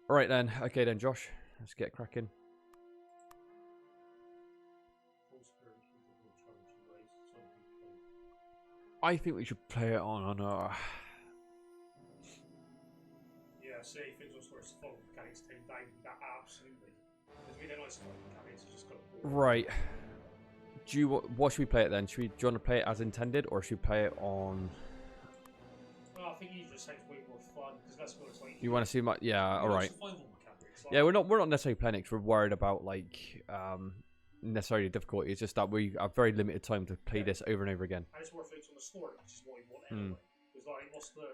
Alright then, okay then, Josh. Let's get cracking. I think we should play it on Yeah, see, things will start to follow mechanics came down that absolutely. Because we don't like spot mechanics, it's just got Right. Do you what should we play it then? Do you want to play it as intended, or should we play it on? Well, I think you just sounds way more fun because that's what it's like. You want to see my all right. Survival mechanics. Like, Yeah, we're not necessarily playing it 'cause we're worried about like necessarily difficulty. It's just that we have very limited time to play this over and over again. And it's more focused on the story, which is what we want anyway. Because like, what's the?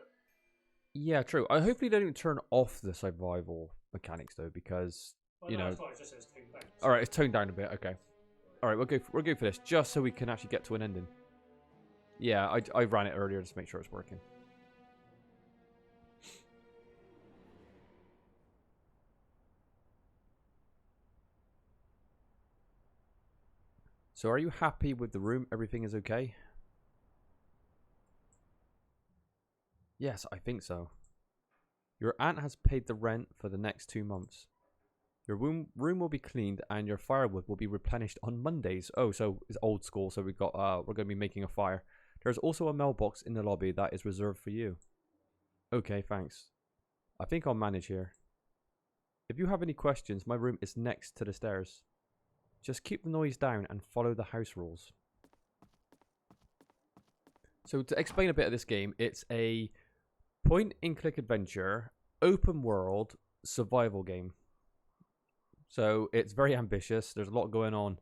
Yeah, true. I hopefully they don't turn off the survival mechanics though, because you know. It's fine, it just says toned down. All right, it's toned down a bit. Okay. All right, we'll go for this just so we can actually get to an ending. Yeah, I ran it earlier just to make sure it's working. So are you happy with the room? Everything is okay? Yes, I think so. Your aunt has paid the rent for the next 2 months. Your room will be cleaned and your firewood will be replenished on Mondays. Oh, so it's old school. So we're going to be making a fire. There's also a mailbox in the lobby that is reserved for you. Okay, thanks. I think I'll manage here. If you have any questions, my room is next to the stairs. Just keep the noise down and follow the house rules. So to explain a bit of this game, it's a point-and-click adventure, open world, survival game. So it's very ambitious. There's a lot going on.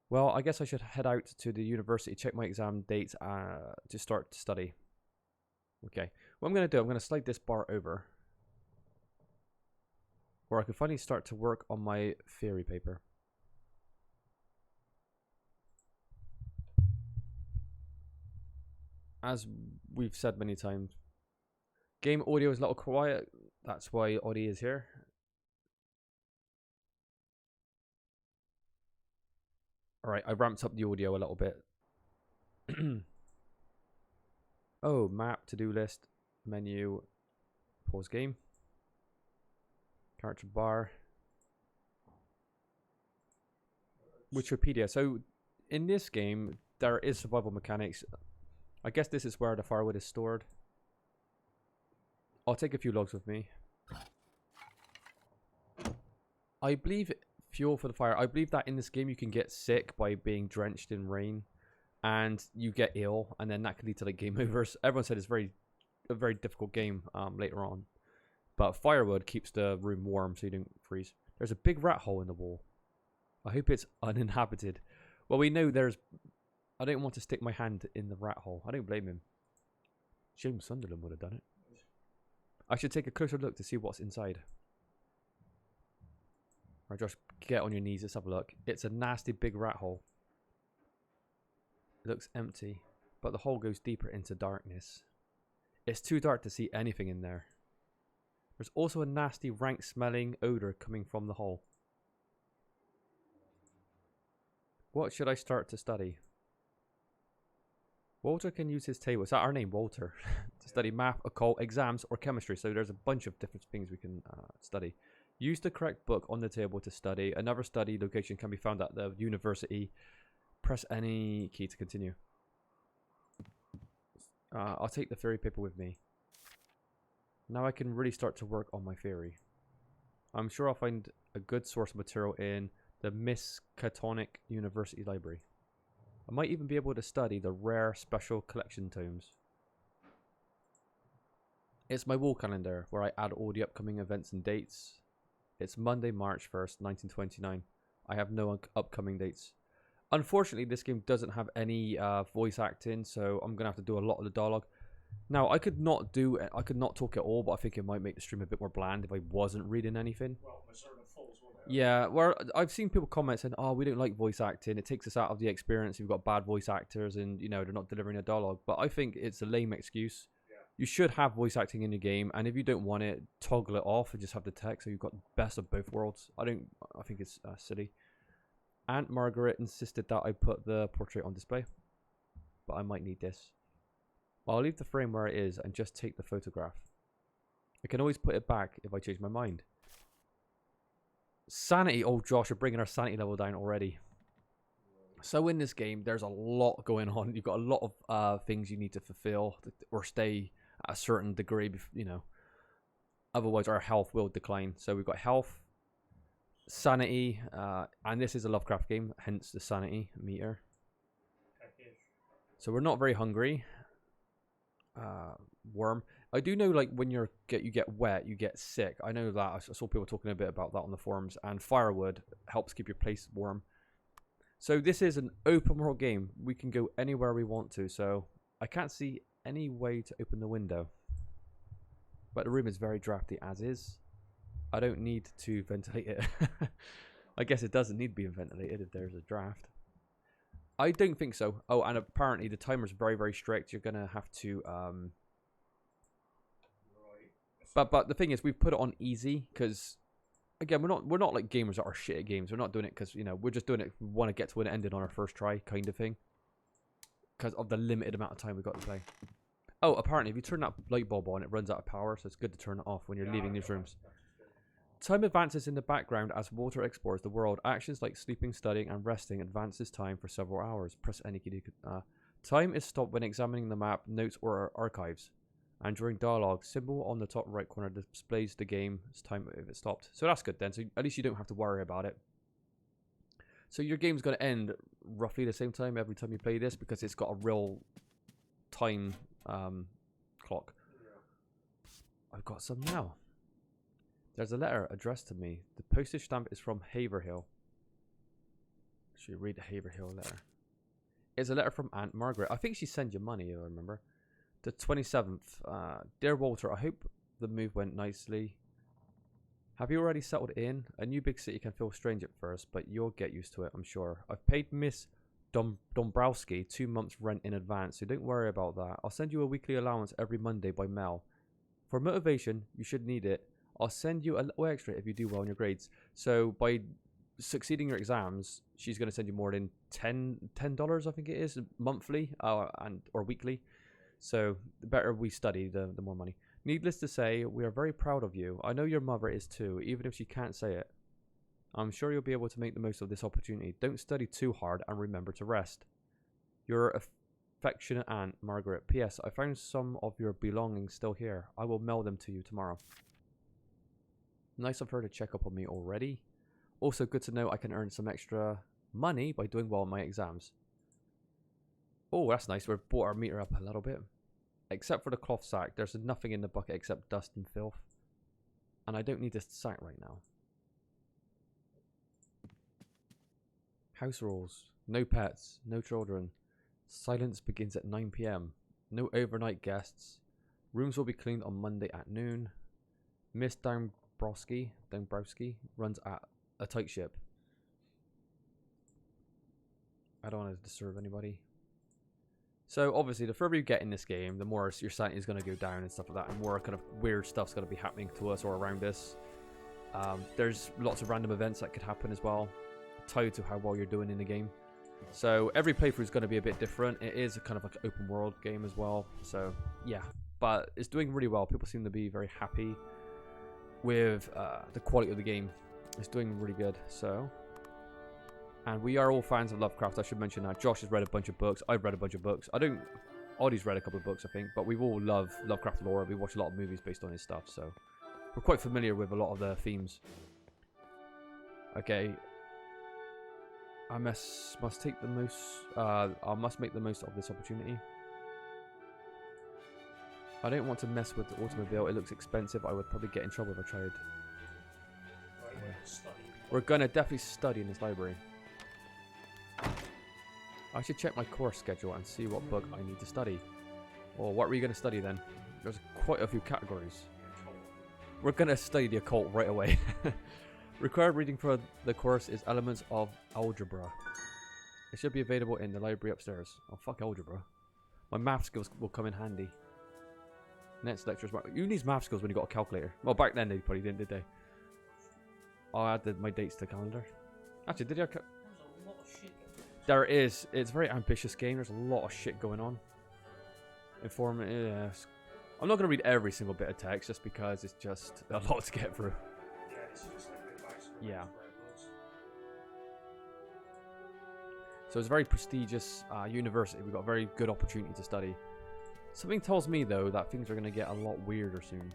Well, I guess I should head out to the university, check my exam dates to start to study. Okay. What I'm going to do, I'm going to slide this bar over. Where I can finally start to work on my theory paper. As we've said many times, game audio is a little quiet. That's why Audie is here. Alright, I ramped up the audio a little bit. Oh, map, to-do list, menu, pause game, character bar, Wikipedia. So in this game, there is survival mechanics. I guess this is where the firewood is stored. I'll take a few logs with me. I believe fuel for the fire. I believe that in this game you can get sick by being drenched in rain, and you get ill, and then that can lead to like game overs. Everyone said it's a very difficult game later on, but firewood keeps the room warm so you don't freeze. There's a big rat hole in the wall. I hope it's uninhabited. Well, we know there's. I don't want to stick my hand in the rat hole. I don't blame him. James Sunderland would have done it. I should take a closer look to see what's inside. Alright, Josh, get on your knees. Let's have a look. It's a nasty big rat hole. It looks empty, but the hole goes deeper into darkness. It's too dark to see anything in there. There's also a nasty, rank-smelling odor coming from the hole. What should I start to study? Walter can use his table. Is that our name, Walter? To study math, occult, exams, or chemistry. So there's a bunch of different things we can study. Use the correct book on the table to study. Another study location can be found at the university. Press any key to continue. I'll take the theory paper with me. Now I can really start to work on my theory. I'm sure I'll find a good source material in the Miskatonic University Library. I might even be able to study the rare special collection tomes. It's my wall calendar where I add all the upcoming events and dates. It's Monday, March 1st, 1929. I have no upcoming dates. Unfortunately, this game doesn't have any voice acting, so I'm going to have to do a lot of the dialogue. Now, I could not talk at all, but I think it might make the stream a bit more bland if I wasn't reading anything. Well, my sort of falls, won't it? Yeah, well, I've seen people comment saying, "Oh, we don't like voice acting. It takes us out of the experience. You've got bad voice actors, and you know they're not delivering a dialogue." But I think it's a lame excuse. Yeah. You should have voice acting in your game, and if you don't want it, toggle it off and just have the text, so you've got the best of both worlds. I think it's silly. Aunt Margaret insisted that I put the portrait on display, but I might need this. I'll leave the frame where it is and just take the photograph. I can always put it back if I change my mind. Sanity. Oh, Josh, you're bringing our sanity level down already. So in this game, there's a lot going on. You've got a lot of things you need to fulfill or stay at a certain degree, you know. Otherwise, our health will decline. So we've got health, sanity, and this is a Lovecraft game, hence the sanity meter. So we're not very hungry. Worm. I do know, like, when you get wet, you get sick. I know that. I saw people talking a bit about that on the forums. And firewood helps keep your place warm. So this is an open world game. We can go anywhere we want to. So I can't see any way to open the window. But the room is very drafty as is. I don't need to ventilate it. I guess it doesn't need to be ventilated if there's a draft. I don't think so. Oh, and apparently the timer's very, very strict. You're going to have to... But the thing is, we've put it on easy because... Again, we're not like gamers that are shit at games. We're not doing it because, you know, we're just doing it if we want to get to an ending on our first try kind of thing. Because of the limited amount of time we've got to play. Oh, apparently if you turn that light bulb on, it runs out of power. So it's good to turn it off when you're leaving these rooms. Time advances in the background as water explores the world. Actions like sleeping, studying, and resting advances time for several hours. Press any key. Time is stopped when examining the map, notes, or archives. And during dialogue, symbol on the top right corner displays the game's time if it stopped. So that's good then. So at least you don't have to worry about it. So your game's going to end roughly the same time every time you play this because it's got a real time clock. I've got some now. There's a letter addressed to me. The postage stamp is from Haverhill. Should we read the Haverhill letter? It's a letter from Aunt Margaret. I think she sent you money, I remember. The 27th. Dear Walter, I hope the move went nicely. Have you already settled in? A new big city can feel strange at first, but you'll get used to it, I'm sure. I've paid Miss Dombrowski 2 months' rent in advance, so don't worry about that. I'll send you a weekly allowance every Monday by mail. For motivation, you should need it. I'll send you a little extra if you do well in your grades. So by succeeding your exams, she's going to send you more than $10, I think it is, monthly or weekly. So the better we study, the more money. Needless to say, we are very proud of you. I know your mother is too, even if she can't say it. I'm sure you'll be able to make the most of this opportunity. Don't study too hard and remember to rest. Your affectionate Aunt, Margaret. P.S. I found some of your belongings still here. I will mail them to you tomorrow. Nice of her to check up on me already. Also good to know I can earn some extra money by doing well on my exams. Oh, that's nice. We've brought our meter up a little bit. Except for the cloth sack. There's nothing in the bucket except dust and filth. And I don't need this sack right now. House rules. No pets. No children. Silence begins at 9 PM. No overnight guests. Rooms will be cleaned on Monday at noon. Miss Dombrowski runs at a tight ship. I don't want to disturb anybody. So obviously the further you get in this game, the more your sanity is going to go down and stuff like that, and more kind of weird stuff's going to be happening to us or around us. There's lots of random events that could happen as well, tied to how well you're doing in the game. So every playthrough is going to be a bit different. It is a kind of like an open world game as well. So yeah, but it's doing really well. People seem to be very happy with the quality of the game. It's doing really good. So, and we are all fans of Lovecraft. I should mention that. Josh has read a bunch of books. I've read a bunch of books. Oddie's read a couple of books, I think. But we've all loved Lovecraft lore. We watch a lot of movies based on his stuff. So we're quite familiar with a lot of the themes. Okay. I must take the most. I must make the most of this opportunity. I don't want to mess with the automobile. It looks expensive. I would probably get in trouble if I tried. We're gonna definitely study in this library. I should check my course schedule and see what book I need to study. Or what were you gonna study then? There's quite a few categories. We're gonna study the occult right away. Required reading for the course is Elements of Algebra. It should be available in the library upstairs. Oh, fuck algebra. My math skills will come in handy. Next lecture is... You need math skills when you got a calculator. Well, back then they probably didn't, did they? Oh, I added my dates to the calendar. Actually, did you... There's a lot of shit going on. There is. It's a very ambitious game. There's a lot of shit going on. Informative. I'm not going to read every single bit of text just because it's just a lot to get through. Yeah, this is just like a bit of backstory. Yeah. Where it was. So it's a very prestigious university. We've got a very good opportunity to study. Something tells me, though, that things are going to get a lot weirder soon.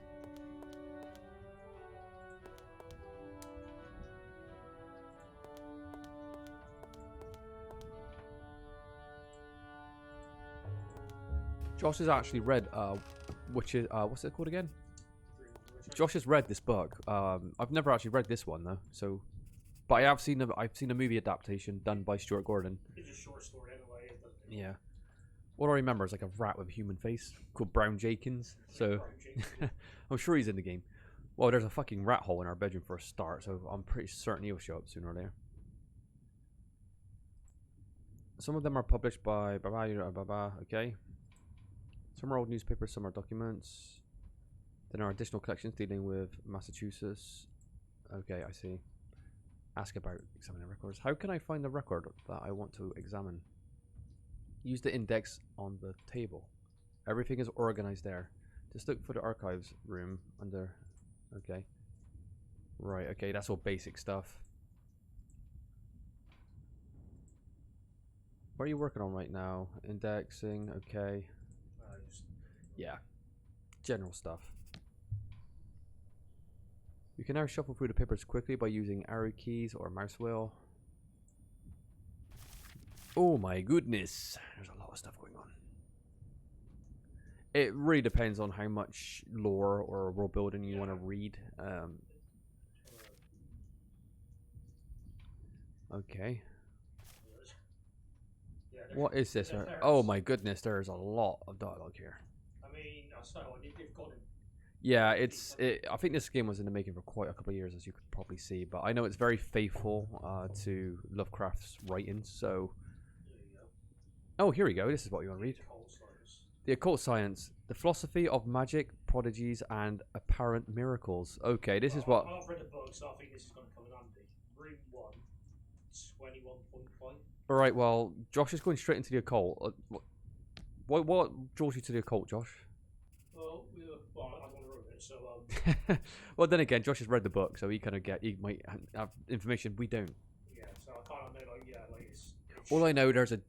Josh has actually read, what's it called again? Josh has read this book. I've never actually read this one though. So, but I've seen a movie adaptation done by Stuart Gordon. It's a short story anyway. It doesn't Yeah. What I remember is like a rat with a human face called Brown Jenkins. So, I'm sure he's in the game. Well, there's a fucking rat hole in our bedroom for a start, so I'm pretty certain he'll show up sooner or later. Some of them are published by okay. Some are old newspapers, some are documents. Then are additional collections dealing with Massachusetts. Okay, I see. Ask about examining records. How can I find the record that I want to examine? Use the index on the table. Everything is organized there. Just look for the archives room under... Okay. Right, okay, that's all basic stuff. What are you working on right now? Indexing, okay. Yeah. General stuff. You can now shuffle through the papers quickly by using arrow keys or mouse wheel. Oh my goodness. There's a lot of stuff going on. It really depends on how much lore or world building you want to read. Okay. What is this? Oh my goodness, there's a lot of dialogue here. I mean, they've got him. Yeah, I think this game was in the making for quite a couple of years, as you could probably see. But I know it's very faithful to Lovecraft's writings. So, oh, here we go. This is what you want to read. The occult science, the philosophy of magic, prodigies, and apparent miracles. Okay, this is what. I've read the book, so I think this is going to come in handy. Room 1, 21.5. All right. Well, Josh is going straight into the occult. What draws you to the occult, Josh? Well, I don't know it, so well, then again, Josh has read the book, so he might have information we don't. Yeah, so I kind of know, it's all I know, there's a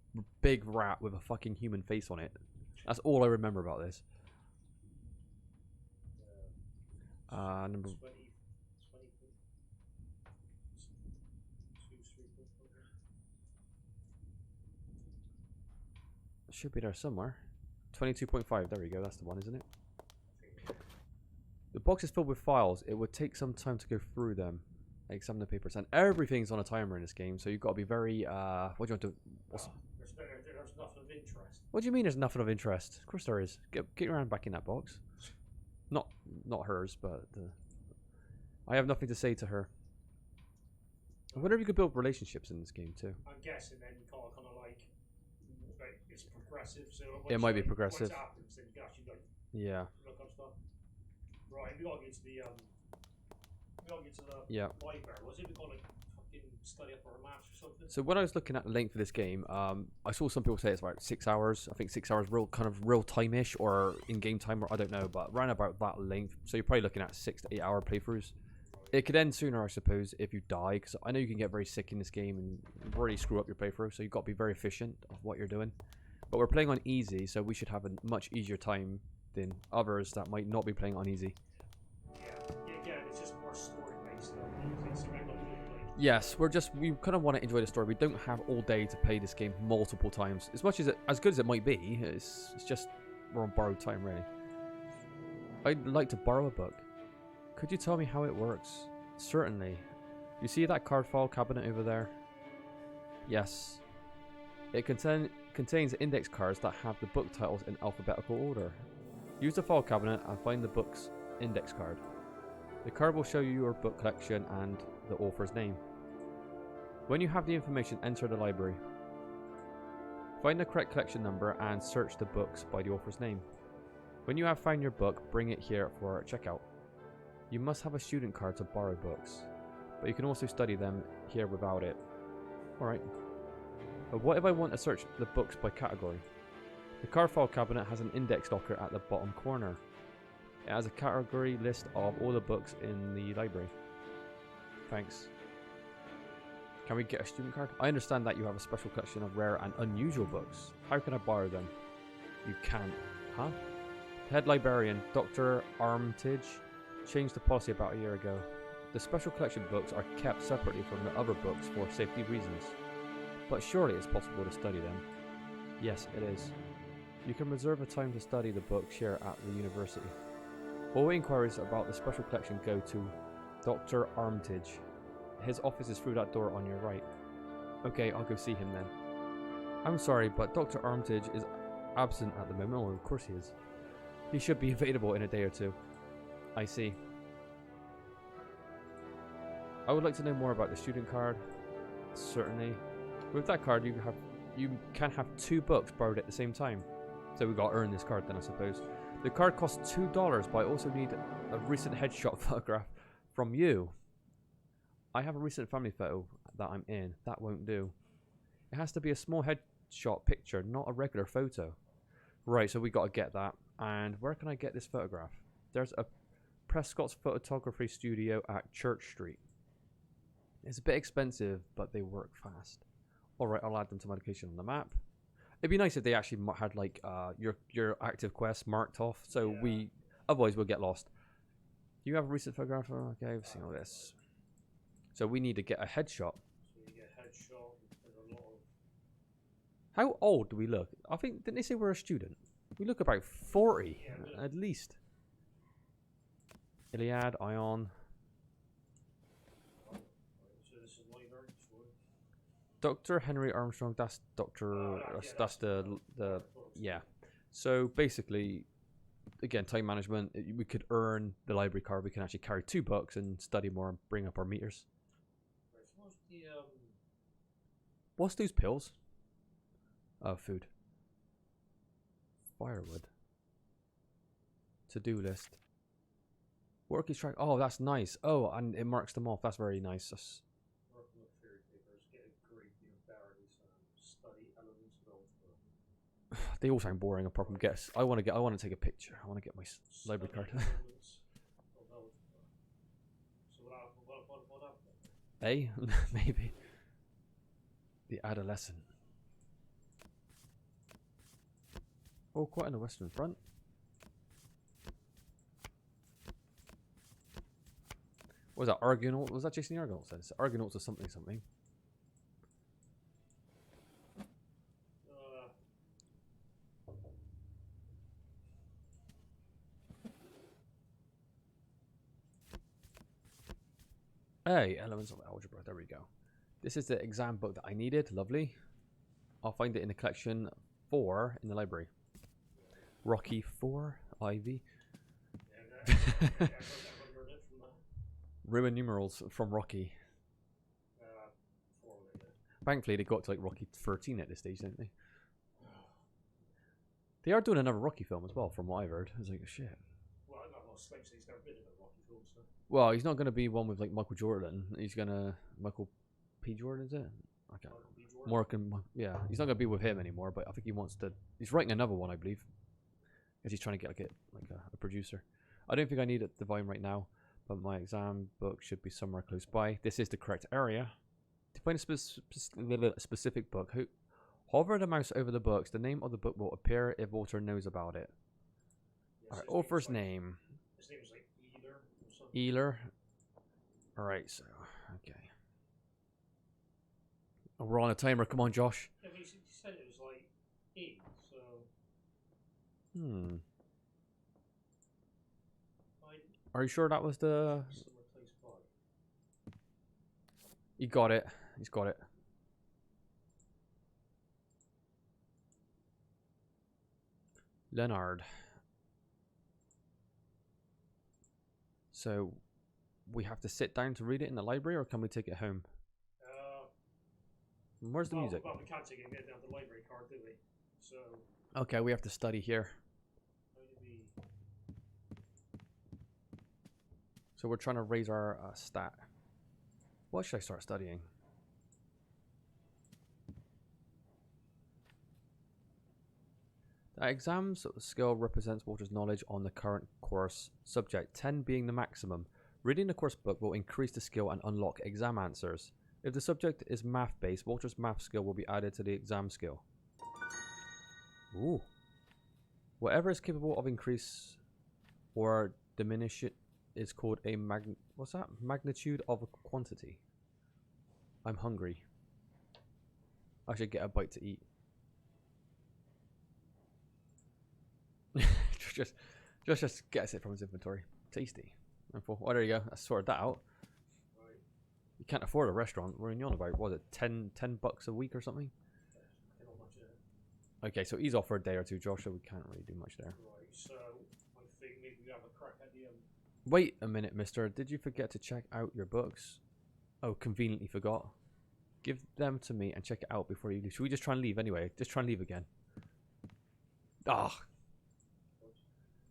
big rat with a fucking human face on it. That's all I remember about this. Number 20, should be there somewhere. 22.5. There we go. That's the one, isn't it? The box is filled with files. It would take some time to go through them, examine the papers, and everything's on a timer in this game. So you've got to be very. What do you want to? There's nothing of interest. What do you mean? There's nothing of interest? Of course there is. Get your hand back in that box. Not hers, but I have nothing to say to her. I wonder if you could build relationships in this game too. I'm guessing then you kind of like it's progressive. So it might be progressive. Once it happens, then you can actually yeah. Look up stuff. Right, we gotta get to the yeah. library. Was it we gotta fucking study up our maths or something? So when I was looking at the length of this game, I saw some people say it's about 6 hours. I think 6 hours real time-ish or in-game time, or I don't know, but around about that length. So you're probably looking at 6 to 8 hour playthroughs. It could end sooner, I suppose, if you die, because I know you can get very sick in this game and really screw up your playthrough, so you've got to be very efficient of what you're doing. But we're playing on easy, so we should have a much easier time than others that might not be playing on easy. Yeah, again, it's just more story-based. Yes, we kind of want to enjoy the story. We don't have all day to play this game multiple times. As much as good as it might be, it's just we're on borrowed time, really. I'd like to borrow a book. Could you tell me how it works? Certainly. You see that card file cabinet over there? Yes. It contains index cards that have the book titles in alphabetical order. Use the file cabinet and find the book's index card. The card will show you your book collection and the author's name. When you have the information, enter the library. Find the correct collection number and search the books by the author's name. When you have found your book, bring it here for checkout. You must have a student card to borrow books, but you can also study them here without it. Alright. But what if I want to search the books by category? The card file cabinet has an index locker at the bottom corner. It has a category list of all the books in the library. Thanks. Can we get a student card? I understand that you have a special collection of rare and unusual books. How can I borrow them? You can't. Huh? Head librarian, Dr. Armitage, changed the policy about a year ago. The special collection books are kept separately from the other books for safety reasons. But surely it's possible to study them. Yes, it is. You can reserve a time to study the books here at the university. All inquiries about the special collection go to Dr. Armitage. His office is through that door on your right. Okay, I'll go see him then. I'm sorry, but Dr. Armitage is absent at the moment. Oh, of course he is. He should be available in a day or two. I see. I would like to know more about the student card. Certainly. With that card, you can have 2 books borrowed at the same time. So we got to earn this card then, I suppose. The card costs $2, but I also need a recent headshot photograph from you. I have a recent family photo that I'm in. That won't do. It has to be a small headshot picture, not a regular photo. Right, so we got to get that. And where can I get this photograph? There's a Prescott's photography studio at Church Street. It's a bit expensive, but they work fast. Alright, I'll add them to my location on the map. It'd be nice if they actually had like your active quest marked off, so yeah. Otherwise we'll get lost. You have a recent photograph? Okay, we've seen all this. So we need to get a headshot. So you get a headshot and a lot of... How old do we look? I think, didn't they say we're a student? We look about 40, yeah, at least. Iliad, Ion. So this is library, Dr. Henry Armstrong, that's Dr. That's the yeah. So basically, again, time management. We could earn the library card. We can actually carry 2 books and study more and bring up our meters. What's those pills? Oh, food. Firewood. To-do list. Work is track. Oh, that's nice. Oh, and it marks them off. That's very nice. That's... They all sound boring apart from guess. I want to take a picture. I want to get my library card. A? Maybe. The adolescent. Oh, quite on the western front. What was that? Argonaut? Was that Jason the Argonaut said? Argonauts or something. Hey, elements of algebra. There we go. This is the exam book that I needed. Lovely. I'll find it in the collection 4 in the library. Rocky 4, Ivy. Roman numerals from Rocky. Thankfully, they got to like Rocky 13 at this stage, didn't they? They are doing another Rocky film as well, from what I've heard. I was like, shit. Well, I'm not Slim, so he's never been in a Rocky film, so. Well, he's not going to be one with like Michael Jordan. He's going to Michael P. Jordan, is it? I can't. Morgan, yeah, he's not going to be with him anymore. But I think he wants to. He's writing another one, I believe. Because he's trying to get a producer. I don't think I need a Divine right now, but my exam book should be somewhere close by. This is the correct area. To find a specific book, hover the mouse over the books. The name of the book will appear if author knows about it. Yes, alright, author's name. His name was like Eeler or something. Eeler. Alright, so, okay. Oh, we're on a timer. Come on, Josh. Yeah, but he said it was like E, so... Are you sure that was the... You got it. He's got it. Leonard. So, we have to sit down to read it in the library, or can we take it home? Where's the music? Well, we can't take it and get down to the library card, do we? So... Okay, we have to study here. So we're trying to raise our stat. What should I start studying? Exams skill represents Walter's knowledge on the current course subject, 10 being the maximum. Reading the course book will increase the skill and unlock exam answers. If the subject is math based, Walter's math skill will be added to the exam skill. Ooh. Whatever is capable of increase or diminish it is called a what's that? Magnitude of a quantity. I'm hungry. I should get a bite to eat. just gets it from his inventory. Tasty. Oh, there you go. I sorted that out. Right. You can't afford a restaurant. We're in on about, what was it, 10 bucks a week or something? Okay, so he's off for a day or two, Josh, so we can't really do much there. Right, so I think maybe we have a crack at the Wait a minute, mister. Did you forget to check out your books? Oh, conveniently forgot. Give them to me and check it out before you leave. Should we just try and leave anyway? Just try and leave again. Ah.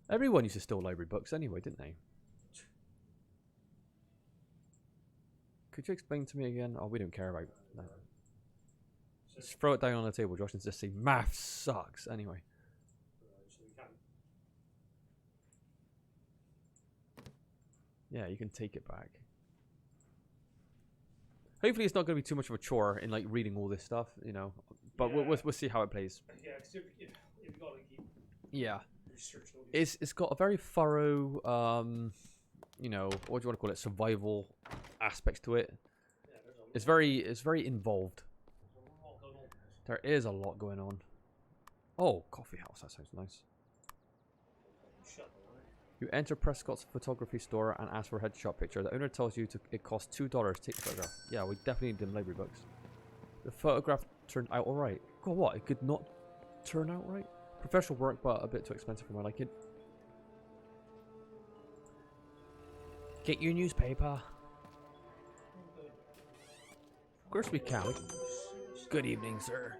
Everyone used to steal library books anyway, didn't they? Could you explain to me again? Oh, we don't care about that. Just throw it down on the table, Josh, and just say, math sucks. Anyway. So we can. Yeah, you can take it back. Hopefully it's not going to be too much of a chore in like reading all this stuff, you know. But yeah. we'll see how it plays. Yeah, because if you got to keep researching all these. It's got a very thorough, you know, what do you want to call it, survival aspects to it. Yeah, it's very involved. There is a lot going on. Oh, coffee house. That sounds nice. You enter Prescott's photography store and ask for a headshot picture. The owner tells you it costs $2 to take the photograph. Yeah, we definitely need them library books. The photograph turned out alright. God, what? It could not turn out right? Professional work, but a bit too expensive for my liking. Get your newspaper. Of course we can. Good evening, sir.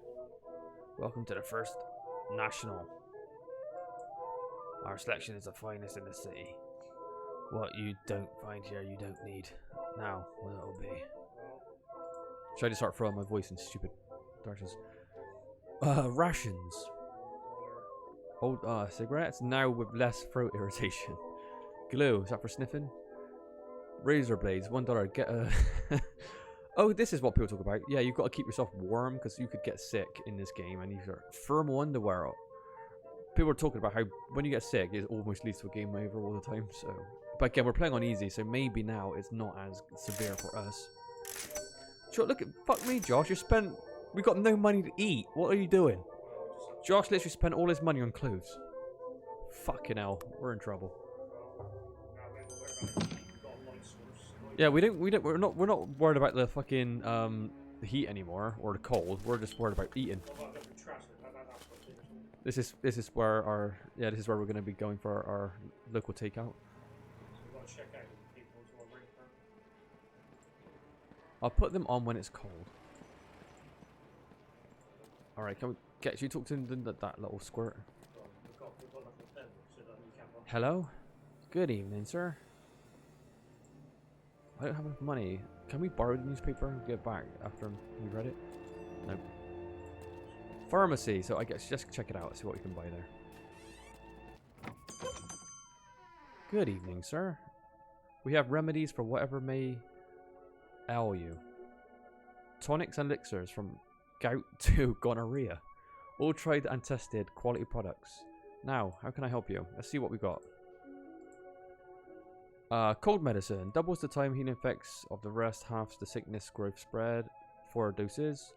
Welcome to the First National. Our selection is the finest in the city. What you don't find here, you don't need. Now, what it'll be. Should I just start throwing my voice in stupid directions? Rations. Old cigarettes, now with less throat irritation. Glue, is that for sniffing? Razor blades, $1. Get a... Oh, this is what people talk about. Yeah, you've got to keep yourself warm because you could get sick in this game, and these are thermal underwear. People are talking about how when you get sick, it almost leads to a game over all the time. So, but again, we're playing on easy, so maybe now it's not as severe for us. Sure, look at fuck me, Josh. We got no money to eat. What are you doing? Josh literally spent all his money on clothes. Fucking hell, we're in trouble. Yeah, we're not worried about the fucking the heat anymore or the cold. We're just worried about eating. This is where we're going to be going for our local takeout. I'll put them on when it's cold. All right, can we get you talk to that little squirt? Hello, good evening, sir. I don't have enough money. Can we borrow the newspaper and get it back after we read it? No. Pharmacy. So I guess just check it out. See what we can buy there. Good evening, sir. We have remedies for whatever may ail you. Tonics and elixirs from gout to gonorrhea. All tried and tested quality products. Now, how can I help you? Let's see what we got. Cold medicine. Doubles the time healing effects of the rest, halves the sickness growth spread. 4 doses.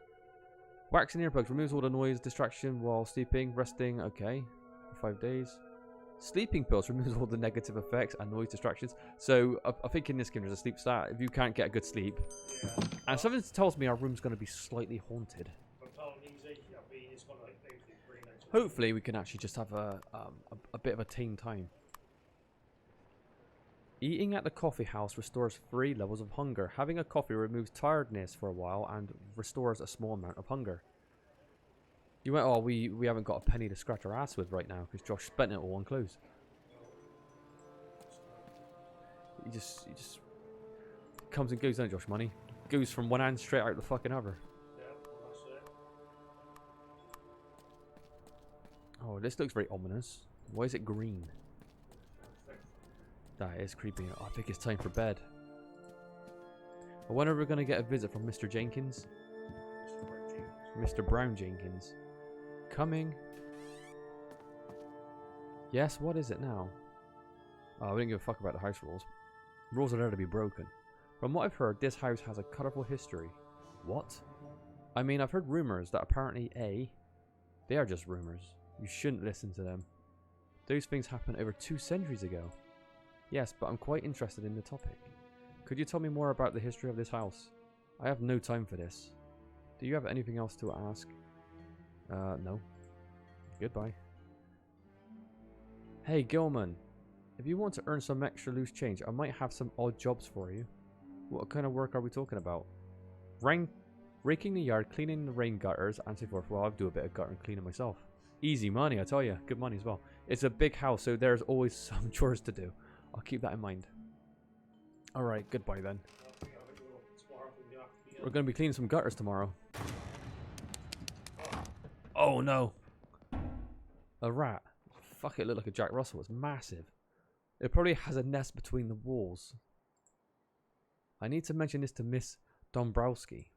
Wax and earplugs. Removes all the noise, distraction while sleeping, resting. Okay. For 5 days. Sleeping pills. Removes all the negative effects and noise distractions. So, I think in this game there's a sleep stat. If you can't get a good sleep. Yeah. And something tells me our room's going to be slightly haunted. Hopefully we can actually just have a bit of a tame time. Eating at the coffee house restores 3 levels of hunger. Having a coffee removes tiredness for a while and restores a small amount of hunger. You went, oh, we haven't got a penny to scratch our ass with right now because Josh spent it all on clothes. He just comes and goes, doesn't Josh? Money goes from one hand straight out the fucking other. Yeah, that's it. Oh, this looks very ominous. Why is it green? That is creepy. Oh, I think it's time for bed. I wonder if we're going to get a visit from Mr. Jenkins. Mr. Brown Jenkins. Coming. Yes, what is it now? Oh, we didn't give a fuck about the house rules. Rules are there to be broken. From what I've heard, this house has a colourful history. What? I mean, I've heard rumours that apparently they are just rumours. You shouldn't listen to them. Those things happened over 2 centuries ago. Yes, but I'm quite interested in the topic. Could you tell me more about the history of this house? I have no time for this. Do you have anything else to ask? No. Goodbye. Hey, Gilman. If you want to earn some extra loose change, I might have some odd jobs for you. What kind of work are we talking about? Raking the yard, cleaning the rain gutters, and so forth. Well, I'll do a bit of gutter cleaning myself. Easy money, I tell you. Good money as well. It's a big house, so there's always some chores to do. I'll keep that in mind. Alright, goodbye then. We're going to be cleaning some gutters tomorrow. Oh no! A rat. Fuck, it looked like a Jack Russell. It's massive. It probably has a nest between the walls. I need to mention this to Miss Dombrowski.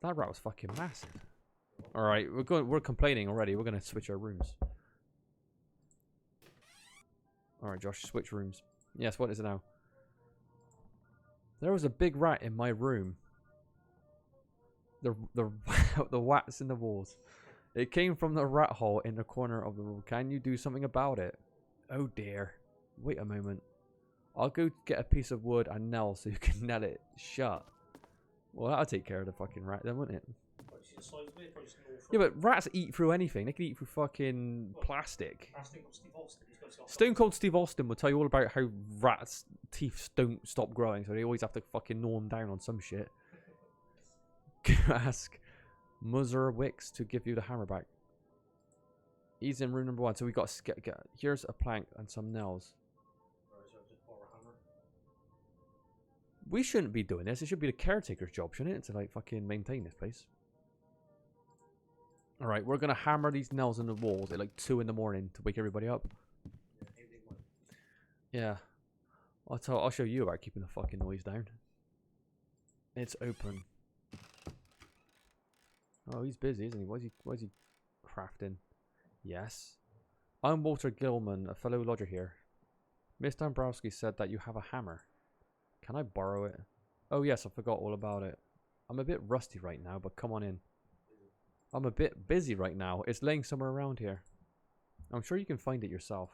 That rat was fucking massive. Alright, we're complaining already. We're gonna switch our rooms. Alright, Josh, switch rooms. Yes, what is it now? There was a big rat in my room. The rats in the walls. It came from the rat hole in the corner of the room. Can you do something about it? Oh dear. Wait a moment. I'll go get a piece of wood and nail so you can nail it shut. Well, that'll take care of the fucking rat then, wouldn't it? Yeah, but rats eat through anything. They can eat through fucking plastic. Stone Cold Steve Austin will tell you all about how rats' teeth don't stop growing, so they always have to fucking gnaw them down on some shit. Ask Muzzer Wicks to give you the hammer back. He's in room number 1, so we got here's a plank and some nails. We shouldn't be doing this. It should be the caretaker's job, shouldn't it? To like fucking maintain this place. Alright, we're gonna hammer these nails in the walls at like 2 in the morning to wake everybody up. Yeah. I'll show you about keeping the fucking noise down. It's open. Oh, he's busy, isn't he? Why is he crafting? Yes. I'm Walter Gilman, a fellow lodger here. Miss Dombrowski said that you have a hammer. Can I borrow it? Oh yes, I forgot all about it. I'm a bit rusty right now, but come on in. I'm a bit busy right now. It's laying somewhere around here. I'm sure you can find it yourself.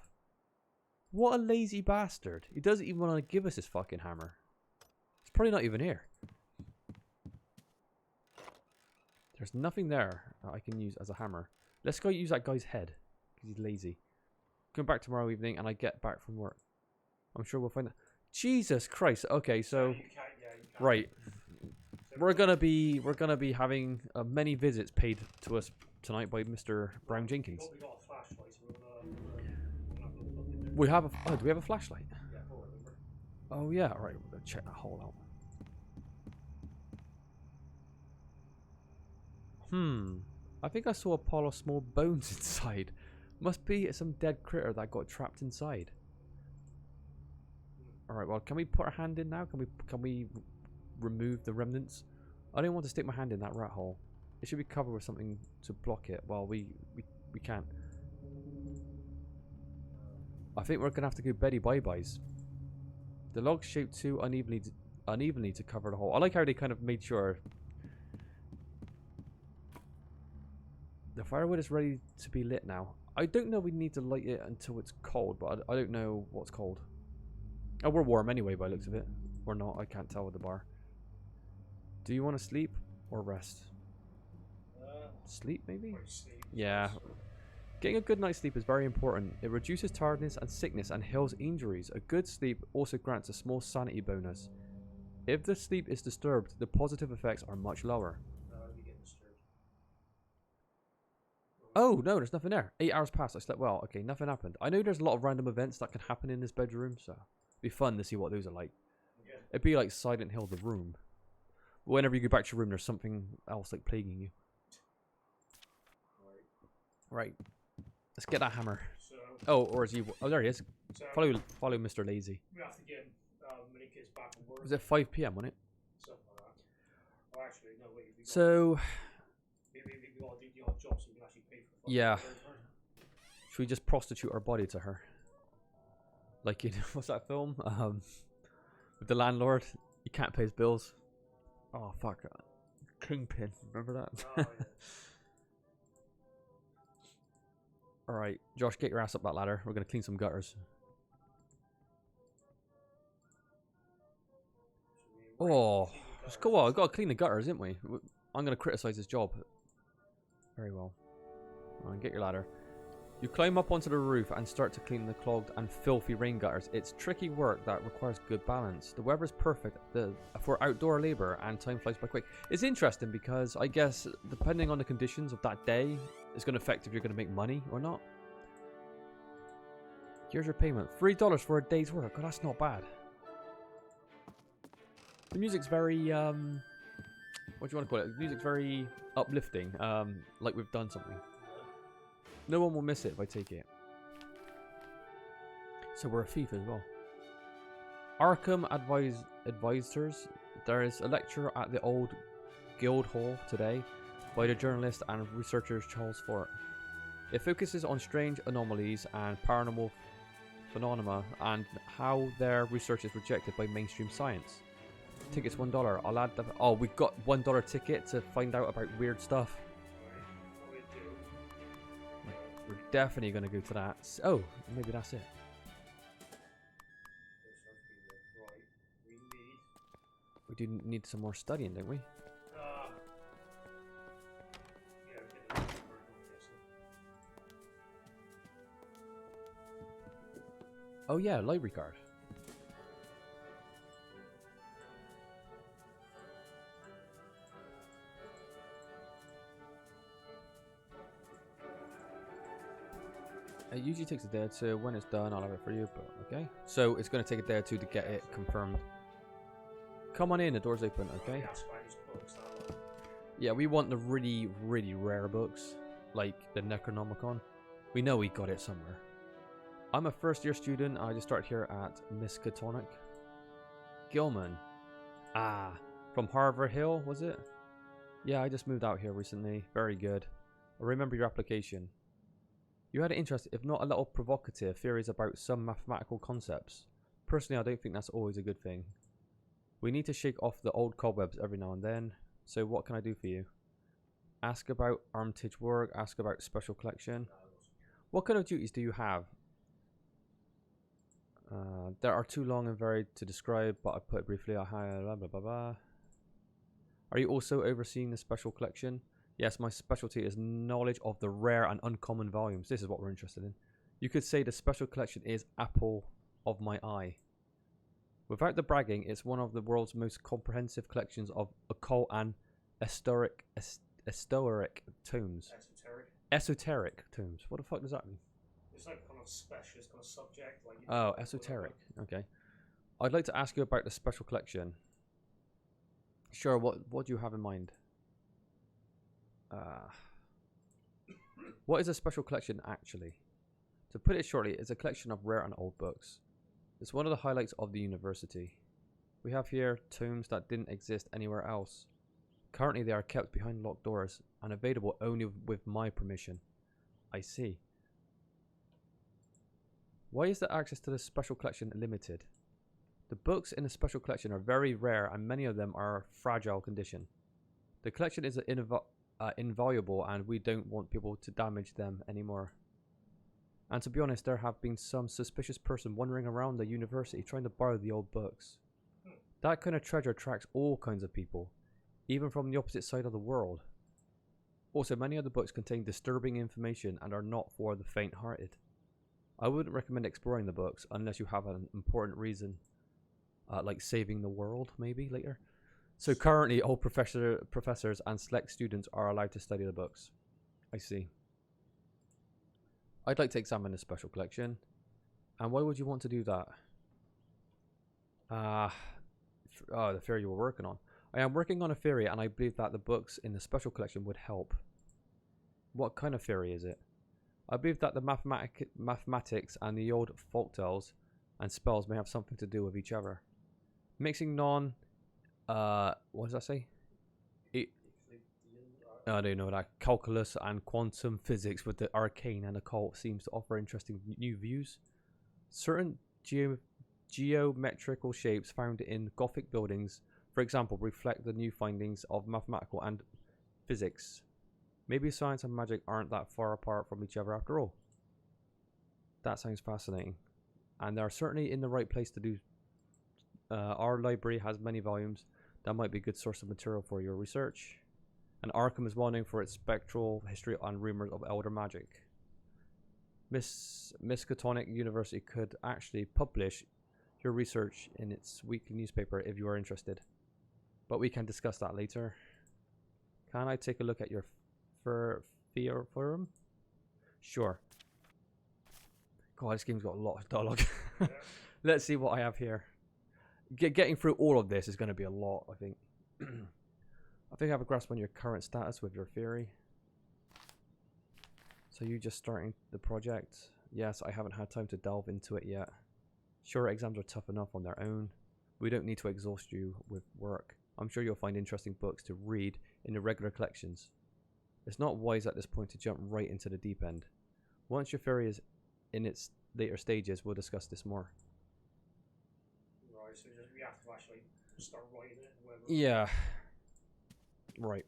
What a lazy bastard. He doesn't even want to give us his fucking hammer. It's probably not even here. There's nothing there that I can use as a hammer. Let's go use that guy's head. Because he's lazy. Come back tomorrow evening and I get back from work. I'm sure we'll find it. Jesus Christ. Okay, so... Right. We're gonna be having many visits paid to us tonight by Mr. Brown Jenkins. We have a... Oh, do we have a flashlight? Oh yeah, alright, we're gonna check that hole out. I think I saw a pile of small bones inside. Must be some dead critter that got trapped inside. Alright, well, can we put our hand in now? Can we remove the remnants? I don't want to stick my hand in that rat hole. It should be covered with something to block it. Well, we can't. I think we're gonna have to go Betty bye-byes. The logs shaped too unevenly to cover the hole. I like how they kind of made sure. The firewood is ready to be lit now. I don't know we need to light it until it's cold, but I don't know what's cold. Oh, we're warm anyway by the looks of it. Or not, I can't tell with the bar. Do you want to sleep or rest? Sleep, maybe? Yeah. Getting a good night's sleep is very important. It reduces tiredness and sickness and heals injuries. A good sleep also grants a small sanity bonus. If the sleep is disturbed, the positive effects are much lower. Oh, no, there's nothing there. 8 hours passed. I slept well. Okay, nothing happened. I know there's a lot of random events that can happen in this bedroom, so it'd be fun to see what those are like. It'd be like Silent Hill, the room. Whenever you go back to your room, there's something else like plaguing you. Right. Let's get that hammer. So, Oh, or is he? Oh, there he is. so Follow Mr. Lazy. we have to get many kids back from work. Was it 5 p.m. wasn't it? Something like that. Oh, actually, no, wait. So. Maybe we gotta do the odd job so we can actually pay for. Yeah. Should we just prostitute our body to her? Like in what's that film? With the landlord, he can't pay his bills. Oh fuck, Kingpin. Remember that? Oh, yeah. All right, Josh, get your ass up that ladder. We're gonna clean some gutters. Oh, let's go on. We've got to clean the gutters, didn't we? I'm gonna criticize his job. Very well. All right, get your ladder. You climb up onto the roof and start to clean the clogged and filthy rain gutters. It's tricky work that requires good balance. The weather's perfect for outdoor labor and time flies by quick. It's interesting because I guess depending on the conditions of that day, it's going to affect if you're going to make money or not. Here's your payment. $3 for a day's work. Oh, that's not bad. The music's very, what do you want to call it? The music's very uplifting, like we've done something. No one will miss it if I take it. So we're a thief as well. Arkham Advisors. There is a lecture at the old Guild Hall today by the journalist and researcher Charles Fort. It focuses on strange anomalies and paranormal phenomena and how their research is rejected by mainstream science. Tickets $1. I'll add the. Oh, we got $1 ticket to find out about weird stuff. We're definitely going to go to that. Oh, maybe that's it. We do need some more studying, don't we? Oh yeah, library card. It usually takes a day or two. When it's done, I'll have it for you, but okay. So it's going to take a day or two to get it confirmed. Come on in, the door's open, okay? Yeah, we want the really, really rare books, like the Necronomicon. We know we got it somewhere. I'm a first year student. I just started here at Miskatonic. Gilman. Ah, from Harvard Hill, was it? Yeah, I just moved out here recently. Very good. I remember your application. You had an interest, if not a little provocative, theories about some mathematical concepts. Personally, I don't think that's always a good thing. We need to shake off the old cobwebs every now and then. So what can I do for you? Ask about Armitage work, ask about special collection. What kind of duties do you have? There are too long and varied to describe, but I put it briefly. Blah, blah, blah, blah. Are you also overseeing the special collection? Yes, my specialty is knowledge of the rare and uncommon volumes. This is what we're interested in. You could say the special collection is apple of my eye. Without the bragging, it's one of the world's most comprehensive collections of occult and esoteric tomes. Esoteric tomes. What the fuck does that mean? It's like kind of specialist kind of subject. Like, you know, esoteric. Okay. I'd like to ask you about the special collection. Sure, what do you have in mind? What is a special collection actually? To put it shortly, it's a collection of rare and old books. It's one of the highlights of the university. We have here tomes that didn't exist anywhere else. Currently they are kept behind locked doors and available only with my permission. I see. Why is the access to the special collection limited? The books in the special collection are very rare and many of them are fragile condition. The collection is invaluable and we don't want people to damage them anymore. And to be honest, there have been some suspicious person wandering around the university trying to borrow the old books. That kind of treasure attracts all kinds of people, even from the opposite side of the world. Also, many of the books contain disturbing information and are not for the faint-hearted. I wouldn't recommend exploring the books unless you have an important reason, like saving the world maybe later. So currently all professors and select students are allowed to study the books. I see. I'd like to examine the special collection. And why would you want to do that? The theory you were working on. I am working on a theory and I believe that the books in the special collection would help. What kind of theory is it? I believe that the mathematics and the old folk tales and spells may have something to do with each other. Mixing what does that say? I don't know that. Calculus and quantum physics with the arcane and occult seems to offer interesting new views. Certain geometrical shapes found in Gothic buildings, for example, reflect the new findings of mathematical and physics. Maybe science and magic aren't that far apart from each other after all. That sounds fascinating. And they're certainly in the right place to do. Our library has many volumes. That might be a good source of material for your research. And Arkham is well known for its spectral history and rumors of elder magic. Miskatonic University could actually publish your research in its weekly newspaper if you are interested. But we can discuss that later. Can I take a look at your forum? Sure. God, this game's got a lot of dialogue. Yeah. Let's see what I have here. Getting through all of this is going to be a lot, I think. I think I have a grasp on your current status with your theory. So you just starting the project? Yes, I haven't had time to delve into it yet. Sure, exams are tough enough on their own. We don't need to exhaust you with work. I'm sure you'll find interesting books to read in the regular collections. It's not wise at this point to jump right into the deep end. Once your theory is in its later stages, we'll discuss this more. Right, so we have to actually start writing it. Whether Yeah. Right.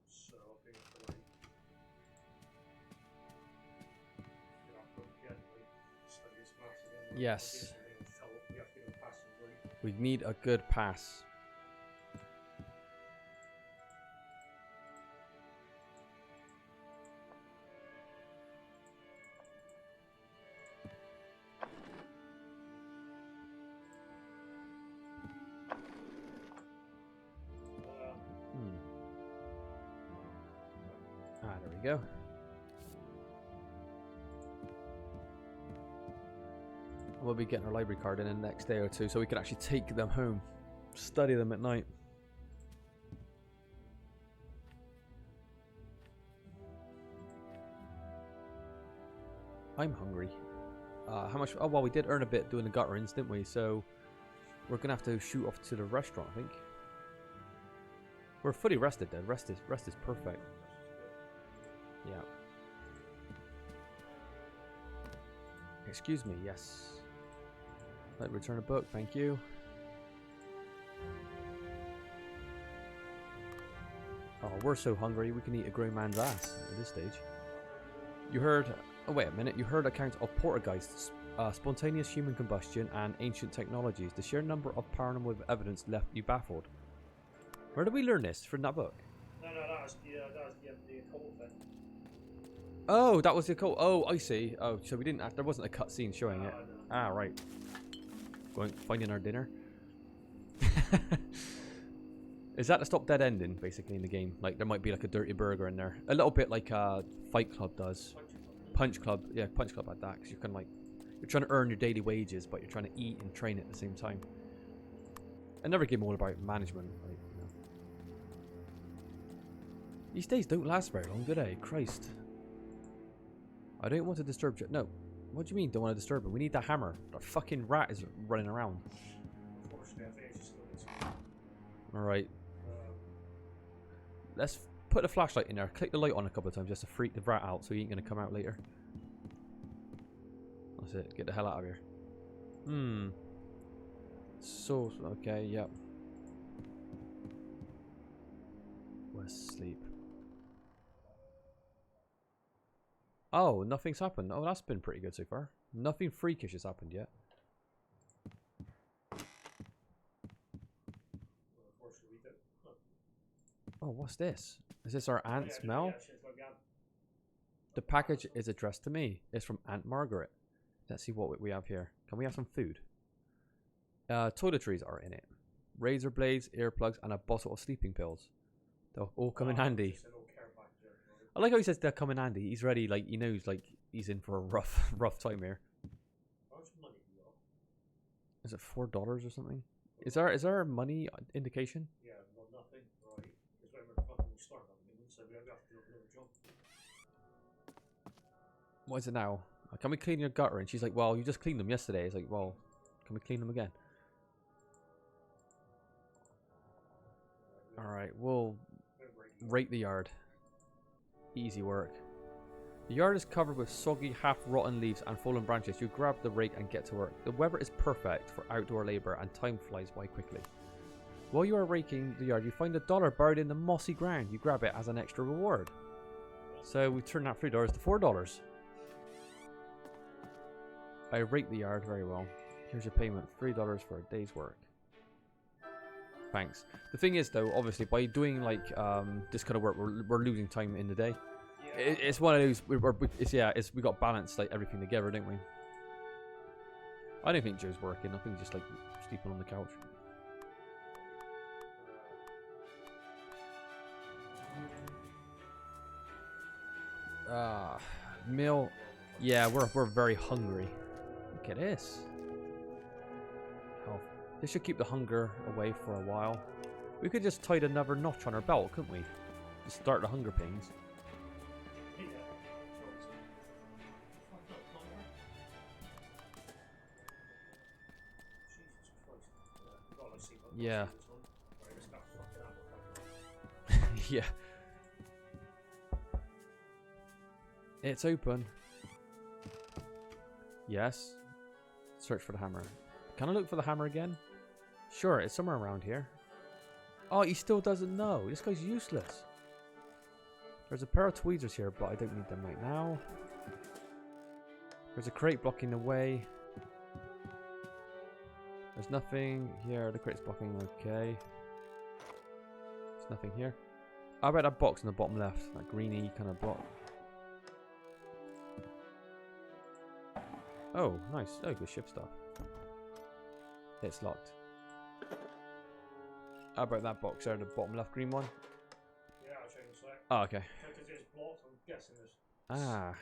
So I think it's like, study this maths again. Yes. We have to get a passing grade. We need a good pass. There we go. We'll be getting our library card in the next day or two so we can actually take them home, study them at night. I'm hungry. How much? Oh, well, we did earn a bit doing the gutterings, didn't we? So we're gonna have to shoot off to the restaurant, I think. We're fully rested then. Rest is perfect. Yeah. Excuse me, yes. Let return a book, thank you. Oh, we're so hungry we can eat a grown man's ass at this stage. You heard... Oh, wait a minute. You heard accounts of poltergeists, spontaneous human combustion, and ancient technologies. The sheer number of paranormal evidence left you baffled. Where did we learn this? From that book? No, that was the occult thing. Oh, that was the occult. Oh, I see. Oh, so we didn't... There wasn't a cutscene showing it. No. Ah, right. Going finding our dinner. Is that the stop dead ending basically in the game? Like there might be like a dirty burger in there, a little bit like Fight Club does. Punch Club, yeah, Punch Club had that because you're kind of like you're trying to earn your daily wages, but you're trying to eat and train at the same time. Another game all about management. Like, you know. These days don't last very long, do they? Christ. I don't want to disturb you. No. What do you mean don't want to disturb it? We need the hammer. The fucking rat is running around. Alright. Let's put the flashlight in there. Click the light on a couple of times just to freak the rat out so he ain't going to come out later. That's it. Get the hell out of here. So, okay, yep. We're asleep. Oh, nothing's happened. Oh, that's been pretty good so far. Nothing freakish has happened yet. Oh, what's this? Is this our Aunt Smell? The package is addressed to me. It's from Aunt Margaret. Let's see what we have here. Can we have some food? Toiletries are in it. Razor blades, earplugs, and a bottle of sleeping pills. They'll all come in handy. I like how he says they'll come in handy. He's ready, like he knows, like he's in for a rough time here. Is it $4 or something? Is there a money indication? Yeah, well, nothing, right? Because when we're fucking starting, so we have to do another job. What is it now? Can we clean your gutter? And she's like, well, you just cleaned them yesterday. It's like, well, can we clean them again? Alright, we'll rake the yard. Easy work. The yard is covered with soggy, half-rotten leaves and fallen branches. You grab the rake and get to work. The weather is perfect for outdoor labor and time flies by quickly. While you are raking the yard, you find $1 buried in the mossy ground. You grab it as an extra reward. So we turn that $3 to $4. I rake the yard very well. Here's your payment, $3 for a day's work. Thanks. The thing is, though, obviously, by doing like this kind of work, we're losing time in the day. Yeah. It's one of those. We got balanced like everything together, didn't we? I don't think Joe's working. I think he's just like sleeping on the couch. Meal. Yeah, we're very hungry. Look at this. Health. This should keep the hunger away for a while. We could just tie another notch on our belt, couldn't we? To start the hunger pains. Yeah. Yeah. It's open. Yes. Search for the hammer. Can I look for the hammer again? Sure, it's somewhere around here. Oh, he still doesn't know. This guy's useless. There's a pair of tweezers here, but I don't need them right now. There's a crate blocking the way. There's nothing here. The crate's blocking. Okay. There's nothing here. How about that box in the bottom left? That greeny kind of block. Oh, nice. Oh, good ship stuff. It's locked. How about that box there, the bottom left green one? Yeah, I'll show you in a sec. Oh, okay. Because it's blocked, I'm guessing there's... Ah.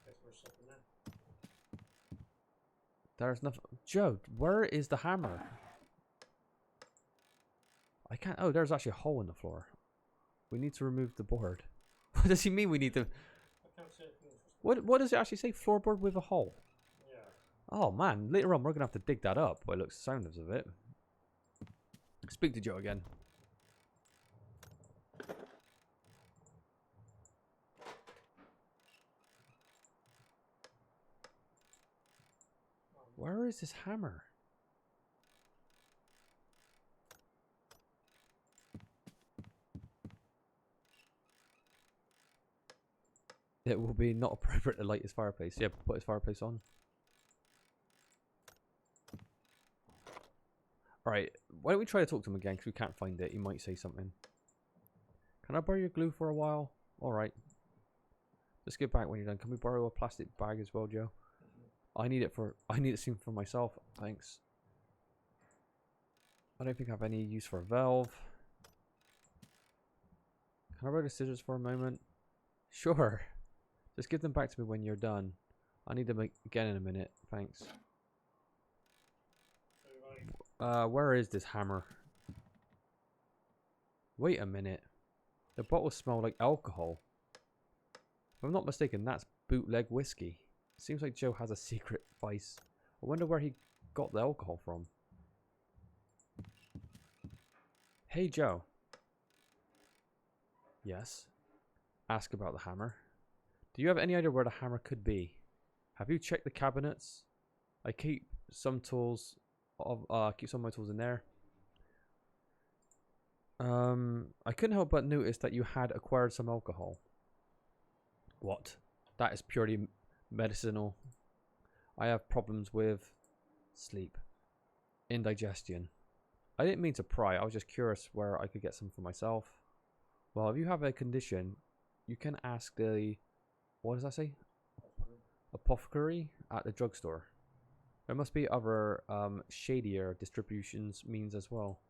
Guess there's something there. There's nothing. Joe, where is the hammer? I can't. Oh, there's actually a hole in the floor. We need to remove the board. What does he mean we need to... I can't see anything else. What does it actually say? Floorboard with a hole? Yeah. Oh, man. Later on, we're going to have to dig that up by the looks and sounds of it. Speak to Joe again. Where is this hammer? It will be not appropriate to light his fireplace. Yeah, put his fireplace on. Alright, why don't we try to talk to him again, because we can't find it. He might say something. Can I borrow your glue for a while? Alright. Just get back when you're done. Can we borrow a plastic bag as well, Joe? I need it soon for myself. Thanks. I don't think I have any use for a valve. Can I borrow the scissors for a moment? Sure. Just give them back to me when you're done. I need them again in a minute. Thanks. Where is this hammer? Wait a minute. The bottles smell like alcohol. If I'm not mistaken, that's bootleg whiskey. Seems like Joe has a secret vice. I wonder where he got the alcohol from. Hey, Joe. Yes? Ask about the hammer. Do you have any idea where the hammer could be? Have you checked the cabinets? I keep some tools keep some of my tools in there. I couldn't help but notice that you had acquired some alcohol. What? That is purely medicinal. I have problems with sleep, indigestion. I didn't mean to pry. I was just curious where I could get some for myself. Well, if you have a condition, you can ask the, what does that say? Apothecary at the drugstore. There must be other shadier distributions means as well.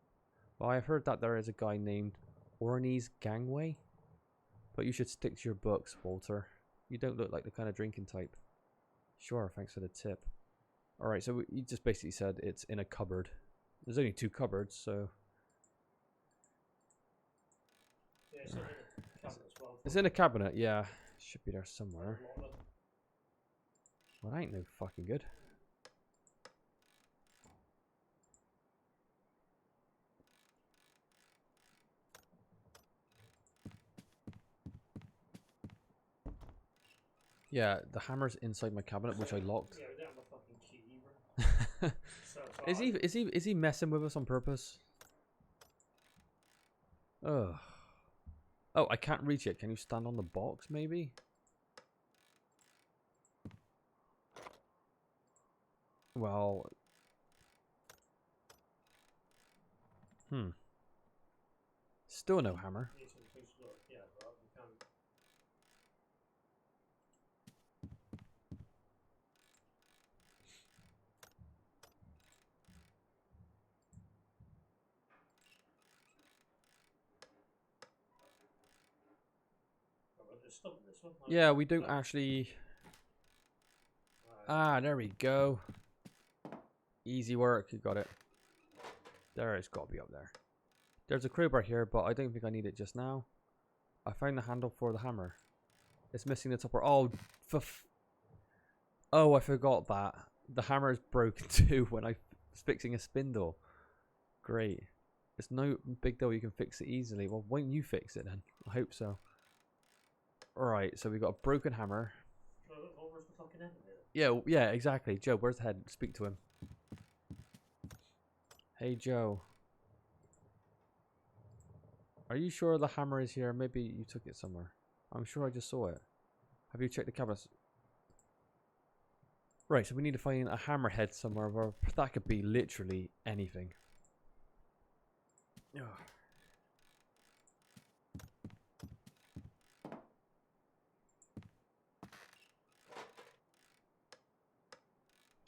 Well, I've heard that there is a guy named Orney's Gangway. But you should stick to your books, Walter. You don't look like the kind of drinking type. Sure, thanks for the tip. Alright, so you just basically said it's in a cupboard. There's only 2 cupboards, so... Yeah, it's in a cabinet as well. It's in a cabinet, yeah. Should be there somewhere. Well, that ain't no fucking good. Yeah, the hammer's inside my cabinet, which I locked. Yeah, we didn't have a fucking key either. So Is he messing with us on purpose? Ugh. Oh, I can't reach it. Can you stand on the box, maybe? Well. Still no hammer. Yeah, but we can't. There's stuff in this one. Yeah, we don't actually. Ah, there we go. Easy work. You got it. There, it's got to be up there. There's a crowbar here, but I don't think I need it just now. I found the handle for the hammer. It's missing the top part. Oh, oh, I forgot that. The hammer is broken too when I was fixing a spindle. Great. It's no big deal. You can fix it easily. Well, why don't you fix it then? I hope so. Alright, so we got a broken hammer. Where's the fucking end of it? Yeah, yeah, exactly. Joe, where's the head? Speak to him. Hey, Joe. Are you sure the hammer is here? Maybe you took it somewhere. I'm sure I just saw it. Have you checked the cabinets? Right, so we need to find a hammerhead somewhere. Where that could be literally anything. Ugh.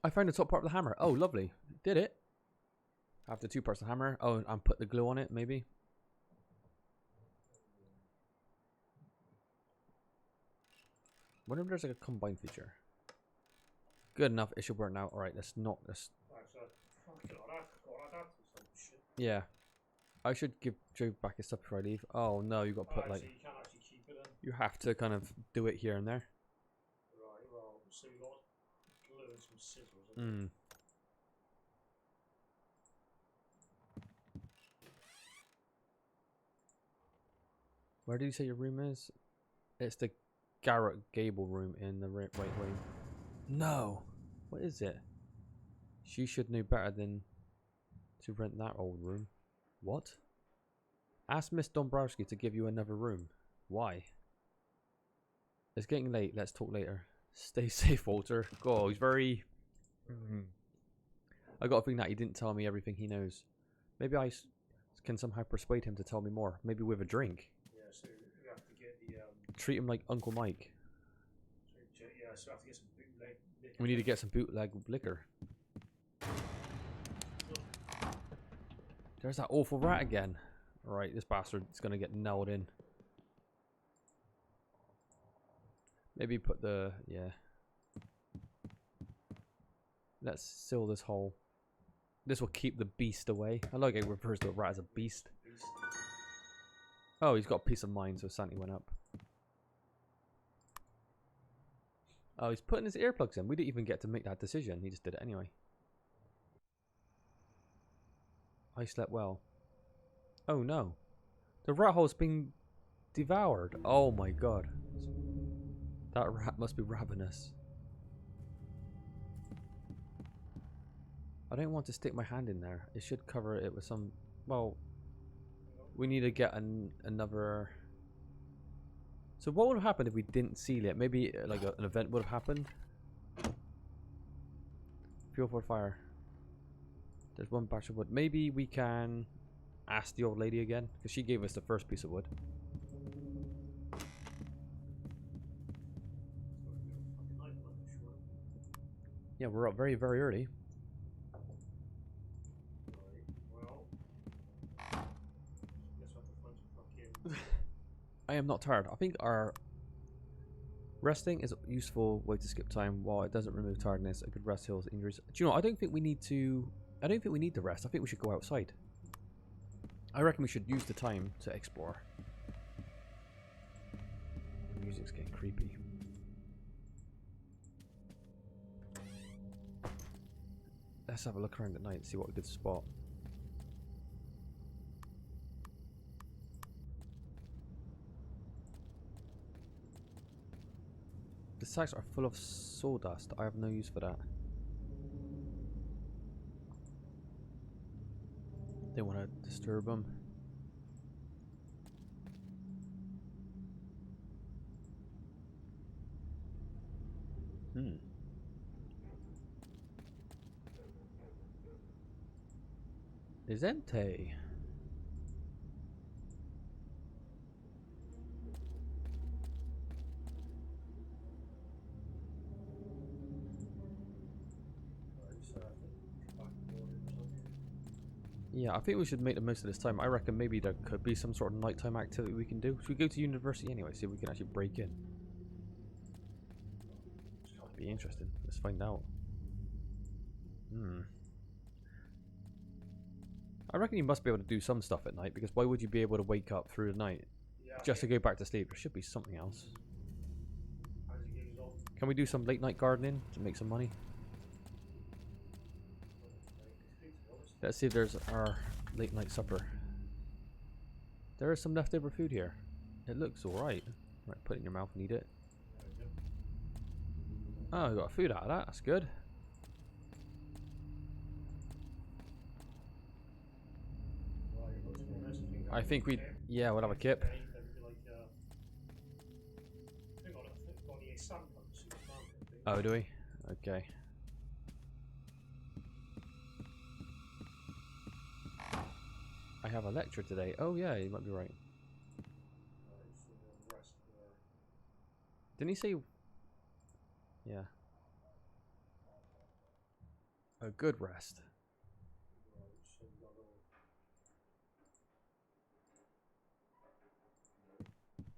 I found the top part of the hammer. Oh, lovely. Did it. I have the 2 parts of the hammer. Oh, and put the glue on it, maybe. Wonder if there's like a combine feature. Good enough. It should work now. Alright, let's not. Yeah. I should give Joe back his stuff before I leave. Oh no, you got to put like. So you can't actually keep it in. You have to kind of do it here and there. Right, well, so we got glue and some scissors. Where do you say your room is? It's the Garrett Gable room in the right wing. No! What is it? She should know better than to rent that old room. What? Ask Miss Dombrowski to give you another room. Why? It's getting late. Let's talk later. Stay safe, Walter. God, he's very... I got a feeling that he didn't tell me everything he knows. Maybe I can somehow persuade him to tell me more. Maybe with a drink. Yeah, so we have to get the... Treat him like Uncle Mike. Yeah, so we have to get some bootleg liquor. We need to get some bootleg liquor. There's that awful rat again. Alright, this bastard is going to get nailed in. Maybe put the... yeah. Let's seal this hole. This will keep the beast away. I like it refers to a rat as a beast. Oh, he's got peace of mind, so Santi went up. Oh, he's putting his earplugs in. We didn't even get to make that decision. He just did it anyway. I slept well. Oh no. The rat hole's been devoured. Oh my god. That rat must be ravenous. I don't want to stick my hand in there. It should cover it with some... well, we need to get another... So what would have happened if we didn't seal it? Maybe like an event would have happened. Fuel for fire. There's 1 batch of wood. Maybe we can ask the old lady again, because she gave us the first piece of wood. Yeah, we're up very, very early. I am not tired. I think our resting is a useful way to skip time while it doesn't remove tiredness. A good rest heals injuries. Do you know, I don't think we need to... I don't think we need the rest. I think we should go outside. I reckon we should use the time to explore. The music's getting creepy. Let's have a look around at night and see what we could spot. The sacks are full of sawdust. I have no use for that. They want to disturb them. Is empty. Yeah, I think we should make the most of this time. I reckon maybe there could be some sort of nighttime activity we can do. Should we go to university anyway, see if we can actually break in? That'd be interesting. Let's find out. I reckon you must be able to do some stuff at night, because why would you be able to wake up through the night just to go back to sleep? There should be something else. Can we do some late night gardening to make some money? Let's see if there's our late night supper. There is some leftover food here. It looks alright. Right, put it in your mouth and eat it. Oh, we got food out of that. That's good. I think we, yeah, we'll have a kip. Oh, do we? Okay. I have a lecture today. Oh yeah, you might be right. Didn't he say? Yeah. A good rest.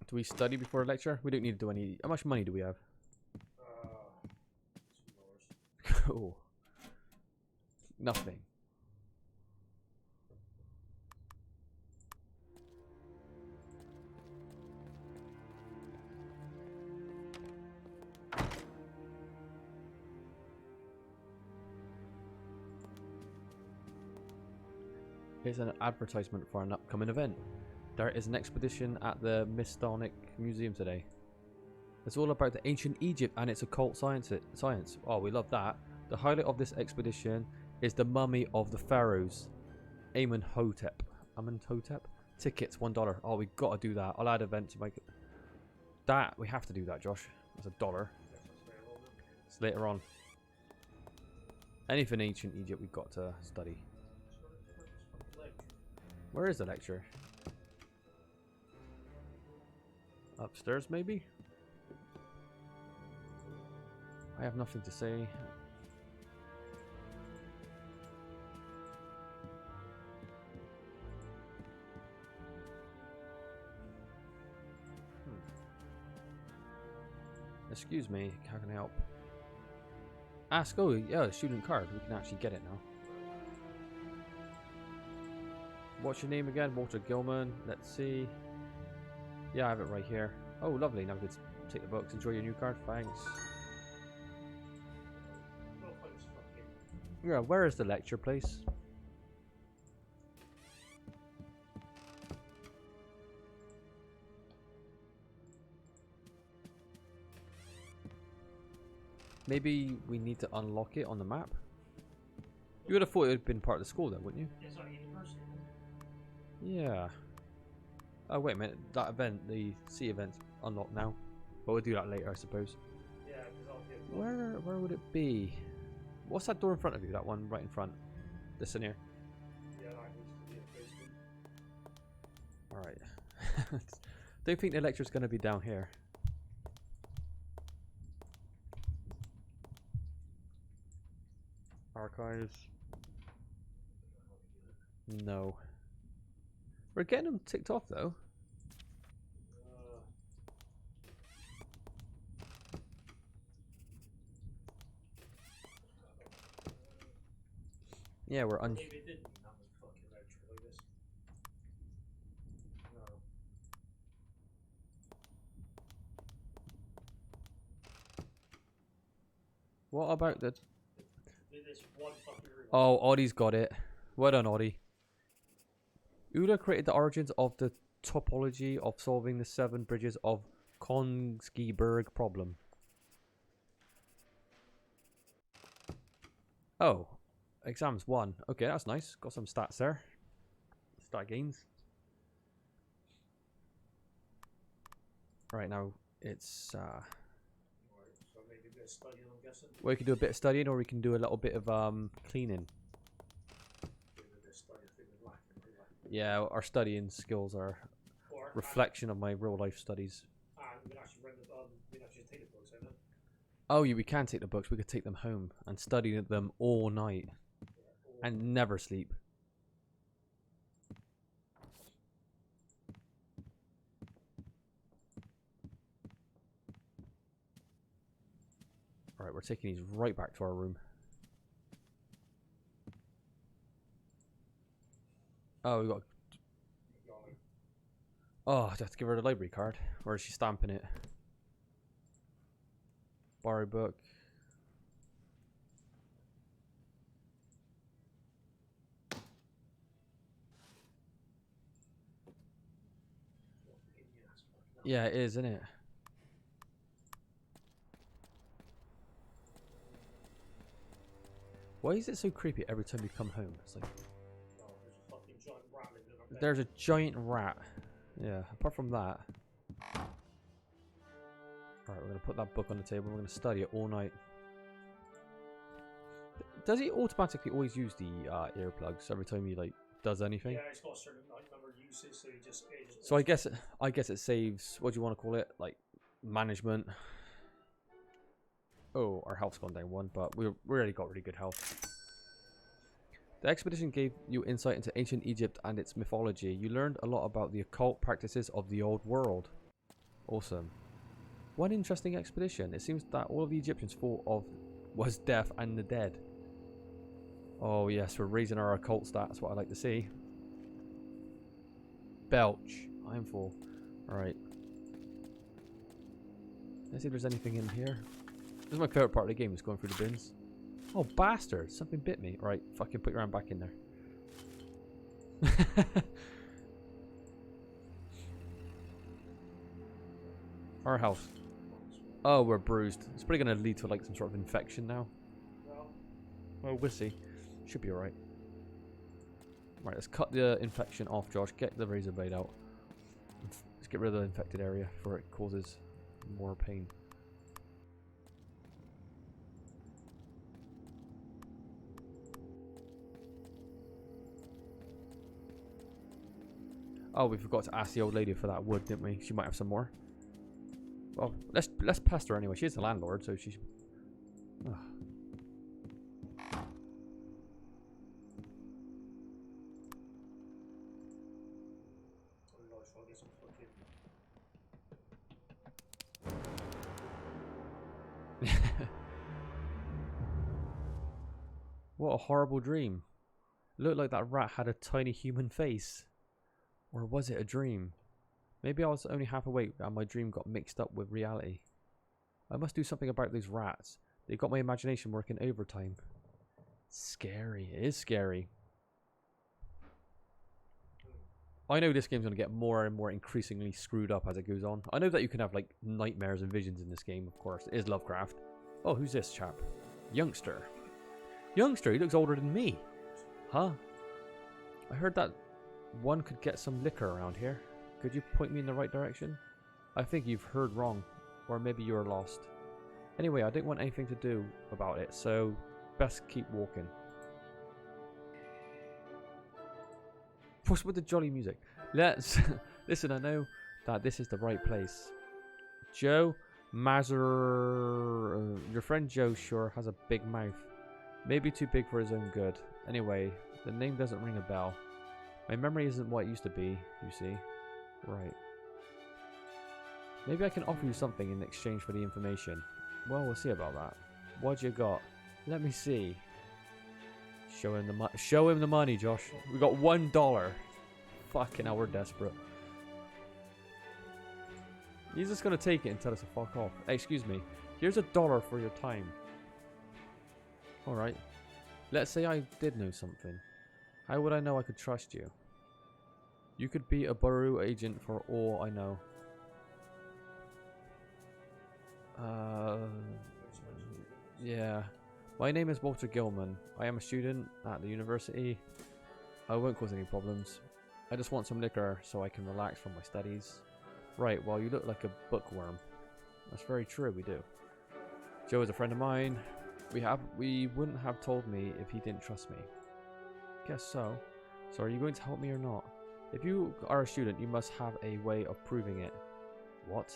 Do we study before a lecture? We don't need to do any. How much money do we have? Cool. Nothing. Here's an advertisement for an upcoming event. There is an expedition at the Mystonic Museum today. It's all about the ancient Egypt and its occult science. Oh, we love that. The highlight of this expedition is the mummy of the pharaohs, Amenhotep. Amenhotep? Tickets $1. Oh, we got to do that. I'll add event to make it. That, we have to do that, Josh. That's $1. It's later on. Anything ancient Egypt we've got to study. Where is the lecture? Upstairs, maybe? I have nothing to say. Excuse me, how can I help? Ask, oh yeah, student card. We can actually get it now. What's your name again? Walter Gilman. Let's see. Yeah, I have it right here. Oh, lovely. Now we can take the books. Enjoy your new card. Thanks. Yeah, where is the lecture place? Maybe we need to unlock it on the map? You would have thought it would have been part of the school though, wouldn't you? It's like university. Yeah. Oh, wait a minute. That event, the sea event's unlocked now. But we'll do that later, I suppose. Yeah, because I'll get. Where would it be? What's that door in front of you? That one right in front. This in here. Yeah, that needs to be a basement. Alright. Don't think the lecture's going to be down here. Archives. No. We're getting them ticked off though. Yeah, we're Maybe it didn't have a fucking lecture like this. No. What about the... They this one fucking room. Oh, Oddie's got it. Well done, Oddie. Ula created the origins of the topology of solving the 7 bridges of Kongsberg problem. Oh, exams 1. Okay, that's nice. Got some stats there. Stat gains. Right now, it's Right, so maybe a bit of studying, I'm guessing. we can do a bit of studying, or we can do a little bit of cleaning. Maybe a bit of studying, I think we're lacking, really. Yeah, our studying skills are Or, reflection of my real life studies. and we can actually run the we can actually take the books, isn't it? Oh, yeah, we can take the books. We could take them home and study them all night Yeah, and never sleep. Alright, we're taking these right back to our room. Oh, we got... Oh, I have to give her the library card. Or is she stamping it? Borrow book. Yeah, it is, isn't it? Why is it so creepy every time you come home? It's like Oh, there's a fucking giant rat living in our bed. there's a giant rat. Yeah, apart from that. Alright, we're going to put that book on the table. We're going to study it all night. Does he automatically always use the earplugs every time he like does anything? Yeah, it's got a certain number of uses, so you just. So I guess it saves. What do you want to call it? Like management. Oh, our health's gone down 1, but we already got really good health. The expedition gave you insight into ancient Egypt and its mythology. You learned a lot about the occult practices of the old world. Awesome. One interesting expedition. It seems that all of the Egyptians thought of was death and the dead. Oh yes, we're raising our occult stats. What I like to see. Belch. I'm full. Alright. Let's see if there's anything in here. This is my favourite part of the game, is going through the bins. Oh, bastard. Something bit me. Alright, fucking put your hand back in there. Our health. Oh, we're bruised. It's probably going to lead to like some sort of infection now. Well, we'll see. Should be alright. Right, let's cut the infection off, Josh. Get the razor blade out. Let's get rid of the infected area before it causes more pain. Oh, we forgot to ask the old lady for that wood, didn't we? She might have some more. Well, let's pest her anyway. She's the landlord, so she's... Ugh. What a horrible dream. It looked like that rat had a tiny human face. Or was it a dream? Maybe I was only half awake and my dream got mixed up with reality. I must do something about those rats. They got my imagination working overtime. Scary. It is scary. I know this game's going to get more and more increasingly screwed up as it goes on. I know that you can have like nightmares and visions in this game, of course. It is Lovecraft. Oh, who's this chap? Youngster. Youngster, he looks older than me. Huh? I heard that one could get some liquor around here. Could you point me in the right direction? I think you've heard wrong. Or maybe you're lost. Anyway, I didn't want anything to do about it, so best keep walking. What's with the jolly music? Let's... Listen, I know that this is the right place. Joe Mazur... your friend Joe sure has a big mouth. Maybe too big for his own good. Anyway, the name doesn't ring a bell. My memory isn't what it used to be, you see. Right. Maybe I can offer you something in exchange for the information. Well, we'll see about that. What you got? Let me see. Show him the money. Show him the money, Josh. We got $1. Fucking hell, we're desperate. He's just gonna take it and tell us to fuck off. Hey, excuse me. Here's $1 for your time. Alright. Let's say I did know something. How would I know I could trust you? You could be a Baru agent for all I know. Yeah. My name is Walter Gilman. I am a student at the university. I won't cause any problems. I just want some liquor so I can relax from my studies. Right, well you look like a bookworm. That's very true, we do. Joe is a friend of mine. We wouldn't have told me if he didn't trust me. Guess so. So are you going to help me or not? If you are a student, you must have a way of proving it. What?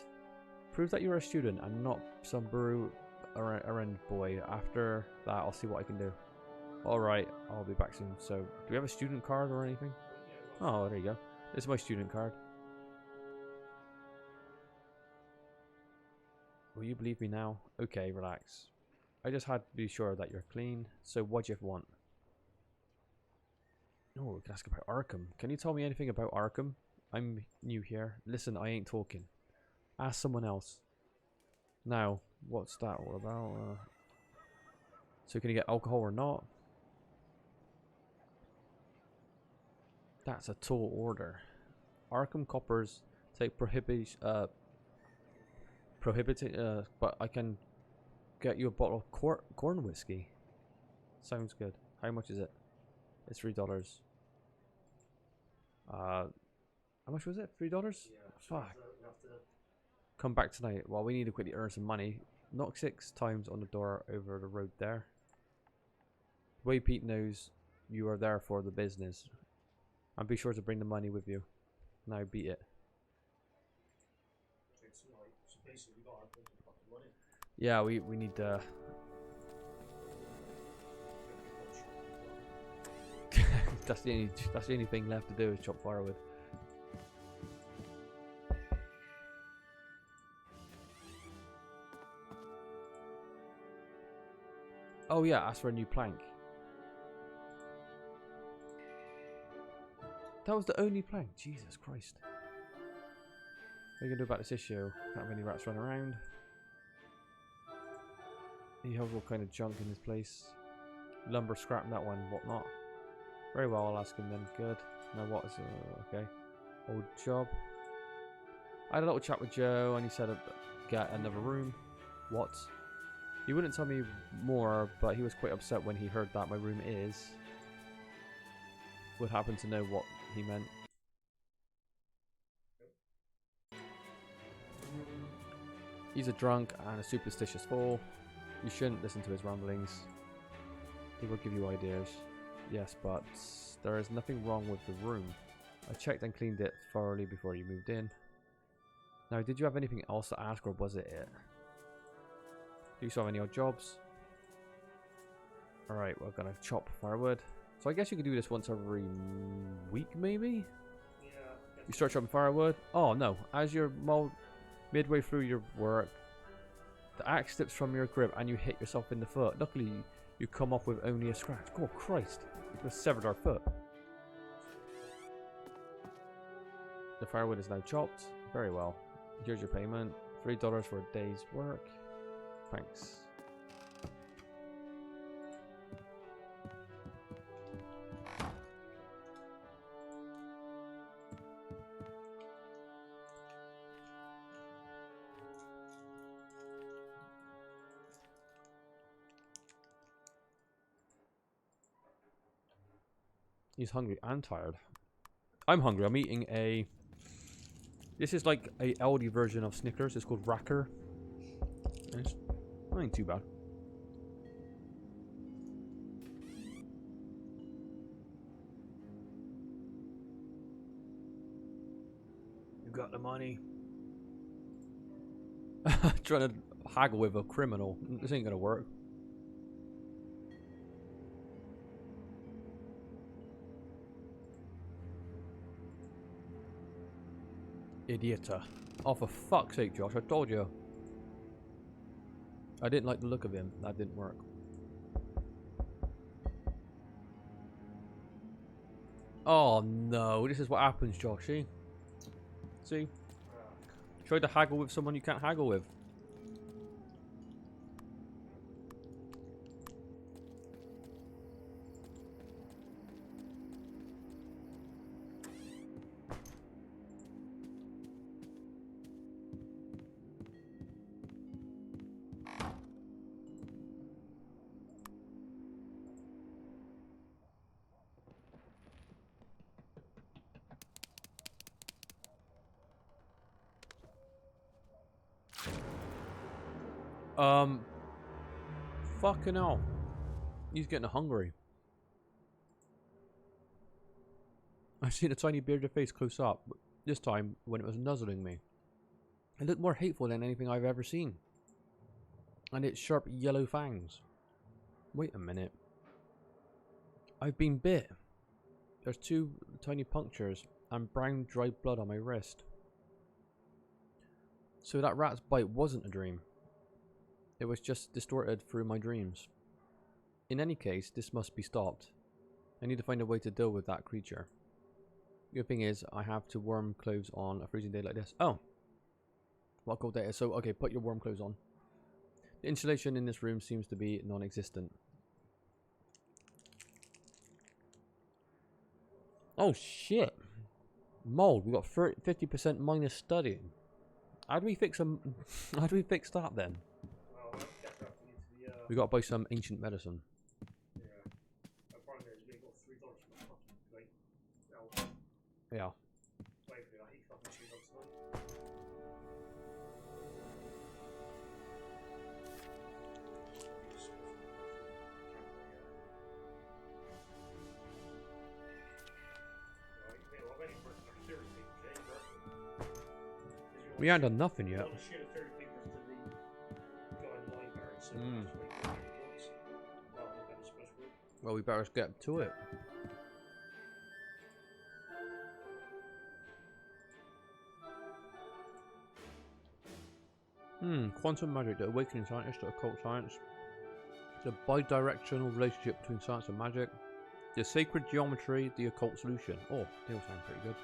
Prove that you're a student and not some Baru errand boy. After that, I'll see what I can do. Alright, I'll be back soon. So, do we have a student card or anything? Oh, there you go. This is my student card. Will you believe me now? Okay, relax. I just had to be sure that you're clean. So, what do you want? Oh, we can ask about Arkham. Can you tell me anything about Arkham? I'm new here. Listen, I ain't talking. Ask someone else. Now, what's that all about? So can you get alcohol or not? That's a tall order. Arkham coppers take prohibited, but I can get you a bottle of corn whiskey. Sounds good. How much is it? It's $3. How much was it? $3? Yeah, Fuck. Come back tonight. Well, we need to quickly earn some money. Knock 6 times on the door over the road there. The way Pete knows you are there for the business. And be sure to bring the money with you. Now beat it. So basically, we got to fucking money. Yeah, we need that's the only thing left to do is chop firewood. Oh yeah, ask for a new plank. That was the only plank. Jesus Christ. What are you gonna do about this issue? Can't have any rats running around. He has all kind of junk in this place. Lumber, scrap that one, whatnot. Very well, I'll ask him then. Good. Now what is okay. Old job. I had a little chat with Joe and he said get another room. What? He wouldn't tell me more, but he was quite upset when he heard that my room is. Would happen to know what he meant. He's a drunk and a superstitious fool. You shouldn't listen to his ramblings. He will give you ideas. Yes, but there is nothing wrong with the room. I checked and cleaned it thoroughly before you moved in. Now, did you have anything else to ask or was it it? Do you still have any odd jobs? Alright, we're gonna chop firewood. So I guess you could do this once every week, maybe? Yeah. You start chopping firewood. Oh no, as you're midway through your work, the axe slips from your grip and you hit yourself in the foot. Luckily, you come off with only a scratch. Oh Christ, you could have severed our foot. The firewood is now chopped. Very well. Here's your payment. $3 for a day's work. Thanks. He's hungry and tired. I'm hungry. I'm eating a... This is like a Aldi version of Snickers. It's called Racker. And it's not ain't too bad. You got the money. Trying to haggle with a criminal. This ain't gonna work. Idiota. Oh, for fuck's sake, Josh, I told you. I didn't like the look of him. That didn't work. Oh no, this is what happens, Josh. See? Try to haggle with someone you can't haggle with. Fucking hell. He's getting hungry. I've seen a tiny bearded face close up, this time when it was nuzzling me. It looked more hateful than anything I've ever seen. And its sharp yellow fangs. Wait a minute. I've been bit. There's 2 tiny punctures and brown dried blood on my wrist. So that rat's bite wasn't a dream. It was just distorted through my dreams. In any case, this must be stopped. I need to find a way to deal with that creature. The thing is, I have to warm clothes on a freezing day like this. Oh! What cold day is. So, okay, put your warm clothes on. The insulation in this room seems to be non-existent. Oh shit! Mold. We got 50% minus studying. How do we fix them? How do we fix that then? Well, We got to buy some ancient medicine. yeah. The problem is we got $3 for the fucking like. No. Yeah. Wait a minute, I hate fucking machine guns tonight. We ain't done nothing yet. Well, we better get to it. Quantum magic, the awakening scientist to occult science. The bi-directional relationship between science and magic. The sacred geometry, the occult solution. Oh, they all sound pretty good.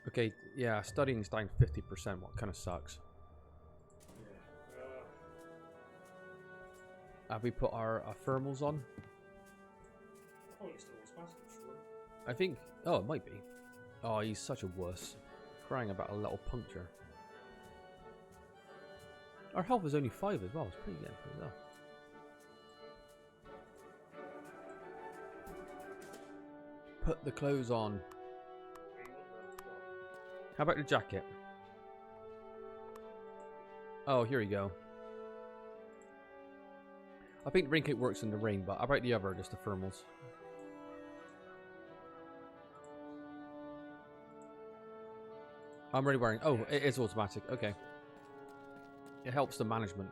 Okay, yeah, studying's down 50%, what kind of sucks. Have we put our thermals on? I think, oh, it might be. Oh, he's such a wuss. Crying about a little puncture. Our health is only 5 as well, it's pretty good. Pretty well. Put the clothes on. How about the jacket? Oh, here we go. I think the raincoat works in the rain, but how about the other, just the thermals? I'm already wearing... Oh, it is automatic. Okay. It helps the management.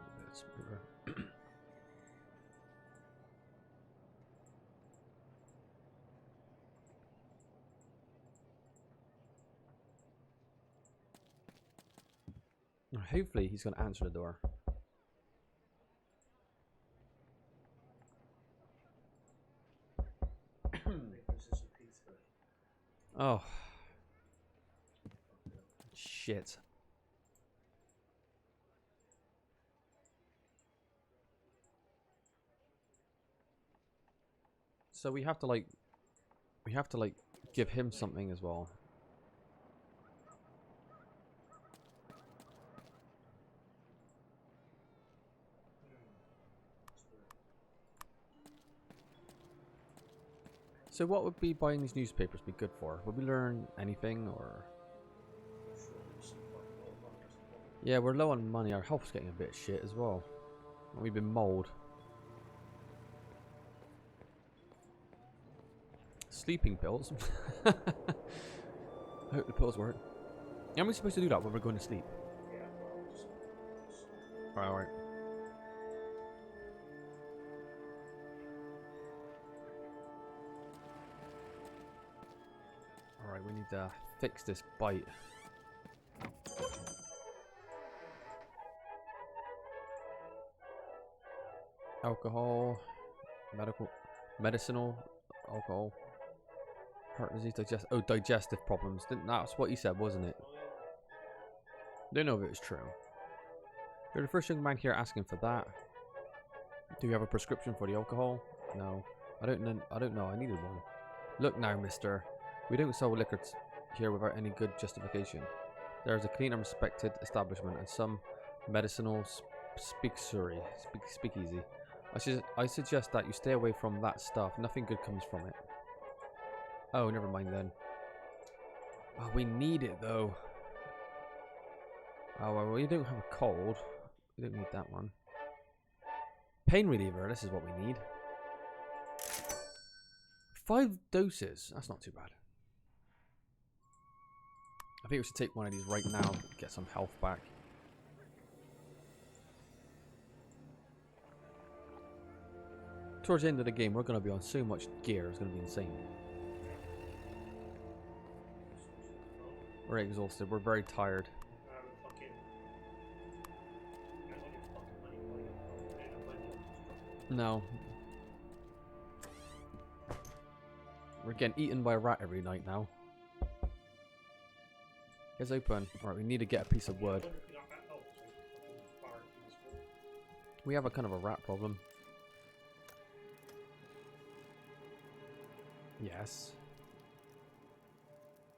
Hopefully he's going to answer the door. Oh. Shit. So we have to like give him something as well. So what would be buying these newspapers be good for? Would we learn anything or? Yeah, we're low on money. Our health's getting a bit shit as well. We've been mauled. Sleeping pills. I hope the pills work. How are we supposed to do that when we're going to sleep? Alright. Alright, we need to fix this bite. Alcohol, medicinal, alcohol, heart disease, digestive problems. That's what he said, wasn't it? Don't know if it was true. You're the first young man here asking for that. Do you have a prescription for the alcohol? No. I don't know. I needed one. Look now, mister. We don't sell liquor here without any good justification. There is a clean and respected establishment and some medicinal speakeasy. I suggest that you stay away from that stuff. Nothing good comes from it. Oh, never mind then. Oh, we need it though. Oh, well, we don't have a cold. We don't need that one. Pain reliever, this is what we need. 5 doses. That's not too bad. I think we should take one of these right now. Get some health back. Towards the end of the game, we're going to be on so much gear. It's going to be insane. We're exhausted. We're very tired. No. We're getting eaten by a rat every night now. It's open. Alright, we need to get a piece of wood. We have a kind of a rat problem. Yes.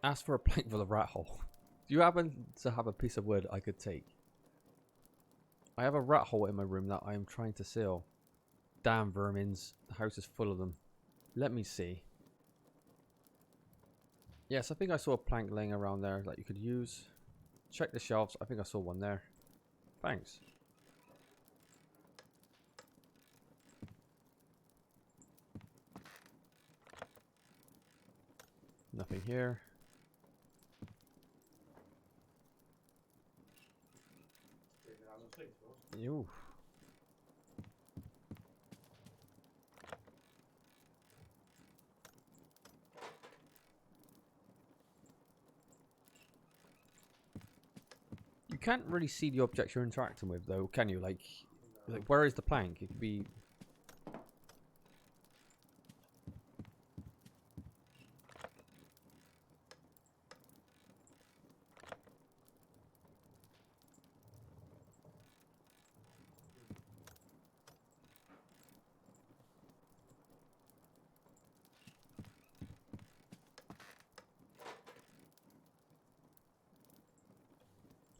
Ask for a plank for the rat hole. Do you happen to have a piece of wood I could take? I have a rat hole in my room that I am trying to seal. Damn vermins. The house is full of them. Let me see. Yes, I think I saw a plank laying around there that you could use. Check the shelves. I think I saw one there. Thanks. Nothing here. Ew. You can't really see the objects you're interacting with, though, can you? Like where is the plank? It could be.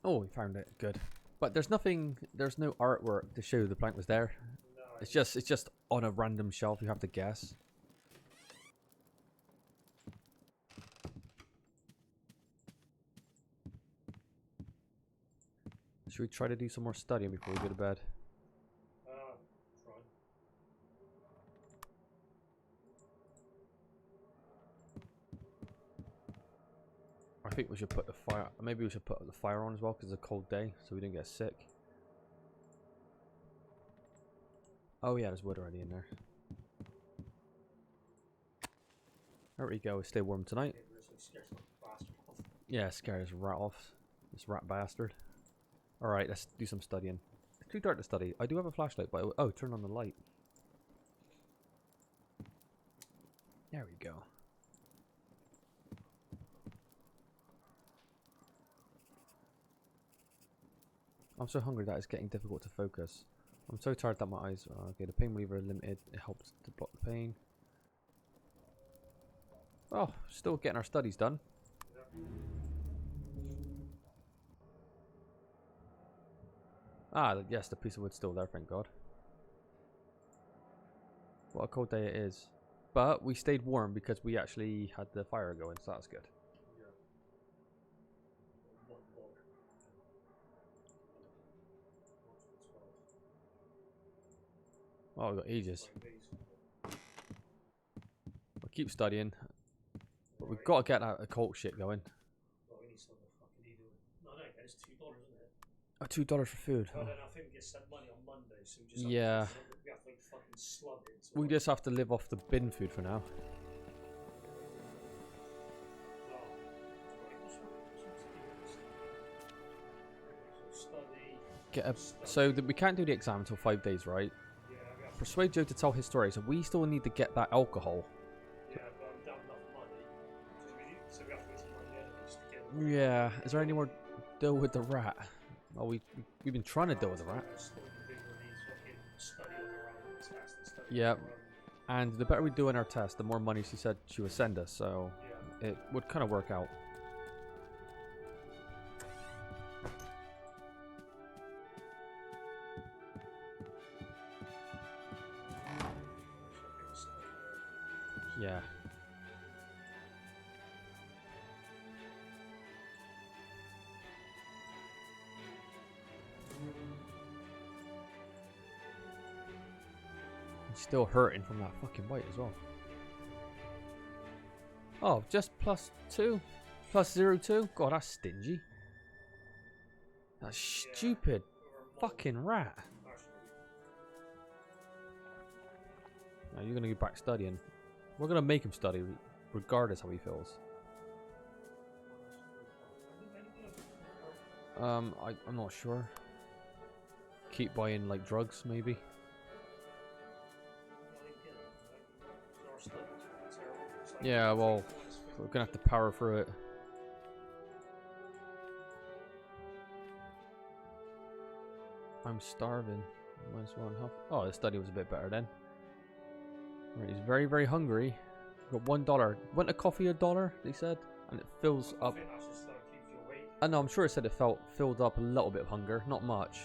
Oh, we found it. Good. But there's nothing. There's no artwork to show the plank was there. No, It's just on a random shelf. You have to guess. Should we try to do some more studying before we go to bed? try. I think we should put the fire. Maybe we should put the fire on as well because it's a cold day, so we don't get sick. Oh yeah, there's wood already in there. There we go. We stay warm tonight. Yeah, scare this rat off. This rat bastard. Alright, let's do some studying. It's too dark to study. I do have a flashlight, but oh, turn on the light. There we go. I'm so hungry that it's getting difficult to focus. I'm so tired that my eyes are okay. The pain reliever is limited. It helps to block the pain. Oh, still getting our studies done. Ah, yes, the piece of wood's still there, thank God. What a cold day it is. But we stayed warm because we actually had the fire going, so that's good. Oh, we've got ages. We'll keep studying. But we've got to get that occult shit going. It's $2, isn't it? Oh, $2 for food. Well, then I think we get sent money on Monday, so we just have Yeah. we have to like fucking slug it. We just have to live off the bin food for now. So we can't do the exam until 5 days, right? Yeah, we have to, Persuade Joe to tell his story. So we still need to get that alcohol. yeah, but I'm down enough money. So we have to wait till Monday anyway just to get it. Yeah. Is there any more deal with the rat? Oh, we've been trying to deal with the rat. Yeah. And the better we do in our test, the more money she said she would send us. So it would kind of work out. Yeah. He's still hurting from that fucking bite as well. Oh, just +2? +02? God, that's stingy. That stupid fucking rat. Now you're gonna go back studying. We're gonna make him study, regardless how he feels. I'm not sure. Keep buying like drugs, maybe. Yeah, well, we're gonna have to power through it. I'm starving. -1.5. Oh, the study was a bit better then. Right, he's very, very hungry. Got $1. Went a coffee $1? They said, and it fills up. I know. I'm sure it said it filled up a little bit of hunger, not much.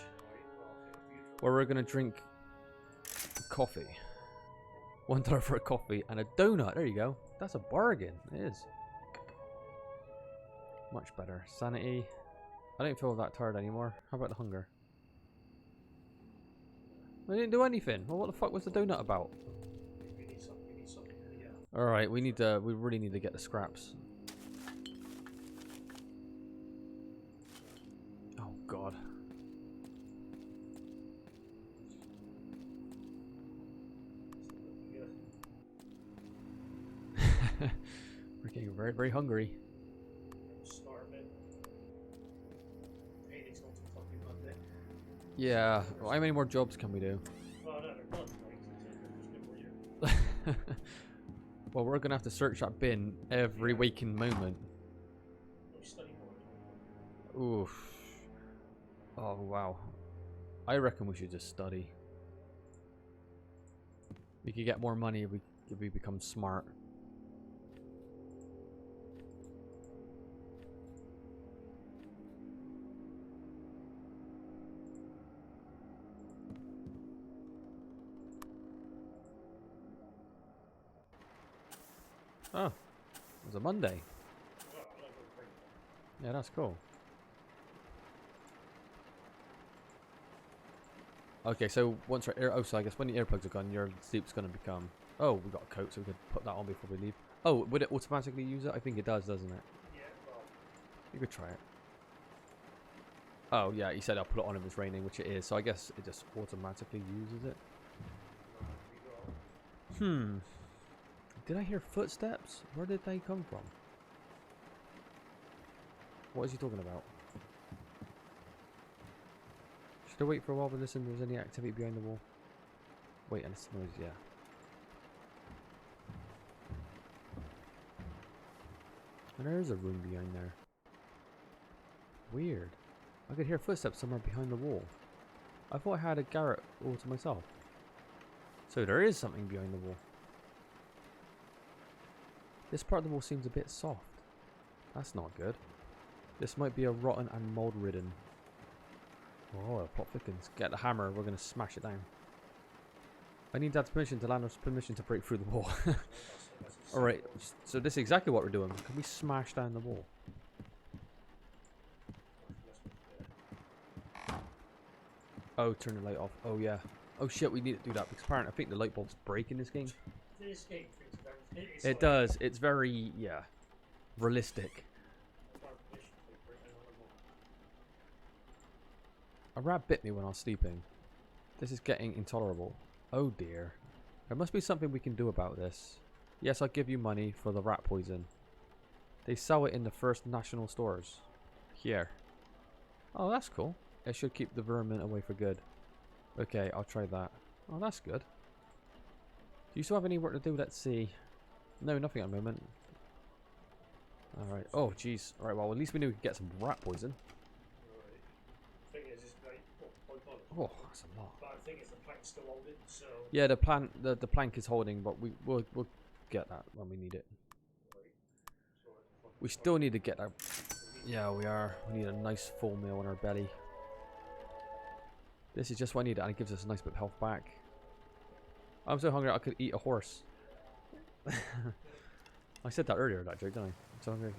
Well, we're gonna drink coffee. $1 for a coffee and a donut. There you go. That's a bargain. It is. Much better. Sanity. I don't feel that tired anymore. How about the hunger? I didn't do anything. Well, what the fuck was the donut about? Alright, we really need to get the scraps. Oh god. We're getting very, very hungry. Yeah, well, how many more jobs can we do? Well, we're gonna have to search that bin every waking moment. Oof. Oh wow. I reckon we should just study. We could get more money if we become smart. Oh, it was a Monday. Yeah, that's cool. Okay, so once our so I guess when the earplugs are gone, your sleep's gonna become. Oh, we got a coat, so we could put that on before we leave. Oh, would it automatically use it? I think it does, doesn't it? Yeah, well. You could try it. Oh yeah, he said I'll put it on if it's raining, which it is. So I guess it just automatically uses it. Hmm. Did I hear footsteps? Where did they come from? What is he talking about? Should I wait for a while to listen if there's any activity behind the wall? Wait, and it's noise, yeah. And there is a room behind there. Weird. I could hear footsteps somewhere behind the wall. I thought I had a garret all to myself. So there is something behind the wall. This part of the wall seems a bit soft. That's not good. This might be a rotten and mold ridden. Oh, the plot thickens. Get the hammer, we're going to smash it down. I need Dad's permission to land us permission to break through the wall. Alright, so this is exactly what we're doing. Can we smash down the wall? Oh, turn the light off. Oh yeah. Oh shit, we need to do that because apparently I think the light bulbs break in this game. It does. It's very, yeah, realistic. A rat bit me when I was sleeping. This is getting intolerable. Oh dear. There must be something we can do about this. Yes, I'll give you money for the rat poison. They sell it in the First National stores. Here. Oh, that's cool. It should keep the vermin away for good. Okay, I'll try that. Oh, that's good. Do you still have any work to do? Let's see. No, nothing at the moment. Alright. Oh, jeez. Alright, well, at least we knew we could get some rat poison. Oh, that's a lot. But I think it's the plank's still holding, so... Yeah, the plank is holding, but we'll get that when we need it. So We still need to get that. Yeah, we are. We need a nice full meal in our belly. This is just what I need, and it gives us a nice bit of health back. I'm so hungry I could eat a horse. I said that earlier, that joke, didn't I? I'm so hungry.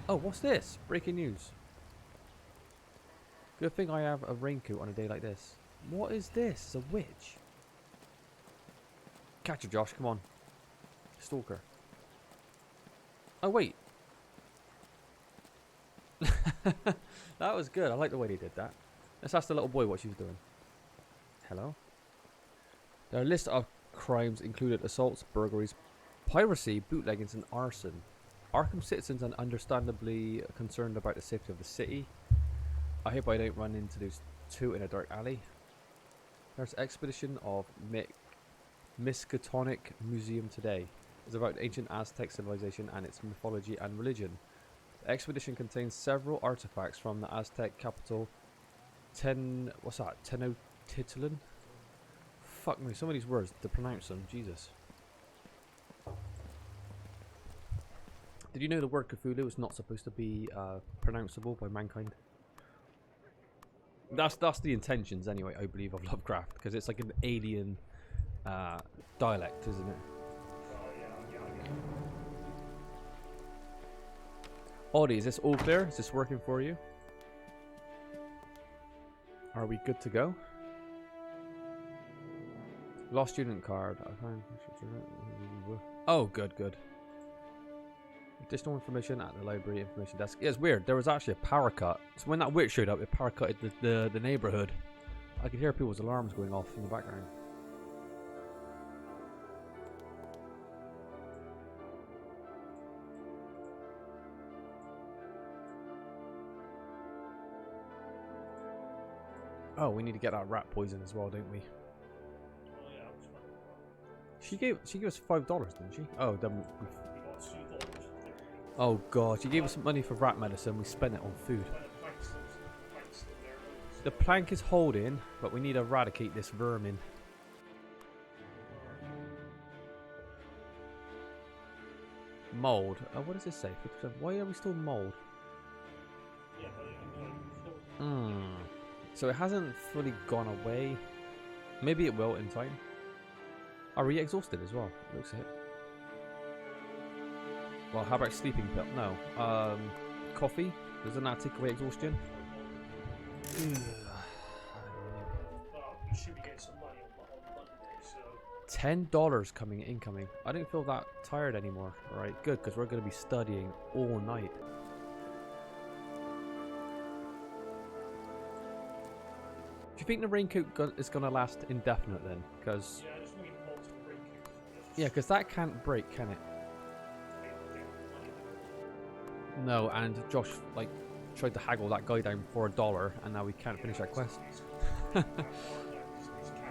Oh, what's this? Breaking news. Good thing I have a raincoat on a day like this. What is this? It's a witch. Catch her, Josh. Come on. Stalker. Oh, wait. That was good. I like the way they did that. Let's ask the little boy what she's doing. Hello? Their list of crimes included assaults, burglaries, piracy, bootleggings, and arson. Arkham citizens are understandably concerned about the safety of the city. I hope I don't run into those two in a dark alley. There's expedition of Miskatonic Museum today. It's about ancient Aztec civilization and its mythology and religion. The expedition contains several artifacts from the Aztec capital Tenochtitlan? Fuck me, some of these words to pronounce them, Jesus. Did you know the word Cthulhu is not supposed to be pronounceable by mankind? That's the intentions anyway, I believe, of Lovecraft, because it's like an alien dialect, isn't it? Audie, is this all clear? Is this working for you? Are we good to go? Lost student card. Oh, good. Additional information at the library information desk. Yeah, it's weird. There was actually a power cut. So when that witch showed up, it power cutted the neighborhood. I could hear people's alarms going off in the background. Oh, we need to get that rat poison as well, don't we? She gave us $5, didn't she? Oh, then oh god, she gave us some money for rat medicine. We spent it on food. The plank is holding, but we need to eradicate this vermin. Mold. Oh, what does this say? Why are we still mold? So it hasn't fully gone away. Maybe it will in time. Are we exhausted as well? Looks it. Well, how about sleeping pill? No. Coffee? Doesn't that take away exhaustion? Well, we should be getting some money on Monday, so... $10 coming incoming. I don't feel that tired anymore. Alright, good, because we're going to be studying all night. Do you think the raincoat is going to last indefinite then? Because yeah, I just need multiple raincoats. yeah, because that can't break, can it? No, and Josh like tried to haggle that guy down for $1, and now we can't finish that quest.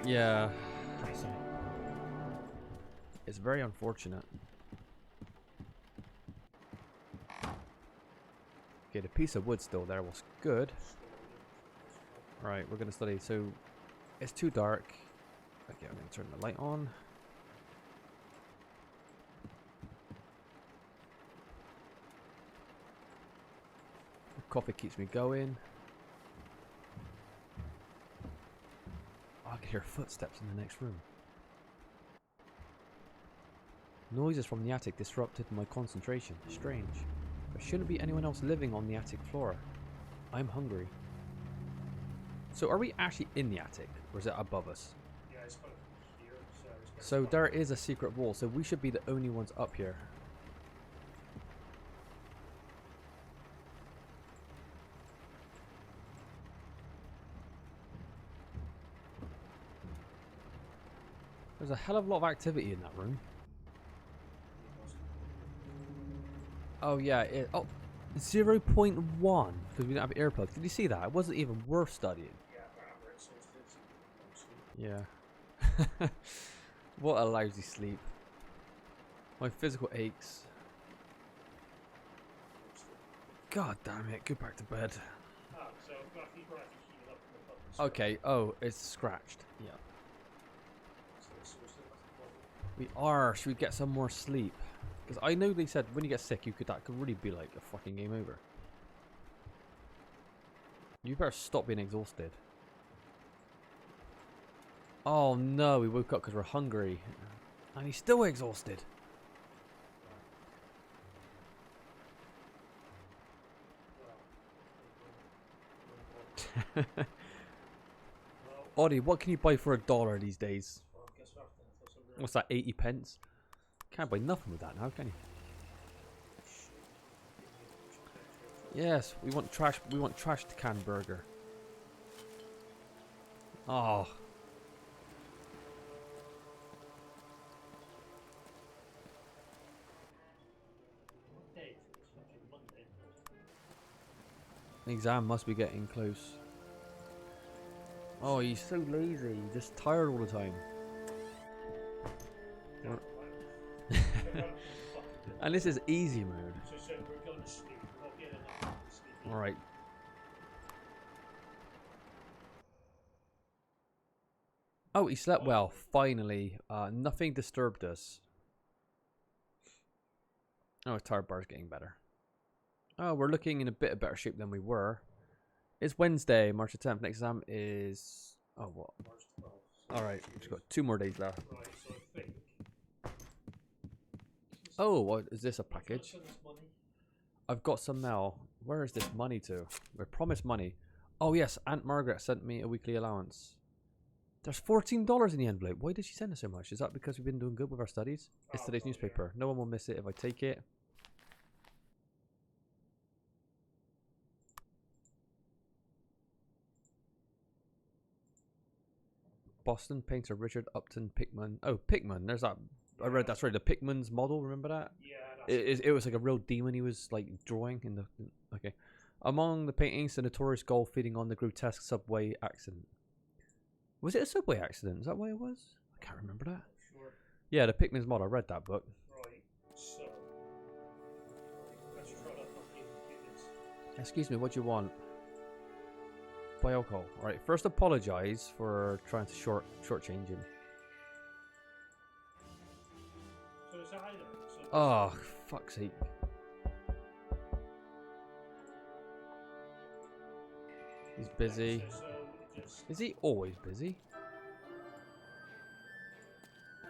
Yeah, it's very unfortunate. Okay, the piece of wood still there was good. Right, we're gonna study. So it's too dark. Okay, I'm gonna turn the light on. The coffee keeps me going. Oh, I can hear footsteps in the next room. Noises from the attic disrupted my concentration. Strange. There shouldn't be anyone else living on the attic floor. I'm hungry. So are we actually in the attic, or is it above us? Yeah, it's kind of here, so there is a secret wall, so we should be the only ones up here. There's a hell of a lot of activity in that room. Oh yeah, 0.1, because we don't have earplugs. Did you see that? It wasn't even worth studying. Yeah. What a lousy sleep. My physical aches. God damn it, go back to bed. Okay, oh, it's scratched. Yeah. We are. Should we get some more sleep? Because I know they said when you get sick, that could really be like a fucking game over. You better stop being exhausted. Oh no, we woke up because we're hungry. And he's still exhausted. Oddie, what can you buy for $1 these days? What's that, 80 pence? Can't buy nothing with that now, can you? Yes, we want trashed canned burger. Oh. The exam must be getting close. Oh, he's so lazy. He's just tired all the time. And this is easy mode. Alright. Oh, he slept well. Finally. Nothing disturbed us. Oh, his tired bar's getting better. Oh, we're looking in a bit of better shape than we were. It's Wednesday, March the 10th. Next exam is... Oh, what? Alright, we've just got 2 more days left. Oh, what, is this a package? I've got some now. Where is this money to? We're promised money. Oh yes, Aunt Margaret sent me a weekly allowance. There's $14 in the envelope. Why did she send us so much? Is that because we've been doing good with our studies? It's today's newspaper. No one will miss it if I take it. Boston painter Richard Upton Pickman. Oh, Pickman. There's that. I read that's right. The Pickman's model. Remember that? Yeah. It was like a real demon he was like drawing in the. Okay. Among the paintings, the notorious gull feeding on the grotesque subway accident. Was it a subway accident? Is that what it was? I can't remember that. Sure. Yeah, the Pickman's model. I read that book. Right. So. Let's try that. Excuse me. What do you want? Buy alcohol. Alright, first apologise for trying to shortchange him. So is that either? Oh, fuck's sake. He's busy. Is he always busy?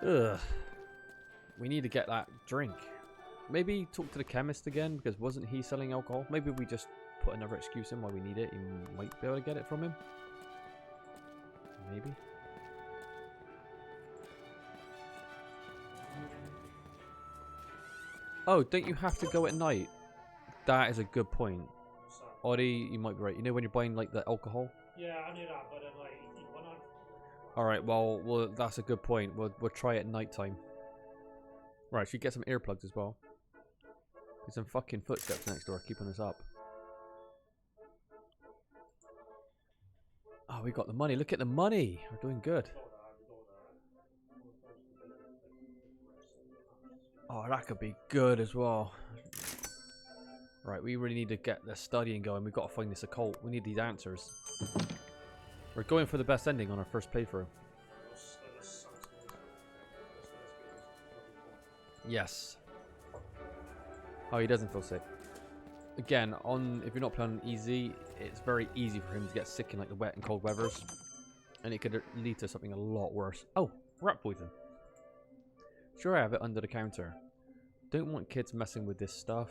Ugh. We need to get that drink. Maybe talk to the chemist again, because wasn't he selling alcohol? Maybe we just put another excuse in why we need it. You might be able to get it from him. Maybe. Oh, don't you have to go at night? That is a good point. Oddie, you might be right. You know when you're buying like the alcohol? Yeah, I knew that, but like, alright, well, that's a good point. We'll try it at night time. Right, should get some earplugs as well. There's some fucking footsteps next door keeping us up. Oh, we got the money. Look at the money. We're doing good. Oh, that could be good as well. Right, we really need to get the studying going. We've got to find this occult. We need these answers. We're going for the best ending on our first playthrough. Yes. Oh, he doesn't feel sick. Again, if you're not playing easy, it's very easy for him to get sick in like the wet and cold weathers. And it could lead to something a lot worse. Oh, rat poison. Sure, I have it under the counter. Don't want kids messing with this stuff.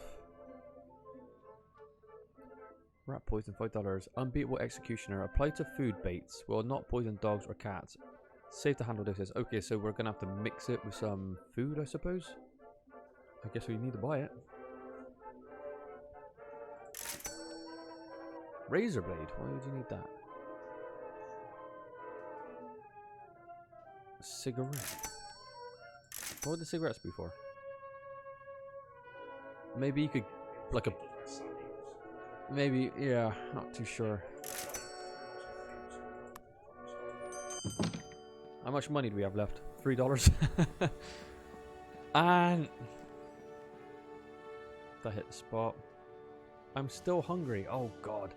Rat poison, $5. Unbeatable executioner. Apply to food baits. Will not poison dogs or cats. Safe to handle doses. Okay, so we're going to have to mix it with some food, I suppose. I guess we need to buy it. Razor blade. Why would you need that? Cigarette. What would the cigarettes be for? Maybe you could, like a... Maybe, yeah, not too sure. How much money do we have left? $3. And... That hit the spot. I'm still hungry. Oh, God.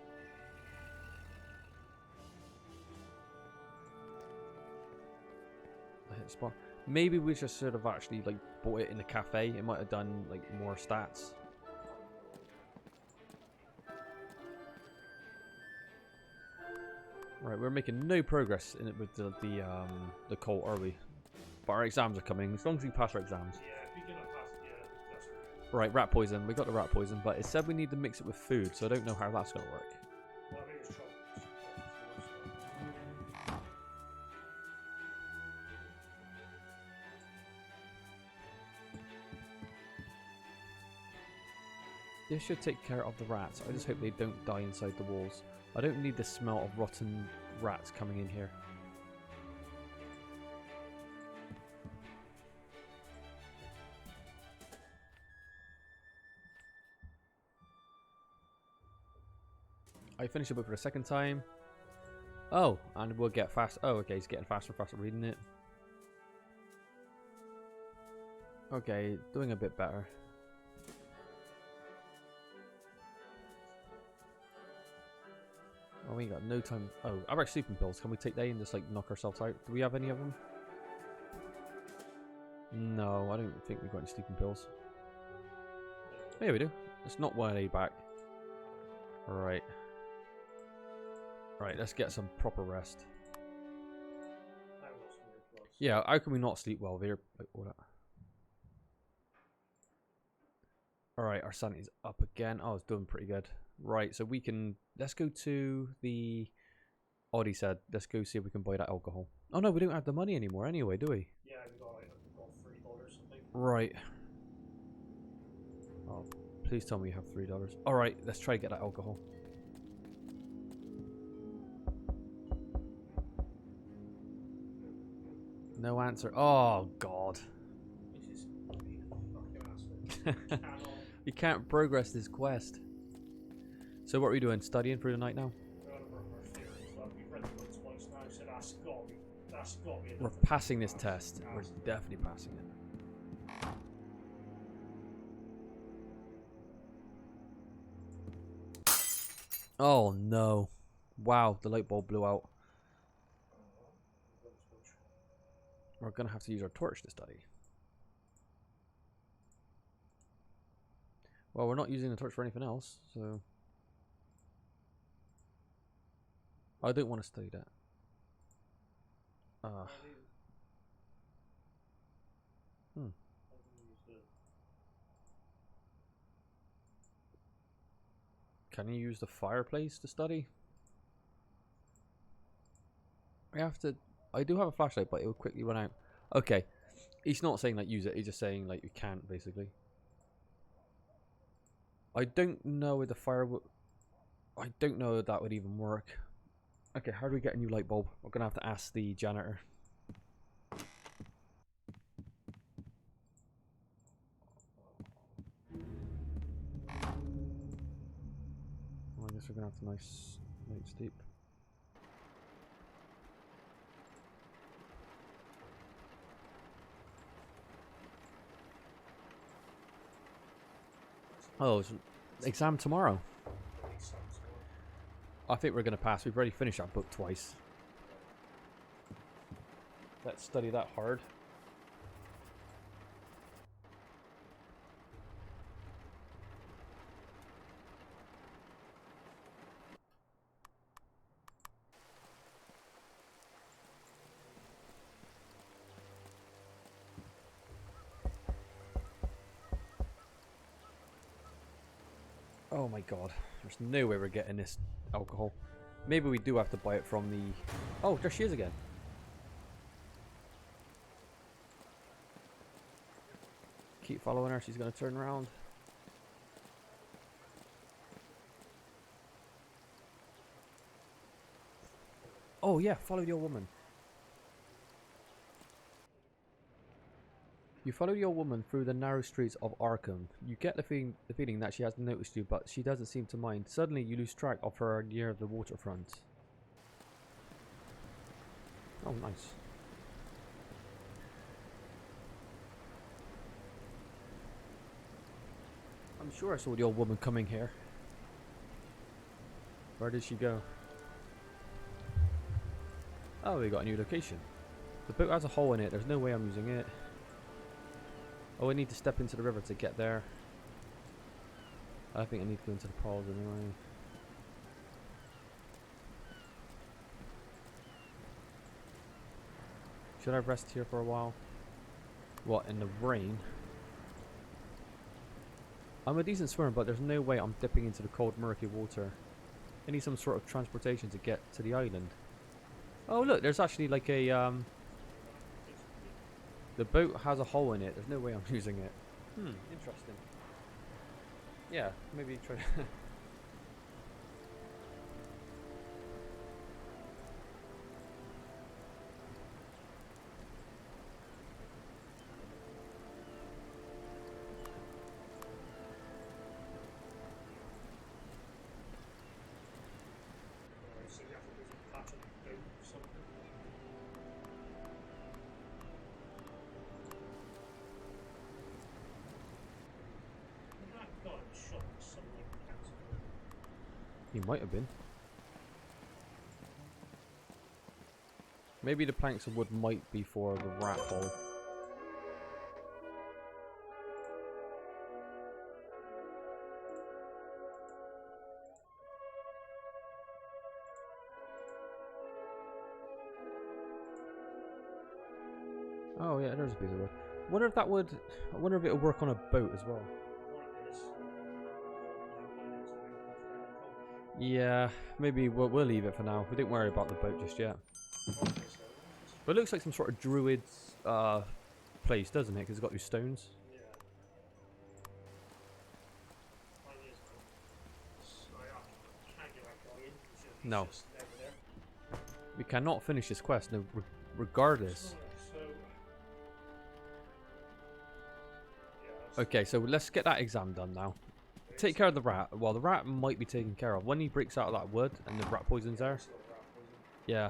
I hit the spot. Maybe we just should have actually like bought it in a cafe. It might have done like more stats. Right, we're making no progress in it with the cult, are we? But our exams are coming. As long as we pass our exams. Yeah, if we cannot pass, yeah, that's right. Right, rat poison. We got the rat poison, but it said we need to mix it with food, so I don't know how that's gonna work. Well, maybe it's trouble. This should take care of the rats. I just hope they don't die inside the walls. I don't need the smell of rotten rats coming in here. I finished the book for the second time. Oh, and we'll get fast. Oh, okay, he's getting faster and faster reading it. Okay, doing a bit better. Oh, we got no time. Oh, our sleeping pills. Can we take that and just like knock ourselves out? Do we have any of them? No, I don't think we've got any sleeping pills. Oh, yeah, we do. It's not 1A back. Alright. Right, let's get some proper rest. Yeah, how can we not sleep well there? Like, all that. Alright, our sanity's up again. Oh, it's doing pretty good. Right, so we can... Let's go to the... Oddie said, let's go see if we can buy that alcohol. Oh no, we don't have the money anymore anyway, do we? Yeah, we got $3 or something. Right. Oh, please tell me you have $3. Alright, let's try to get that alcohol. No answer. Oh, God. This is being a fucking asshole. We can't progress this quest. So what are we doing? Studying for the night now? We've read the book twice now, so that's got me. We're passing this test. We're definitely passing it. Oh no. Wow, the light bulb blew out. We're gonna have to use our torch to study. Well, we're not using the torch for anything else, so... I don't want to study that. Can you use the fireplace to study? I have to... I do have a flashlight, but it will quickly run out. Okay. He's not saying, like, use it. He's just saying, like, you can't, basically. I don't know if the fire would... I don't know if that would even work. Okay, how do we get a new light bulb? We're going to have to ask the janitor. Well, I guess we're going to have to nice sleep. Oh, it's exam tomorrow. I think we're going to pass. We've already finished our book twice. Let's study that hard. Oh my god. There's no way we're getting this alcohol. Maybe we do have to buy it from the... Oh, there she is again. Keep following her. She's going to turn around. Oh yeah, follow the old woman. You follow your woman through the narrow streets of Arkham. You get the feeling that she hasn't noticed you, but she doesn't seem to mind. Suddenly, you lose track of her near the waterfront. Oh, nice. I'm sure I saw the old woman coming here. Where did she go? Oh, we got a new location. The boat has a hole in it. There's no way I'm using it. Oh, I need to step into the river to get there. I think I need to go into the pools anyway. Should I rest here for a while? What, in the rain? I'm a decent swimmer, but there's no way I'm dipping into the cold, murky water. I need some sort of transportation to get to the island. Oh look, there's actually like a the boat has a hole in it. There's no way I'm using it. Interesting. Yeah, maybe try. So you have to do some patch on the boat or something. That guy was shot with something cancer. He might have been. Maybe the planks of wood might be for the rat hole. Oh yeah, there's a piece of wood. Wonder if that would. I wonder if it'll work on a boat as well. Yeah, maybe we'll leave it for now. We don't worry about the boat just yet. But it looks like some sort of druid's place, doesn't it? Because it's got these stones. No. We cannot finish this quest, no, regardless. Okay, so let's get that exam done now. Take care of the rat. Well, the rat might be taken care of. When he breaks out of that wood and the rat poison's there. Yeah.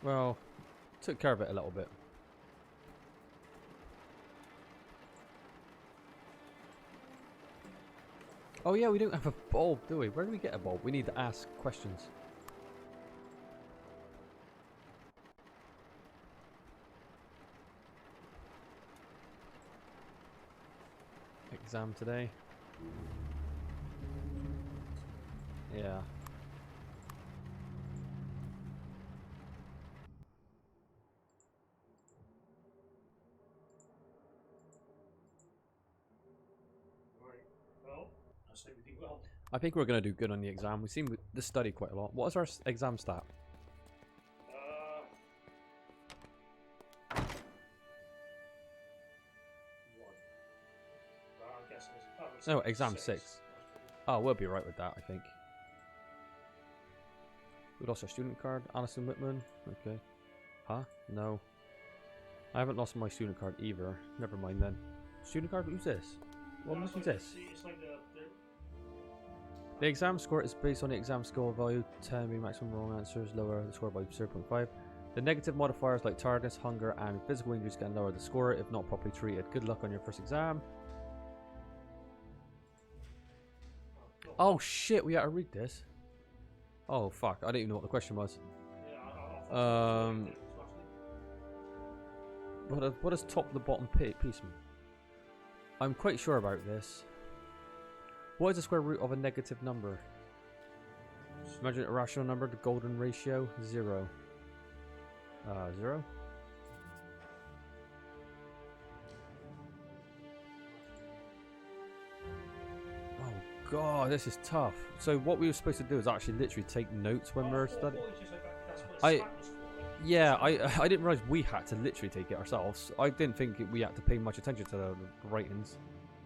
Well, took care of it a little bit. Oh yeah, we don't have a bulb, do we? Where do we get a bulb? We need to ask questions. Exam today. Yeah. I think we're going to do good on the exam. We seem to study quite a lot. What is our exam stat? No, exam 6. Oh, we'll be right with that, I think. We lost our student card. Alison Whitman. Okay. Huh? No. I haven't lost my student card either. Never mind then. Student card? Who's this? What is this? The exam score is based on the exam score value 10 being maximum wrong answers, lower the score by 0.5. The negative modifiers like tiredness, hunger, and physical injuries can lower the score if not properly treated. Good luck on your first exam. Oh shit, we had to read this. Oh fuck, I didn't even know what the question was. What does top the bottom piece mean? I'm quite sure about this. What is the square root of a negative number? Imagine a rational number, the golden ratio, 0. 0? Oh god, this is tough. So what we were supposed to do is actually literally take notes when we were studying. Yeah, I didn't realize we had to literally take it ourselves. I didn't think we had to pay much attention to the writings.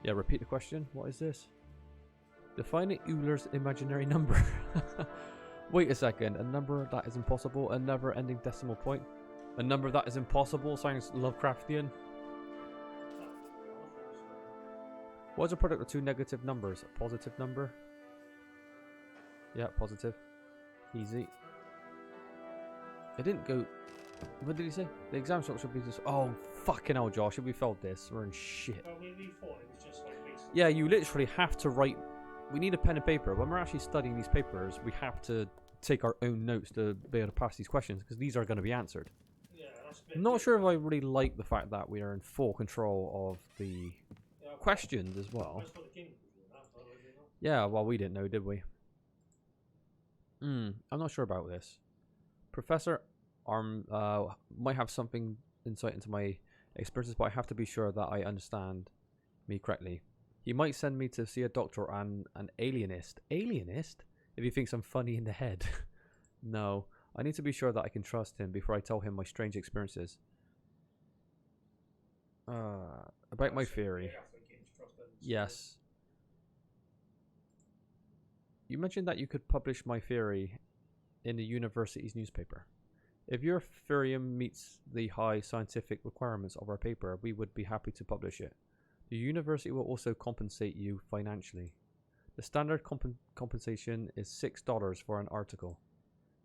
Yeah, repeat the question. What is this? Define Euler's imaginary number. Wait a second. A number that is impossible. A never-ending decimal point. A number that is impossible. Sounds Lovecraftian. What is a product of two negative numbers? A positive number. Yeah, positive. Easy. It didn't go. What did he say? The exam results should be just. Oh, fucking hell, Josh. If we failed this, we're in shit. But we thought it was just like basically. Yeah, you literally have to write. We need a pen and paper. When we're actually studying these papers, we have to take our own notes to be able to pass these questions because these are going to be answered. Yeah, that's a bit I'm not sure if I really like the fact that we are in full control of the questions as well. That's what the king was doing, that, but I didn't know. Yeah, well, we didn't know, did we? I'm not sure about this. Professor might have something insight into my experiences, but I have to be sure that I understand me correctly. He might send me to see a doctor and an alienist. Alienist? If he thinks I'm funny in the head. No. I need to be sure that I can trust him before I tell him my strange experiences. About my theory. Yes. You mentioned that you could publish my theory in the university's newspaper. If your theory meets the high scientific requirements of our paper, we would be happy to publish it. The university will also compensate you financially. The standard compensation is $6 for an article.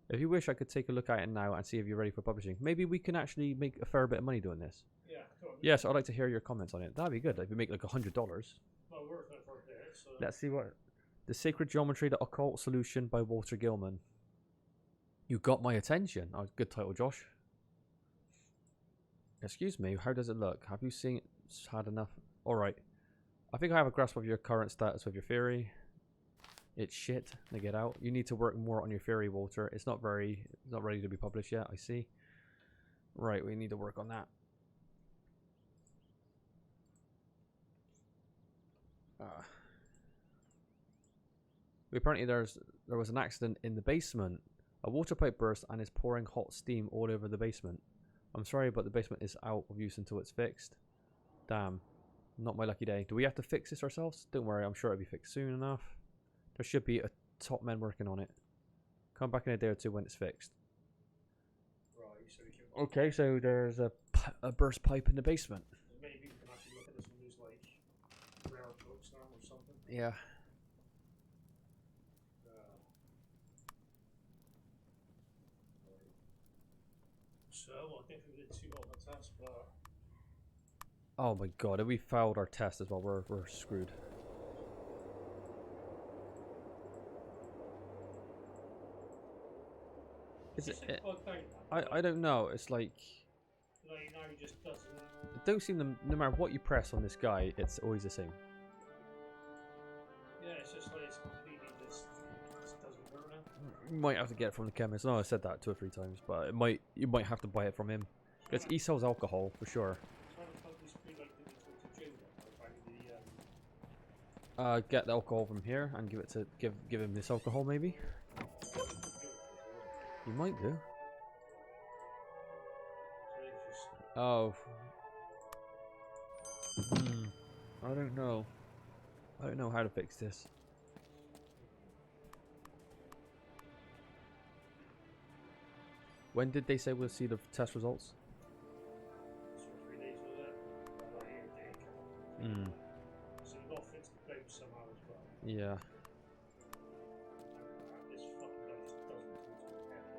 If you wish, I could take a look at it now and see if you're ready for publishing. Maybe we can actually make a fair bit of money doing this. Yeah, totally. Yes, I'd like to hear your comments on it. That'd be good. If we make like $100. Well, we're working for a bit, so. Let's see what. The Sacred Geometry, the Occult Solution by Walter Gilman. You got my attention. Oh, good title, Josh. Excuse me, how does it look? Have you seen had enough? Alright. I think I have a grasp of your current status with your theory. It's shit to get out. You need to work more on your theory, Walter. It's not ready to be published yet, I see. Right, we need to work on that. Apparently there was an accident in the basement. A water pipe burst and is pouring hot steam all over the basement. I'm sorry, but the basement is out of use until it's fixed. Damn. Not my lucky day. Do we have to fix this ourselves? Don't worry, I'm sure it'll be fixed soon enough. There should be a top man working on it. Come back in a day or two when it's fixed. Right, so we can. Okay, so there's a burst pipe in the basement. Maybe we can actually look at this and use like rare books now or something. Yeah. So I think we did too well on the test, but. Oh my god, if we failed our test as well, we're screwed. Is it, I don't know. It's like No, he just doesn't. it don't seem to, no matter what you press on this guy, it's always the same. Yeah, it's just like it's completely just doesn't work now. You might have to get it from the chemist. No, I said that 2 or 3 times, but you might have to buy it from him because he sells alcohol for sure. Get the alcohol from here and give it to give him this alcohol maybe. You might do. Oh. I don't know. I don't know how to fix this. When did they say we'll see the test results? 3 days with it. So you've got to fix the boat somehow as well. Yeah. This fucking guy just doesn't seem to care.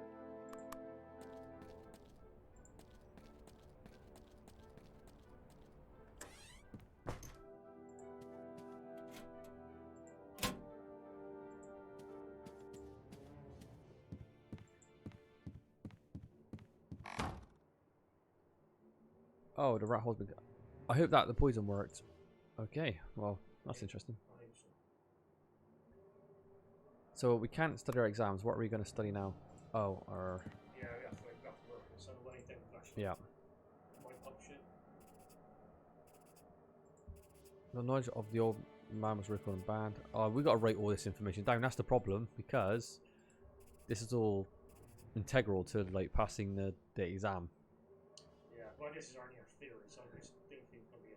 Oh, the rat hole's been. I hope that the poison worked. Okay, well, that's interesting. I hope so. So we can't study our exams. What are we going to study now? Oh, our. Yeah, we have to work on it. So when he didn't actually. Yeah. Might pop shit. The knowledge of the old man was ridiculed and banned. Oh, we got to write all this information down. That's the problem because this is all integral to like passing the exam. Yeah, well, this is only our theory, so I don't think it's going to be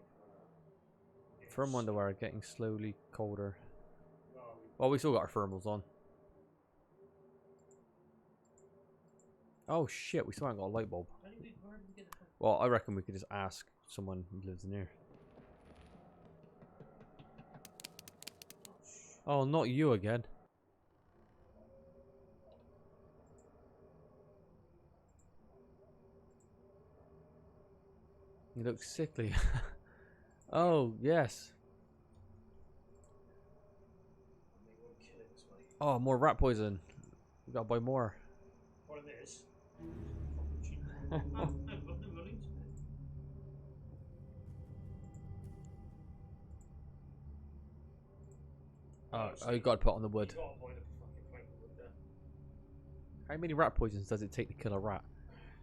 a. Firm underwear getting slowly colder. No, Well, we still got our thermals on. Oh shit, we still haven't got a light bulb. where did we get it from? Well, I reckon we could just ask someone who lives near. Oh, not you again. You look sickly. Oh, yes. And they won't kill it this way. Oh, more rat poison. We gotta buy more. What it is? Fucking cheap. Oh, no, we've got no running to it. Oh, you gotta put on the wood. You gotta buy the fucking plank of wood there. How many rat poisons does it take to kill a rat?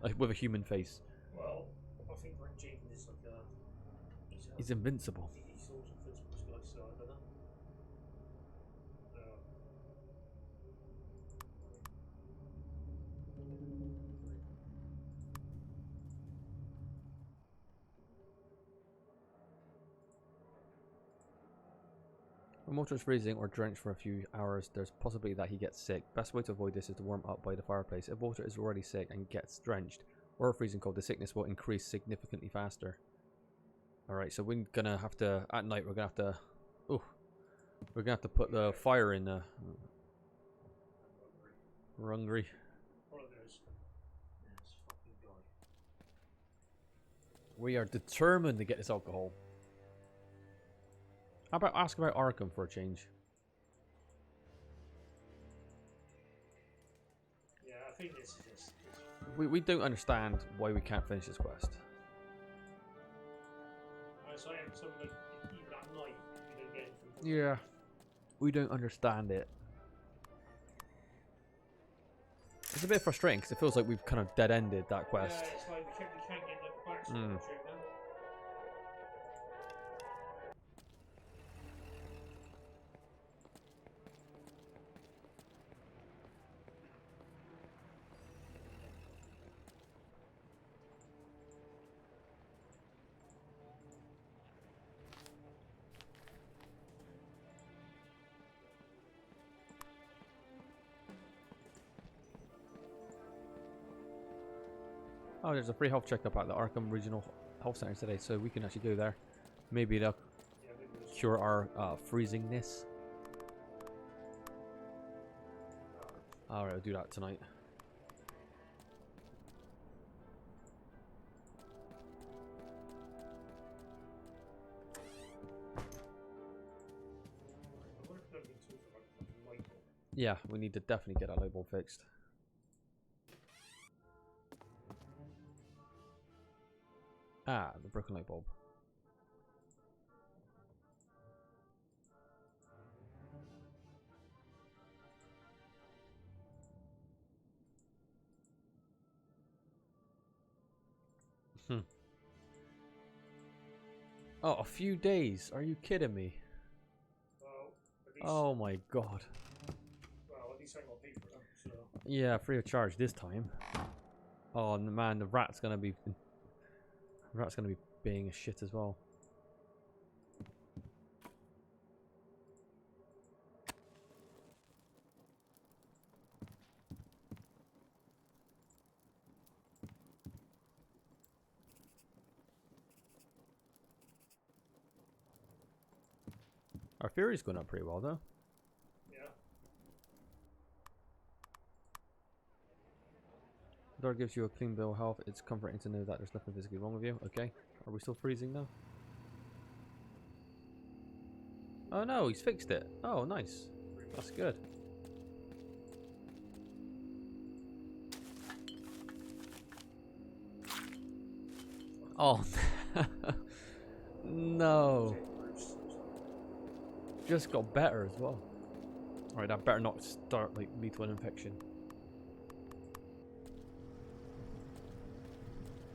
Like, with a human face. Well, I think Jaden is like He's invincible. he's also invincible, this guy, so I don't know. When water is freezing or drenched for a few hours, there's a possibility that he gets sick. Best way to avoid this is to warm up by the fireplace. If water is already sick and gets drenched or freezing cold, the sickness will increase significantly faster. Alright, so we're gonna have to, at night, we're gonna have to, we're gonna have to put the fire in the... We're hungry. What it is? This fucking guy. We are determined to get this alcohol. How about ask about Arkham for a change? Yeah, I think this is just... We don't understand why we can't finish this quest. So like, even at night, you don't get anything. Yeah. We don't understand it. It's a bit frustrating because it feels like we've kind of dead-ended that quest. Yeah, it's like we can't get the quest through now. Oh, there's a free health checkup at the Arkham Regional Health Center today, so we can actually go there. Maybe they'll cure our freezingness. Alright, I'll do that tonight. Yeah, we need to definitely get that light bulb fixed. Ah, the broken light bulb. Oh, a few days. Are you kidding me? Well, oh my god. Well, at least I got paid for them, so... Yeah, free of charge this time. Oh man, the rat's gonna be being a shit as well. Our Fury's going up pretty well though. Yeah. The door gives you a clean bill of health. It's comforting to know that there's nothing physically wrong with you. Okay. Are we still freezing though? Oh no, he's fixed it. Oh, nice. That's good. Oh. No. Just got better as well. Alright, that better not start like lethal infection.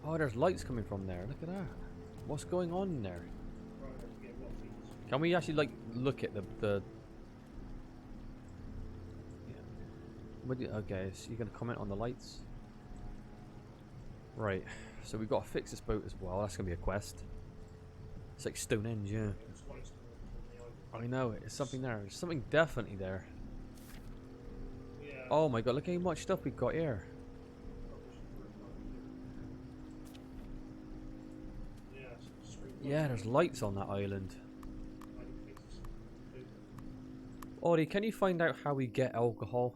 Oh, there's lights coming from there. Look at that. What's going on in there? Can we actually like look at the yeah. Okay, so you're gonna comment on the lights? Right. So we've got to fix this boat as well. That's gonna be a quest. It's like Stonehenge, yeah. I know, it's something there. There's something definitely there. Yeah. Oh my god, look how much stuff we've got here. Yeah, there's lights on that island. Audie, can you find out how we get alcohol?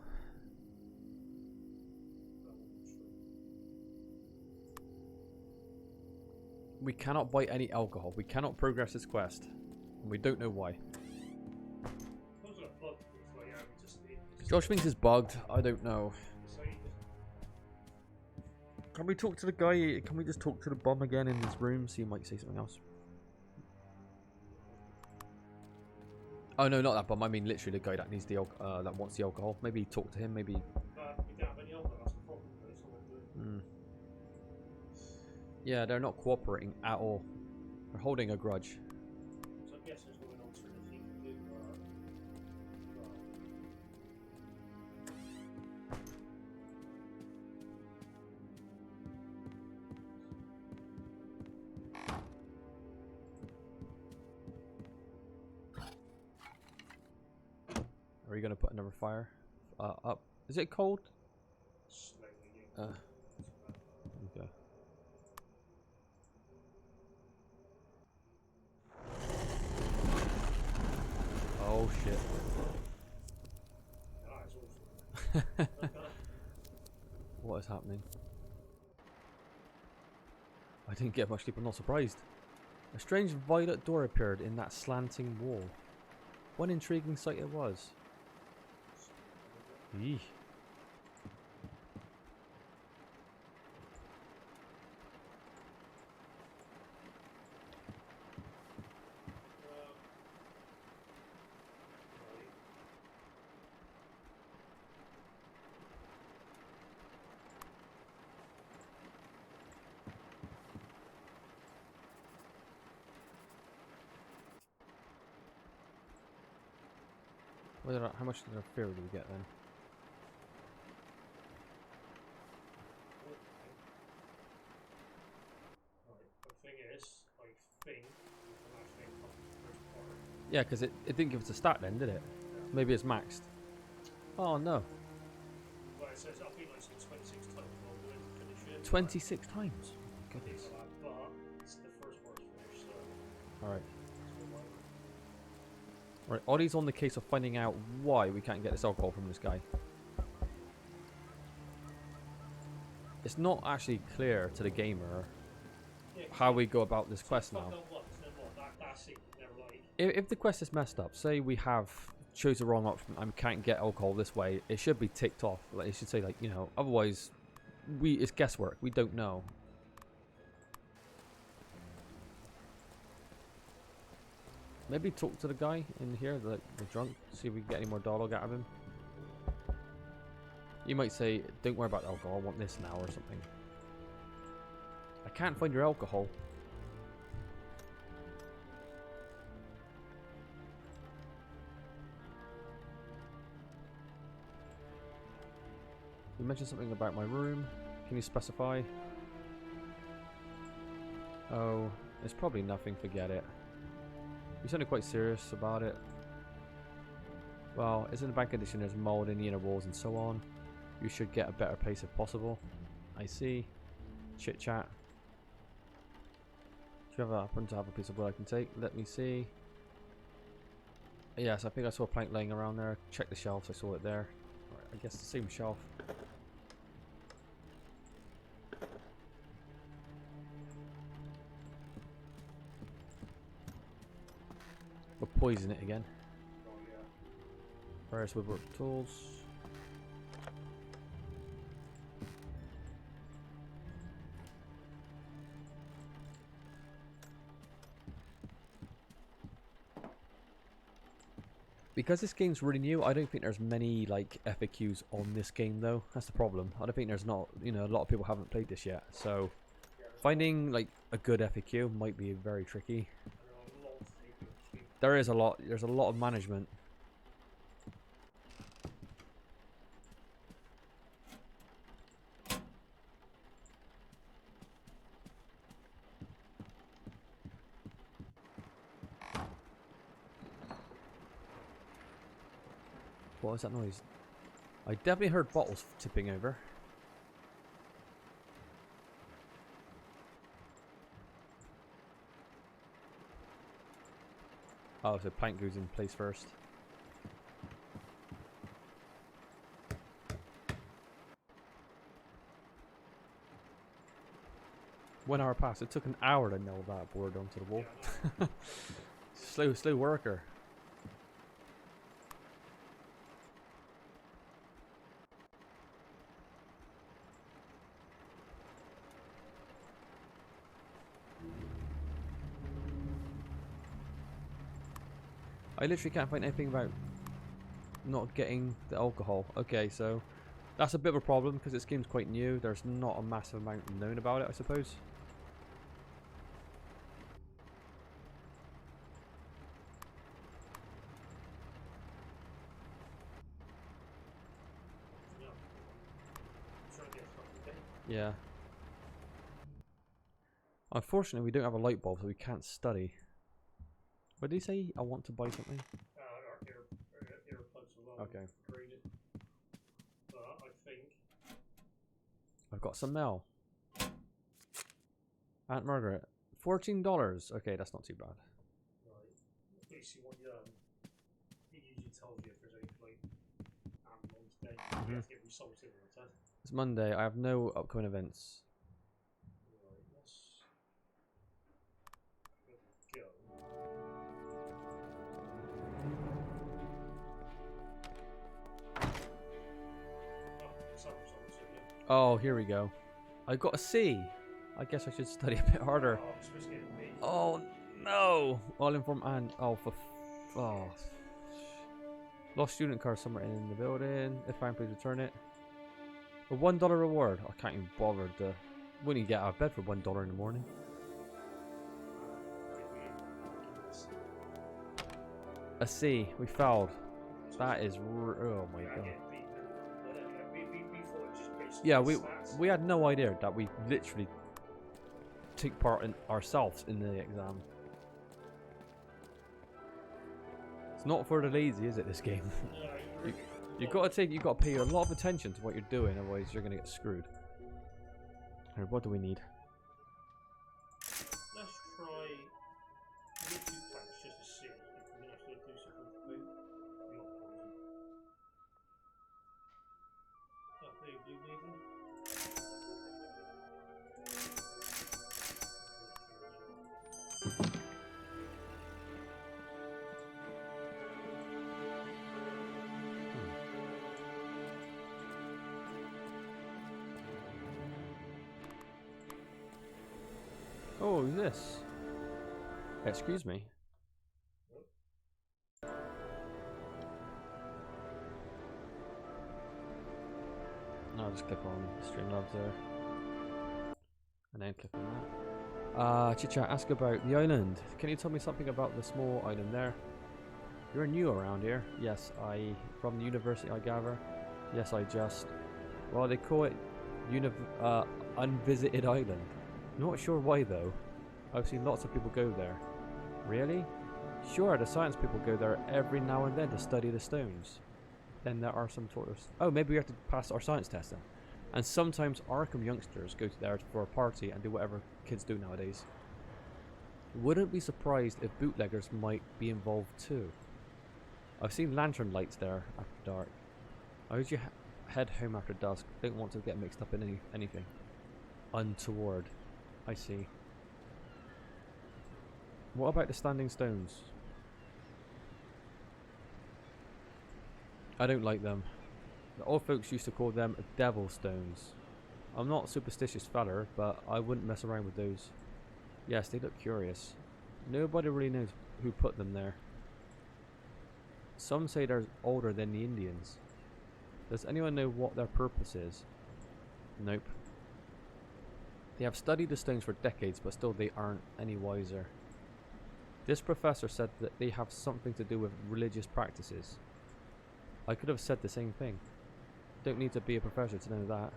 We cannot buy any alcohol. We cannot progress this quest. And we don't know why. Those are bugged. It's like, yeah, we just Josh thinks it's bugged. I don't know. it's like, Can we talk to the guy? Can we just talk to the bum again in this room? So he might say something else. Oh no, not that bum. I mean literally the guy that needs the that wants the alcohol. Maybe talk to him. Maybe. we don't have any alcohol. That's the problem. That's all we're doing. Yeah, they're not cooperating at all. They're holding a grudge. So I guess there's no alternative thing to do. Are you gonna put another fire up? Is it cold? Slightly, yeah. Okay. Oh shit. That is awful. What is happening? I didn't get much sleep. I'm not surprised. A strange violet door appeared in that slanting wall. What an intriguing sight it was. Eeh. How much did our fear do we get then? The thing is, I think the match may come from the first part. Yeah, because it didn't give us a stat then, did it? Yeah. Maybe it's maxed. Oh no. Well, it says I think I said 26 times while doing finish it. 26 times. Oh, I think goodness. so, but it's the first part's finished, so Alright. it's all right. Right, Oddie's on the case of finding out why we can't get this alcohol from this guy. It's not actually clear to the gamer Yeah, how we go about this quest now. That's it. Never like. If the quest is messed up, say we have chose the wrong option and we can't get alcohol this way, it should be ticked off. Like, it should say, like, you know, otherwise it's guesswork. We don't know. Maybe talk to the guy in here, the drunk, see if we can get any more dialogue out of him. You might say, don't worry about the alcohol, I want this now or something. I can't find your alcohol. You mentioned something about my room. Can you specify? Oh, it's probably nothing, forget it. You sounded quite serious about it. Well, it's in the bad condition, there's mold in the inner walls and so on. You should get a better place if possible. I see. Chit chat. Do you happen to have a piece of wood I can take? Let me see. Yes, I think I saw a plank laying around there. Check the shelves, I saw it there. Right, I guess the same shelf. We'll poison it again. Oh yeah. Various woodwork tools. Because this game's really new, I don't think there's many like FAQs on this game though. That's the problem. I don't think there's not, you know, a lot of people haven't played this yet. So finding like a good FAQ might be very tricky. There is a lot. There's a lot of management. What was that noise? I definitely heard bottles tipping over. Oh, so plank goes in place first. 1 hour passed. It took an hour to nail that board onto the wall. Yeah, I know. Slow worker. I literally can't find anything about not getting the alcohol. Okay, so that's a bit of a problem because this game's quite new. There's not a massive amount known about it, I suppose. Yeah. I'm trying to get a fucking day. Yeah. Unfortunately, we don't have a light bulb, so we can't study. What did he say? I want to buy something. Earplugs alone. Okay. Graded. But I think. I've got some mail. Aunt Margaret, $14. Okay, that's not too bad. Right. Basically, what it usually tells you if there's any like on today. You have to get results in on that. It's Monday. I have no upcoming events. Right. Let's go. Oh, here we go. I got a C. I guess I should study a bit harder. Oh, I'm supposed to get a B. Oh no! All inform and oh. Lost student card somewhere in the building. If found, please return it. A $1 reward. I can't even bother to. Wouldn't even get out of bed for $1 in the morning. A C. We failed. That is. Oh my god. Yeah, we had no idea that we literally took part in ourselves in the exam. It's not for the lazy, is it? This game. you gotta pay a lot of attention to what you're doing, otherwise you're gonna get screwed. Here, what do we need? Let's try two planks just to see if we can actually do something with food. Not poison. That big blue needle. Oh, who's this? Excuse me. No, I'll just click on Streamlabs there. And then click on that. Chit-chat, ask about the island. Can you tell me something about the small island there? You're new around here. Yes, from the university, I gather. Yes, I just... Well, they call it Unvisited Island. Not sure why though. I've seen lots of people go there. Really? Sure, the science people go there every now and then to study the stones. Then there are some tourists. Oh, maybe we have to pass our science test then. And sometimes Arkham youngsters go there for a party and do whatever kids do nowadays. Wouldn't be surprised if bootleggers might be involved too. I've seen lantern lights there after dark. I usually head home after dusk. Don't want to get mixed up in anything untoward. I see. What about the standing stones? I don't like them. The old folks used to call them devil stones. I'm not a superstitious feller, but I wouldn't mess around with those. Yes, they look curious. Nobody really knows who put them there. Some say they're older than the Indians. Does anyone know what their purpose is? Nope. They have studied the stones for decades, but still they aren't any wiser. This professor said that they have something to do with religious practices. I could have said the same thing. Don't need to be a professor to know that.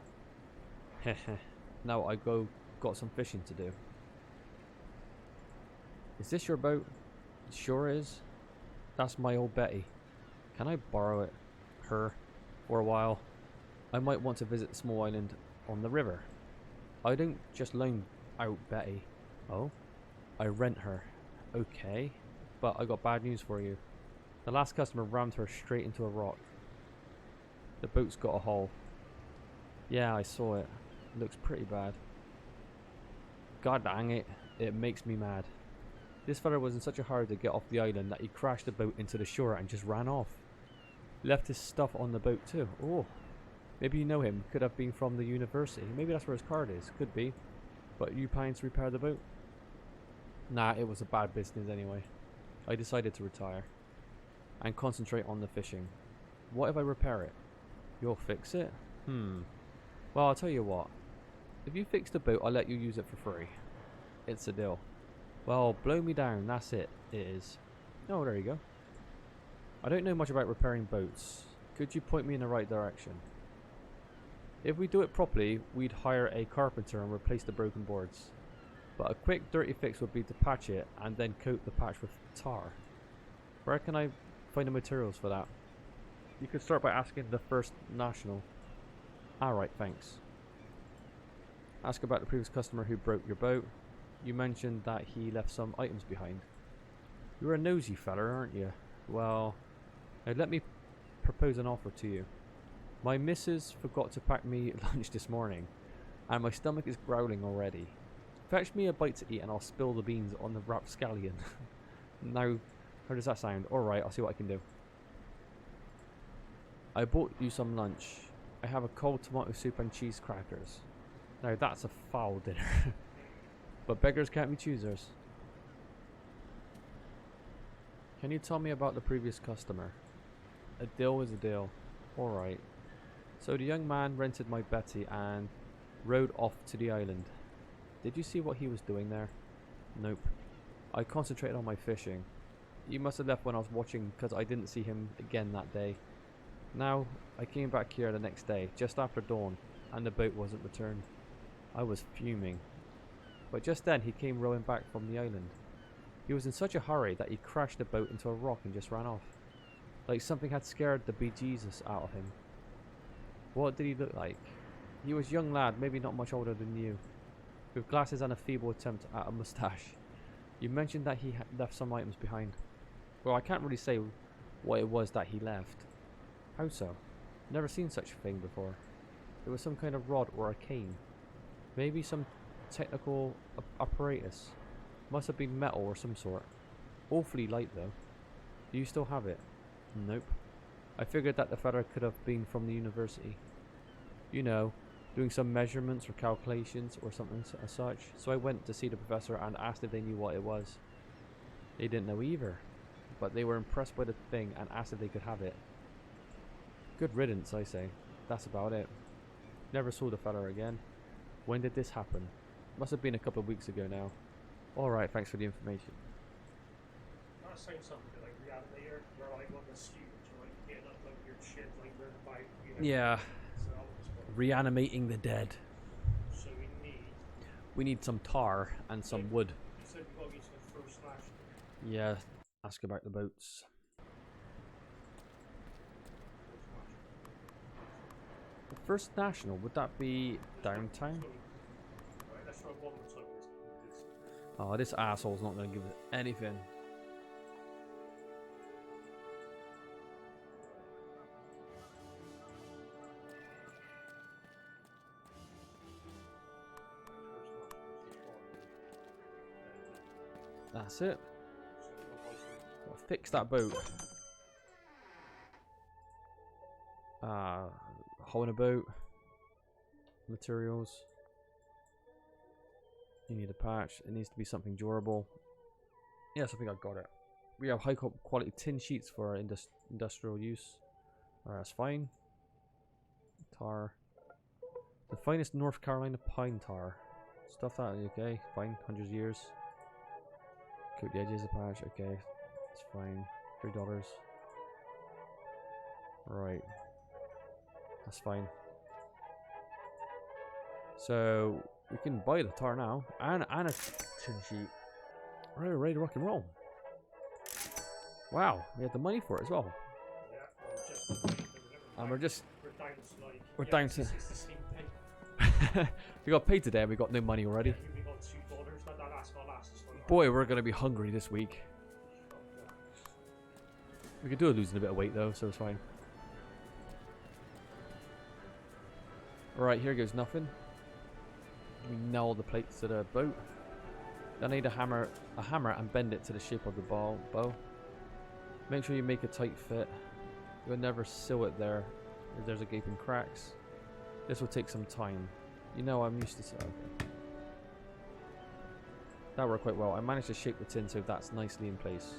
Heh. Now I got some fishing to do. Is this your boat? It sure is. That's my old Betty. Can I borrow her for a while? I might want to visit the small island on the river. I don't just loan out Betty. Oh? I rent her. Okay. But I got bad news for you. The last customer rammed her straight into a rock. The boat's got a hole. Yeah, I saw it. Looks pretty bad. God dang it. It makes me mad. This fella was in such a hurry to get off the island that he crashed the boat into the shore and just ran off. Left his stuff on the boat too. Oh, maybe you know him. Could have been from the university. Maybe that's where his card is. Could be. But you planning to repair the boat? Nah, it was a bad business anyway. I decided to retire and concentrate on the fishing. What if I repair it? You'll fix it? Well, I'll tell you what. If you fix the boat, I'll let you use it for free. It's a deal. Well, blow me down, that's it. It is. Oh, there you go. I don't know much about repairing boats. Could you point me in the right direction? If we do it properly, we'd hire a carpenter and replace the broken boards. But a quick dirty fix would be to patch it and then coat the patch with tar. Where can I find the materials for that? You could start by asking the First National. Alright, thanks. Ask about the previous customer who broke your boat. You mentioned that he left some items behind. You're a nosy fella, aren't you? Well, now let me propose an offer to you. My missus forgot to pack me lunch this morning, and my stomach is growling already. Fetch me a bite to eat and I'll spill the beans on the rapscallion. Now, how does that sound? Alright, I'll see what I can do. I bought you some lunch. I have a cold tomato soup and cheese crackers. Now that's a foul dinner. But beggars can't be choosers. Can you tell me about the previous customer? A deal is a deal. Alright. So the young man rented my Betty and rode off to the island. Did you see what he was doing there? Nope. I concentrated on my fishing. You must have left when I was watching because I didn't see him again that day. Now, I came back here the next day, just after dawn, and the boat wasn't returned. I was fuming. But just then he came rowing back from the island. He was in such a hurry that he crashed the boat into a rock and just ran off. Like something had scared the bejesus out of him. What did he look like? He was a young lad, maybe not much older than you, with glasses and a feeble attempt at a moustache. You mentioned that he had left some items behind. Well, I can't really say what it was that he left. How so? Never seen such a thing before. It was some kind of rod or a cane. Maybe some technical apparatus. Must have been metal or some sort. Awfully light though. Do you still have it? Nope. I figured that the fella could have been from the university. You know, doing some measurements or calculations or something as such. So I went to see the professor and asked if they knew what it was. They didn't know either, but they were impressed by the thing and asked if they could have it. Good riddance, I say. That's about it. Never saw the fella again. When did this happen? Must have been a couple of weeks ago now. Alright, thanks for the information. That sounds something like Reanimator, where like one of the students are like getting up like weird shit, like we're about, you know. Yeah. So that was fun. Reanimating the dead. So We need some tar and some wood. you said we got to get to the First National. Yeah, ask about the boats. The First National, would that be downtown? Right, let's try one more time. Oh, this asshole's not going to give us anything. That's it. Gotta fix that boat. Hole in a boat. Materials. You need a patch. It needs to be something durable. Yes, I think I got it. We have high quality tin sheets for our industrial use. Alright, that's fine. Tar. The finest North Carolina pine tar. Stuff that, okay, fine. 100 years. Coat the edges of the patch, okay. It's fine. $3. Right. That's fine. So we can buy the tar now and a tin sheet. Right, we're ready to rock and roll. Wow, we have the money for it as well. Yeah, And we're down to like. we're down to. It's the same thing. We got paid today and we got no money already. Yeah, we got $2. That's my last. Boy, we're gonna be hungry this week. We could do with losing a bit of weight though, so it's fine. Alright, here goes nothing. We nail the plates to the boat. Then I need a hammer and bend it to the shape of the bow. Make sure you make a tight fit. You'll never seal it there if there's a gaping cracks. This will take some time. You know, I'm used to it. Okay. That worked quite well. I managed to shape the tin so that's nicely in place.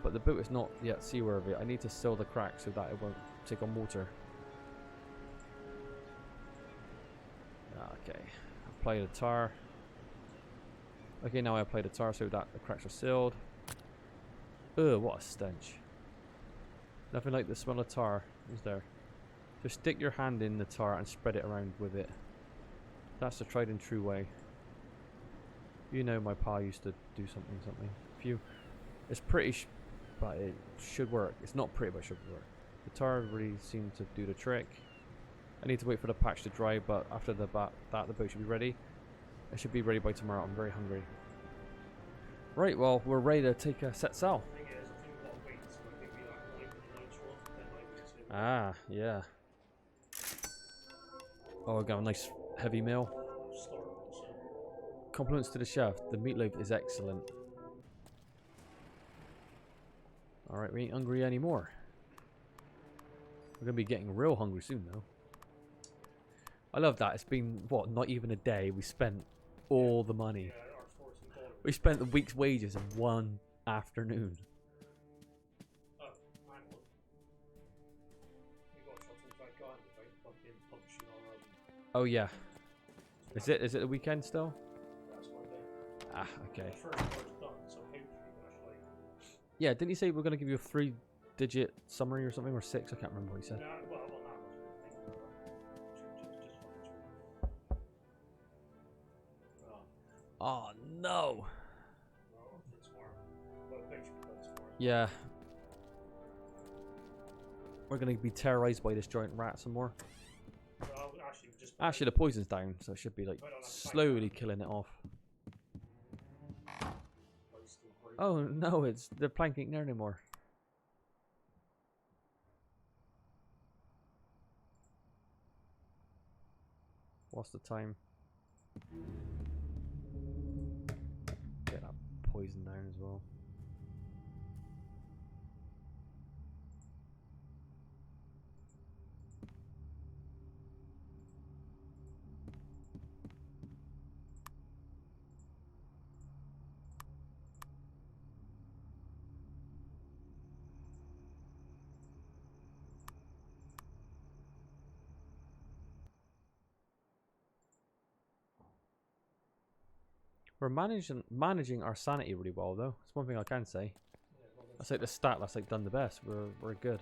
But the boot is not yet seaworthy. I need to seal the cracks so that it won't take on water. Okay. Apply the tar. Okay, now I apply the tar so that the cracks are sealed. Ugh, what a stench. Nothing like the smell of tar, is there? Just stick your hand in the tar and spread it around with it. That's the tried and true way. You know my pa used to do something. It's pretty, but it should work. It's not pretty, but it should work. The tar really seemed to do the trick. I need to wait for the patch to dry, but after the boat should be ready. It should be ready by tomorrow. I'm very hungry. Right, well, we're ready to take a set sail. Ah, yeah. Oh, I got a nice heavy meal. Compliments to the chef. The meatloaf is excellent. Alright, we ain't hungry anymore. We're going to be getting real hungry soon, though. I love that. It's been, what, not even a day. We spent all the money. We spent the week's wages in one afternoon. Oh, yeah. Is it the weekend still? Ah, okay. Yeah, didn't he say we're going to give you a 3-digit summary or something, or 6? I can't remember what he said. Oh, no. Yeah. We're going to be terrorized by this giant rat some more. Actually, the poison's down, so it should be, like, slowly killing it off. Oh, no, the plank ain't there anymore. What's the time? Get that poison down as well. We're managing our sanity really well, though. That's one thing I can say. That's like the stat that's like done the best. We're good.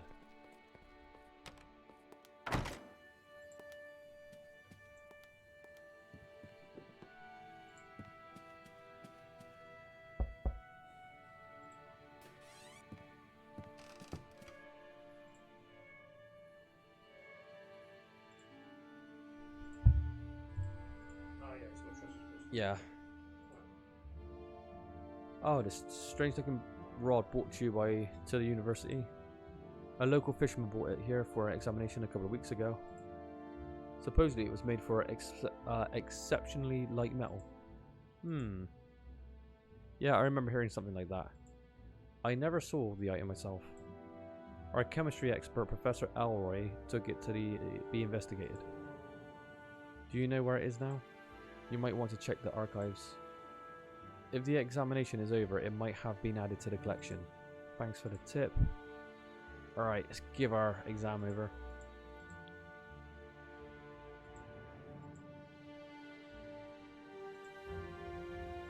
Yeah. Oh, this strange looking rod brought to you to the university. A local fisherman bought it here for an examination a couple of weeks ago. Supposedly it was made for exceptionally light metal. Yeah, I remember hearing something like that. I never saw the item myself. Our chemistry expert, Professor Elroy, took it to be investigated. Do you know where it is now? You might want to check the archives. If the examination is over, it might have been added to the collection. Thanks for the tip. Alright, let's give our exam over.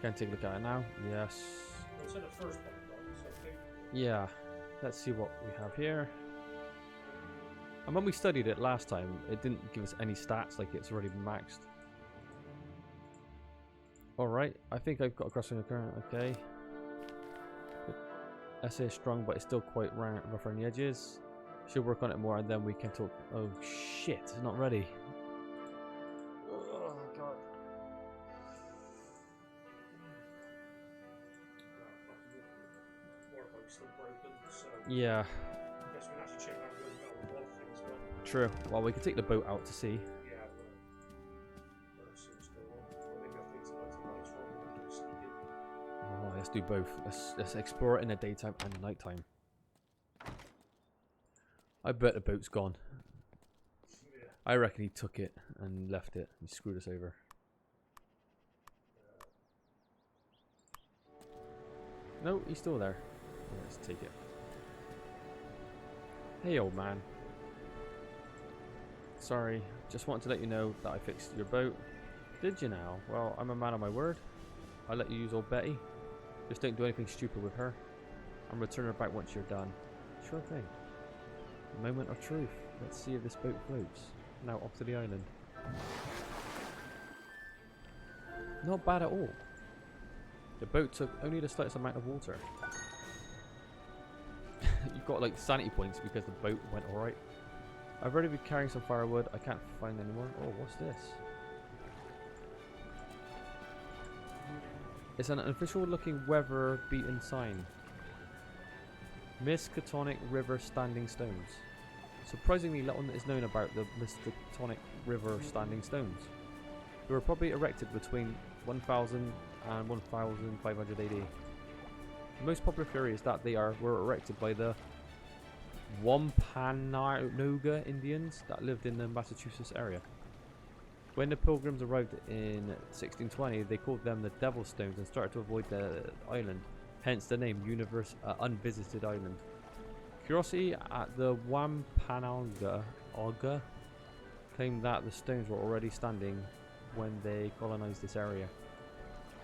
Can I take a look at it now? Yes. Yeah. Let's see what we have here. And when we studied it last time, it didn't give us any stats, like it's already been maxed. Alright, I think I've got a crossing the current, okay. SA is strong, but it's still quite rough around the edges. Should work on it more and then we can talk. Oh shit, it's not ready. Oh god. Yeah. True. Well, we can take the boat out to sea. Let's do both. Let's explore it in the daytime and nighttime. I bet the boat's gone. Yeah. I reckon he took it and left it. He screwed us over. No, he's still there. Yeah, let's take it. Hey, old man. Sorry, just wanted to let you know that I fixed your boat. Did you now? Well, I'm a man of my word. I'll let you use old Betty. Just don't do anything stupid with her. And return her back once you're done. Sure thing. Moment of truth. Let's see if this boat floats. Now off to the island. Not bad at all. The boat took only the slightest amount of water. You've got like sanity points because the boat went alright. I've already been carrying some firewood. I can't find any more. Oh, what's this? It's an official looking weather beaten sign. Miskatonic River Standing Stones. Surprisingly little is known about the Miskatonic River Standing Stones. They were probably erected between 1000 and 1500 AD. The most popular theory is that they were erected by the Wampanoag Indians that lived in the Massachusetts area. When the Pilgrims arrived in 1620, they called them the Devil's Stones and started to avoid the island, hence the name Unvisited Island. Curiosity at the Wampanoag claimed that the stones were already standing when they colonized this area.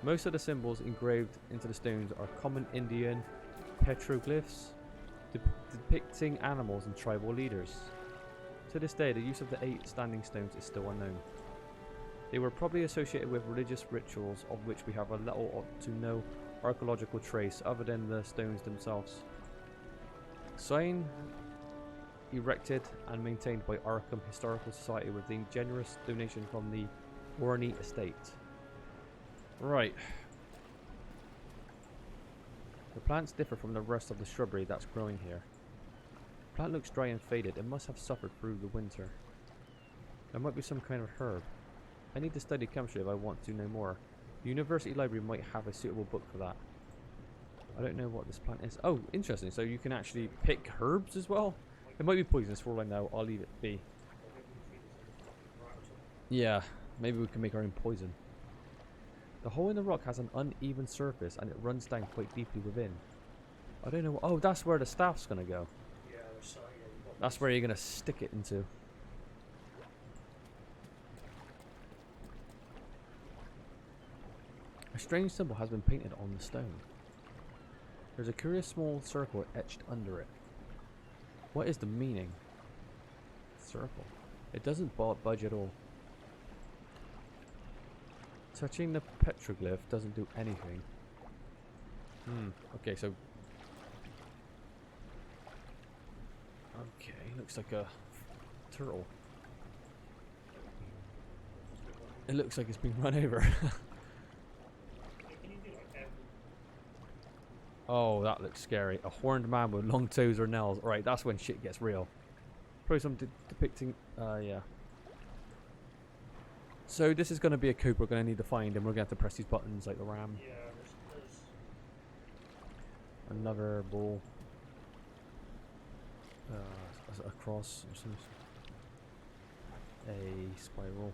Most of the symbols engraved into the stones are common Indian petroglyphs depicting animals and tribal leaders. To this day, the use of the 8 standing stones is still unknown. They were probably associated with religious rituals of which we have a little to no archaeological trace other than the stones themselves. Sign erected and maintained by Arkham Historical Society with the generous donation from the Warney estate. Right. The plants differ from the rest of the shrubbery that's growing here. The plant looks dry and faded. It must have suffered through the winter. There might be some kind of herb. I need to study chemistry if I want to know more. The university library might have a suitable book for that. I don't know what this plant is. Oh, interesting. So you can actually pick herbs as well? It might be poisonous for all I know. I'll leave it be. Yeah, maybe we can make our own poison. The hole in the rock has an uneven surface and it runs down quite deeply within. I don't know. Oh, that's where the staff's going to go. Yeah, That's where you're going to stick it into. A strange symbol has been painted on the stone. There's a curious small circle etched under it. What is the meaning? Circle. It doesn't budge at all. Touching the petroglyph doesn't do anything. Okay, so... Okay, looks like a turtle. It looks like it's been run over. Oh, that looks scary. A horned man with long toes or nails. Alright, that's when shit gets real. Probably some depicting... yeah. So this is going to be a code we're going to need to find, and we're going to have to press these buttons like the ram. Yeah, there's Another ball. A cross or something. A spiral.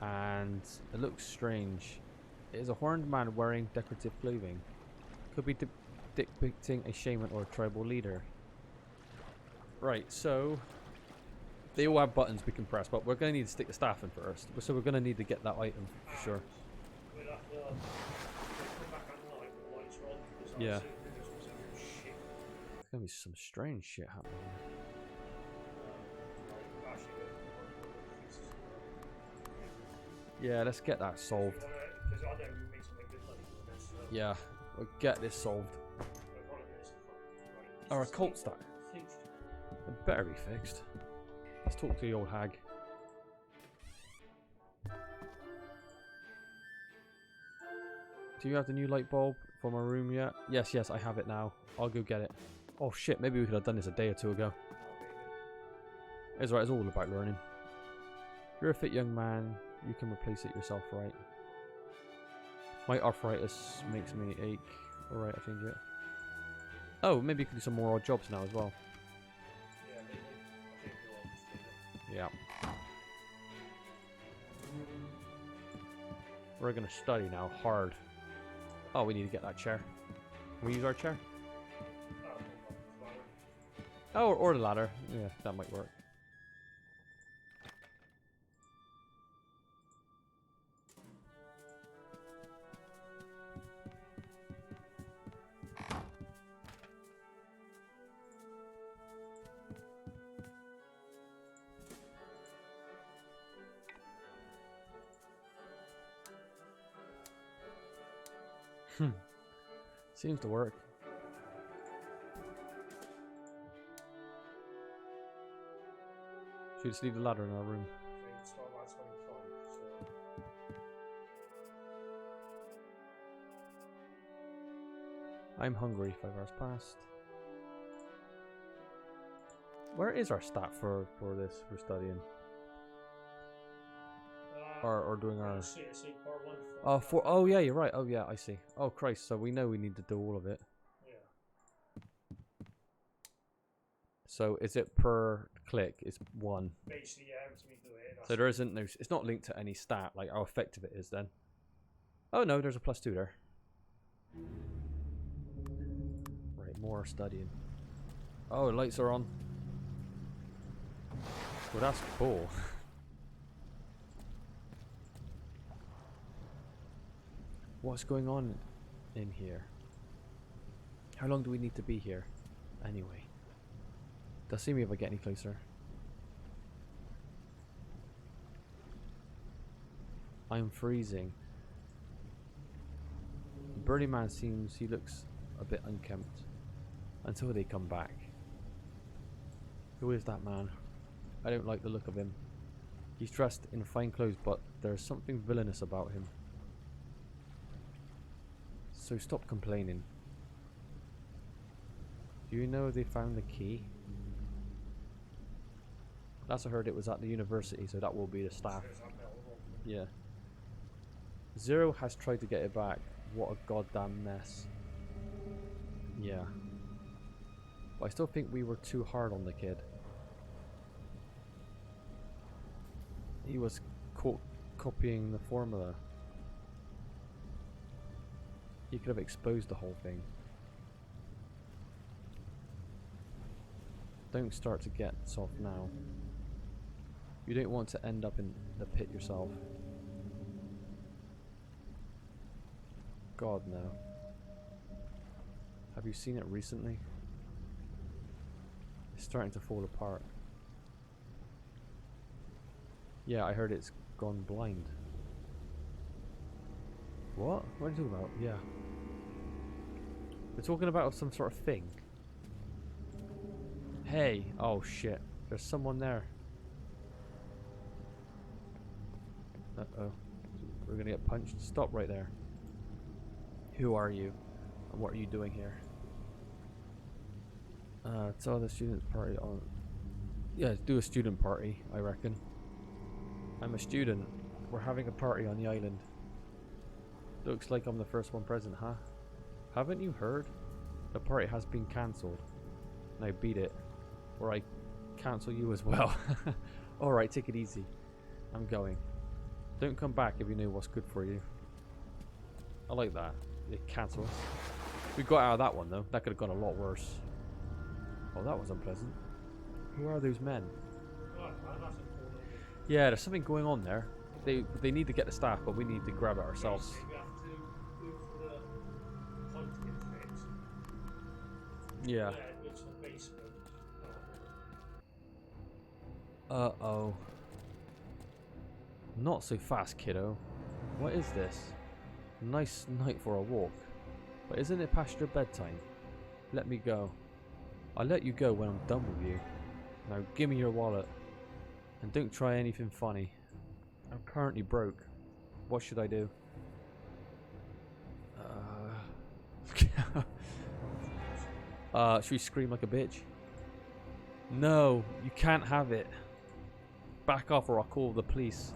And it looks strange. It is a horned man wearing decorative clothing. Could be depicting a shaman or a tribal leader. Right, so they all have buttons we can press, but we're going to need to stick the staff in first. So we're going to need to get that item for sure. we'll have to come back at night when the lights are on, because Yeah. I've seen videos of some shit. There's going to be some strange shit happening. Like, actually, Yeah, let's get that solved. because I know we make some good money doing this. So Yeah, we'll get this solved. we're running this. Right, Our occult stack. fixed. It better be fixed. Let's talk to the old hag. Do you have the new light bulb for my room yet? Yes, I have it now. I'll go get it. Oh shit, maybe we could have done this a day or two ago. It's right, it's all about learning. You're a fit young man. You can replace it yourself, right? My arthritis makes me ache. Alright, I'll change it. Oh, maybe you can do some more odd jobs now as well. Yeah, maybe. I think you're on just doing it. Yeah. We're gonna study now, hard. Oh, we need to get that chair. Can we use our chair? Oh, or the ladder. Yeah, that might work. Seems to work. Should we just leave the ladder in our room? I think it's not about 25, so... I'm hungry. 5 hours past. Where is our stat for this? We're studying or doing our. Oh, for oh yeah, you're right. Oh yeah, I see. Oh Christ, so we know we need to do all of it. Yeah. So is it per click? It's 1. Basically, yeah, every time you do it. So there isn't no. It's not linked to any stat like how effective it is then. Oh no, there's a +2 there. Right, more studying. Oh, lights are on. Well, that's cool. What's going on in here? How long do we need to be here? Anyway. Let's see me if I get any closer. I'm freezing. Burly Man seems, he looks a bit unkempt. Until they come back. Who is that man? I don't like the look of him. He's dressed in fine clothes, but there's something villainous about him. So stop complaining. Do you know they found the key? Last I heard it was at the university, so that will be the staff. Yeah. Zero has tried to get it back. What a goddamn mess. Yeah. But I still think we were too hard on the kid. He was caught copying the formula. He could have exposed the whole thing. Don't start to get soft now. You don't want to end up in the pit yourself. God, no. Have you seen it recently? It's starting to fall apart. Yeah, I heard it's gone blind. What? What are you talking about? Yeah. We're talking about some sort of thing. Hey! Oh shit. There's someone there. Uh-oh. We're gonna get punched. Stop right there. Who are you? And what are you doing here? Tell the student party on... Yeah, do a student party, I reckon. I'm a student. We're having a party on the island. Looks like I'm the first one present, huh? Haven't you heard? The party has been cancelled. Now beat it, or I cancel you as well. Alright, take it easy. I'm going. Don't come back if you know what's good for you. I like that. It cancels. We got out of that one though. That could have gone a lot worse. Oh, that was unpleasant. Who are those men? Yeah, there's something going on there. They need to get the staff, but we need to grab it ourselves. Yeah. Uh-oh. Not so fast, kiddo. What is this? Nice night for a walk. But isn't it past your bedtime? Let me go. I'll let you go when I'm done with you. Now give me your wallet. And don't try anything funny. I'm currently broke. What should I do? Should we scream like a bitch? No, you can't have it. Back off or I'll call the police.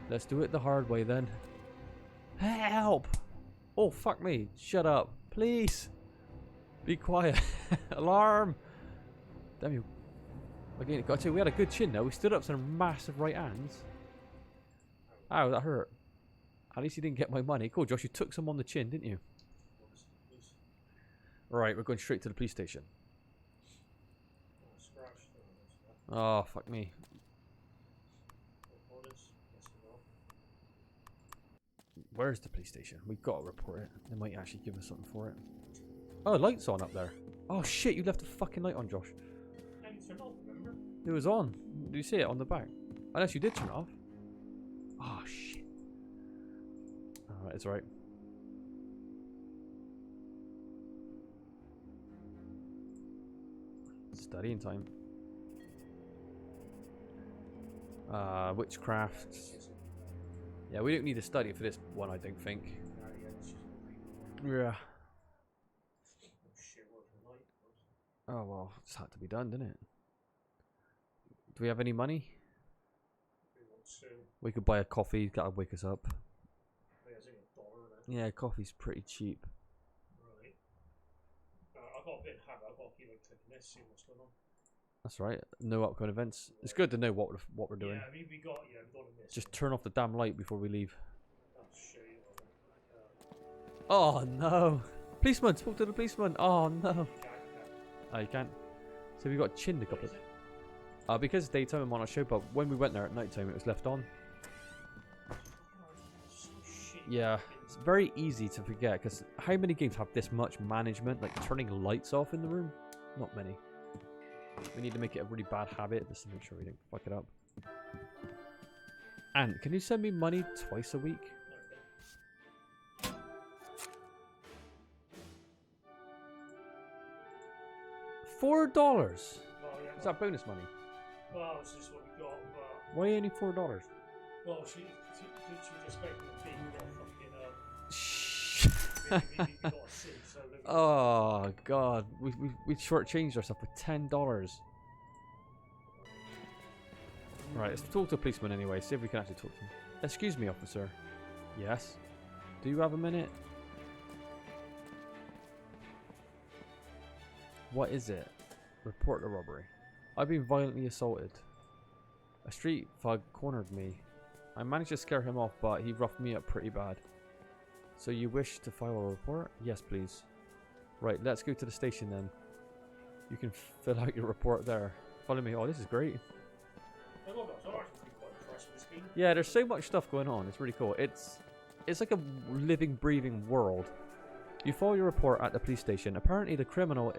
Let's do it the hard way then. Help! Oh, fuck me. Shut up. Please. Be quiet. Alarm! Damn you. Again, got to. We had a good chin though. We stood up some massive right hands. Ow, that hurt. At least you didn't get my money. Cool, Josh. You took some on the chin, didn't you? Alright, we're going straight to the police station. Oh, fuck me. Where's the police station? We've got to report it. They might actually give us something for it. Oh, light's on up there. Oh shit, you left the fucking light on, Josh. It was on. Do you see it on the back? Unless you did turn it off. Oh shit. Alright, it's right. Studying time. Witchcraft. Yeah, we don't need to study for this one, I don't think. Yeah. Oh well, it's had to be done, didn't it? Do we have any money? We could buy a coffee, gotta wake us up. Yeah, coffee's pretty cheap. Right. I've got a bit of habit, I've got to keep like clicking this, see what's going on. That's right. No upcoming events. It's good to know what we're doing. Yeah, I mean, we got a miss. Just turn off the damn light before we leave. I'll show you. Oh no! Policeman, talk to the policeman. Oh no! Oh, you can't. So we got chinned a couple of. Because it's daytime, it might not show. But when we went there at night time, it was left on. Yeah, it's very easy to forget because how many games have this much management, like turning lights off in the room? Not many. We need to make it a really bad habit just to make sure we don't fuck it up. Ant, can you send me money twice a week? $4? Well, yeah, Is that bonus money? well, it's just what we got, but... Why only $4? Well, she just making a big Shh. fucking, we got a C, so... Oh god, we shortchanged ourselves with $10. Right, let's talk to a policeman anyway. See if we can actually talk to him. Excuse me, officer. Yes. Do you have a minute? What is it? Report the robbery. I've been violently assaulted. A street thug cornered me. I managed to scare him off, but he roughed me up pretty bad. So you wish to file a report? Yes, please. Right, let's go to the station then. You can fill out your report there. Follow me. Oh, this is great. Yeah, there's so much stuff going on. It's really cool. It's like a living, breathing world. You file your report at the police station. Apparently, the criminal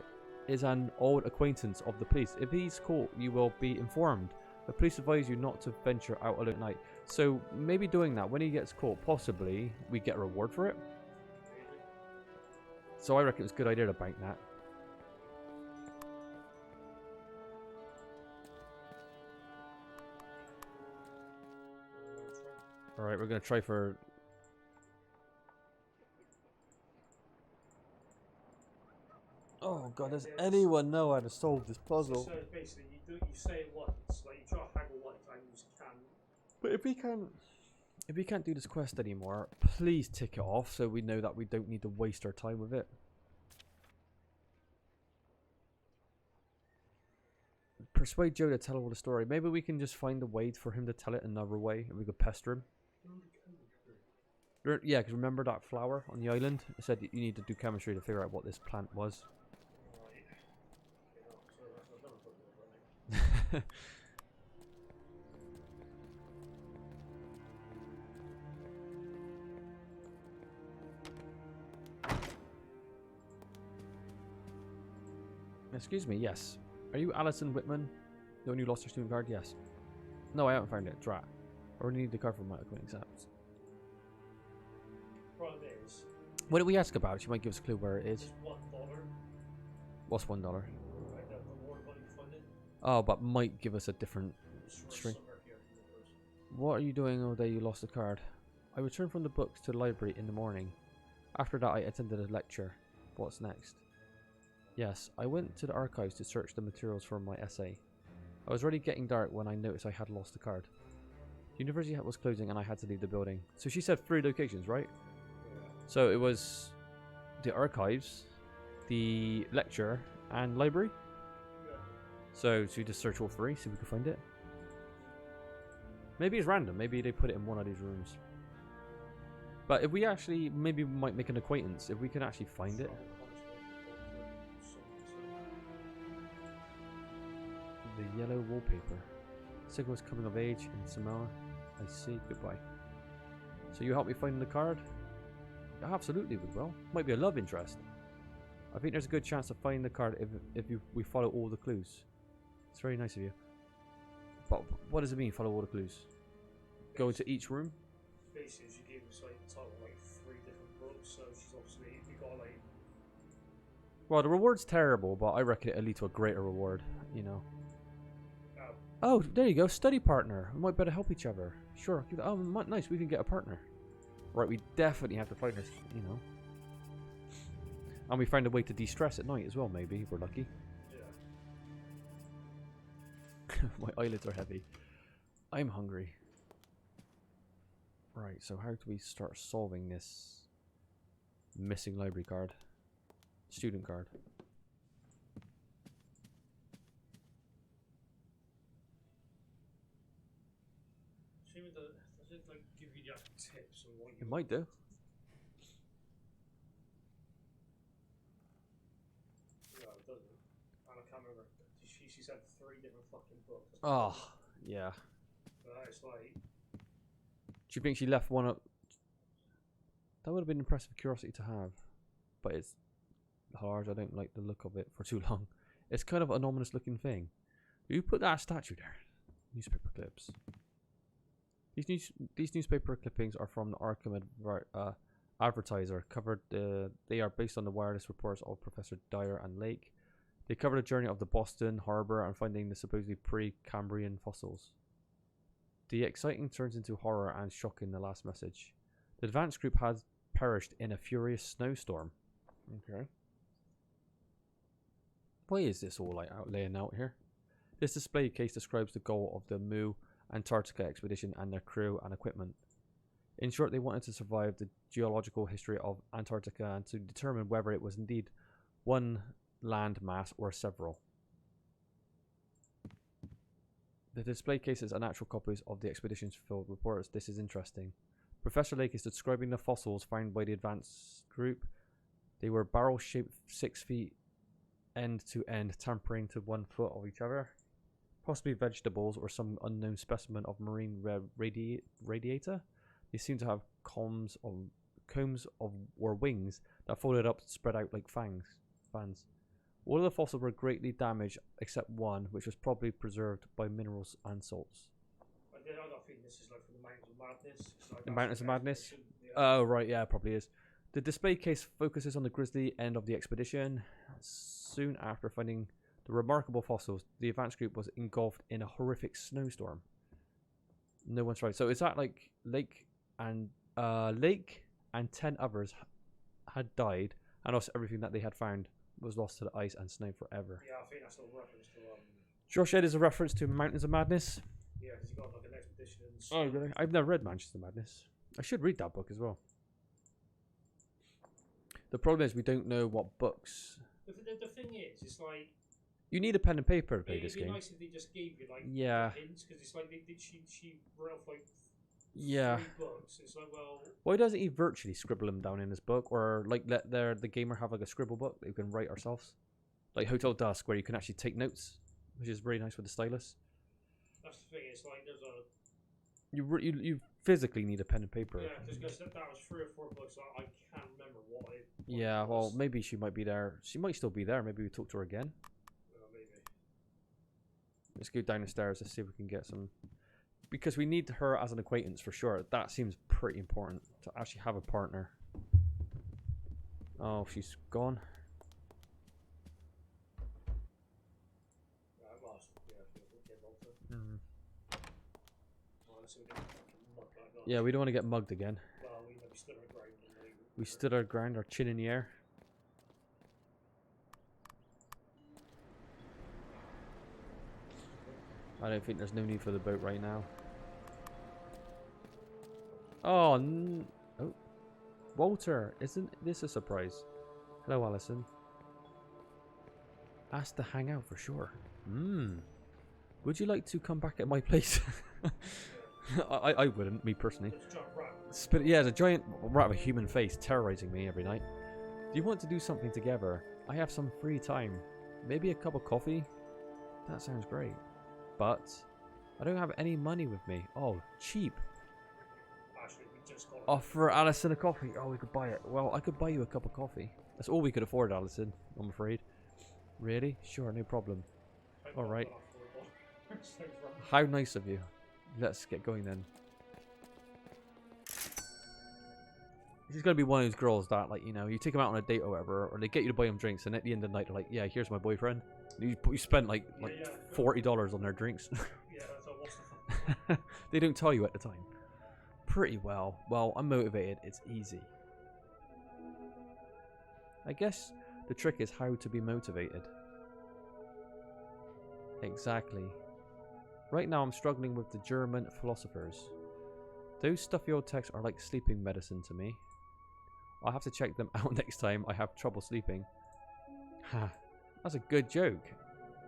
is an old acquaintance of the police. If he's caught, you will be informed. The police advise you not to venture out alone at night. So maybe doing that when he gets caught, possibly we get a reward for it. So I reckon it's a good idea to bank that. Alright, we're going to try for... Oh god, does anyone know how to solve this puzzle? So basically, you say it once, like you try to haggle once, and you just can't. But if we can't do this quest anymore, please tick it off so we know that we don't need to waste our time with it. Persuade Joe to tell all the story. Maybe we can just find a way for him to tell it another way, and we could pester him. Yeah, because remember that flower on the island? It said you need to do chemistry to figure out what this plant was. Excuse me, yes. Are you Alison Whitman? The one who lost her student card? Yes. No, I haven't found it. Drat. I already need the card for my upcoming exams. Problem is, What did we ask about? She might give us a clue where it is. it's $1. What's $1? Find out the more money you find it. Oh, but might give us a different It's worth string. somewhere here in the universe. What are you doing all day you lost the card? I returned from the books to the library in the morning. After that I attended a lecture. What's next? Yes, I went to the archives to search the materials for my essay. I was already getting dark when I noticed I had lost the card. The university was closing and I had to leave the building. So she said 3 locations, right? So it was the archives, the lecture, and library. Yeah. So should we just search all three, see if we can find it? Maybe it's random. Maybe they put it in one of these rooms. But if we actually, maybe we might make an acquaintance. If we can actually find it. The yellow wallpaper. Sigma's coming of age in Samoa. I see. Goodbye. So you help me find the card? Yeah, absolutely, we will. Might be a love interest. I think there's a good chance to find the card if we follow all the clues. It's very nice of you. But what does it mean, follow all the clues? Go into each room? Basically, she gave us like the title of like 3 different books, so she's obviously we got like. Well, the reward's terrible, but I reckon it'll lead to a greater reward, you know. Oh, there you go, study partner. We might better help each other. Sure. Oh, nice, we can get a partner. Right, we definitely have to find this, you know. And we find a way to de-stress at night as well, maybe, if we're lucky. Yeah. My eyelids are heavy. I'm hungry. Right, so how do we start solving this missing library card? Student card. Does it like give you the actual tips on what you? It might do. No, it doesn't. And I can't remember. She said 3 different fucking books. Oh, yeah. It's like. Do you think she left one up? That would have been impressive curiosity to have. But it's hard. I don't like the look of it for too long. It's kind of an ominous looking thing. You put that statue there. Newspaper clips. These newspaper clippings are from the Arkham Advertiser. They are based on the wireless reports of Professor Dyer and Lake. They cover the journey of the Boston Harbor and finding the supposedly pre-Cambrian fossils. The exciting turns into horror and shock in the last message. The advance group has perished in a furious snowstorm. Okay. Why is this all laying out here? This display case describes the goal of the Mu Antarctica expedition and their crew and equipment. In short, they wanted to survive the geological history of Antarctica and to determine whether it was indeed one land mass or several. The display cases are actual copies of the expedition's field reports. This is interesting. Professor Lake is describing the fossils found by the advance group. They were barrel-shaped 6 feet end to end, tampering to 1 foot of each other. Possibly vegetables or some unknown specimen of marine radiator. They seem to have combs or wings that folded up, spread out like fans. All of the fossils were greatly damaged except one, which was probably preserved by minerals and salts. I don't think this is like from the Mountains of Madness. Like The Mountains of Madness? Yeah. Oh, right, yeah, it probably is. The display case focuses on the grisly end of the expedition. Soon after finding the remarkable fossils, the advance group was engulfed in a horrific snowstorm. No one's right. So is that like Lake and 10 others had died, and also everything that they had found was lost to the ice and snow forever. Yeah, I think that's a reference to Josh said is a reference to Mountains of Madness. yeah, because you got like an expedition. Oh, really? I've never read Manchester Madness. I should read that book as well. The problem is we don't know what books. The thing is, it's like you need a pen and paper to play this game. It'd be nice if they just gave you like hints, because it's like she wrote off like 3 books. It's like, well, why doesn't he virtually scribble them down in his book, or like let the gamer have like a scribble book that you can write ourselves, like Hotel Dusk, where you can actually take notes, which is really nice with the stylus. That's the thing. It's like there's a you physically need a pen and paper. yeah, because that was 3 or 4 books. I can't remember what it. Yeah, well, maybe she might be there. She might still be there. Maybe we talk to her again. Maybe. Let's go down the stairs. Let's see if we can get some. Because we need her as an acquaintance for sure. That seems pretty important to actually have a partner. Oh, she's gone. Yeah, we don't want to get mugged again. Well, we stood our ground. We stood our ground, our chin in the air. I don't think there's no need for the boat right now. Oh, oh. Walter, isn't this a surprise? Hello, Alison. Asked to hang out for sure. Would you like to come back at my place? I wouldn't, me personally. There's a giant rat. Yeah, there's a giant rat with a human face terrorizing me every night. Do you want to do something together? I have some free time. Maybe a cup of coffee? That sounds great. But I don't have any money with me. Oh, cheap. Actually, we just got Offer Alison a coffee. Oh, we could buy it. Well, I could buy you a cup of coffee. That's all we could afford, Alison, I'm afraid. Really? Sure, no problem. Alright. How nice of you. Let's get going then. This is going to be one of those girls that, like, you know, you take them out on a date or whatever, or they get you to buy them drinks, and at the end of the night, they're like, yeah, here's my boyfriend. You spent, like $40 on their drinks. Yeah, that's what's the fun. They don't tell you at the time. Pretty well. Well, I'm motivated. It's easy. I guess the trick is how to be motivated. Exactly. Right now I'm struggling with the German philosophers. Those stuffy old texts are like sleeping medicine to me. I'll have to check them out next time I have trouble sleeping. Ha, that's a good joke.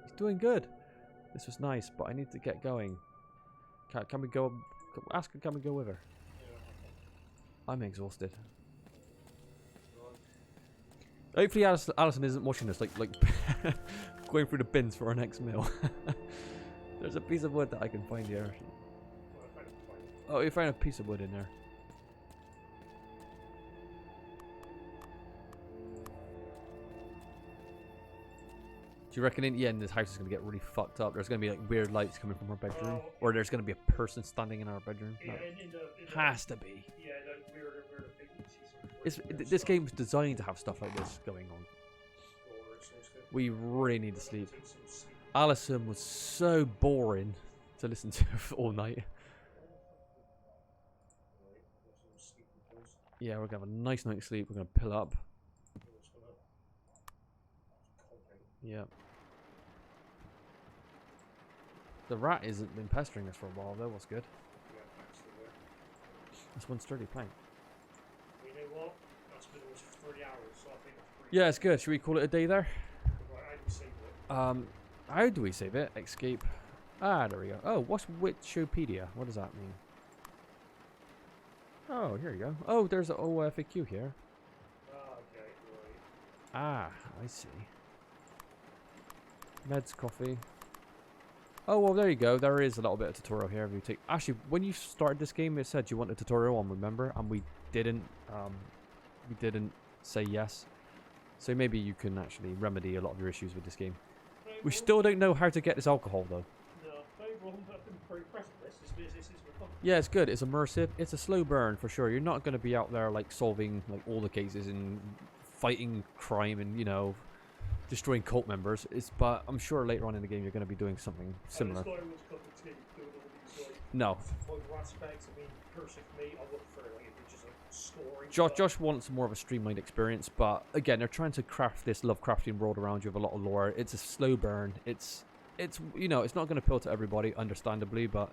He's doing good. This was nice, but I need to get going. Can we go? Ask her, can we go with her? I'm exhausted. Hopefully Alison isn't watching us, like going through the bins for our next meal. There's a piece of wood that I can find here. Oh, you found a piece of wood in there. Do you reckon in the end this house is going to get really fucked up? There's going to be like weird lights coming from our bedroom? Or there's going to be a person standing in our bedroom? No. Has to be. Yeah, This game's designed to have stuff like this going on. We really need to sleep. Alison was so boring to listen to all night. Yeah, we're going to have a nice night's sleep. We're going to pill up. Yeah. The rat hasn't been pestering us for a while though, what's good. That's one sturdy plank. You know what? That's been almost 3 hours, so I think that's pretty Yeah, it's good. Should we call it a day there? Right, how do we save it? How do we save it? Escape. Ah, there we go. Oh, what's Wikipedia? What does that mean? Oh, here you go. Oh, there's an FAQ here. Okay, right. Ah, I see. Meds, coffee. Oh, well, there you go. There is a little bit of tutorial here. If you take... Actually, when you started this game, it said you want a tutorial on, remember? And we didn't say yes. So maybe you can actually remedy a lot of your issues with this game. We still don't know how to get this alcohol, though. No, overall, I've been pretty impressed with this. This is fun. Yeah, it's good. It's immersive. It's a slow burn, for sure. You're not going to be out there, like, solving, like, all the cases and fighting crime and, you know... destroying cult members, but I'm sure later on in the game you're going to be doing something similar. No. Josh wants more of a streamlined experience, but again, they're trying to craft this Lovecraftian world around you with a lot of lore. It's a slow burn. It's you know, it's not going to appeal to everybody, understandably, but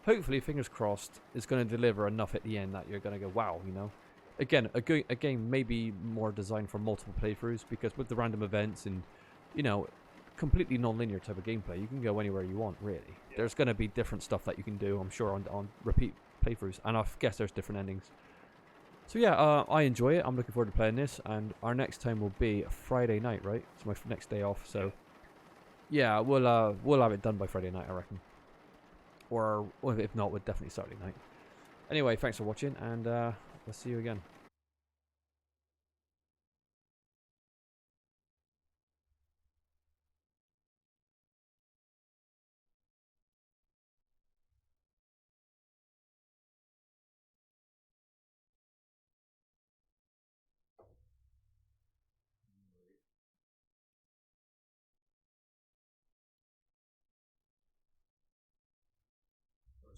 hopefully, fingers crossed, it's going to deliver enough at the end that you're going to go, wow, you know. Again, a game may be more designed for multiple playthroughs, because with the random events and, you know, completely non-linear type of gameplay, you can go anywhere you want, really. Yeah. There's going to be different stuff that you can do, I'm sure, on repeat playthroughs, and I guess there's different endings. So yeah, I enjoy it. I'm looking forward to playing this, and our next time will be Friday night, right? It's my next day off, so yeah, we'll have it done by Friday night, I reckon. Or if not, we're definitely Saturday night. Anyway, thanks for watching, and we'll see you again.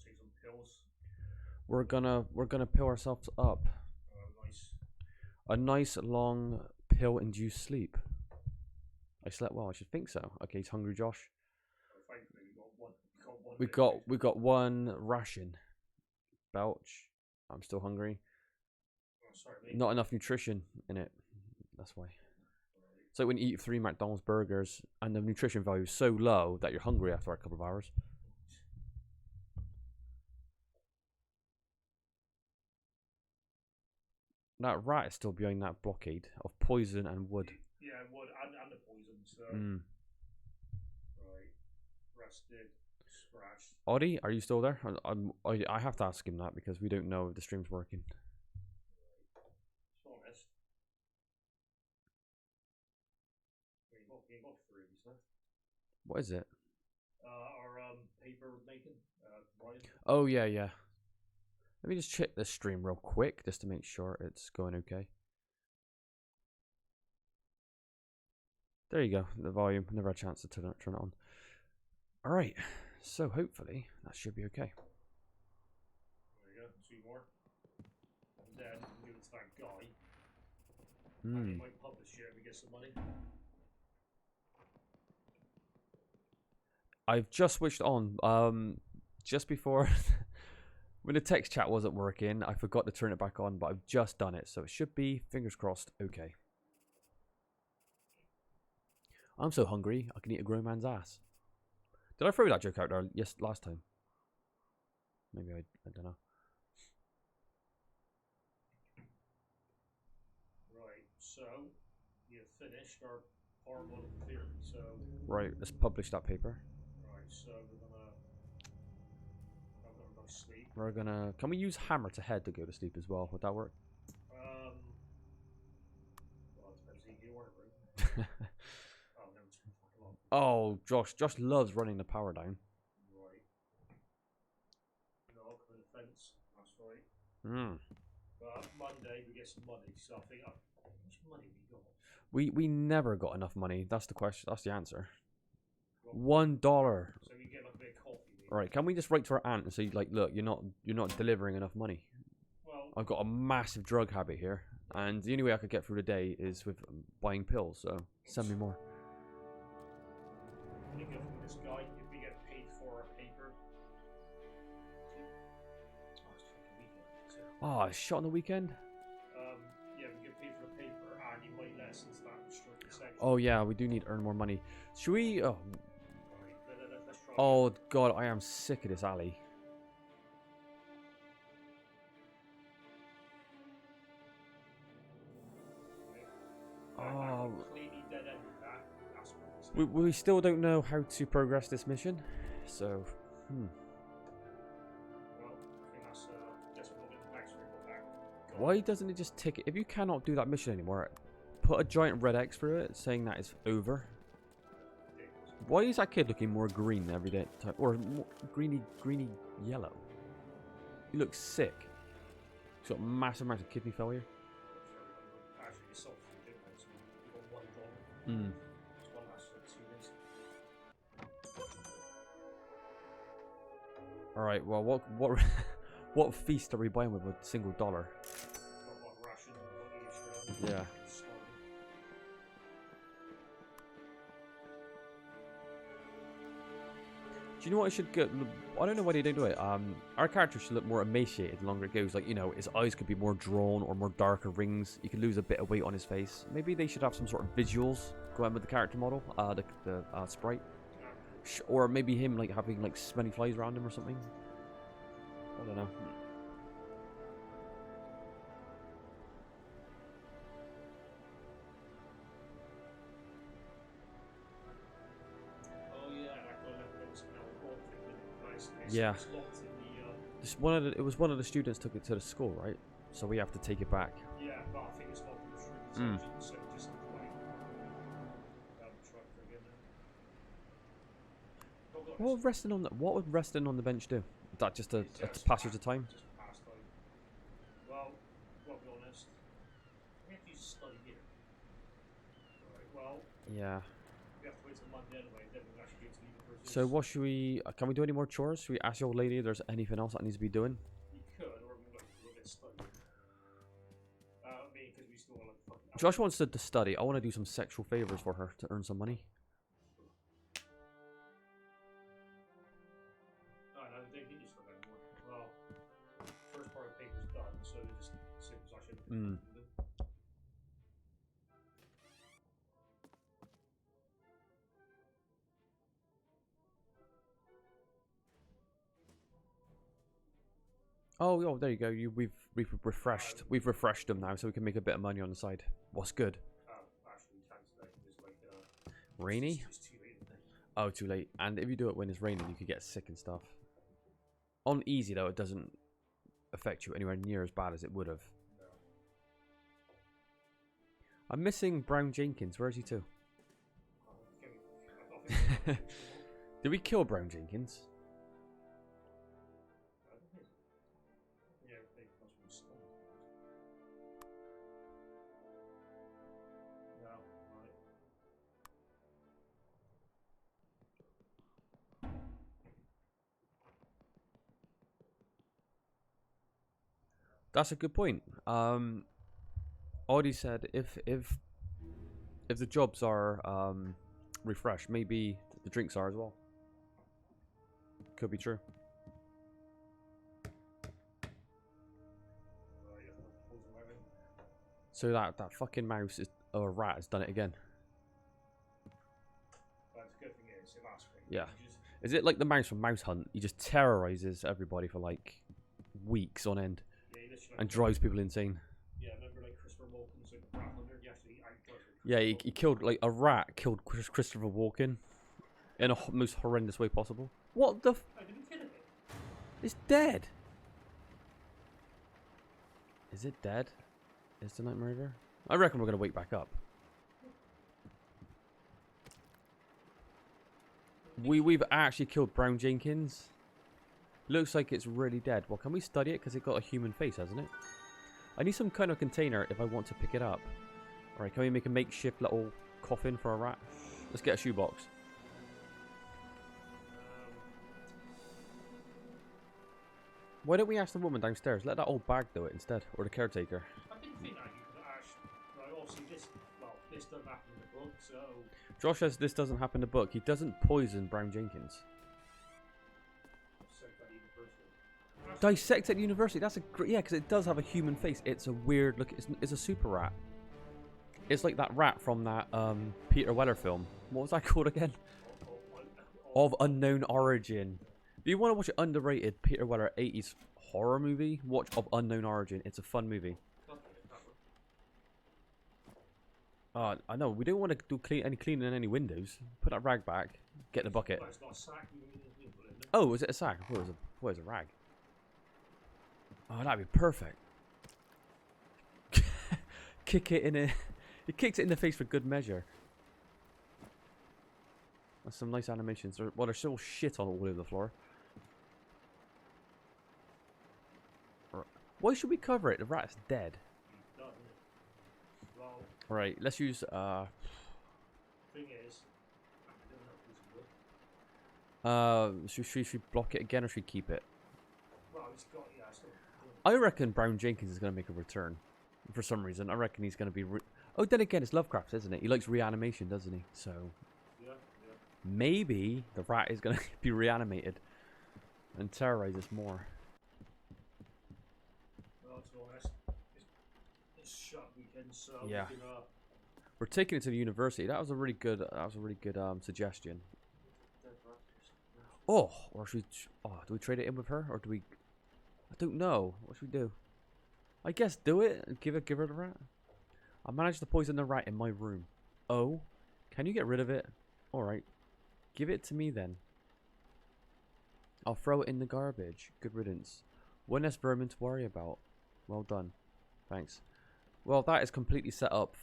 Take some pills. We're gonna pill ourselves up. Nice. A nice long pill-induced sleep. I slept well. I should think so. Okay, he's hungry, Josh. We got one ration. Belch. I'm still hungry. sorry, mate. Not enough nutrition in it. That's why. Right. It's like when you eat 3 McDonald's burgers and the nutrition value is so low that you're hungry after a couple of hours. That rat is still behind that blockade of poison and wood. Yeah, wood and the poison, so. Right. Rested. Scratched. Audie, are you still there? I have to ask him that because we don't know if the stream's working. Right. To be honest. You got 3 of these left. What is it? Our paper making. Ryan. Oh, yeah, yeah. Let me just check the stream real quick just to make sure it's going okay. There you go, the volume. Never had a chance to turn it on. Alright, so hopefully that should be okay. There you go, 2 more. And then we give it to that guy. Hmm. And he might publish it and we get some money. I've just switched on. Just before when the text chat wasn't working, I forgot to turn it back on, but I've just done it, so it should be, fingers crossed, okay. I'm so hungry, I can eat a grown man's ass. Did I throw that joke out there? Yes, last time. Maybe I don't know. Right, so you've finished our part 1 of theory, so. Right, let's publish that paper. Right, so we're gonna go to sleep. We're gonna. Can we use hammer to head to go to sleep as well? Would that work? Well, it depends who you order, right? Oh, no, it's fucking off. Oh, Josh loves running the power down. Right. No, for the fence. That's right. Hmm. But Monday we get some money, so I think how much money we got? We never got enough money. That's the question. That's the answer. Well, $1. so we get like a bit of coffee. Maybe. Right? Can we just write to our aunt and say, like, look, you're not delivering enough money. Well, I've got a massive drug habit here, and the only way I could get through the day is with buying pills. So send me more. I think from this guy, if we get paid for a paper. Oh, it's fucking weekend. Oh, shot on the weekend. Yeah, we get paid for the paper, and he might let us into that restricted section. Oh yeah, we do need to earn more money. Should we? Oh, Right, let's try. oh God, I am sick of this alley. Oh, Completely dead end with that. That's what we still don't know how to progress this mission, so Well, I think that's guess we'll get the next one back. why doesn't it just tick it? If you cannot do that mission anymore, put a giant red X through it saying that it's over. Why is that kid looking more green every day, or more greeny yellow? He looks sick. He's got massive amounts of kidney failure. Actually, it's sold for difference. You got $1. Hmm. It's one last 2 days. All right. Well, what what feast are we buying with a single dollar? Got one ration. Got Yeah. Do you know what I should get? I don't know why they don't do it. Our character should look more emaciated the longer it goes. Like, you know, his eyes could be more drawn or more darker rings. He could lose a bit of weight on his face. Maybe they should have some sort of visuals going with the character model, the sprite, or maybe him like having like smelly flies around him or something. I don't know. Yeah. It was one of the students took it to the school, right? So we have to take it back. Yeah, but I think it's not the restricted section, so just like truck again. What would resting on the bench do? Is that just a passage of time? Just pass time. Well, I'll be honest. We have to use study here. Right, well, Yeah. we have to wait till Monday anyway, then we'll actually get to university. So what should we? Can we do any more chores? Should we ask the old lady if there's anything else that needs to be doing? We could, or we might do a bit of study. I mean, because we still want to fucking. Josh wants to study. I want to do some sexual favors for her to earn some money. No, they didn't use stuff anymore. Well, first part of the paper's done, so they just say possession Mm. Oh, there you go. We've refreshed them now, so we can make a bit of money on the side. What's good? Actually, we can't today. There's like Rainy? it's too late. Oh, too late. And if you do it when it's raining, you could get sick and stuff. On easy though, it doesn't affect you anywhere near as bad as it would have. No. I'm missing Brown Jenkins. Where is he to? Did we kill Brown Jenkins? Yeah, they must be stunned. No, right. That's a good point. Audie said if the jobs are refreshed, maybe the drinks are as well. Could be true. So that fucking mouse is or rat has done it again. But the good thing is, it lasts for Yeah. ages. Is it like the mouse from Mouse Hunt? He just terrorizes everybody for like weeks on end Yeah, he literally and drives people insane. Yeah, remember like Christopher Walken's like the rat hunter? He actually Yeah, he killed like a rat killed Christopher Walken in a most horrendous way possible. What the? I didn't kill it. It's dead. Is it dead? Is the Nightmare over? I reckon we're gonna wake back up. We've actually killed Brown Jenkins. Looks like it's really dead. Well, can we study it? Because it got a human face, hasn't it? I need some kind of container if I want to pick it up. Alright, can we make a makeshift little coffin for a rat? Let's get a shoebox. Why don't we ask the woman downstairs? Let that old bag do it instead. Or the caretaker. I didn't think that you could actually. Like, obviously, this doesn't happen in the book, so. Josh says this doesn't happen in the book. He doesn't poison Brown Jenkins. Dissect at university. That's a great. Yeah, because it does have a human face. It's a weird look. It's a super rat. It's like that rat from that Peter Weller film. What was that called again? Of Unknown Origin. If you want to watch an underrated Peter Weller 80s horror movie, watch Of Unknown Origin. It's a fun movie. I know. We don't want to do any cleaning in any windows. Put that rag back. Get the bucket. Oh, is it a sack? What is a rag? Oh, that'd be perfect. Kick it in it. He kicks it in the face for good measure. That's some nice animations. Well, there's still shit all over the floor. Why should we cover it? The rat's dead. Right, let's use Thing is, I don't know if should we block it again or should we keep it? well, he's got, yeah, I reckon Brown Jenkins is going to make a return. For some reason. I reckon he's going to be... Oh, then again, it's Lovecraft, isn't it? He likes reanimation, doesn't he? So... yeah. Maybe the rat is going to be reanimated. And terrorize us more. Well, to be honest, it's shut weekend, so Yeah. we can, We're taking it to the university. That was a really good... suggestion. Oh! Or should we... Oh, do we trade it in with her? Or do we... I don't know. What should we do? I guess do it and give her the rat. I managed to poison the rat in my room. Oh, can you get rid of it? Alright. Give it to me then. I'll throw it in the garbage. Good riddance. One less vermin to worry about. Well done. Thanks. Well, that is completely set up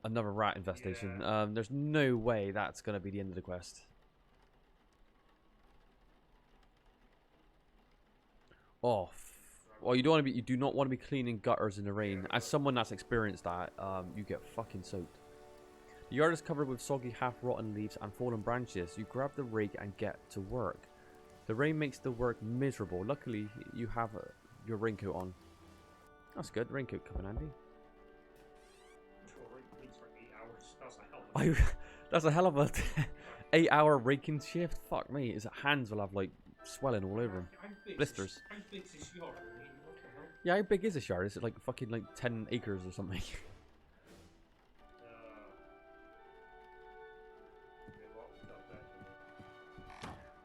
another rat infestation. Yeah. There's no way that's going to be the end of the quest. Oh, well, you do not want to be cleaning gutters in the rain. As someone that's experienced that, you get fucking soaked. The yard is covered with soggy, half-rotten leaves and fallen branches. You grab the rake and get to work. The rain makes the work miserable. Luckily, you have your raincoat on. That's good. Raincoat come in handy. That's a hell of a 8-hour raking shift. Fuck me. His hands will have like swelling all over him. Blisters. Yeah, how big is this yard? Is it like fucking like 10 acres or something?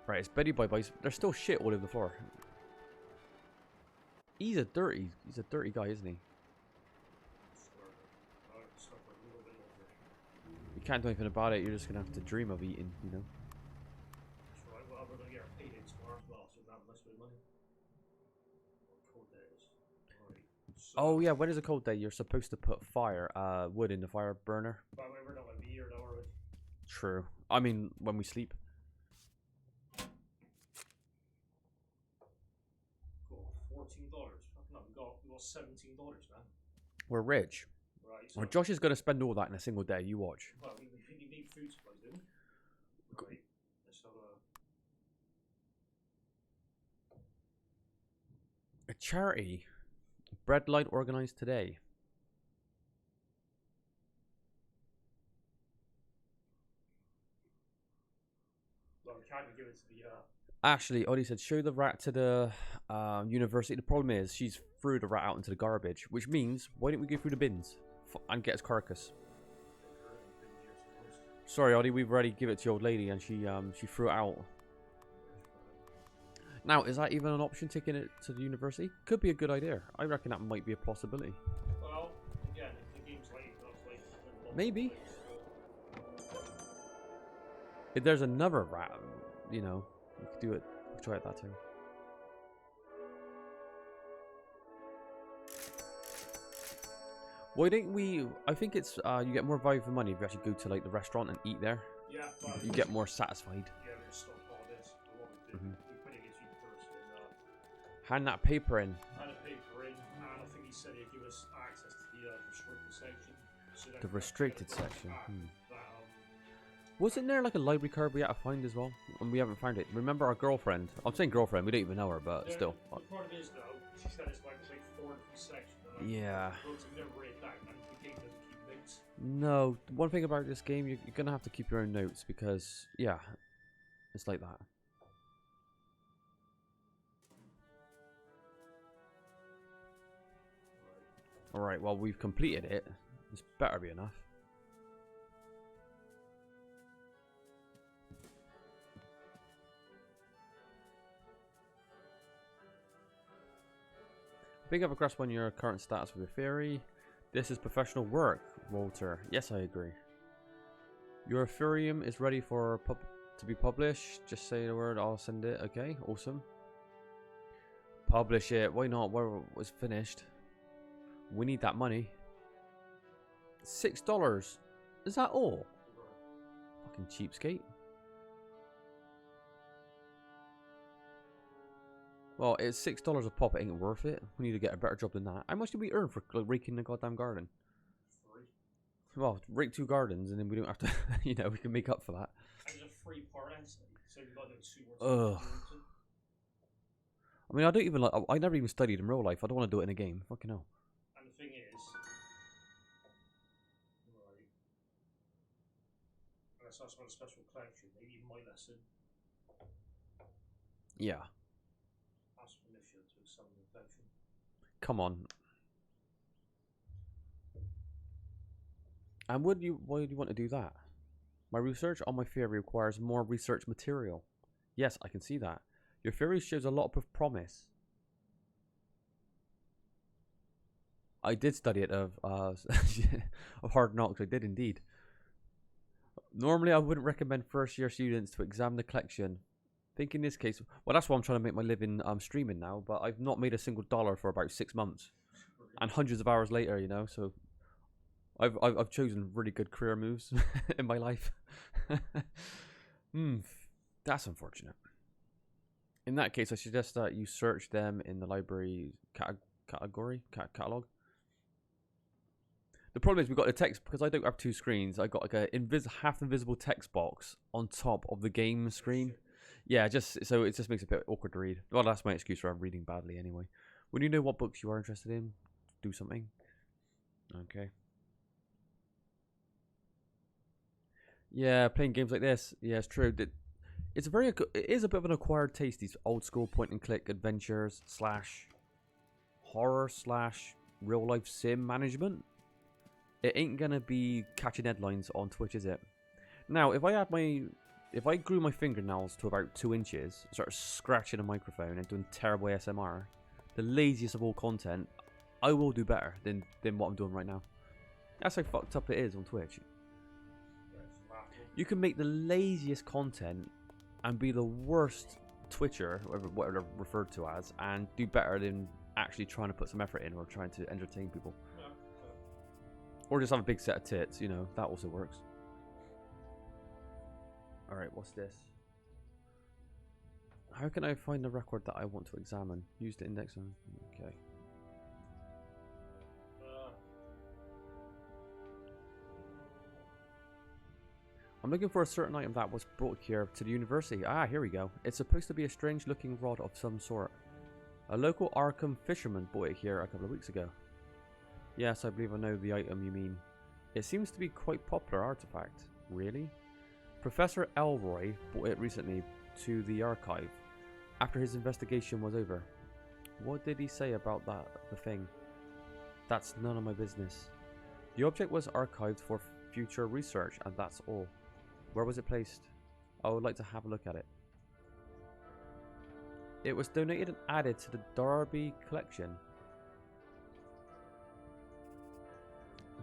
Right, it's Betty Bye Bye's. There's still shit all over the floor. He's a dirty guy, isn't he? You can't do anything about it. You're just gonna have to dream of eating, you know. That's right. Well, we're gonna get our payday tomorrow as well, so we're gonna have a nice bit of money. Cold days. Right. So, Oh yeah, when is a cold day? You're supposed to put wood in the fire burner. by the way, we're not gonna be here, though, are we? True. I mean, when we sleep. Cool. $14. Fucking hell, we got $17 now. We're rich. Right. So, Well, Josh is gonna spend all that in a single day. You watch. well, we need food supplies, don't we? Right. Let's have A charity. Bread light organized today. Well, we can't give it to the. Actually, Odie said, show the rat to the university. The problem is, she's threw the rat out into the garbage, which means, why don't we go through the bins and get his carcass? Sorry, Odie, we've already given it to the old lady, and she threw it out. Now, is that even an option, taking it to the university? Could be a good idea. I reckon that might be a possibility. Well, again, if the game's late, that's like. Maybe. If there's another rat, you know, we could do it. We'll try it that time. Why don't we? I think it's you get more value for money if you actually go to like the restaurant and eat there. Yeah, but You get more satisfied. Yeah, we're just stop all this. But what we do, we put it against university and Hand that paper in. and a paper in, and I think he said he'd give us access to the restricted section. So then The we restricted have to go section. back, Hmm. That, Wasn't there like a library card we had to find as well? And we haven't found it. Remember our girlfriend? I'm saying girlfriend, we don't even know her, but still. The part is though, she said it's like 4 different sections. Yeah. Books have never read that, and the game doesn't keep notes. No, one thing about this game, you're going to have to keep your own notes because, yeah, it's like that. Alright, well, we've completed it. This better be enough. I think I've grasped on your current status with your theory. This is professional work, Walter. Yes, I agree. Your Ethereum is ready for to be published. Just say the word, I'll send it. Okay, awesome. Publish it. Why not? Where it was finished. We need that money. $6. Is that all? Fucking cheapskate. Well, it's $6 a pop. It ain't worth it. We need to get a better job than that. How much do we earn for raking the goddamn garden? 3. Well, rake 2 gardens and then we don't have to, you know, we can make up for that. And there's a free part essay, so you've got to do 2 Ugh. I mean, I don't even like, I never even studied in real life. I don't want to do it in a game. Fucking hell. And the thing is, right, unless that's not a special collection, maybe even my lesson, Yeah. ask permission to summon the collection. Come on. And why do you want to do that? My research on my theory requires more research material. Yes, I can see that. Your theory shows a lot of promise. I did study it of Hard Knocks. I did indeed. Normally, I wouldn't recommend first-year students to examine the collection. I think in this case, well, that's why I'm trying to make my living streaming now. But I've not made a single dollar for about 6 months, and hundreds of hours later, you know. So I've chosen really good career moves in my life. That's unfortunate. In that case, I suggest that you search them in the library catalog. The problem is we've got a text, because I don't have 2 screens. I got like a half invisible text box on top of the game screen. Yeah, so it just makes it a bit awkward to read. Well, that's my excuse for reading badly anyway. When you know what books you are interested in, do something. Okay. Yeah, playing games like this. Yeah, it's true. It is a bit of an acquired taste, these old school point and click adventures / horror slash real life sim management. It ain't gonna be catching headlines on Twitch, is it? Now, if I grew my fingernails to about 2 inches, started scratching a microphone and doing terrible ASMR, the laziest of all content, I will do better than what I'm doing right now. That's how fucked up it is on Twitch. You can make the laziest content and be the worst Twitcher, whatever they're referred to as, and do better than actually trying to put some effort in or trying to entertain people. Or just have a big set of tits, you know, that also works. Alright, what's this? How can I find the record that I want to examine? Use the index on... Okay. I'm looking for a certain item that was brought here to the university. Ah, here we go. It's supposed to be a strange looking rod of some sort. A local Arkham fisherman bought it here a couple of weeks ago. Yes, I believe I know the item you mean. It seems to be quite popular artifact. Really? Professor Elroy brought it recently to the archive after his investigation was over. What did he say about the thing? That's none of my business. The object was archived for future research, and that's all. Where was it placed? I would like to have a look at it. It was donated and added to the Derby collection.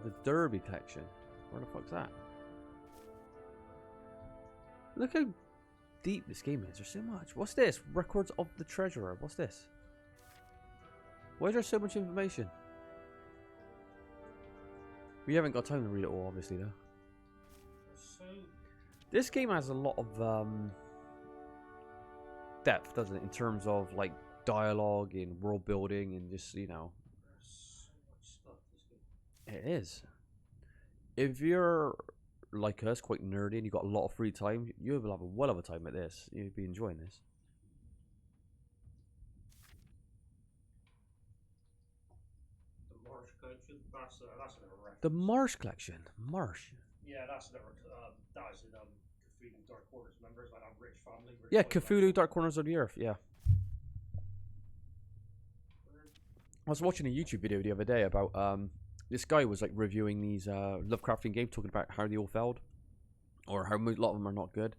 The Derby collection? Where the fuck's that? Look how deep this game is. There's so much. What's this? Records of the Treasurer. What's this? Why is there so much information? We haven't got time to read it all, obviously, though. So, This game has a lot of depth, doesn't it? In terms of like dialogue and world building and just, you know. there's so much stuff this game. It is. If you're like us, quite nerdy, and you've got a lot of free time, you'll have a well of a time at this. You'll be enjoying this. The Marsh collection. That's another reference. The Marsh collection. Marsh. Yeah, that's another. That was in Cthulhu Dark Corners. Remember, it's like that rich family. Yeah, Cthulhu Dark Corners of the Earth. Yeah. I was watching a YouTube video the other day about this guy was like reviewing these Lovecraftian games, talking about how they all failed, or how a lot of them are not good,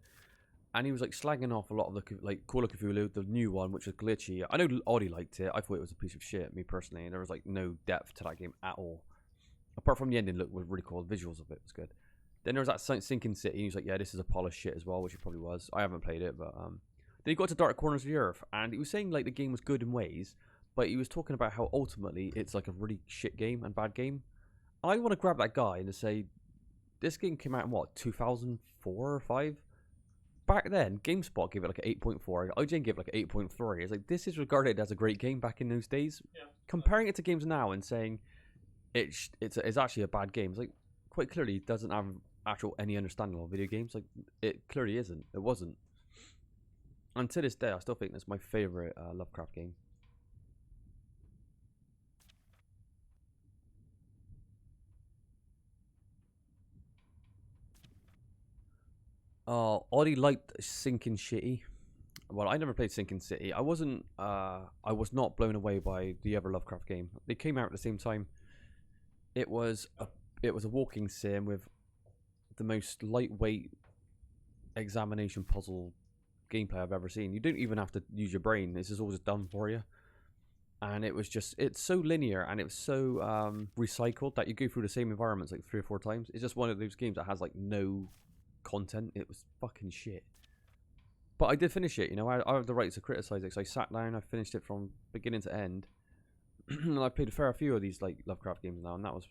and he was like slagging off a lot of the like Call of Cthulhu, the new one, which was glitchy. I know Audie liked it. I thought it was a piece of shit, me personally, and there was like no depth to that game at all, apart from the ending. Look, was really cool. The visuals of it was good. Then there was that Sinking City. And he was like, "Yeah, this is a polished shit as well," which it probably was. I haven't played it, but then he got to Dark Corners of the Earth, and he was saying like the game was good in ways. But he was talking about how ultimately it's like a really shit game and bad game. I want to grab that guy and say, this game came out in what, 2004 or 5? Back then, GameSpot gave it like an 8.4. IGN gave it like an 8.3. It's like, this is regarded as a great game back in those days. Yeah. Comparing it to games now and saying it's actually a bad game, it's like, quite clearly doesn't have any understanding of video games. Like, it clearly isn't. It wasn't. And to this day, I still think that's my favourite Lovecraft game. Audie liked Sinking City. Well, I never played Sinking City. I was not blown away by the other Lovecraft game. They came out at the same time. It was a walking sim with the most lightweight examination puzzle gameplay I've ever seen. You don't even have to use your brain. This is all just done for you. And it's so linear and it's so recycled that you go through the same environments like 3 or 4 times. It's just one of those games that has like no content. It was fucking shit. But I did finish it, you know. I have the right to criticize it, so I sat down, I finished it from beginning to end. And I played a fair few of these like Lovecraft games now, and that was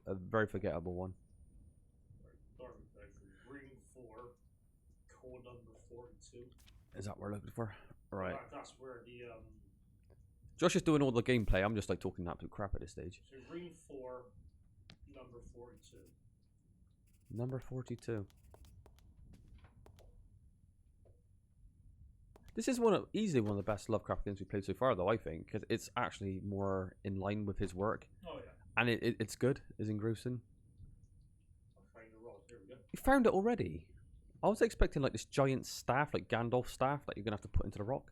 a very forgettable one. Ring 4, code number 42. Is that what we're looking for? Right. That's where the Josh is doing all the gameplay. I'm just like talking absolute crap at this stage. so ring 4, number 42. Number 42. This is easily one of the best Lovecraft games we've played so far, though, I think, because it's actually more in line with his work. Oh yeah. And it's good. It's engrossing. I'll find the rod. Here we go. You found it already? I was expecting like this giant staff, like Gandalf staff, that you're going to have to put into the rock.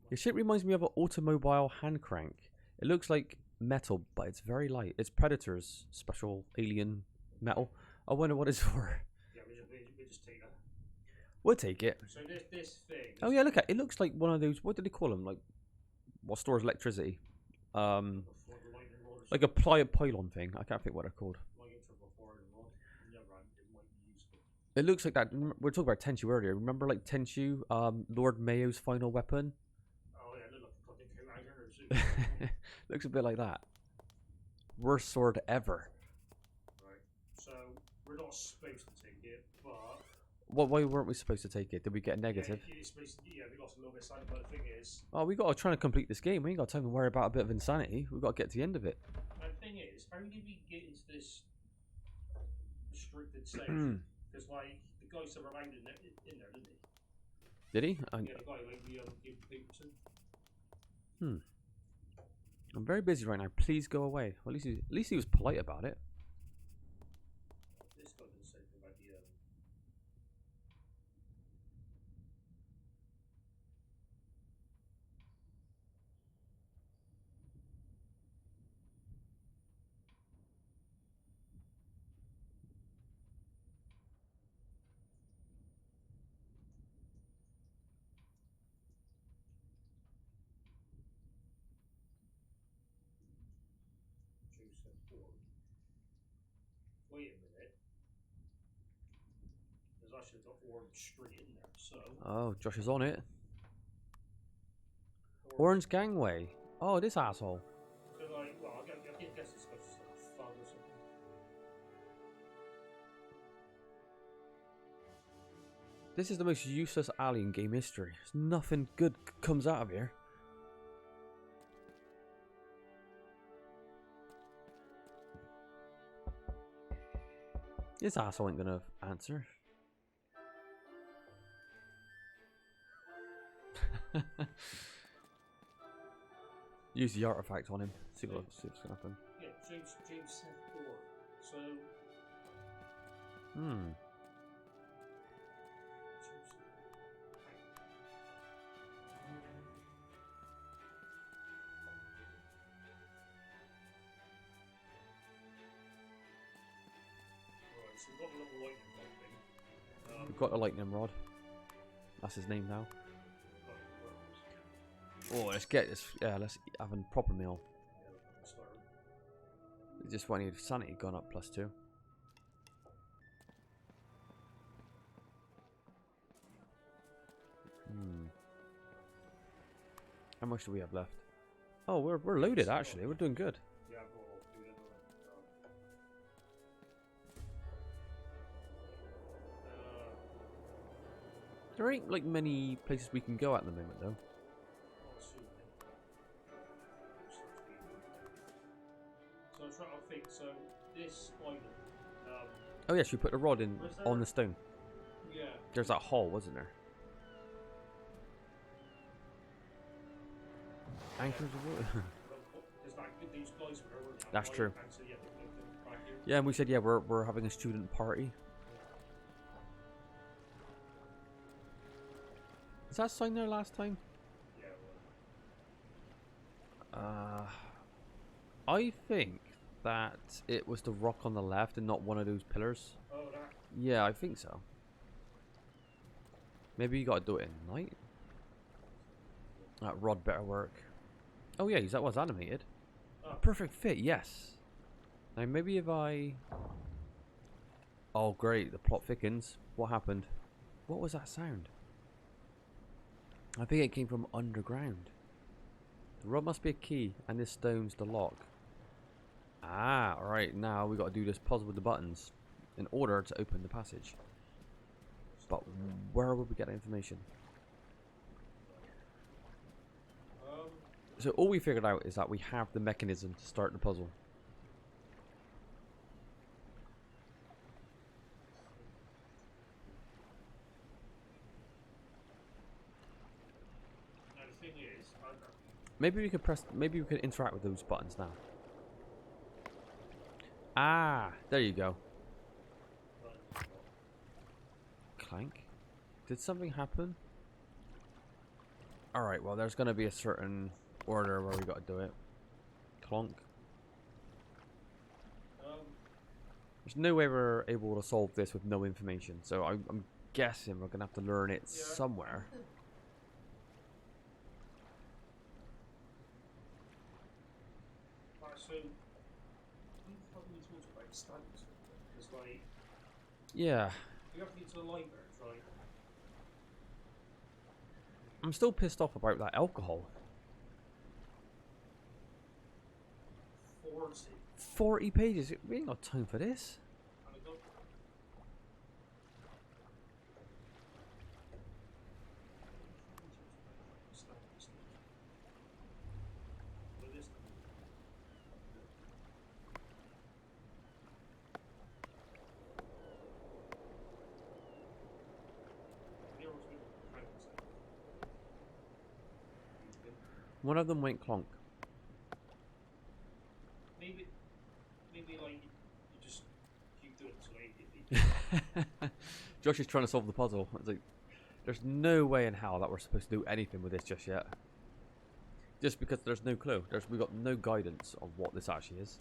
Your shit reminds me of an automobile hand crank. It looks like metal, but it's very light. It's Predator's special alien metal. I wonder what it's for. Yeah, we just take that. We'll take it. So this thing. Oh yeah, look at it. Looks like one of those. What do they call them? Like what stores electricity? Like a pylon thing. I can't think what they're called. It looks like that. We are talking about Tenchu earlier. Remember, like Tenchu, Lord Mayo's final weapon. Oh yeah, look like a Looks a bit like that. Worst sword ever. Right. So we're not supposed to take it, but. Why weren't we supposed to take it? Did we get a negative? Yeah, we lost a little bit of sanity, but the thing is. Oh, we got to try to complete this game. We ain't got time to worry about a bit of insanity. We've got to get to the end of it. And the thing is, how did we get into this restricted stage? Because like the guy said around in there, didn't he? Did he? Yeah, the guy like we gave the paper to. I'm very busy right now. Please go away. Well, at least he was polite about it. This guy didn't say anything about the Wait a minute. There's actually got orange straight in there, so. Oh, Josh is on it. Orange Gangway. Oh, this asshole. So like, well, I guess it's got just like a fun or something. This is the most useless alley in game history. There's nothing good comes out of here. This asshole ain't gonna answer. Use the artifact on him. See what's gonna happen. Yeah, James said 4. So. So we've got a little lightning rod thing. We've got a lightning rod. That's his name now. Oh, let's get this. Yeah, let's have a proper meal. Just want your sanity gone up +2. How much do we have left? Oh, we're loaded actually. We're doing good. Yeah, I've got all food There ain't like many places we can go at the moment though. So I'm trying to think. So this item. Oh yes, we put the rod in on the stone. Yeah. There's that hole, wasn't there? Anchors of wood. That's true. Yeah, and we said we're having a student party. Is that sign there last time? I think that it was the rock on the left and not one of those pillars. Oh, that. Yeah, I think so. Maybe you gotta do it at night. That rod better work. Oh yeah, that was animated. Oh. Perfect fit, yes. Now maybe if I... Oh great, the plot thickens. What happened? What was that sound? I think it came from underground. The rod must be a key, and this stone's the lock. Ah, alright, now we got to do this puzzle with the buttons in order to open the passage. But where would we get that information? So all we figured out is that we have the mechanism to start the puzzle. Now the thing is, maybe we could press. Maybe we could interact with those buttons now. Ah, there you go. Clank. Did something happen? Alright, well there's going to be a certain order where we got to do it. clonk. Um, There's no way we're able to solve this with no information, so I'm guessing we're gonna have to learn it yeah. somewhere. Right, so we fucking talked about standards, because like Yeah, you have to get to the library, right? I'm still pissed off about that alcohol. 40. 40 pages. We ain't got time for this. And I got standards. But this the other two friends, One of them went clonk. maybe like you just keep doing it so Josh is trying to solve the puzzle. It's like, there's no way in hell that we're supposed to do anything with this just yet. Just because there's no clue. We've got no guidance on what this actually is.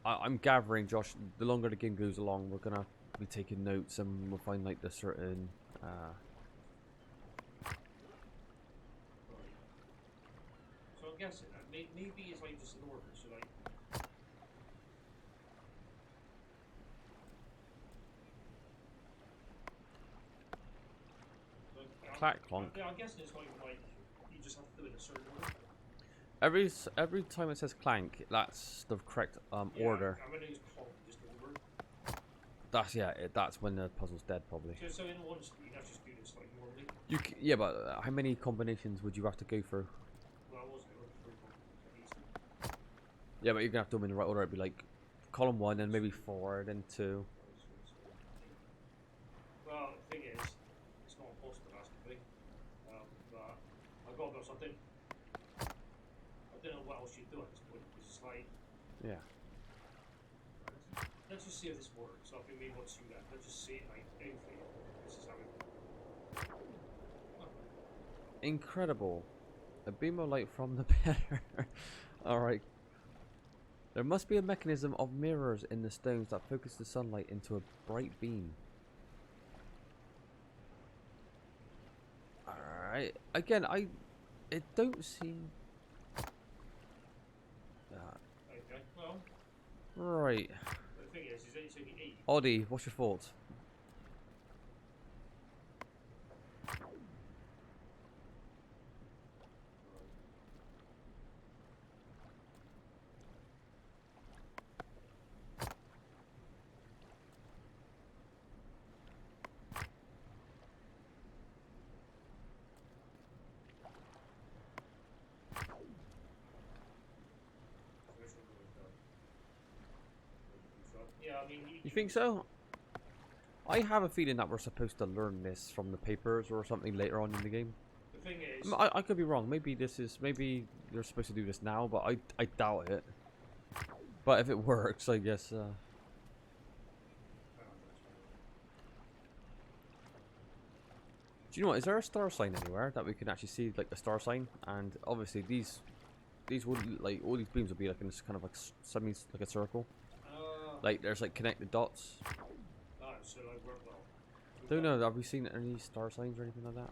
I'm gathering, Josh, the longer the game goes along, we're going to be taking notes and we'll find like the certain... So I'm guessing that maybe it's like just an order, so like clack clonk. Yeah, I'm guessing it's like you just have to do it in a certain order. Every time it says clank, that's the correct order. I'm gonna use clonk just the order. That's when the puzzle's dead, probably. So in one you can just do this like normally. Yeah, but how many combinations would you have to go through? Well, I was going for easy. Yeah, but you're gonna have to do them in the right order. It'd be like column 1, then maybe 4, then 2. Well, the thing is, it's not impossible, that's the thing. But I got about something. I don't know what else you'd do at this point. It's just like, Yeah. let's just see if this works. I think maybe once you that, let's just see it like, hopefully, this is how it Incredible. A beam of light from the pillar. Alright. There must be a mechanism of mirrors in the stones that focus the sunlight into a bright beam. Alright. Again, it don't seem... Okay, well, Right. the thing is it's only 8. Oddie, what's your thoughts? Yeah, I mean, You think so? I have a feeling that we're supposed to learn this from the papers or something later on in the game. the thing is, I could be wrong. Maybe they're supposed to do this now, but I doubt it. But if it works, I guess. Do you know what? Is there a star sign anywhere that we can actually see, like the star sign? And obviously these would like all these beams would be like in this kind of like like a circle. Like there's like connected dots. so like we're well. Don't know. Have we seen any star signs or anything like that?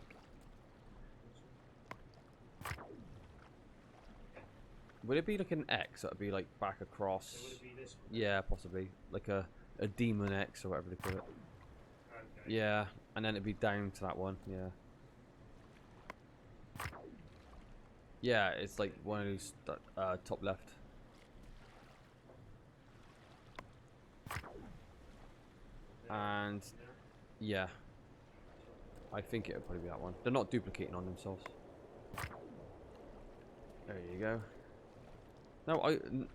Would it be like an X that would be like back across? So would it be this one? Yeah, possibly. Like a demon X or whatever they call it. Okay. Yeah, and then it'd be down to that one. Yeah. Yeah, it's like one of those top left. And yeah, I think it would probably be that one. They're not duplicating on themselves. There you go.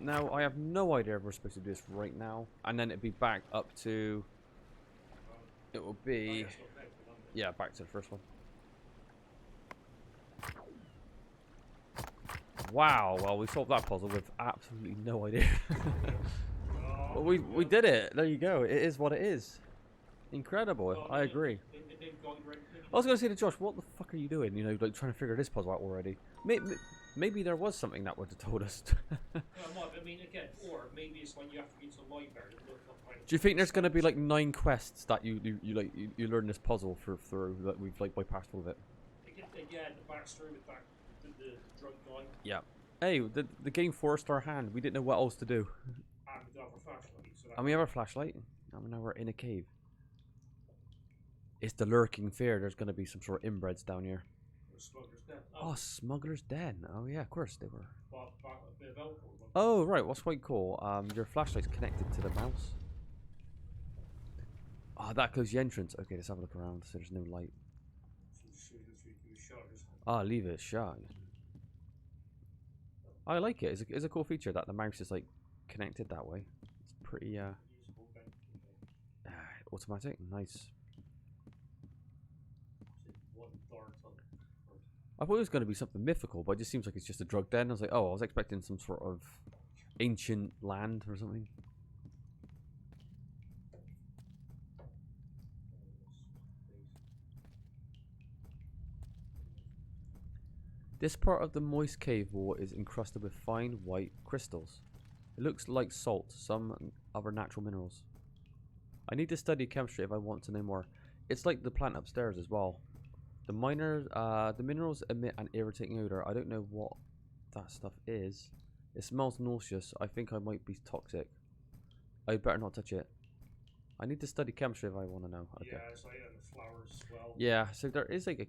Now I have no idea if we're supposed to do this right now, and then it'd be back up to. It will be. Yeah, back to the first one. Wow. Well, we solved that puzzle with absolutely no idea. But we did it. There you go. It is what it is. Incredible. I agree. I was gonna say to Josh, what the fuck are you doing? You know, like trying to figure this puzzle out already. Maybe there was something that would have told us. I mean, again, or maybe it's like you have to get to the library and look up. Do you think there's gonna be like 9 quests that you learn this puzzle through that we've like bypassed all of it? Again, the backstory with that the drunk guy. Yeah. Hey, the game forced our hand. We didn't know what else to do. And we have a flashlight. So And we have our flashlight. And now we're in a cave. It's the lurking fear. There's gonna be some sort of inbreds down here. Smuggler's Den. Oh, Smuggler's Den. Oh yeah, of course they were. But a bit of alcohol. Oh right, what's quite cool. Your flashlight's connected to the mouse. Oh, that closed the entrance. Okay, let's have a look around. So there's no light. Ah, leave it shut. I like it. It's a cool feature that the mouse is like connected that way. It's pretty automatic. Nice. I thought it was going to be something mythical, but it just seems like it's just a drug den. I was like, oh, I was expecting some sort of ancient land or something. This part of the moist cave wall is encrusted with fine white crystals. It looks like salt, some other natural minerals. I need to study chemistry if I want to know more. It's like the plant upstairs as well. The minerals emit an irritating odor. I don't know what that stuff is. It smells nauseous. I think I might be toxic. I better not touch it. I need to study chemistry if I want to know. Okay. Yeah, it's like the flowers as well. Yeah, so there is like a...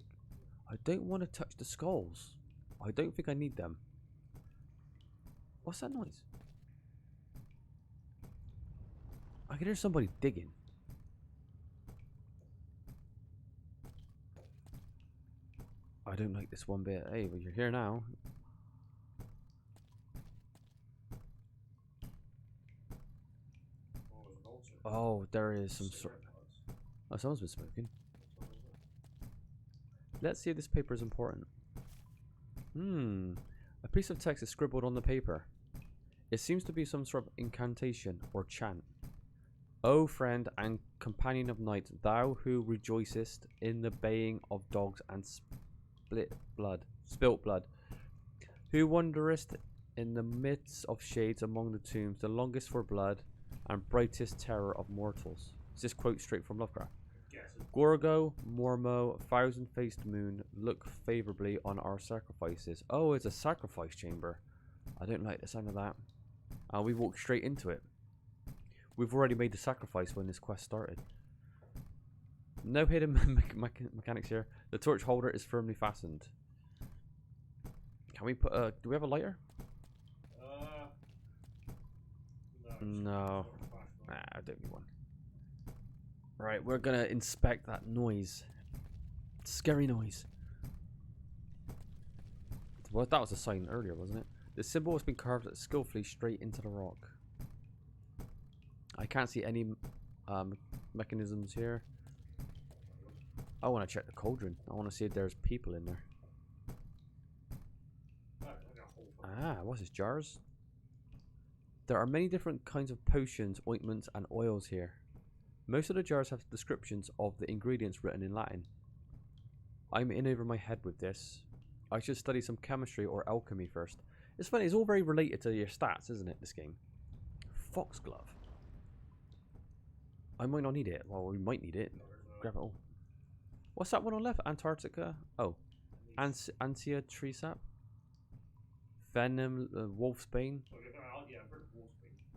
I don't want to touch the skulls. I don't think I need them. What's that noise? I can hear somebody digging. I don't like this one bit. Hey, but you're here now. Oh, there is some sort. Oh, someone's been smoking. Let's see if this paper is important. A piece of text is scribbled on the paper. It seems to be some sort of incantation or chant. O friend and companion of night, thou who rejoicest in the baying of dogs and spilt blood, who wanderest in the midst of shades among the tombs, the longest for blood and brightest terror of mortals. Is this quote straight from Lovecraft? Gorgo, Mormo, thousand-faced moon, look favorably on our sacrifices. Oh, it's a sacrifice chamber. I don't like the sound of that. We walked straight into it. We've already made the sacrifice when this quest started. No hidden mechanics here. The torch holder is firmly fastened. Can we put a... Do we have a lighter? No. Nah, I don't need one. Right, we're gonna inspect that noise. Scary noise. Well, that was a sign earlier, wasn't it? The symbol has been carved skillfully straight into the rock. I can't see any mechanisms here. I want to check the cauldron. I want to see if there's people in there. Ah, what's this? Jars? There are many different kinds of potions, ointments, and oils here. Most of the jars have descriptions of the ingredients written in Latin. I'm in over my head with this. I should study some chemistry or alchemy first. It's funny, it's all very related to your stats, isn't it, this game? Foxglove. I might not need it. Well, we might need it. Grab it all. What's that one on left? Antarctica? Oh. Ansia tree sap? Venom, wolfsbane?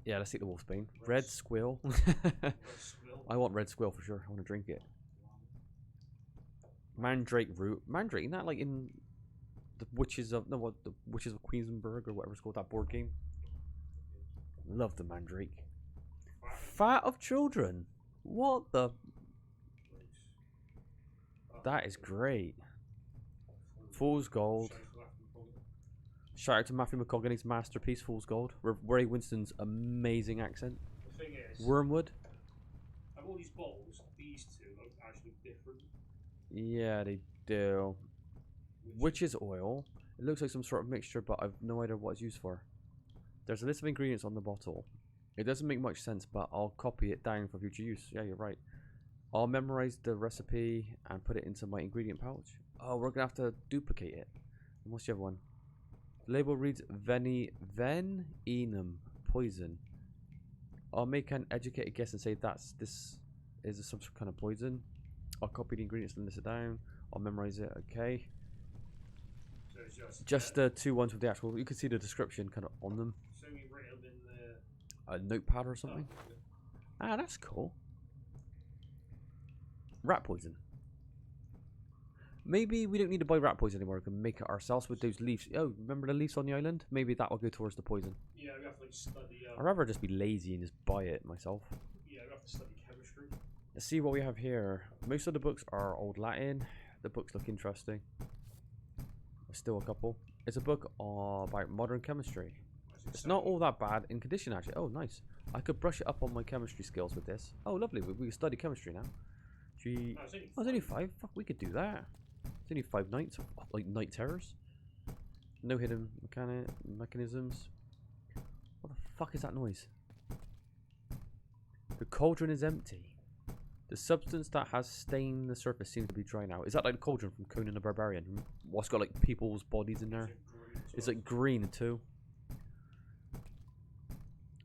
Yeah, let's take the wolfsbane. Red squill. I want red squill for sure. I want to drink it. Mandrake root. Mandrake, isn't that like in the Witches of... No, what? The Witches of Queensberg or whatever it's called, that board game? Love the mandrake. Fat of children. What the... That is great. Fool's Gold. Shout out to Matthew McConaughey's masterpiece, Fool's Gold. Ray Winston's amazing accent. The thing is, Wormwood. I've all these bottles. These two look actually different. Yeah, they do. Witch's oil. It looks like some sort of mixture, but I've no idea what it's used for. There's a list of ingredients on the bottle. It doesn't make much sense, but I'll copy it down for future use. Yeah, you're right. I'll memorize the recipe and put it into my ingredient pouch. Oh, we're gonna have to duplicate it. What's the other one? The label reads Venenum poison. I'll make an educated guess and say this is some kind of poison. I'll copy the ingredients and list it down. I'll memorize it. Okay. So it's Just the two ones with the actual. You can see the description kind of on them. So you write them in the A notepad or something. Ah, that's cool. Rat poison. Maybe we don't need to buy rat poison anymore. We can make it ourselves with those leaves. Oh, remember the leaves on the island? Maybe that will go towards the poison. Yeah, we have to like study. I'd rather just be lazy and just buy it myself. Yeah, we have to study chemistry. Let's see what we have here. Most of the books are old Latin. The books look interesting. There's still a couple. It's a book about modern chemistry. It's not all that bad in condition, actually. Oh, nice. I could brush it up on my chemistry skills with this. Oh, lovely. We can study chemistry now. Gee. Oh, it's only 5. Fuck, we could do that. It's only 5 nights. Like night terrors. No hidden mechanisms. What the fuck is that noise? The cauldron is empty. The substance that has stained the surface seems to be dry now. Is that like the cauldron from Conan the Barbarian? What's got like people's bodies in there? It's like green too.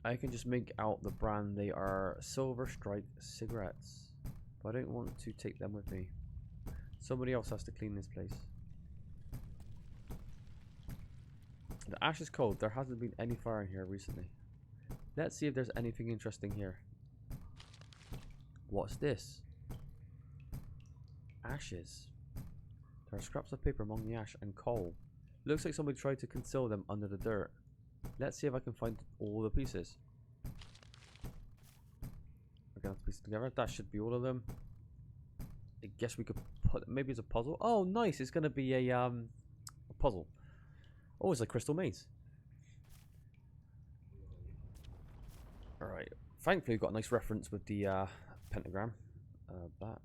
I can just make out the brand. They are Silver Strike cigarettes. But I don't want to take them with me. Somebody else has to clean this place. The ash is cold. There hasn't been any fire in here recently. Let's see if there's anything interesting here. What's this? Ashes. There are scraps of paper among the ash and coal. Looks like somebody tried to conceal them under the dirt. Let's see if I can find all the pieces. We're gonna have to piece it together. That should be all of them. I guess we could put, maybe it's a puzzle. Oh, nice! It's gonna be a puzzle. Oh, it's like Crystal Maze. All right. Thankfully, we've got a nice reference with the pentagram. That.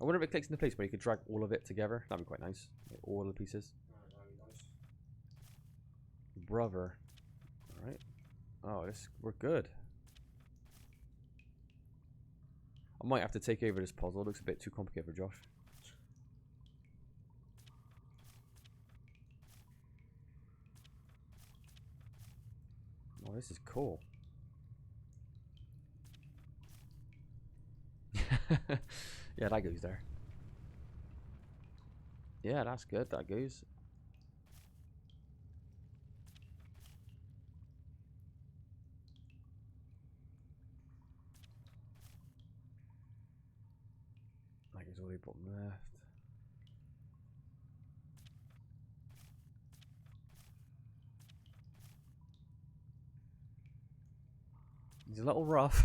I wonder if it clicks into place where you could drag all of it together. That'd be quite nice. Like all the pieces. Nice. Brother. Alright. Oh, we're good. I might have to take over this puzzle. It looks a bit too complicated for Josh. Oh, this is cool. Yeah, that goes there. Yeah, that's good. That goes. That goes all the way bottom left. He's a little rough.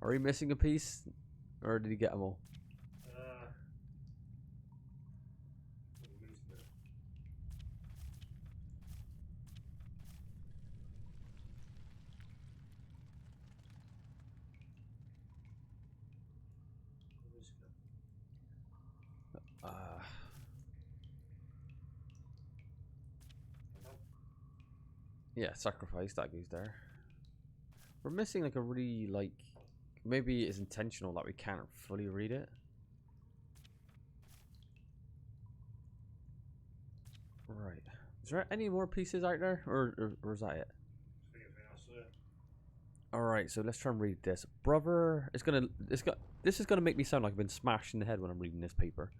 Are we missing a piece? Or did he get them all? Yeah, sacrifice, that goes there. We're missing like a really, like, maybe it's intentional that we can't fully read it. Right. Is there any more pieces out there? Or is that it? Alright, so let's try and read this. Brother, this is gonna make me sound like I've been smashed in the head when I'm reading this paper.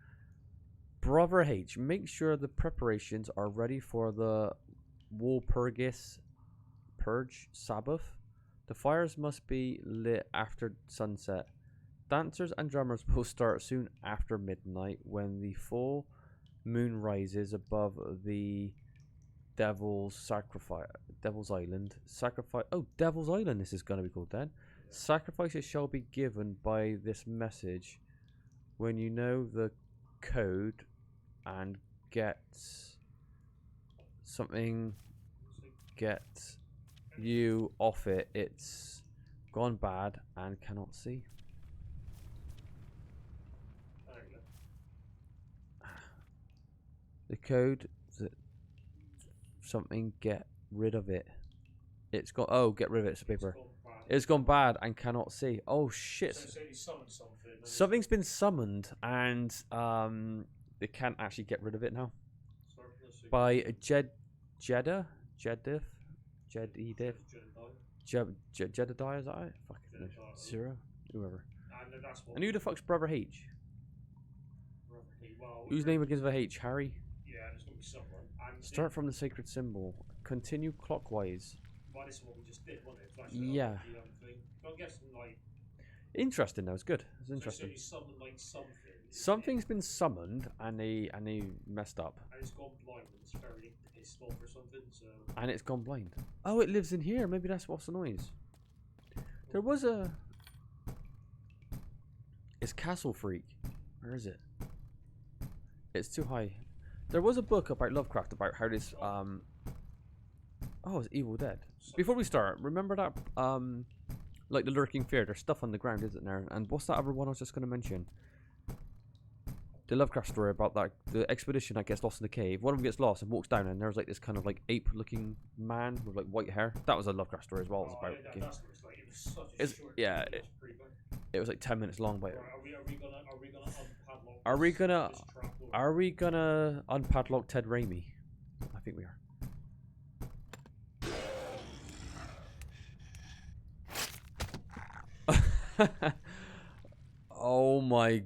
Brother H, make sure the preparations are ready for the Walpurgis Purge Sabbath. The fires must be lit after sunset. Dancers and drummers will start soon after midnight when the full moon rises above the Devil's Island. Devil's Island this is going to be called then. Yeah. Sacrifices shall be given by this message when you know the code and get something you off it. It's gone bad and cannot see. The code something. Get rid of it. It's got. Oh, get rid of it. It's a paper. gone bad. It's gone bad and cannot see. Oh shit! So say they summoned something. and Something's been summoned and they can't actually get rid of it now. Start from the secret. By Jedediah, Jedediah, is that it? Fucking Jedediah. Zero, whoever. And then that's what. And who the fuck's brother H? Well, Whose name begins with H? Harry. Yeah, there's gonna be someone. And Start from the sacred symbol. Continue clockwise. Well, this is what we just did, wasn't it? Flash it Yeah. up, the thing. So I'm guessing like. Interesting though. It's good. It's So interesting. you summoned like something. Something's been summoned and they messed up. And it's gone blind and it's very pissed off or something. So. And it's gone blind. Oh, it lives in here. Maybe that's what's the noise. There was a. It's Castle Freak. Where is it? It's too high. There was a book about Lovecraft about how this Oh, it's Evil Dead. Before we start, remember that like the lurking fear. There's stuff on the ground, isn't there? And what's that other one I was just going to mention? The Lovecraft story about that the expedition that gets lost in the cave. One of them gets lost and walks down, and there's like this kind of like ape-looking man with like white hair. That was a Lovecraft story as well. It was about. Yeah, that's what it's like. It was such a short. Yeah, video, it's pretty good. it was like 10 minutes long, but. Right, are we gonna unpadlock? Are we gonna unpadlock Ted Raimi? I think we are. Oh my.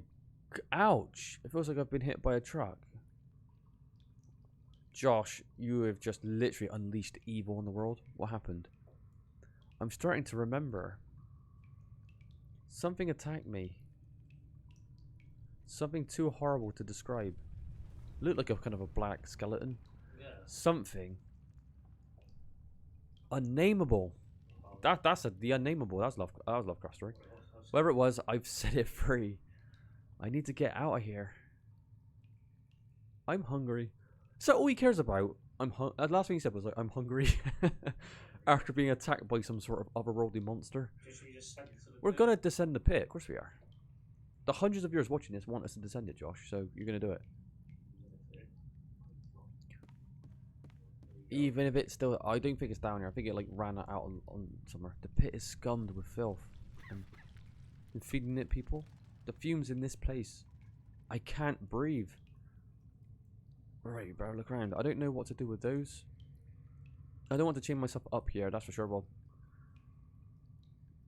Ouch. It feels like I've been hit by a truck. Josh, you have just literally unleashed evil in the world. What happened? I'm starting to remember. Something attacked me. Something too horrible to describe. Looked like a kind of a black skeleton. Yeah. Something. Unnameable. That's the unnameable. That was Lovecraft story. Whatever it was, I've set it free. I need to get out of here. I'm hungry. So all he cares about, the last thing he said was like, I'm hungry. After being attacked by some sort of otherworldly monster. We're gonna descend the pit, of course we are. The hundreds of viewers watching this want us to descend it, Josh, so you're gonna do it. Even if it's still, I don't think it's down here. I think it like ran out on somewhere. The pit is scummed with filth and feeding it people. The fumes in this place, I can't breathe. Right, you better look around. I don't know what to do with those. I don't want to chain myself up here, that's for sure. Well,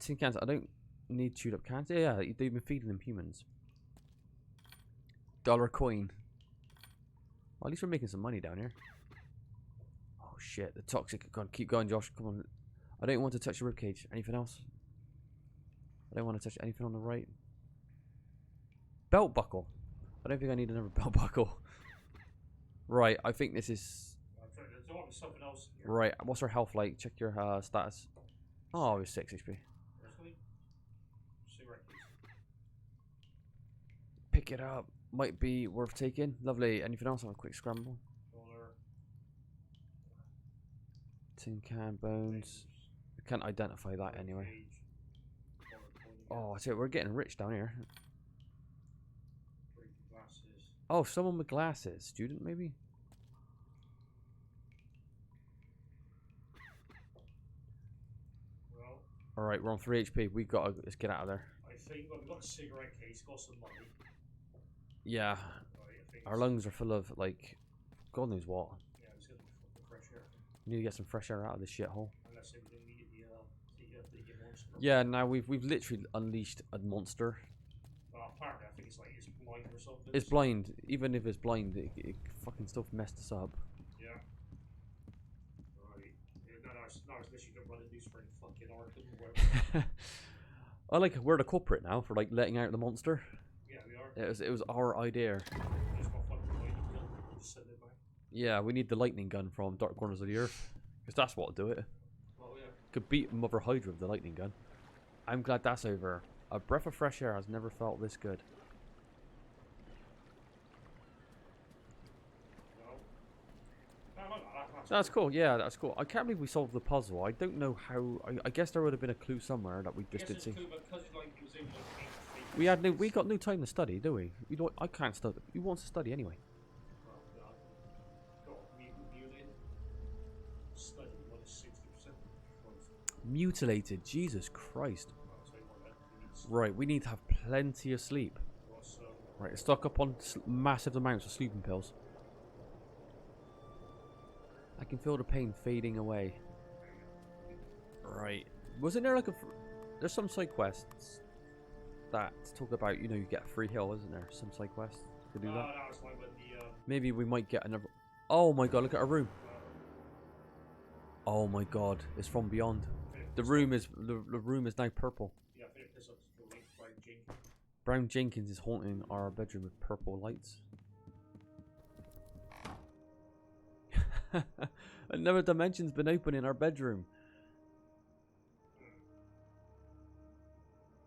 tin cans. I don't need chewed up cans. Yeah, they've been feeding them humans. Dollar coin. Well, at least we're making some money down here. Oh shit, the toxic. Go on, keep going, Josh. Come on. I don't want to touch the ribcage. Anything else? I don't want to touch anything on the right. Belt buckle. I don't think I need another belt buckle. Right, I think this is. Right, what's our health like? Check your status. Oh, it was 6 HP. Pick it up. Might be worth taking. Lovely. Anything else? Have a quick scramble. Tin can bones. I can't identify that anyway. Oh, I tell you, we're getting rich down here. Oh, someone with glasses. Student, maybe? Alright, we're on 3 HP. We gotta let's get out of there. I think we've got a cigarette case, got some money. Yeah. Right, our lungs are full of, like, God knows what. Yeah, I'm just gonna fucking fresh air. We need to get some fresh air out of this shithole. Unless everything we get the monster. Yeah, now we've literally unleashed a monster. Well, apparently I think it's like it's blind or something. It's blind. Even if it's blind, it fucking still messed us up. Yeah. Right. Yeah, now it's literally gonna run and do spring fucking Arkham or whatever. I like we're the culprit now for like letting out the monster. Yeah, we are. It was our idea. Just got fucking lightning gun. Just send it back. Yeah, we need the lightning gun from Dark Corners of the Earth. Because that's what'll do it. Well, yeah. Could beat Mother Hydra with the lightning gun. I'm glad that's over. A breath of fresh air has never felt this good. That's cool, yeah, that's cool. I can't believe we solved the puzzle. I don't know how. I guess there would have been a clue somewhere that we just didn't see. We got no time to study, do we? I can't study. Who wants to study anyway? Mutilated. Jesus Christ. I'll tell you what then. We need Right, we need to have plenty of sleep. some. Right, stock up on massive amounts of sleeping pills. I can feel the pain fading away. Right. Wasn't there like a... There's some side quests that talk about, you know, you get a free heal, isn't there? Some side quests to do that. That was like when the... Maybe we might get another... Oh my god, look at our room. Oh my god, it's from beyond. The room is now purple. Yeah, I think it pisses off to kill Brian Jenkins. Brown Jenkins is haunting our bedroom with purple lights. Another dimension's been open in our bedroom.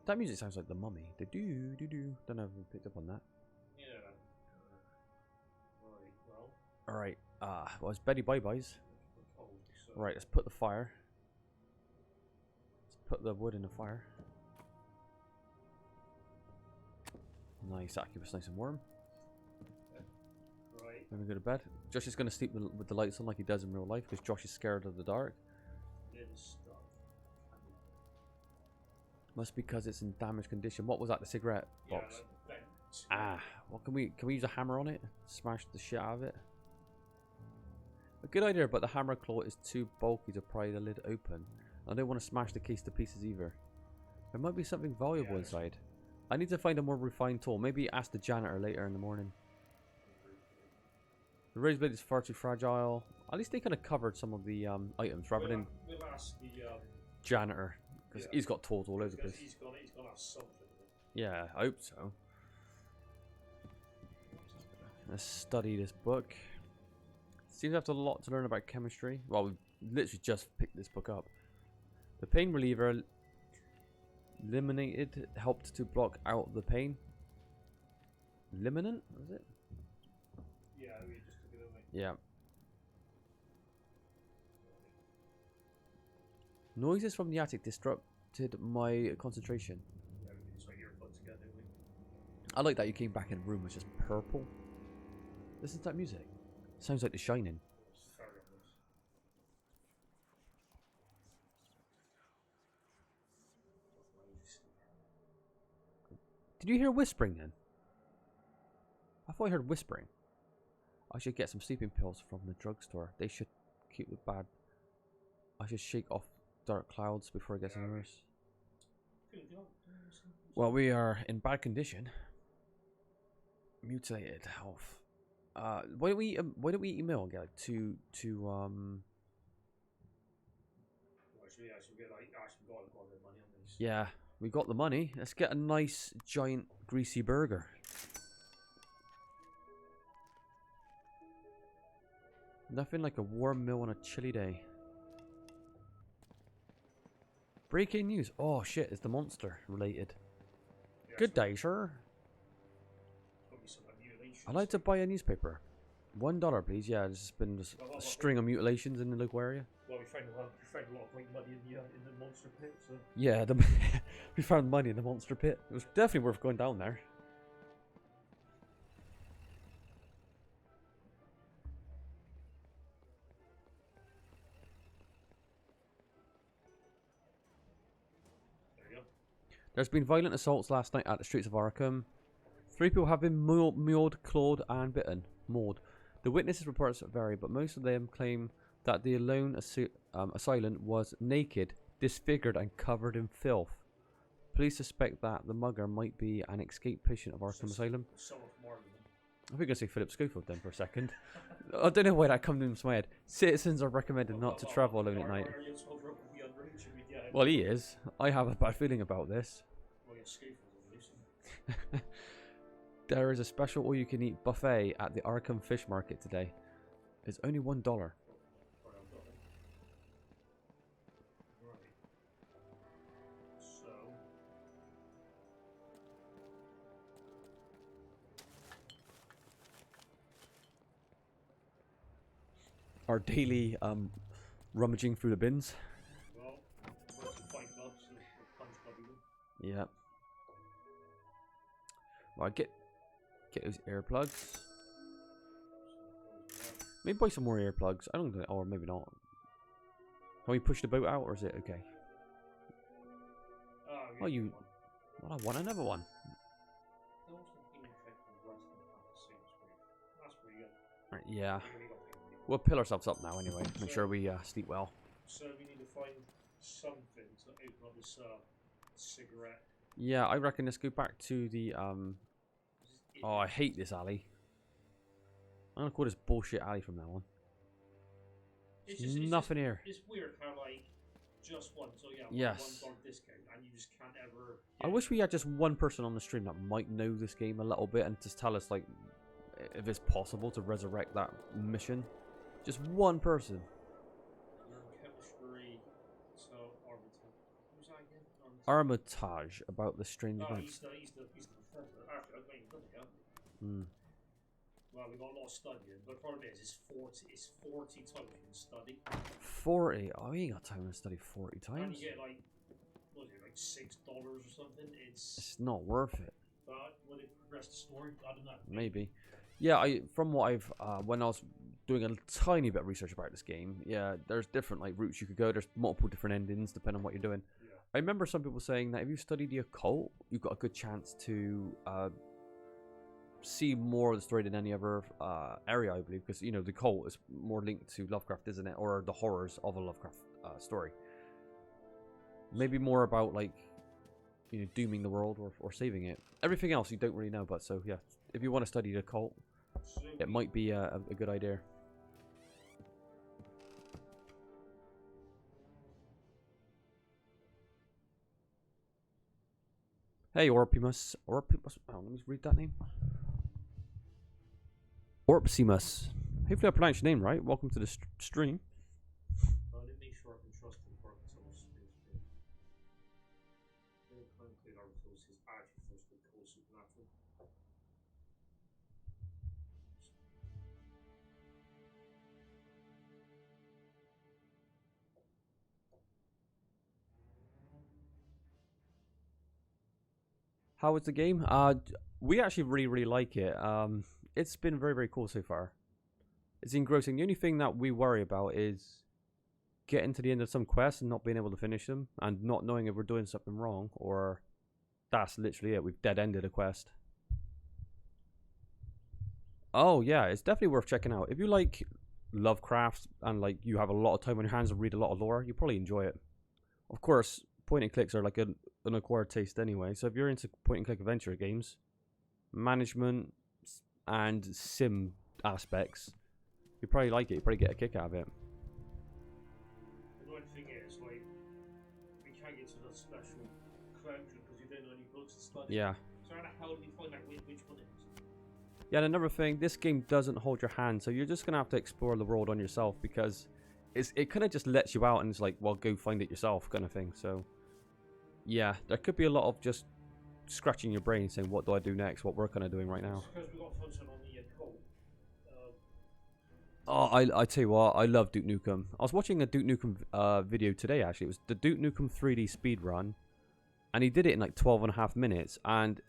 That music sounds like The Mummy. The do do do. Don't know if we picked up on that. Yeah. Right, well. Alright, well, it's Betty Bye Byes. So. Right, let's put the fire. Let's put the wood in the fire. Nice, that keeps us nice and warm. Right. Then we go to bed. Josh is going to sleep with the lights on like he does in real life because Josh is scared of the dark. Then stuff. Must be because it's in damaged condition. What was that? The cigarette box? Yeah, Ah, well, can we use a hammer on it? Smash the shit out of it. A good idea, but the hammer claw is too bulky to pry the lid open. I don't want to smash the case to pieces either. There might be something valuable inside. I need to find a more refined tool. Maybe ask the janitor later in the morning. The razor blade is far too fragile. At least they kind of covered some of the items rather than we'll ask the janitor. Because he's got tools all over the place. He's gonna have something. Yeah, I hope so. Let's study this book. Seems to have a lot to learn about chemistry. Well, we literally just picked this book up. The pain reliever eliminated helped to block out the pain. Liminant, was it? Yeah, we just took it away. Yeah. Noises from the attic disrupted my concentration. Yeah, it's like earbuds together. I like that you came back and the room was just purple. Listen to that music. Sounds like The Shining. Did you hear whispering then? I thought I heard whispering. I should get some sleeping pills from the drugstore. They should keep the bad. I should shake off dark clouds before it gets any worse. Well, we are in bad condition. Mutilated health. Why don't we email and get like two Yeah, we got the money. Let's get a nice giant greasy burger. Nothing like a warm meal on a chilly day. Breaking news. Oh shit, it's the monster related. Yeah, Good day, sir. I'd like to buy a newspaper. $1, please. Yeah, there's just been just a string of mutilations in the local area. Well, we found a lot of white money in the monster pit, so... Yeah, we found money in the monster pit. It was definitely worth going down there. There you go. There's been violent assaults last night at the streets of Arkham. 3 people have been mauled, clawed, and bitten. Mauled. The witnesses' reports vary, but most of them claim that the lone assailant was naked, disfigured, and covered in filth. Police suspect that the mugger might be an escaped patient of Arkham Asylum. I think I say Philip Schofield then for a second. I don't know why that comes into my head. Citizens are recommended not to travel alone at night. Well, he is. I have a bad feeling about this. There is a special all-you-can-eat buffet at the Arkham Fish Market today. It's only $1. Our daily rummaging through the bins. Yeah. Right, get those earplugs. Maybe buy some more earplugs. I don't think, or maybe not. Can we push the boat out, or is it okay? Oh, you you... get one. Well, I want another one. That was the human effect of the rest of the half the same screen. That's pretty good. Right, yeah. We got ping. We'll pill ourselves up now anyway. Make sure we sleep well. So we need to find something to open up this cigarette. Yeah, I reckon let's go back to the... Oh, I hate this alley. I'm gonna call this bullshit alley from now on. It's nothing here. It's weird how like just one. So yeah, yes. $1 discount, and you just can't ever. I wish we had just one person on the stream that might know this game a little bit and just tell us like if it's possible to resurrect that mission. Just one person. Chemistry. So Armitage. Who's that again? Armitage about the strange events. He's the professor. Actually, I've been done it. Hmm. Well, we got a lot of studying, but the problem is, it's 40 times you can study. 40? Oh, we ain't got time to study 40 times. And you get like, what is it, like $6 or something? It's not worth it. But would it progress the story? I don't know. Maybe. Yeah, from what I've, when I was doing a tiny bit of research about this game, yeah, there's different like routes you could go. There's multiple different endings depending on what you're doing. Yeah. I remember some people saying that if you study the occult, you've got a good chance to see more of the story than any other area, I believe, because you know the cult is more linked to Lovecraft, isn't it, or the horrors of a Lovecraft story. Maybe more about like, you know, dooming the world or saving it. Everything else you don't really know about. So yeah, if you want to study the cult, it might be a good idea. Hey, Orpimus. Oh, let me read that name. Orpsimus. Hopefully I pronounced your name right. Welcome to the stream. I didn't make sure I can trust him for his actually first with cool supernatural. How was the game? We actually really like it. It's been very cool so far. It's engrossing. The only thing that we worry about is getting to the end of some quests and not being able to finish them, and not knowing if we're doing something wrong, or that's literally it. We've dead-ended a quest. Oh yeah, it's definitely worth checking out. If you like Lovecraft and like you have a lot of time on your hands and read a lot of lore, you probably enjoy it. Of course, point and clicks are like an acquired taste anyway. So if you're into point and click adventure games, management and sim aspects, you probably like it. You probably get a kick out of it. The annoying thing is, like, we can't get to the special collection because you don't know any books to study. Yeah. So how the hell do we find out which one it is? Yeah, and another thing, this game doesn't hold your hand, so you're just gonna have to explore the world on yourself, because it kind of just lets you out and it's like, well, go find it yourself kind of thing. So yeah, there could be a lot of just scratching your brain saying, what do I do next? What we're kind of doing right now. Because we got function on the cult. Oh, I tell you what, I love Duke Nukem. I was watching a Duke Nukem video today, actually. It was the Duke Nukem 3D speed run, and he did it in like 12.5 minutes, and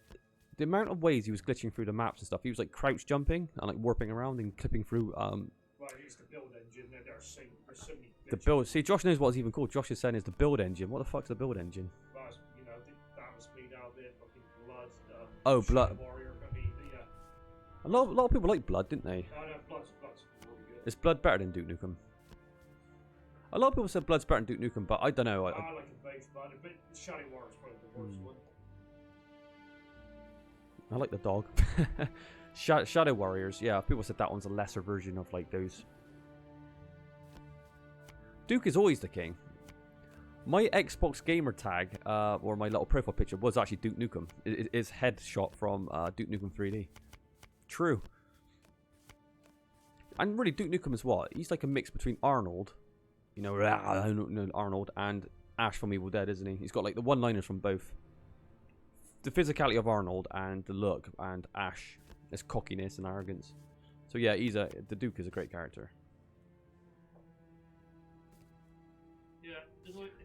the amount of ways he was glitching through the maps and stuff, he was like crouch jumping and like warping around and clipping through Well, it's the build engine, there's so many the build. See, Josh knows what it's even called. Josh is saying is the build engine. What the fuck's the build engine? Well, you know, that was made out of it, fucking blood. Oh, blood. Warrior, I mean, yeah. A lot of people like Blood, didn't they? No, blood's really good. Is Blood better than Duke Nukem? A lot of people said Blood's better than Duke Nukem, but I don't know. I like it both, but Shadow Warrior's probably the worst one. I like the dog. Shadow Warriors, yeah, people said that one's a lesser version of like those. Duke is always the king. My Xbox gamer tag, or my little profile picture, was actually Duke Nukem. It is headshot from Duke Nukem 3D. True. And really, Duke Nukem is what? He's like a mix between Arnold, you know, Arnold, and Ash from Evil Dead, isn't he? He's got like the one-liners from both. The physicality of Arnold and the look, and Ash, his cockiness and arrogance. So yeah, the Duke is a great character. Yeah.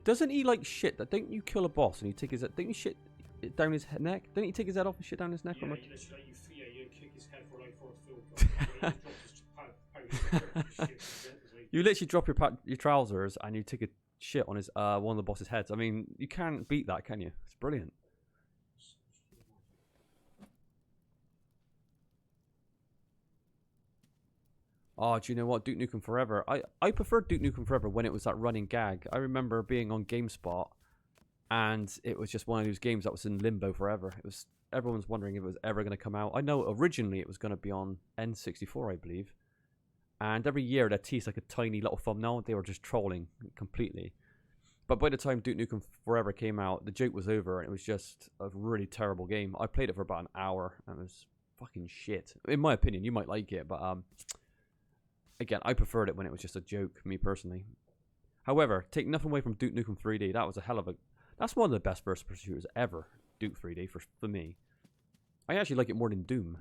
Doesn't he like shit that? Don't you kill a boss and you take his? Don't you shit down his neck? Don't you take his head off and shit down his neck? Yeah, you kick his head for like for a field. You literally drop your trousers and you take shit on his one of the boss's heads. I mean, you can't beat that, can you? It's brilliant. Oh, do you know what? Duke Nukem Forever. I preferred Duke Nukem Forever when it was that running gag. I remember being on GameSpot, and it was just one of those games that was in limbo forever. It was everyone's wondering if it was ever going to come out. I know originally it was going to be on N64, I believe, and every year they teased like a tiny little thumbnail. They were just trolling completely. But by the time Duke Nukem Forever came out, the joke was over, and it was just a really terrible game. I played it for about an hour, and it was fucking shit. In my opinion, you might like it, but again, I preferred it when it was just a joke, me personally. However, take nothing away from Duke Nukem 3D. That was a hell of a... That's one of the best first-person shooters ever, Duke 3D, for me. I actually like it more than Doom.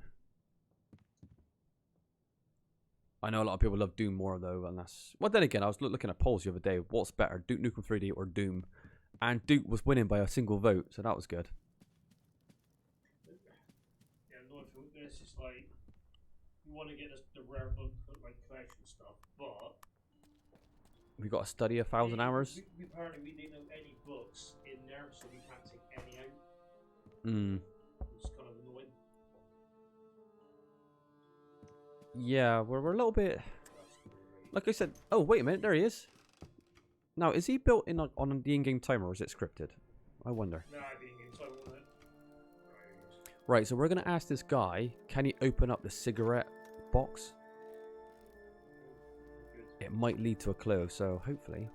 I know a lot of people love Doom more, though, and that's... Well, then again, I was looking at polls the other day. What's better, Duke Nukem 3D or Doom? And Duke was winning by a single vote, so that was good. Yeah, no, for this is like... You want to get the rare book, like, collection stuff, but... We got to study 1,000 hours. Apparently we didn't know any books in there, so we can't take any out. It's kind of annoying. Yeah, we're a little bit... Like I said... Oh, wait a minute, there he is. Now, is he built in on the in-game timer, or is it scripted? I wonder. Nah, the in-game timer, wasn't it? Right, so we're going to ask this guy, can he open up the cigarette box? It might lead to a clue, so hopefully.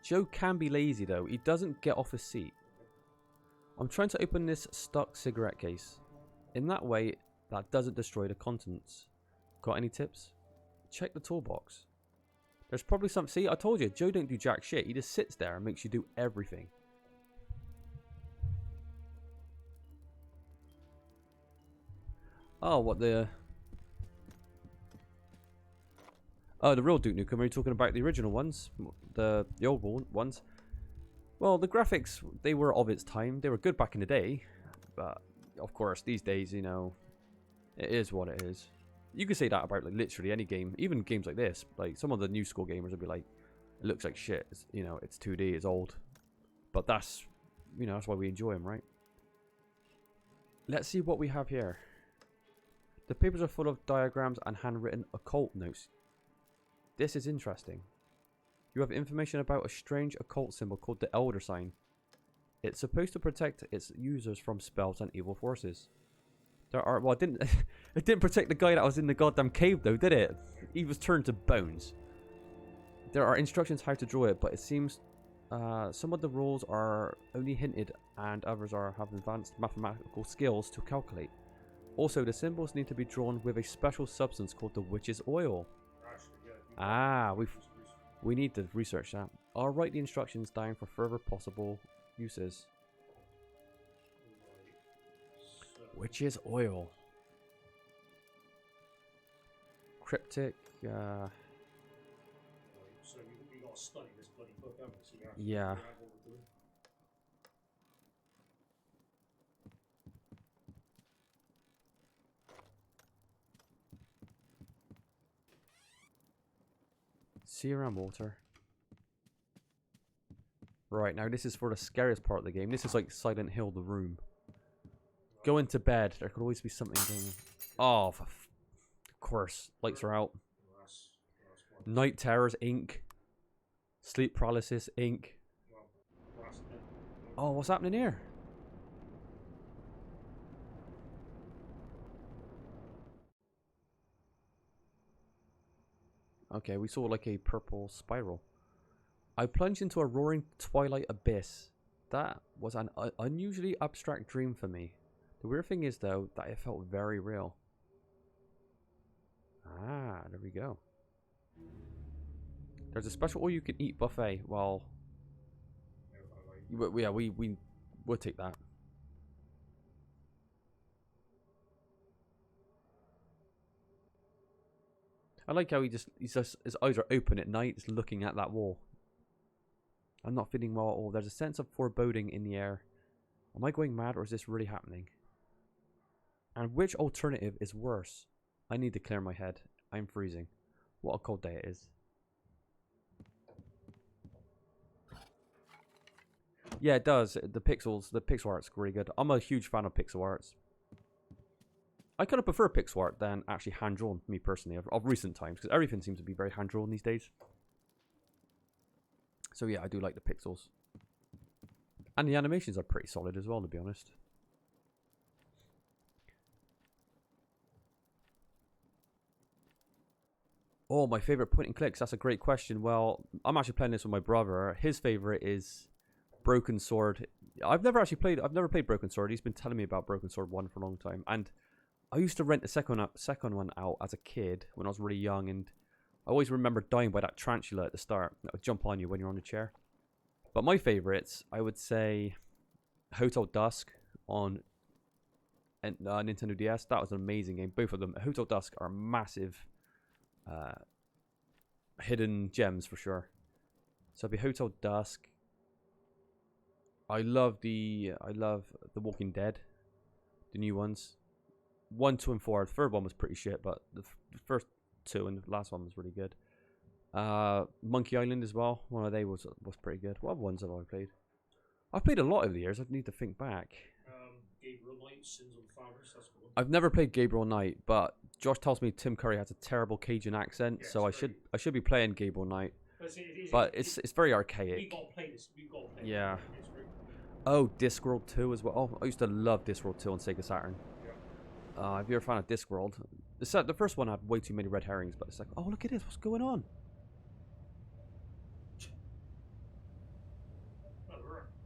Joe can be lazy, though. He doesn't get off his seat. I'm trying to open this stuck cigarette case. In that way, that doesn't destroy the contents. Got any tips? Check the toolbox. There's probably some... See, I told you, Joe don't do jack shit. He just sits there and makes you do everything. Oh, what the... Oh, the real Duke Nukem. Are you talking about the original ones? The old ones? Well, the graphics, they were of its time. They were good back in the day. But, of course, these days, you know, it is what it is. You could say that about, like, literally any game. Even games like this. Like, some of the new school gamers would be like, it looks like shit. It's, you know, it's 2D, it's old. But that's, you know, that's why we enjoy them, right? Let's see what we have here. The papers are full of diagrams and handwritten occult notes. This is interesting. You have information about a strange occult symbol called the Elder Sign. It's supposed to protect its users from spells and evil forces. There are... Well, it didn't... It didn't protect the guy that was in the goddamn cave, though, did it? He was turned to bones. There are instructions how to draw it, but it seems... some of the rules are only hinted, and others have advanced mathematical skills to calculate. Also, the symbols need to be drawn with a special substance called the witch's oil. Ah, we need to research that. I'll write the instructions down for further possible uses. Witch's oil. Cryptic. So we got to study this bloody book, haven't we? So you have to Yeah. figure out what we're doing. Sea around water. Right, now this is for the scariest part of the game. This is like Silent Hill, the room. Go into bed. There could always be something going on. Oh, of course. Lights are out. Night terrors, ink. Sleep paralysis, ink. Oh, what's happening here? Okay, we saw like a purple spiral. I plunged into a roaring twilight abyss. That was an unusually abstract dream for me. The weird thing is, though, that it felt very real. Ah, there we go. There's a special all-you-can-eat buffet. Well, yeah, we'll take that. I like how he's just his eyes are open at night, just looking at that wall. I'm not feeling well at all. There's a sense of foreboding in the air. Am I going mad, or is this really happening? And which alternative is worse? I need to clear my head. I'm freezing. What a cold day it is. Yeah, it does. The pixel art's really good. I'm a huge fan of pixel arts. I kind of prefer pixel art than actually hand-drawn, me personally, of recent times, because everything seems to be very hand-drawn these days. So yeah, I do like the pixels. And the animations are pretty solid as well, to be honest. Oh, my favorite point and clicks. That's a great question. Well, I'm actually playing this with my brother. His favorite is Broken Sword. I've never played Broken Sword. He's been telling me about Broken Sword 1 for a long time. And I used to rent the second one out as a kid when I was really young, and I always remember dying by that tarantula at the start. That would jump on you when you're on the chair. But my favorites, I would say Hotel Dusk on Nintendo DS. That was an amazing game. Both of them. Hotel Dusk are massive hidden gems for sure. So it'd be Hotel Dusk. I love The Walking Dead, the new ones. 1, 2, and 4. The third one was pretty shit, but the first 2 and the last one was really good. Monkey Island as well. One of they was pretty good. What other ones have I played? I've played a lot over the years. I need to think back. Gabriel Knight, Sins of the Fathers. That's good. I've never played Gabriel Knight, but Josh tells me Tim Curry has a terrible Cajun accent, so I should be playing Gabriel Knight. But it's very archaic. We got to play this. We got to play. Yeah. It's great. Oh, Discworld 2 as well. Oh, I used to love Discworld 2 on Sega Saturn. Yeah. If you're a fan of Discworld, the first one had way too many red herrings, but it's like, oh, look at this, what's going on?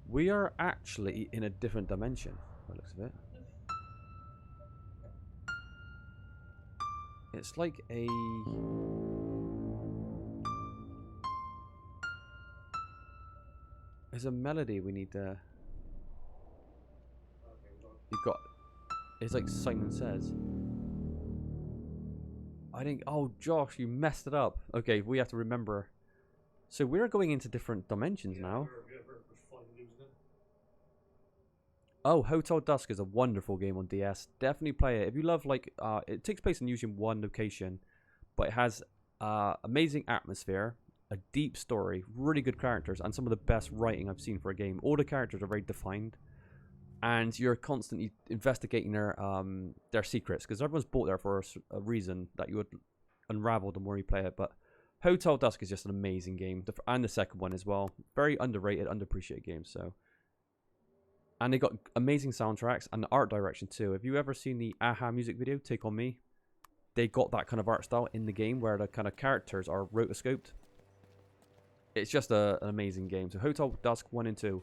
We are actually in a different dimension, by the looks of it. It's like a... There's a melody we need to... You've got... It's like Simon Says. I think... Oh, Josh, you messed it up. Okay, we have to remember. So we're going into different dimensions now. Oh, Hotel Dusk is a wonderful game on DS. Definitely play it. If you love, like, it takes place in usually one location, but it has amazing atmosphere, a deep story, really good characters, and some of the best writing I've seen for a game. All the characters are very defined, and you're constantly investigating their secrets, because everyone's bought there for a reason that you would unravel the more you play it. But Hotel Dusk is just an amazing game, and the second one as well. Very underrated, underappreciated game, so... And they got amazing soundtracks and the art direction too. Have you ever seen the Aha music video, Take On Me? They got that kind of art style in the game where the kind of characters are rotoscoped. It's just an amazing game. So Hotel Dusk 1 and 2,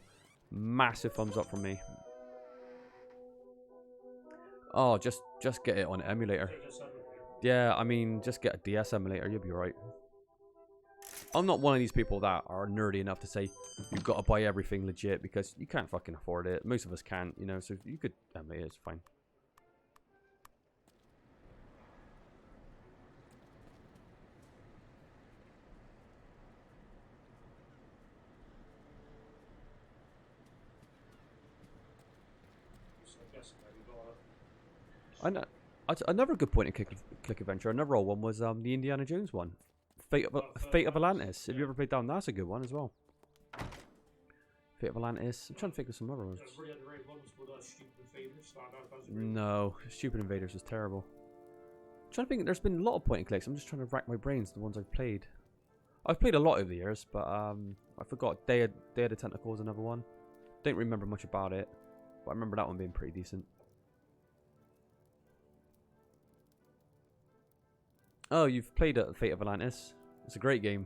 massive thumbs up from me. Oh, just get it on emulator. Yeah, I mean, just get a DS emulator, you'll be right. I'm not one of these people that are nerdy enough to say you've got to buy everything legit, because you can't fucking afford it. Most of us can't, you know, so you could emulate it, it's fine. Another good point and click adventure, another old one was the Indiana Jones one. Fate of Atlantis. Have you ever played that one? That's a good one as well. Fate of Atlantis. I'm trying to think of some other ones. No, Stupid Invaders was terrible. I'm trying to think. There's been a lot of point and clicks. I'm just trying to rack my brains. The ones I've played. I've played a lot over the years, but I forgot. Day of the Tentacle was another one. Don't remember much about it, but I remember that one being pretty decent. Oh, you've played Fate of Atlantis. It's a great game.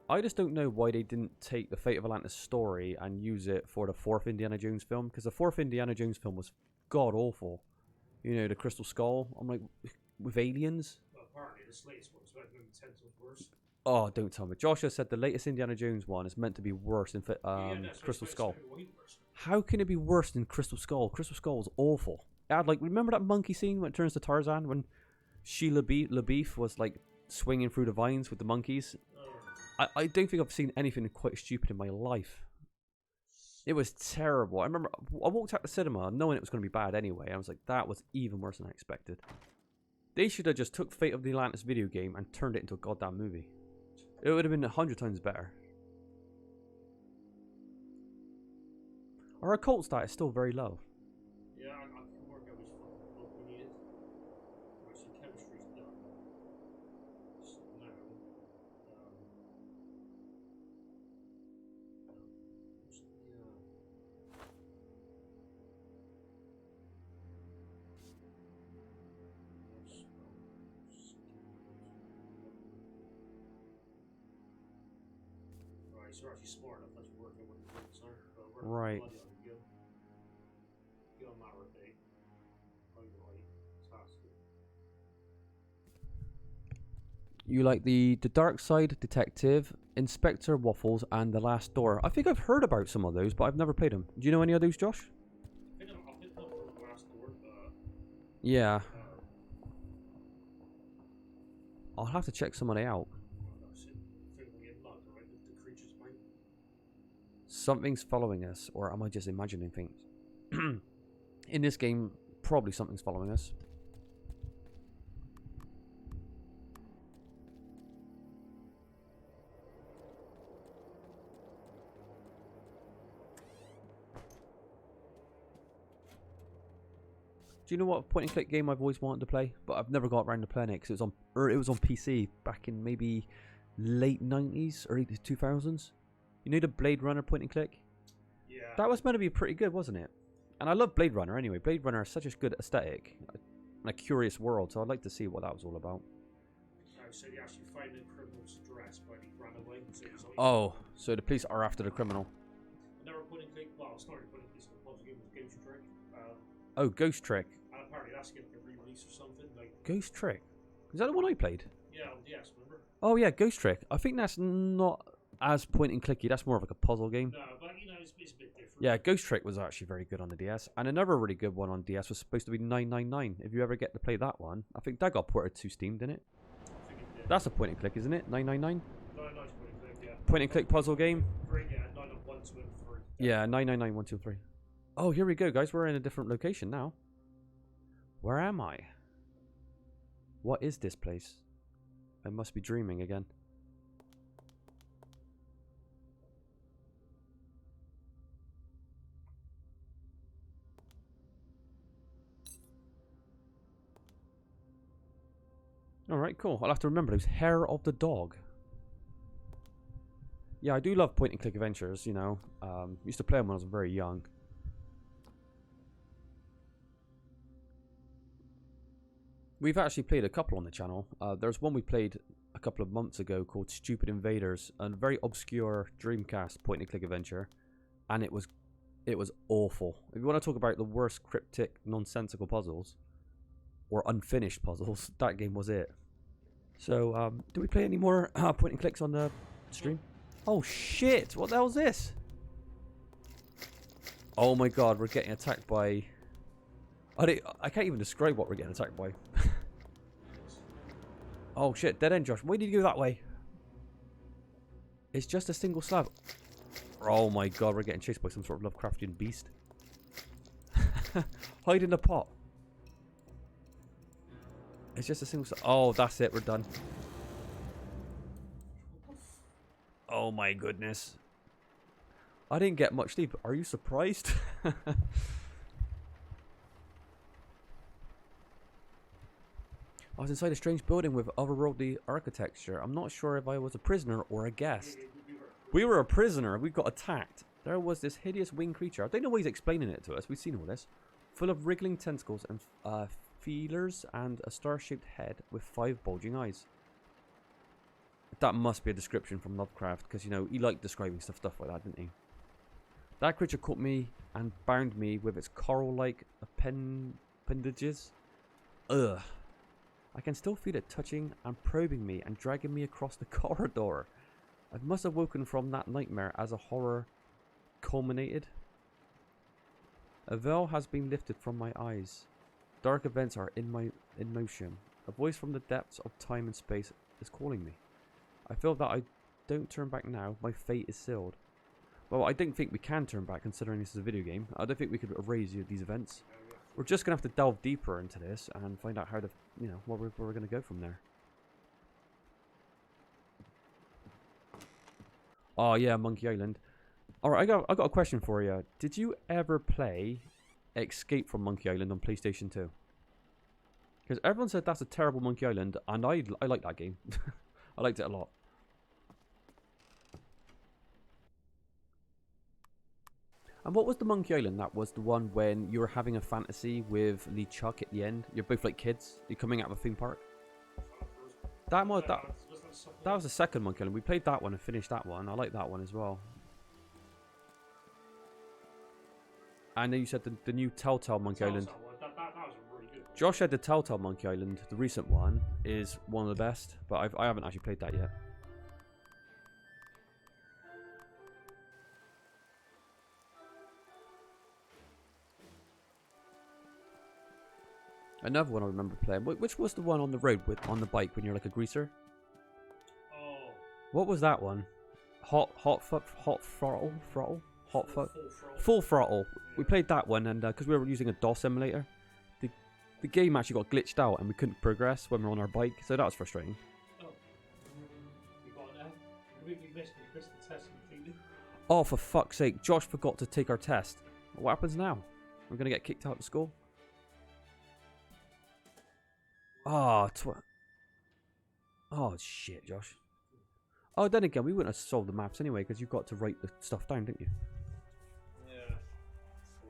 I just don't know why they didn't take the Fate of Atlantis story and use it for the 4th Indiana Jones film, because the 4th Indiana Jones film was god-awful. You know, the Crystal Skull. I'm like, with aliens? Well, apparently this latest one's meant to be 10 times worse. Oh, don't tell me. Joshua said the latest Indiana Jones one is meant to be worse than Crystal Skull. How can it be worse than Crystal Skull? Crystal Skull was awful. Like, remember that monkey scene when it turns to Tarzan, when Sheila LaBeouf was like swinging through the vines with the monkeys? I don't think I've seen anything quite stupid in my life. It was terrible. I remember I walked out the cinema knowing it was going to be bad anyway. I was like, that was even worse than I expected. They should have just took Fate of the Atlantis video game and turned it into a goddamn movie. It would have been 100 times better. Our occult stat is still very low. Yeah, I can work out which fucking book we needed. Right, so chemistry's done. So now, what's the, right, so we're actually smart enough. Let's work out what the books are. We're Right. bloody on go. Go on that rotate. Overweight. Fantastic. You like the Dark Side Detective, Inspector Waffles, and The Last Door. I think I've heard about some of those, but I've never played them. Do you know any of those, Josh? I think I've heard the last door, but Yeah. I'll have to check somebody out. that's it. I think we get mugged, right? The creature's mine. Something's following us, or am I just imagining things? In this game, probably something's following us. Do you know what point and click game I've always wanted to play, but I've never got around to playing it because it was on PC back in maybe late 90s, early 2000s. You know the Blade Runner point and click? Yeah. That was meant to be pretty good, wasn't it? And I love Blade Runner anyway. Blade Runner is such a good aesthetic, and a curious world, so I'd like to see what that was all about. So you actually find the criminal's address, but he ran away. So he's Oh, so the police are after the criminal. Another point and click. Well, it's not really point and click. It's the puzzle game with Ghost Trick. Oh, Ghost Trick. And apparently that's getting a re-release or something. Like Ghost Trick? Is that the one I played? yeah, yes, remember? Oh yeah, Ghost Trick. I think that's not as point and clicky. That's more of like a puzzle game. No, but you know it's a bit different. Yeah, Ghost Trick was actually very good on the DS. And another really good one on DS was supposed to be 999. If you ever get to play that one, I think that got ported to Steam, didn't it? I think it did. That's a point and click, isn't it? 999? No, nice point and click. Yeah. Point and click puzzle game. Three, yeah, 9 on 1, 2, and 3. Yeah, 999, 1, 2, 3. Oh, here we go, guys. We're in a different location now. Where am I? What is this place? I must be dreaming again. Alright, cool. I'll have to remember those. Hair of the Dog. Yeah, I do love point and click adventures, you know. Used to play them when I was very young. We've actually played a couple on the channel. There's one we played a couple of months ago called Stupid Invaders, a very obscure Dreamcast point and click adventure, and it was awful. If you want to talk about the worst cryptic, nonsensical puzzles or unfinished puzzles, that game was it. So, do we play any more point and clicks on the stream? Oh shit! What the hell is this? Oh my god, we're getting attacked by... I can't even describe what we're getting attacked by. Oh shit, dead end, Josh. Why did you go that way? It's just a single slab. Oh my god, we're getting chased by some sort of Lovecraftian beast. Hide in the pot. It's just a single slab. Oh, that's it, we're done. Oh my goodness. I didn't get much sleep. Are you surprised? I was inside a strange building with otherworldly architecture. I'm not sure if I was a prisoner or a guest. We were a prisoner. We got attacked. There was this hideous winged creature. I don't know why he's explaining it to us. We've seen all this. Full of wriggling tentacles and feelers and a star-shaped head with 5 bulging eyes. That must be a description from Lovecraft, because, you know, he liked describing stuff like that, didn't he? That creature caught me and bound me with its coral-like appendages. Ugh. I can still feel it touching and probing me and dragging me across the corridor. I must have woken from that nightmare as a horror culminated. A veil has been lifted from my eyes. Dark events are in motion. A voice from the depths of time and space is calling me. I feel that I don't turn back now. My fate is sealed. Well, I don't think we can turn back considering this is a video game. I don't think we could erase these events. We're just going to have to delve deeper into this and find out how to, you know, where we're going to go from there. Oh yeah, Monkey Island. All right, I got a question for you. Did you ever play Escape from Monkey Island on PlayStation 2? Because everyone said that's a terrible Monkey Island, and I like that game. I liked it a lot. And what was the Monkey Island? That was the one when you were having a fantasy with Lee Chuck at the end. You're both like kids. You're coming out of a theme park. That was the second Monkey Island. We played that one and finished that one. I like that one as well. And then you said the new Telltale Monkey Island. That was really good. Josh said the Telltale Monkey Island, the recent one, is one of the best. But I haven't actually played that yet. Another one I remember playing. Which was the one on the road on the bike when you're like a greaser? Oh. What was that one? Hot throttle. Full throttle. Yeah. We played that one, and because we were using a DOS emulator, the game actually got glitched out, and we couldn't progress when we were on our bike. So that was frustrating. Oh. You got an F. We missed the test completely. Oh, for fuck's sake! Josh forgot to take our test. What happens now? We're gonna get kicked out of school. Oh, oh shit, Josh. Oh, then again, we wouldn't have solved the maps anyway because you got to write the stuff down, didn't you? Yeah.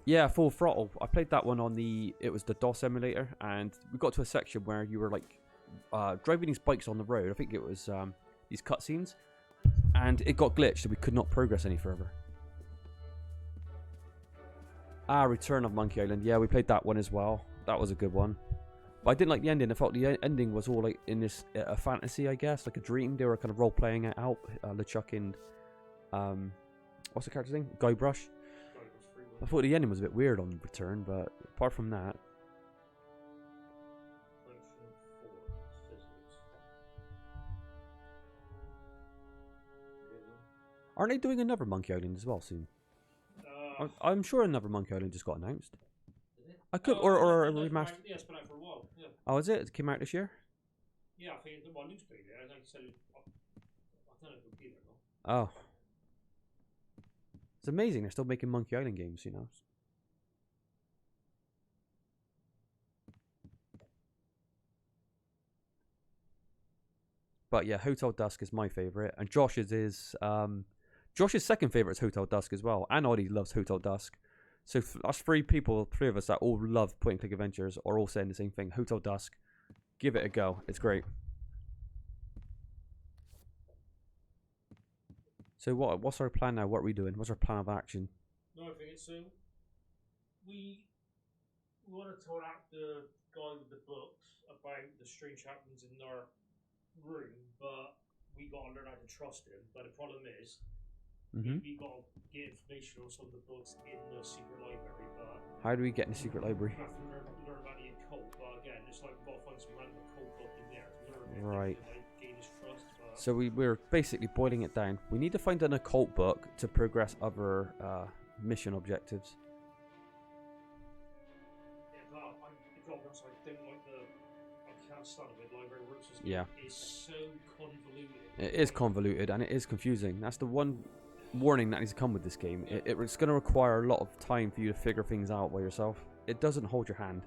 Yeah, Full Throttle. I played that one on it was the DOS emulator, and we got to a section where you were like driving these bikes on the road. I think it was these cutscenes, and it got glitched and we could not progress any further. Return of Monkey Island. Yeah, we played that one as well. That was a good one. But I didn't like the ending. I felt the ending was all like in this a fantasy, I guess, like a dream. They were kind of role playing it out. LeChuck and what's the character's name? Guybrush. I thought the ending was a bit weird on Return, but apart from that, aren't they doing another Monkey Island as well soon? I'm sure another Monkey Island just got announced. I could, or a remaster. Yeah, it's been out for a while. Yeah. Oh, is it? It came out this year? Yeah, I think Luke's played it. I think he said I don't know if it'll be there or not. Oh. It's amazing they're still making Monkey Island games, you know. But yeah, Hotel Dusk is my favourite. And Josh's is... Josh's second favourite is Hotel Dusk as well. And Oddie loves Hotel Dusk. So us three of us that all love point-and-click adventures are all saying the same thing. Hotel Dusk. Give it a go. It's great. So what's our plan now? What are we doing? What's our plan of action? No, I think it's we want to talk out the guy with the books about the strange happenings in our room, but we got to learn how to trust him. But the problem is, we got to get information on some of the books in the secret library. But how do we get in the secret library? We have to learn about the occult. But again, it's like we've got to find some random occult book in there to learn right. Like, gain his trust. But so we're basically boiling it down. We need to find an occult book to progress other mission objectives. Yeah, but I don't like I can't stand the way the library works. It's so convoluted. It is convoluted and it is confusing. That's the one warning that needs to come with this game. It's going to require a lot of time for you to figure things out by yourself. It doesn't hold your hand.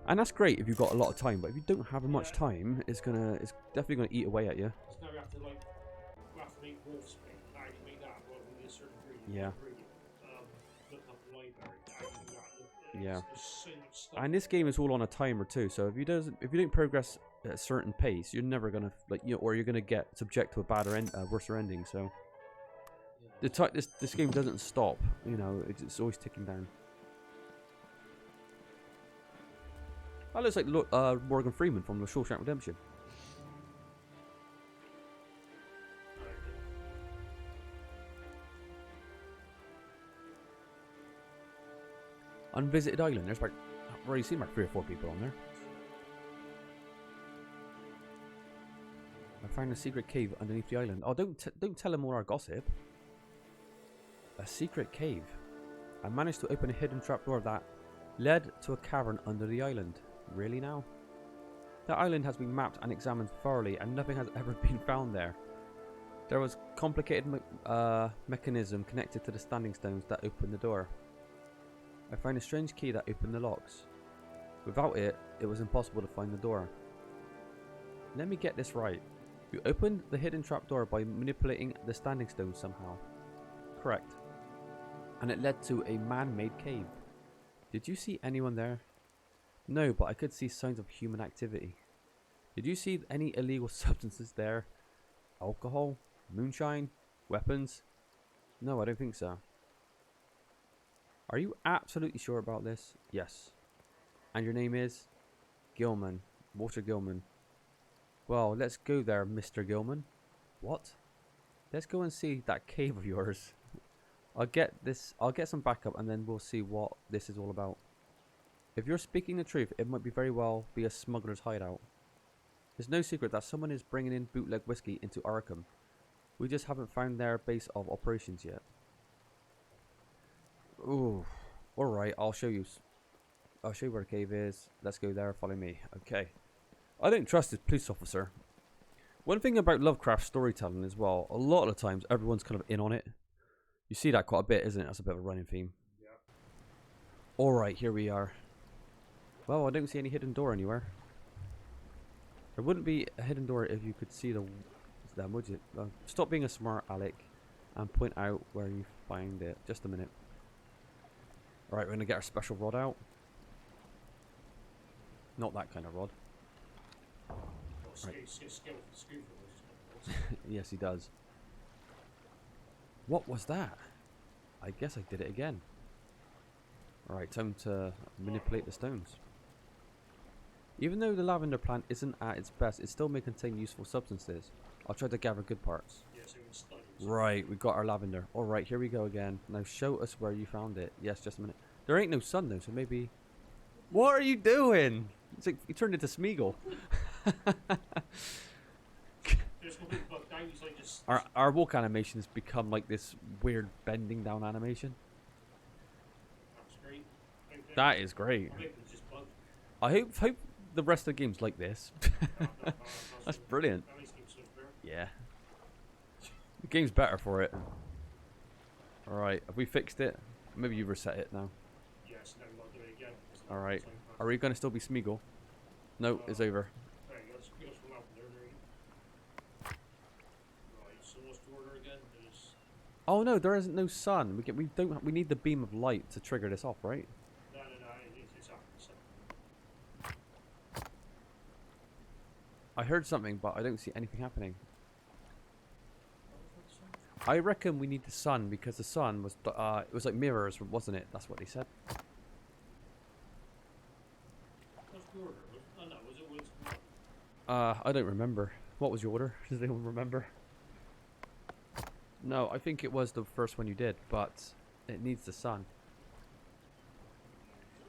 And that's great if you've got a lot of time, but if you don't have much time, it's definitely gonna eat away at you. So now we have to make wolf's meat. How do you make that? Well, we need a certain ingredient. Yeah. Look up the library. How do you do that? Yeah. There's so much stuff. And this game is all on a timer too, so if you don't progress at a certain pace, you're never gonna or you're gonna get subject to a worse ending. So this game doesn't stop. You know, it's always ticking down. That looks like Morgan Freeman from The Shawshank Redemption. Unvisited Island. There's I've already seen about 3 or 4 people on there. I found a secret cave underneath the island. Oh, don't tell them all our gossip. A secret cave. I managed to open a hidden trapdoor that led to a cavern under the island. Really now? The island has been mapped and examined thoroughly and nothing has ever been found there. There was complicated mechanism connected to the standing stones that open the door. I found a strange key that opened the locks. Without it, it was impossible to find the door. Let me get this right. You opened the hidden trapdoor by manipulating the standing stones somehow. Correct. And it led to a man-made cave. Did you see anyone there? No, but I could see signs of human activity. Did you see any illegal substances there? Alcohol? Moonshine? Weapons? No, I don't think so. Are you absolutely sure about this? Yes. And your name is? Gilman. Walter Gilman. Well, let's go there, Mr. Gilman. What? Let's go and see that cave of yours. I'll get some backup and then we'll see what this is all about. If you're speaking the truth, it might be very well be a smuggler's hideout. It's no secret that someone is bringing in bootleg whiskey into Arkham. We just haven't found their base of operations yet. Ooh. Alright, I'll show you where the cave is. Let's go there, follow me. Okay. I don't trust this police officer. One thing about Lovecraft storytelling as well, a lot of the times everyone's kind of in on it. You see that quite a bit, isn't it? That's a bit of a running theme. Yeah. Alright, here we are. Well, I don't see any hidden door anywhere. There wouldn't be a hidden door if you could see them, would you? Stop being a smart aleck and point out where you find it. Just a minute. Alright, we're going to get our special rod out. Not that kind of rod. Right. Yes, he does. What was that? I guess I did it again. Alright, time to manipulate the stones. Even though the lavender plant isn't at its best, it still may contain useful substances. I'll try to gather good parts. Right, we got our lavender. Alright, here we go again. Now show us where you found it. Yes, just a minute. There ain't no sun though, so maybe... What are you doing? It's like you turned into Smeagol. Our walk animation has become like this weird bending down animation. That is great. I hope the rest of the game's like this. That's brilliant. Yeah. The game's better for it. Alright, have we fixed it? Maybe you reset it now. Alright. Are we going to still be Smeagol? No, it's over. Oh no, there isn't no sun. We need the beam of light to trigger this off, right? No, it's I heard something, but I don't see anything happening. I reckon we need the sun because the sun was it was like mirrors, wasn't it? That's what they said. I don't remember. What was your order? Does anyone remember? No, I think it was the first one you did, but it needs the sun.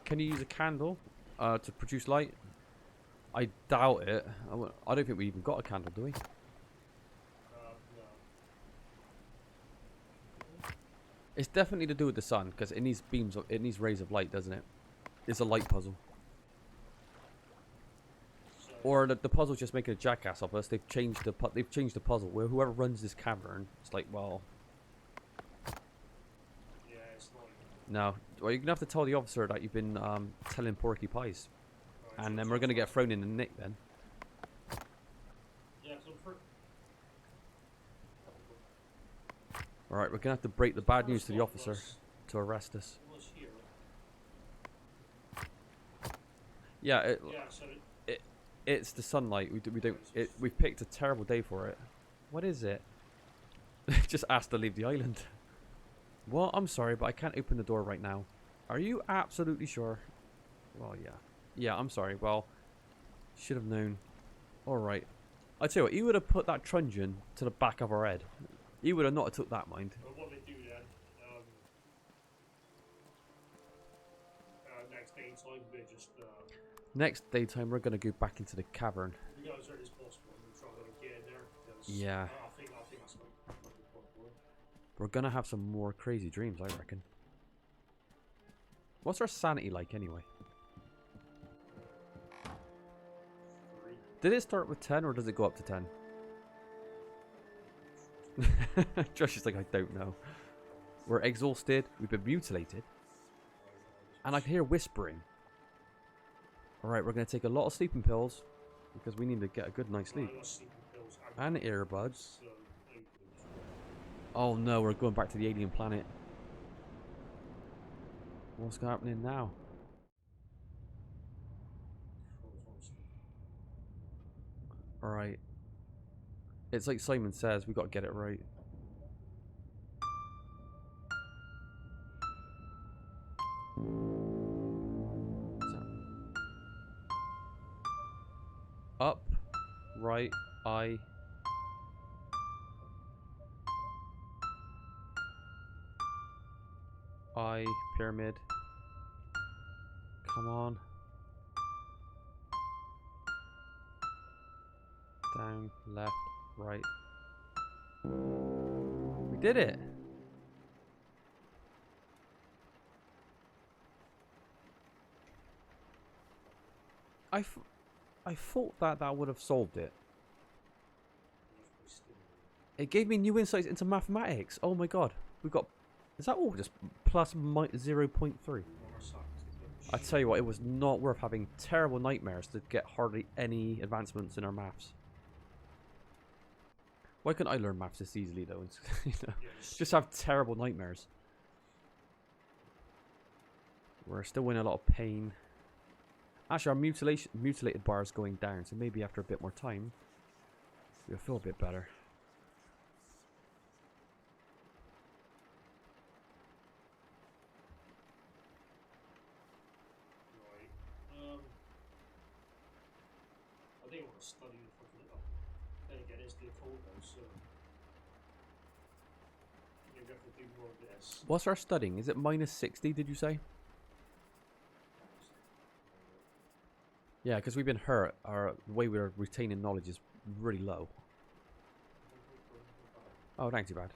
Can you use a candle to produce light? I doubt it. I don't think we even got a candle, do we? No. It's definitely to do with the sun because it needs beams. It needs rays of light, doesn't it? It's a light puzzle. Or the puzzle's just making a jackass of us. They've changed the puzzle. Where whoever runs this cavern, it's like, well, yeah, it's not. No, well, you're gonna have to tell the officer that you've been telling Porky Pies, and then we're gonna get thrown in the nick then. Yeah, all right, we're gonna have to break the bad news to the officer to arrest us. Yeah. It's the sunlight. We've picked a terrible day for it. What is it? Just asked to leave the island. Well, I'm sorry, but I can't open the door right now. Are you absolutely sure? Well, yeah. Yeah, I'm sorry. Well, should have known. Alright. I tell you what, he would have put that truncheon to the back of our head. He would have not took that mind. Well, what they do then, next daytime, they just... Next daytime, we're going to go back into the cavern. We got as early as possible and try to get in there. Yeah. I think that's what we're going to have some more crazy dreams, I reckon. What's our sanity like, anyway? 3. Did it start with 10, or does it go up to 10? Josh is like, I don't know. We're exhausted. We've been mutilated. And I can hear whispering. Alright, we're going to take a lot of sleeping pills. Because we need to get a good night's sleep. And earbuds. Oh no, we're going back to the alien planet. What's happening now? Alright. It's like Simon says, we got to get it right. Up, right, I. Pyramid. Come on. Down, left, right. We did it! I thought that would have solved it. It gave me new insights into mathematics. Oh my god. We got... Is that all just plus 0.3? I tell you what, it was not worth having terrible nightmares to get hardly any advancements in our maths. Why couldn't I learn maths this easily though? You know, just have terrible nightmares. We're still in a lot of pain. Actually, our mutilated bar is going down, so maybe after a bit more time, we'll feel a bit better. I think I want to study the fucking up. Then again, it's the occult though, so maybe I have to do more of this. What's our studying? Is it minus 60, did you say? Yeah, because we've been hurt. The way we're retaining knowledge is really low. Oh, thanks, too bad.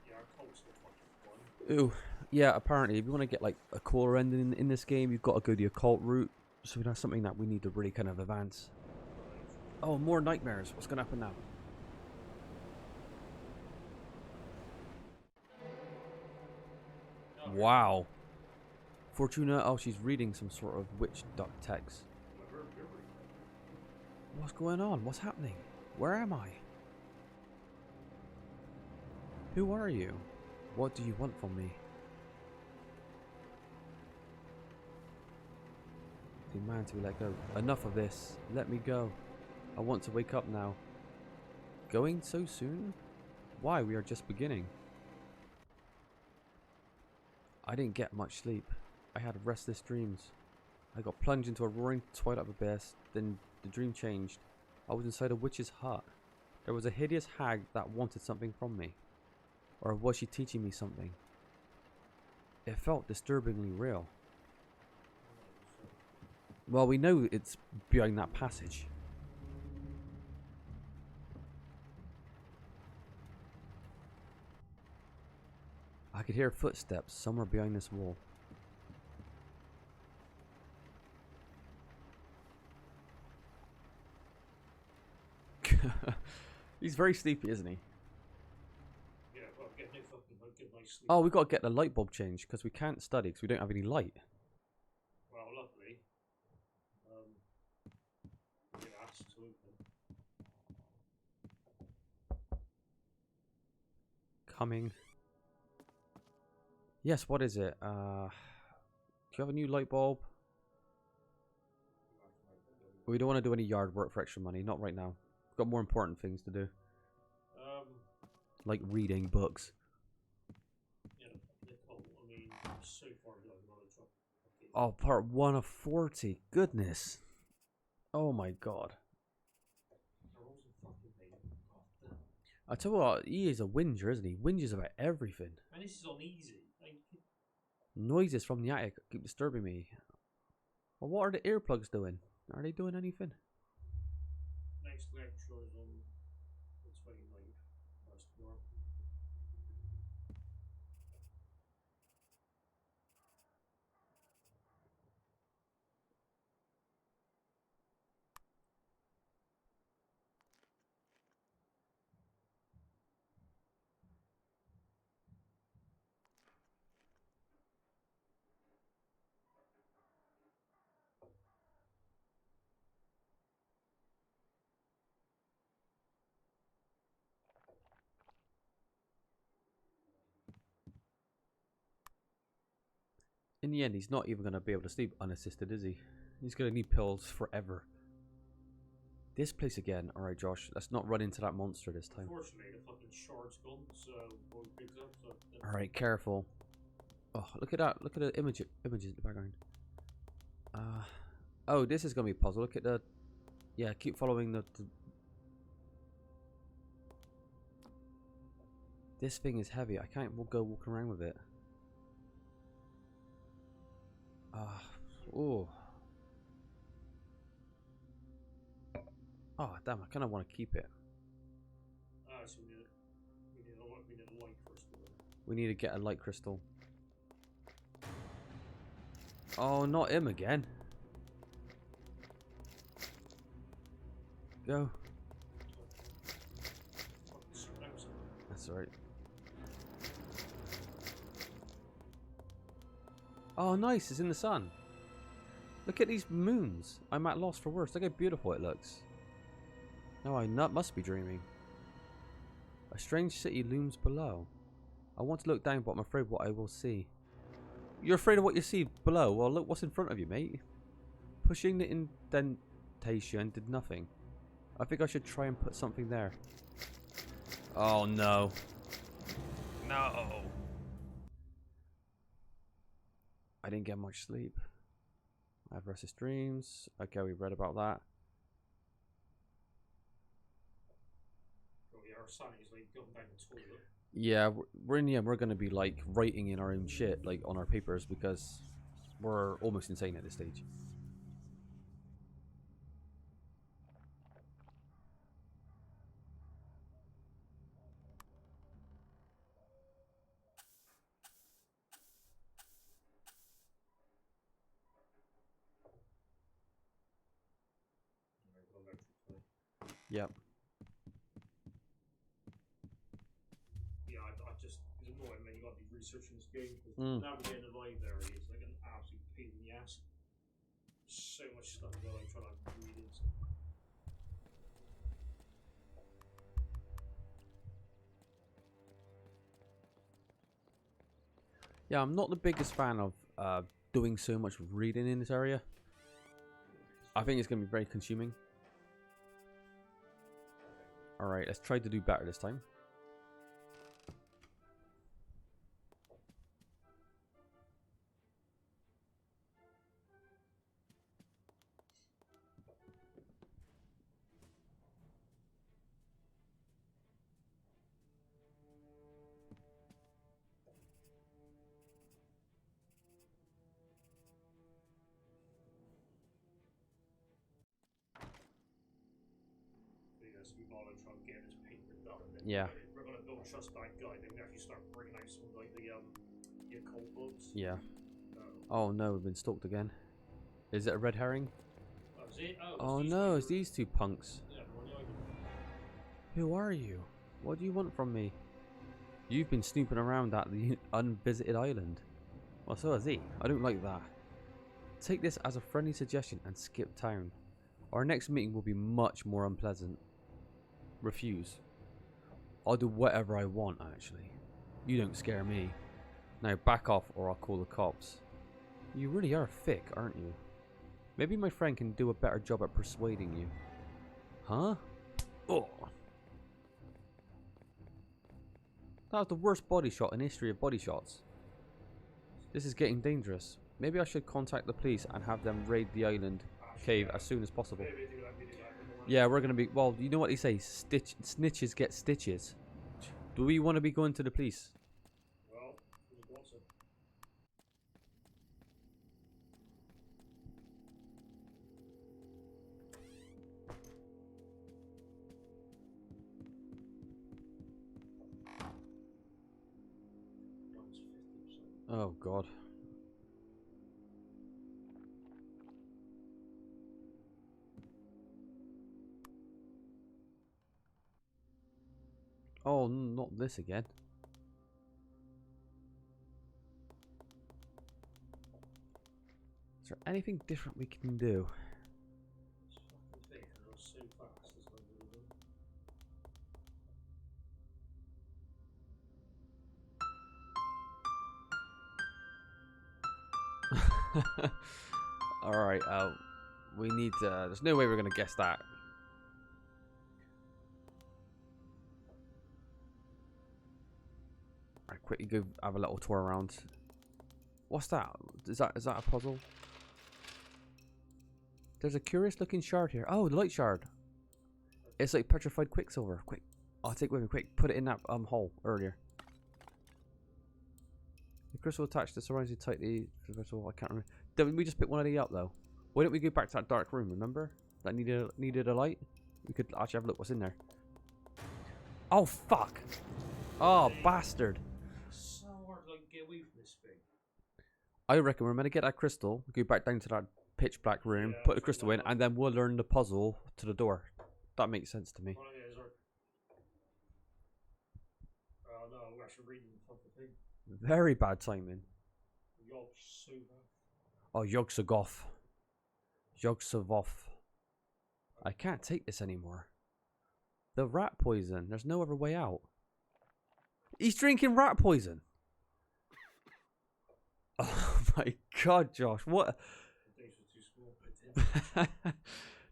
Yeah, our cult's the fucking one. Ooh, yeah, apparently if you want to get like a cooler ending in this game, you've got to go the occult route. So that's something that we need to really kind of advance. Oh, more nightmares. What's going to happen now? Wow. Fortuna, oh, she's reading some sort of witch duck text. What's going on? What's happening? Where am I? Who are you? What do you want from me? Demand to be let go. Enough of this. Let me go. I want to wake up now. Going so soon? Why? We are just beginning. I didn't get much sleep. I had restless dreams. I got plunged into a roaring twilight abyss. Then the dream changed. I was inside a witch's hut. There was a hideous hag that wanted something from me. Or was she teaching me something? It felt disturbingly real. Well, we know it's behind that passage. I could hear footsteps somewhere behind this wall. He's very sleepy, isn't he? Yeah, well, get no fucking good night's sleep. Oh, we got to get the light bulb changed because we can't study because we don't have any light. Well, luckily, get asked to open. Coming. Yes, what is it? Do you have a new light bulb? We don't want to do any yard work for extra money. Not right now. We've got more important things to do. Like reading books. Yeah, the cult. I mean, so far down knowledge of. Oh, part 1 of 40. Goodness. Oh my god. I tell you what, he is a whinger, isn't he? Whinges about everything. And this is on easy. Noises from the attic keep disturbing me. Well, what are the earplugs doing? Are they doing anything? Next lecture is on the 29th. That's tomorrow. In the end, he's not even going to be able to sleep unassisted, is he? He's going to need pills forever. This place again. Alright, Josh. Let's not run into that monster this time. Unfortunately, the fucking shard's gone, so boy picks up. So Alright, careful. Oh, look at that. Look at the images in the background. Oh, this is going to be a puzzle. Look at the... Yeah, keep following the... This thing is heavy. I can't go walking around with it. Oh. Oh, damn. I kind of want to keep it. so we need a light crystal. We need to get a light crystal. Oh, not him again. Go. That's alright. Oh, nice. It's in the sun. Look at these moons. I'm at loss for words. Look how beautiful it looks. No, I must be dreaming. A strange city looms below. I want to look down, but I'm afraid what I will see. You're afraid of what you see below? Well, look what's in front of you, mate. Pushing the indentation did nothing. I think I should try and put something there. Oh, no. No. I didn't get much sleep. I have restless dreams. Okay, we read about that. Oh, yeah, our son is like going down the toilet. Yeah, we're in the end, we're going to be like writing in our own shit, like on our papers, because we're almost insane at this stage. Yep. Yeah, I just, it's annoying, man. You got to be researching this game because navigating the live area is like an absolute pain in the ass. So much stuff that I'm trying to read into. Yeah, I'm not the biggest fan of doing so much reading in this area. I think it's going to be very consuming. Alright, let's try to do better this time. So we gotta try and get this paper done. Yeah. We're gonna build trust that guy. Then we actually start bringing out some of like the occult books. Yeah. Oh no, we've been stalked again. Is it a red herring? Oh, is it? Oh no, it's these two punks. Yeah, we're on the island. Who are you? What do you want from me? You've been snooping around at the unvisited island. Well, so has he. I don't like that. Take this as a friendly suggestion and skip town. Our next meeting will be much more unpleasant. Refuse. I'll do whatever I want, actually. You don't scare me. Now back off or I'll call the cops. You really are thick, aren't you? Maybe my friend can do a better job at persuading you. Huh? Oh. That was the worst body shot in history of body shots. This is getting dangerous. Maybe I should contact the police and have them raid the island cave as soon as possible. Yeah, we're going to be... Well, you know what they say? Snitches get stitches. Do we want to be going to the police? Well, we want to. Oh, God. Oh, not this again. Is there anything different we can do? Alright, we need there's no way we're gonna guess that. Alright, quickly go have a little tour around. What's that? Is that a puzzle? There's a curious looking shard here. Oh, the light shard. It's like petrified quicksilver. Quick. I'll take it with me, quick. Put it in that hole earlier. The crystal attached to surrounds you tightly. I can't remember. Didn't we just pick one of these up though? Why don't we go back to that dark room, remember? That needed a light? We could actually have a look what's in there. Oh fuck! Oh bastard! So hard to like get away from this thing. I reckon we're gonna get that crystal, go back down to that pitch black room, put the crystal in, and then we'll learn the puzzle to the door. That makes sense to me. Oh no, we're actually reading the fucking thing. Very bad timing. Oh, Yog-Sothoth. Yog-Sothoth. I can't take this anymore. The rat poison. There's no other way out. He's drinking rat poison. Oh my god, Josh. What?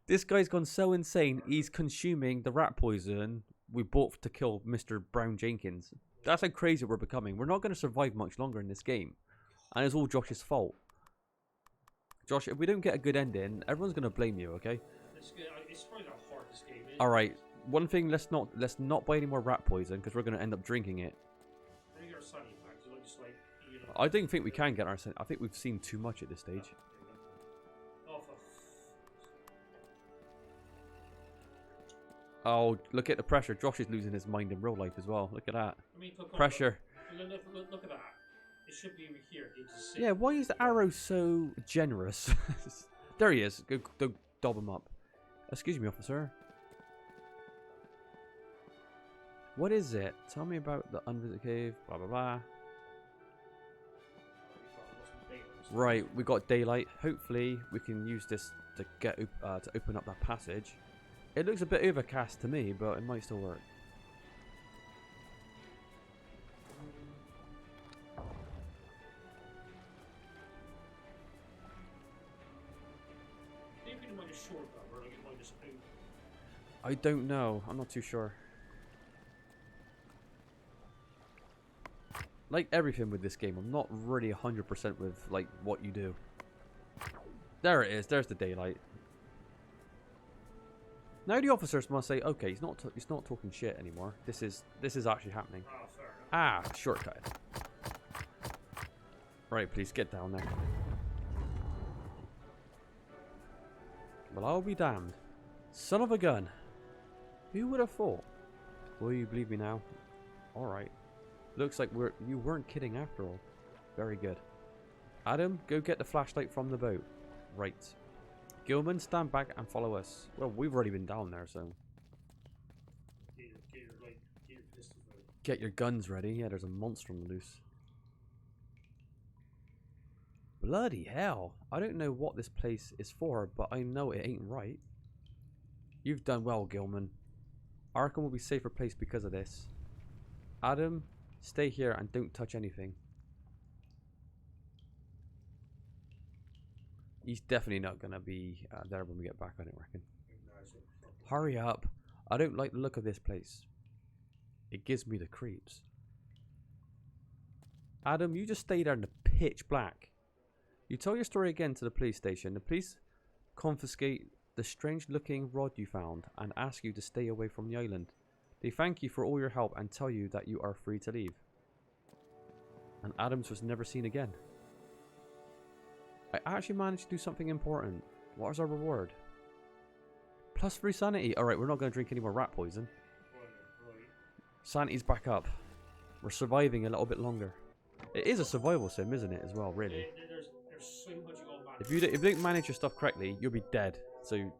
This guy's gone so insane. He's consuming the rat poison we bought to kill Mr. Brown Jenkins. That's how crazy we're becoming. We're not going to survive much longer in this game. And it's all Josh's fault. Josh, if we don't get a good ending, everyone's going to blame you, okay? It's probably not hard this game. Alright, one thing, let's not buy any more rat poison, because we're going to end up drinking it. I don't think we can get our... I think we've seen too much at this stage. Oh, look at the pressure. Josh is losing his mind in real life as well. Look at that. I mean, Pressure. Look at that. It should be over here. Yeah, why is the arrow so generous? There he is. Go dob him up. Excuse me, officer. What is it? Tell me about the unvisited cave. Blah, blah, blah. Right, we got daylight. Hopefully, we can use this to get to open up that passage. It looks a bit overcast to me, but it might still work. I don't know. I'm not too sure. Like everything with this game, I'm not really 100% with like what you do. There it is. There's the daylight. Now the officers must say, okay, he's not talking shit anymore. This is actually happening. Ah, shortcut. Right, please get down there. Well, I'll be damned. Son of a gun. Who would have thought? Will you believe me now? Alright. Looks like you weren't kidding after all. Very good. Adam, go get the flashlight from the boat. Right. Gilman, stand back and follow us. Well, we've already been down there, so... Get your guns ready. Yeah, there's a monster on the loose. Bloody hell. I don't know what this place is for, but I know it ain't right. You've done well, Gilman. Arkham will be a safer place because of this. Adam, stay here and don't touch anything. He's definitely not going to be there when we get back, I don't reckon. Hurry up. I don't like the look of this place. It gives me the creeps. Adam, you just stay there in the pitch black. You tell your story again to the police station. The police confiscate the strange looking rod you found and ask you to stay away from the island. They thank you for all your help and tell you that you are free to leave. And Adams was never seen again. I actually managed to do something important. What is our reward? +3 sanity. Alright, we're not going to drink any more rat poison. Sanity's back up. We're surviving a little bit longer. It is a survival sim, isn't it, as well, really? There's so much going on. If you don't manage your stuff correctly, you'll be dead. So...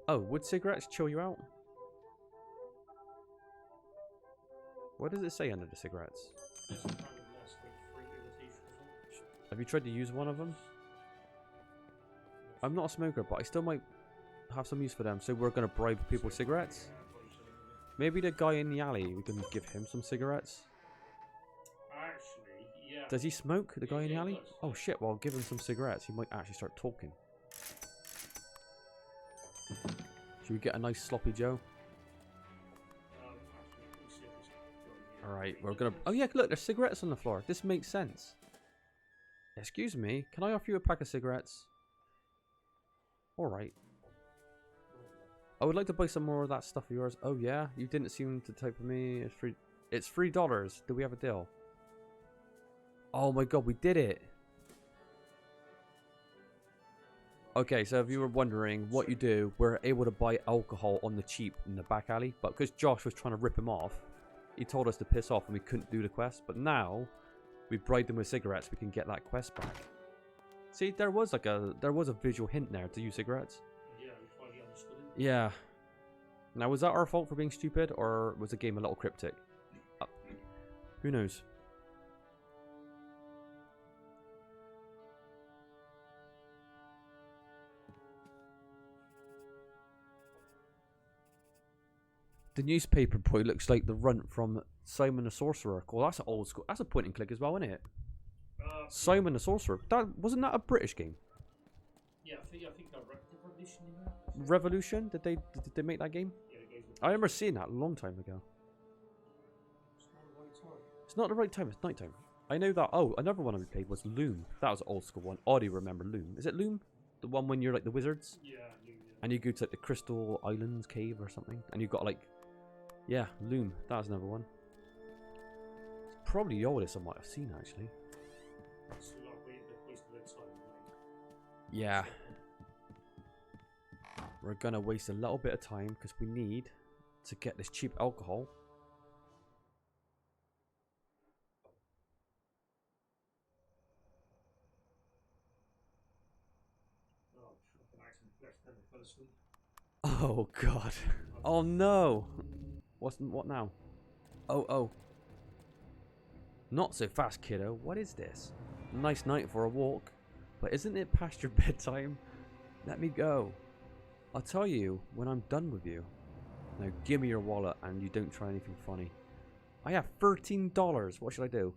Oh, would cigarettes chill you out? What does it say under the cigarettes? Have you tried to use one of them? I'm not a smoker, but I still might have some use for them. So we're going to bribe people with cigarettes? Maybe the guy in the alley, we can give him some cigarettes? Yeah. Does he smoke, the guy in the Yeah, he alley? does, Oh yeah. shit, well, give him some cigarettes. He might actually start talking. Should we get a nice sloppy Joe? Actually, let me see if it's got in here. Alright, It we're gonna... does. Oh yeah, look, there's cigarettes on the floor. This makes sense. Excuse me, can I offer you a pack of cigarettes? Alright. I would like to buy some more of that stuff of yours. Oh yeah? You didn't seem to type of me. It's free. It's $3. Do we have a deal? Oh my god, we did it! Okay, so if you were wondering what you do, we're able to buy alcohol on the cheap in the back alley. But because Josh was trying to rip him off, he told us to piss off and we couldn't do the quest. But now, we bribed him with cigarettes, we can get that quest back. See, there was a visual hint there to use cigarettes. Yeah, we finally understood it. Yeah. Now, was that our fault for being stupid, or was the game a little cryptic? Who knows? The newspaper boy looks like the runt from Simon the Sorcerer. Well, that's an old school. That's a point and click as well, isn't it? Simon the Sorcerer. Wasn't that a British game? Yeah, I think that Revolution in there. Revolution? Did they make that game? Yeah, it goes with I remember seeing that a long time ago. It's not the right time. It's not the right time. It's nighttime. I know that. Oh, another one I played was Loom. That was an old school one. Oddie remember Loom. Is it Loom? The one when you're like the wizards? Yeah, yeah. And you go to like the Crystal Islands cave or something. And you've got like... Yeah, Loom. That was another one. It's probably the oldest I might have seen actually. It's a lot of waste of their time. Yeah. We're going to waste a little bit of time because we need to get this cheap alcohol. Oh, fucking accident. Accidentally fell asleep. Oh god. Oh no. What now? Oh. Not so fast, kiddo. What is this? Nice night for a walk. But isn't it past your bedtime? Let me go. I'll tell you when I'm done with you. Now give me your wallet and you don't try anything funny. I have $13. What should I do?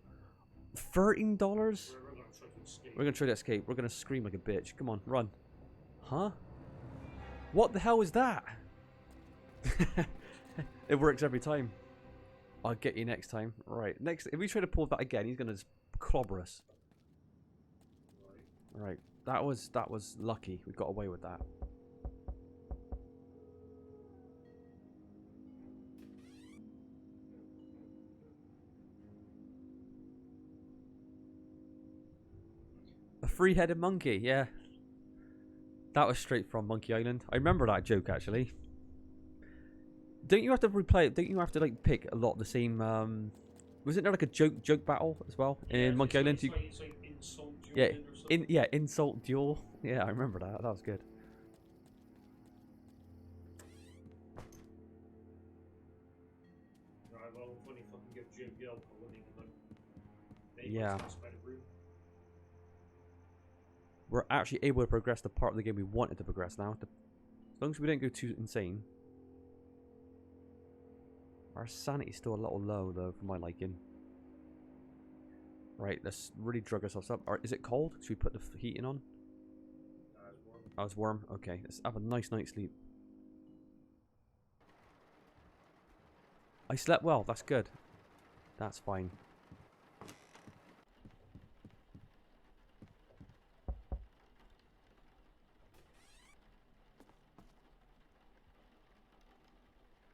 $13? We're going to try to escape. We're gonna try to escape. We're gonna scream like a bitch. Come on, run. Huh? What the hell is that? It works every time. I'll get you next time. Right. Next, if we try to pull that again, he's gonna just clobber us. Right. That was lucky. We got away with that. A three-headed monkey, yeah. That was straight from Monkey Island. I remember that joke actually. Don't you have to replay it? Don't you have to like pick a lot of the same? Wasn't there like a joke battle as well in Monkey Island? It's like insult dueling or something. Insult duel. Yeah, I remember that. That was good. Right, well, when he fucking give Jim the alcohol, when he can like, Yeah. by the room. We're actually able to progress the part of the game we wanted to progress now. As long as we don't go too insane. Our sanity's still a little low though, for my liking. Right, let's really drug ourselves up. Is it cold? Should we put the heating on? It's warm. Oh, it's warm. Okay, let's have a nice night's sleep. I slept well. That's good. That's fine.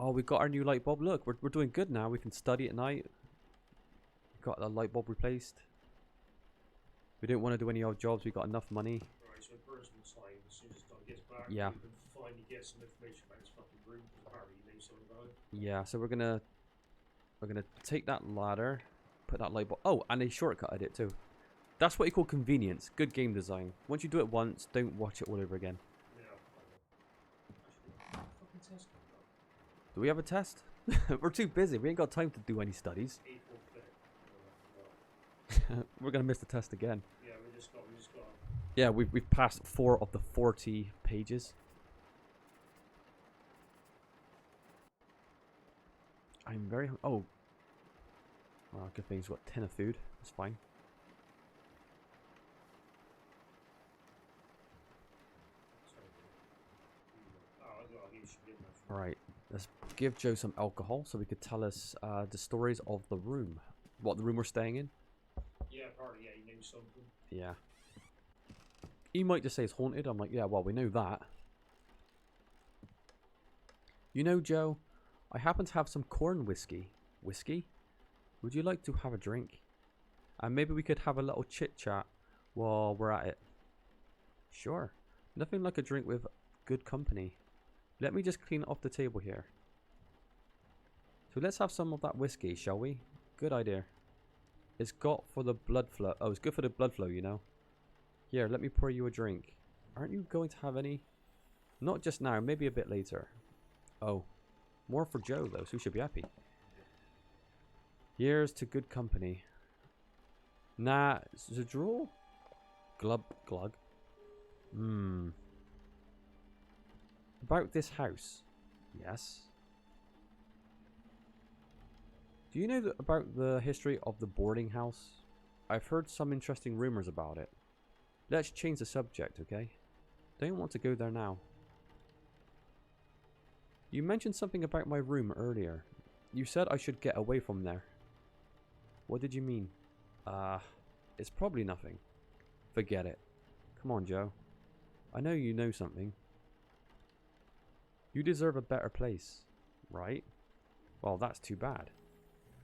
Oh, we got our new light bulb. Look, we're doing good now. We can study at night. Got the light bulb replaced. We don't want to do any odd jobs. We got enough money. Right, so it burns inside. As soon as Don gets back, Yeah. we can finally get some information about his fucking room, because apparently he knows something about it. Yeah, so we're gonna take that ladder, put that light bulb. Oh, and they shortcutted it too. That's what you call convenience. Good game design. Once you do it once, don't watch it all over again. Yeah, actually, fucking test coming up. Do we have a test? We're too busy. We ain't got time to do any studies. April 5th. We're gonna miss the test again. Yeah, we just got. Yeah, we've passed 4 of the 40 pages. I'm very... Oh. Well, good thing he's got a tin of food. That's fine. Alright, let's give Joe some alcohol so he could tell us the stories of the room. What, the room we're staying in? Yeah, apparently, yeah, he knew something. Yeah. He might just say it's haunted. I'm like, yeah, well, we know that. You know, Joe, I happen to have some corn whiskey. Whiskey? Would you like to have a drink? And maybe we could have a little chit-chat while we're at it. Sure. Nothing like a drink with good company. Let me just clean it off the table here. So let's have some of that whiskey, shall we? Good idea. It's got for the blood flow. Oh, it's good for the blood flow, you know. Here, let me pour you a drink. Aren't you going to have any? Not just now, maybe a bit later. Oh, more for Joe though, so he should be happy. Here's to good company. Nah, Zadrul? Glub, glug. About this house. Yes. Do you know about the history of the boarding house? I've heard some interesting rumors about it. Let's change the subject, okay? Don't want to go there now. You mentioned something about my room earlier. You said I should get away from there. What did you mean? It's probably nothing. Forget it. Come on, Joe. I know you know something. You deserve a better place, right? Well, that's too bad.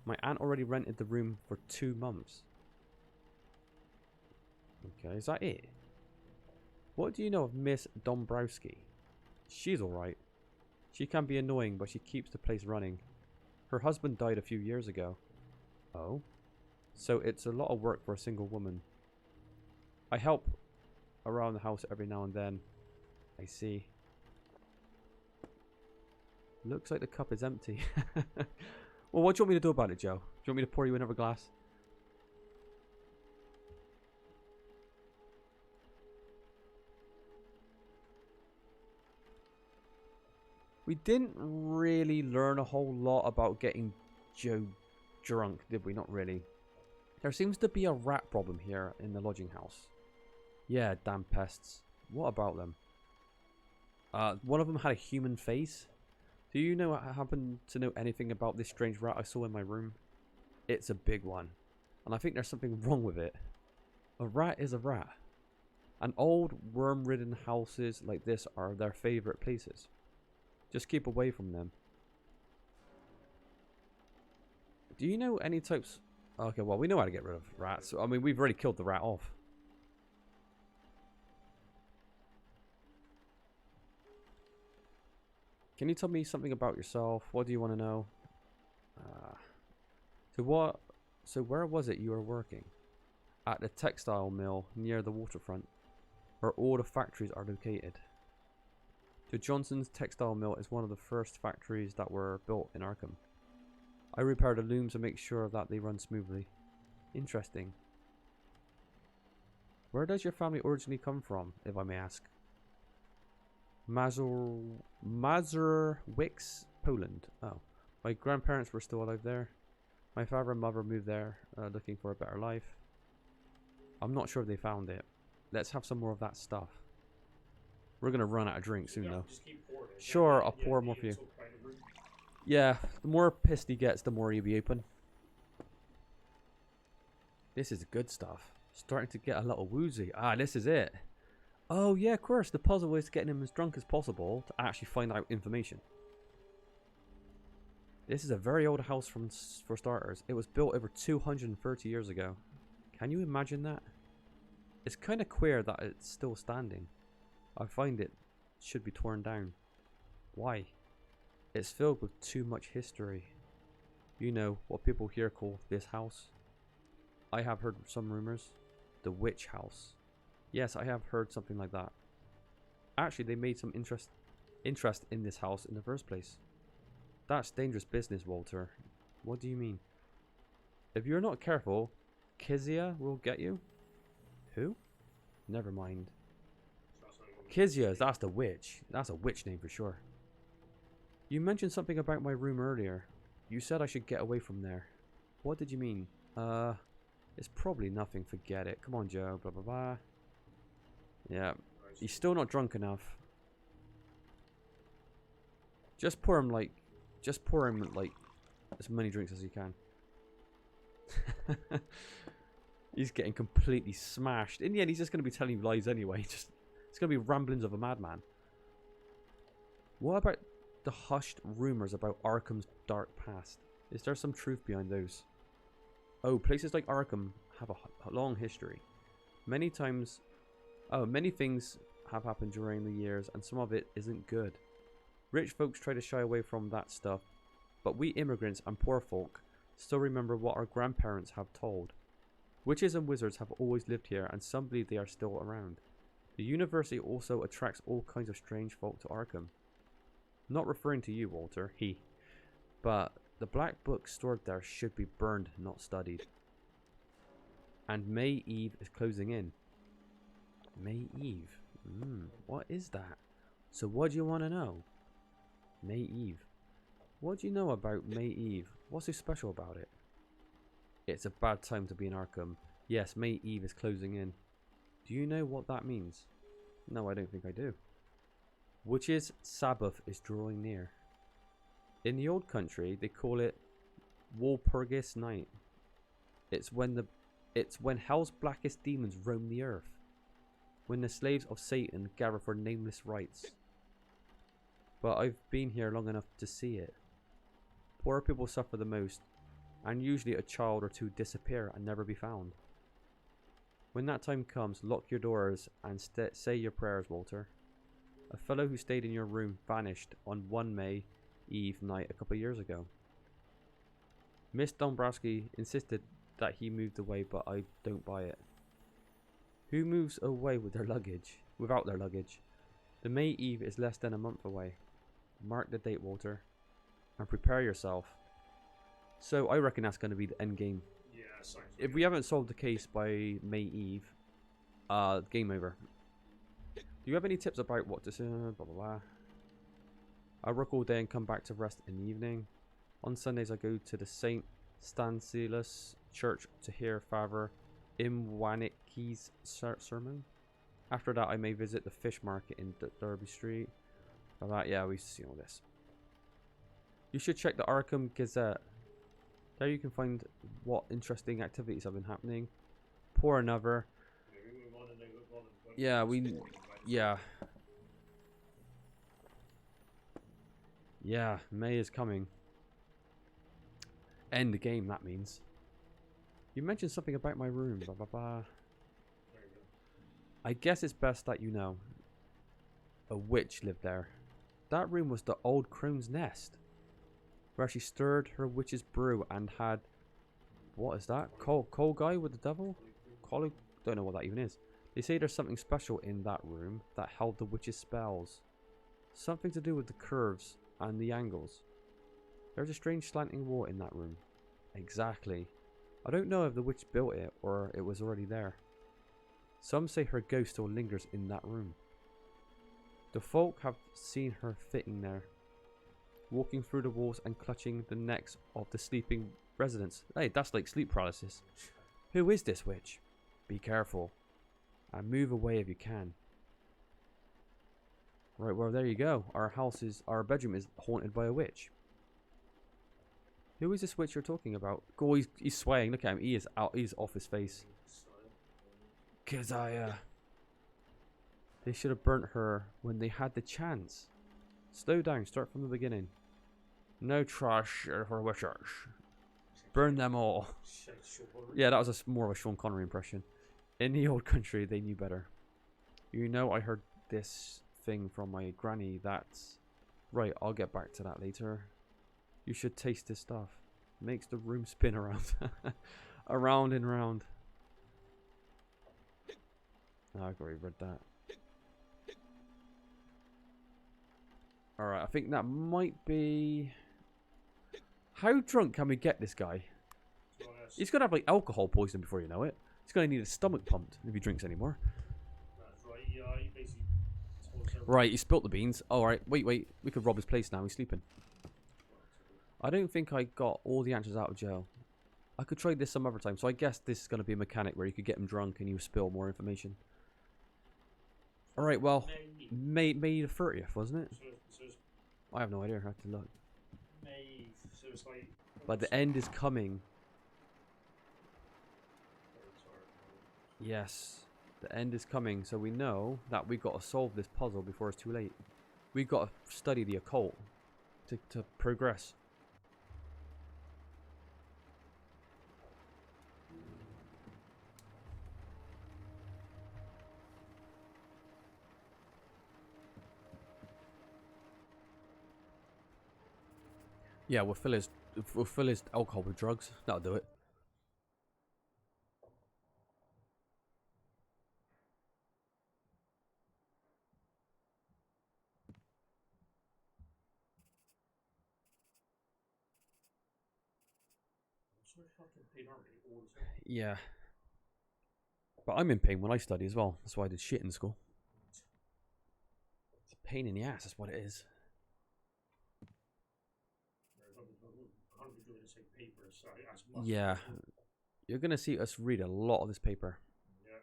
My aunt already rented the room for 2 months. Okay, is that it? What do you know of Miss Dombrowski? She's alright. She can be annoying, but she keeps the place running. Her husband died a few years ago. Oh? So it's a lot of work for a single woman. I help around the house every now and then. I see. Looks like the cup is empty. Well, what do you want me to do about it, Joe? Do you want me to pour you another glass? We didn't really learn a whole lot about getting Joe drunk, did we? Not really. There seems to be a rat problem here in the lodging house. Yeah, damn pests. What about them? One of them had a human face. Do you know happen to know anything about this strange rat I saw in my room? It's a big one, and I think there's something wrong with it. A rat is a rat. And old worm-ridden houses like this are their favorite places. Just keep away from them. Do you know any types? Okay, well, we know how to get rid of rats. I mean, we've already killed the rat off. Can you tell me something about yourself? What do you want to know? So where was it you were working? At the textile mill near the waterfront, where all the factories are located. So Johnson's textile mill is one of the first factories that were built in Arkham. I repair the looms and make sure that they run smoothly. Interesting. Where does your family originally come from, if I may ask? Mazurwiecz, Poland. Oh. My grandparents were still alive there. My father and mother moved there, looking for a better life. I'm not sure if they found it. Let's have some more of that stuff. We're going to run out of drink soon, though. Sure, I'll pour more for you. Yeah, the more pissed he gets, the more he'll be open. This is good stuff. Starting to get a little woozy. Ah, this is it. Oh, yeah, of course. The puzzle is getting him as drunk as possible to actually find out information. This is a very old house for starters. It was built over 230 years ago. Can you imagine that? It's kind of queer that it's still standing. I find it should be torn down. Why? It's filled with too much history. You know what people here call this house? I have heard some rumors. The witch house. Yes, I have heard something like that. Actually, they made some interest in this house in the first place. That's dangerous business, Walter. What do you mean? If you're not careful, Kizia will get you? Who? Never mind. Kizia, that's the witch. That's a witch name for sure. You mentioned something about my room earlier. You said I should get away from there. What did you mean? It's probably nothing. Forget it. Come on, Joe. Blah, blah, blah. Yeah. He's still not drunk enough. Just pour him like as many drinks as you can. He's getting completely smashed. In the end, he's just going to be telling you lies anyway. It's going to be ramblings of a madman. What about the hushed rumors about Arkham's dark past? Is there some truth behind those? Oh, places like Arkham have a long history. Many things have happened during the years, and some of it isn't good. Rich folks try to shy away from that stuff, but we immigrants and poor folk still remember what our grandparents have told. Witches and wizards have always lived here, and some believe they are still around. The university also attracts all kinds of strange folk to Arkham. Not referring to you, Walter, but the black book stored there should be burned, not studied. And May Eve is closing in. May Eve? What is that? So what do you want to know? May Eve. What do you know about May Eve? What's so special about it? It's a bad time to be in Arkham. Yes, May Eve is closing in. Do you know what that means? No, I don't think I do. Witches' Sabbath is drawing near. In the old country, they call it Walpurgis Night. It's when hell's blackest demons roam the earth. When the slaves of Satan gather for nameless rites. But I've been here long enough to see it. Poor people suffer the most, and usually a child or two disappear and never be found. When that time comes, lock your doors and say your prayers, Walter. A fellow who stayed in your room vanished on 1 May Eve night a couple of years ago. Miss Dombrowski insisted that he moved away, but I don't buy it. Who moves away with their luggage? Without their luggage? The May Eve is less than a month away. Mark the date, Walter, and prepare yourself. So I reckon that's going to be the end game. Yeah, if we haven't solved the case by May Eve, game over. Do you have any tips about what to say? Blah blah blah. I work all day and come back to rest in the evening. On Sundays I go to the St. Stanislaus Church to hear Father Imwanicki's sermon. After that I may visit the fish market in Derby Street. All that, yeah, we've seen all this. You should check the Arkham Gazette. There you can find what interesting activities have been happening. Pour another. Yeah, yeah. Yeah, May is coming. End the game, that means. You mentioned something about my room, blah blah blah. I guess it's best that you know. A witch lived there. That room was the old crone's nest, where she stirred her witch's brew and had... What is that? Coal guy with the devil? Don't know what that even is. They say there's something special in that room that held the witch's spells. Something to do with the curves and the angles. There's a strange slanting wall in that room. Exactly. I don't know if the witch built it or it was already there. Some say her ghost still lingers in that room. The folk have seen her fitting there, walking through the walls and clutching the necks of the sleeping residents. Hey, that's like sleep paralysis. Who is this witch? Be careful. And move away if you can. Right, well there you go. Our bedroom is haunted by a witch. Who is this witch you're talking about? Oh, he's swaying. Look at him. He is out. He's off his face. Cause they should have burnt her when they had the chance. Slow down. Start from the beginning. No trash for witches. Burn them all. Yeah, that was more of a Sean Connery impression. In the old country, they knew better. You know, I heard this thing from my granny. That's right. I'll get back to that later. You should taste this stuff. Makes the room spin around, around and round. Oh, I've already read that. Alright, I think that might be... How drunk can we get this guy? He's going to have like alcohol poisoning before you know it. He's going to need his stomach pumped if he drinks anymore. That's right, yeah, he basically... Right, he spilt the beans. Alright, wait. We could rob his place now. He's sleeping. I don't think I got all the answers out of jail. I could try this some other time. So I guess this is going to be a mechanic where you could get him drunk and you spill more information. Alright, well, May the 30th, wasn't it? I have no idea. I have to look. Maeve. So it's like. But the end is coming. Yes. The end is coming. So we know that we got to solve this puzzle before it's too late. We got to study the occult to progress. Yeah, we'll fill his alcohol with drugs. That'll do it. So fucking pain, aren't they? All the time. Yeah. But I'm in pain when I study as well. That's why I did shit in school. It's a pain in the ass, that's what it is. Yeah. You're going to see us read a lot of this paper. Yeah.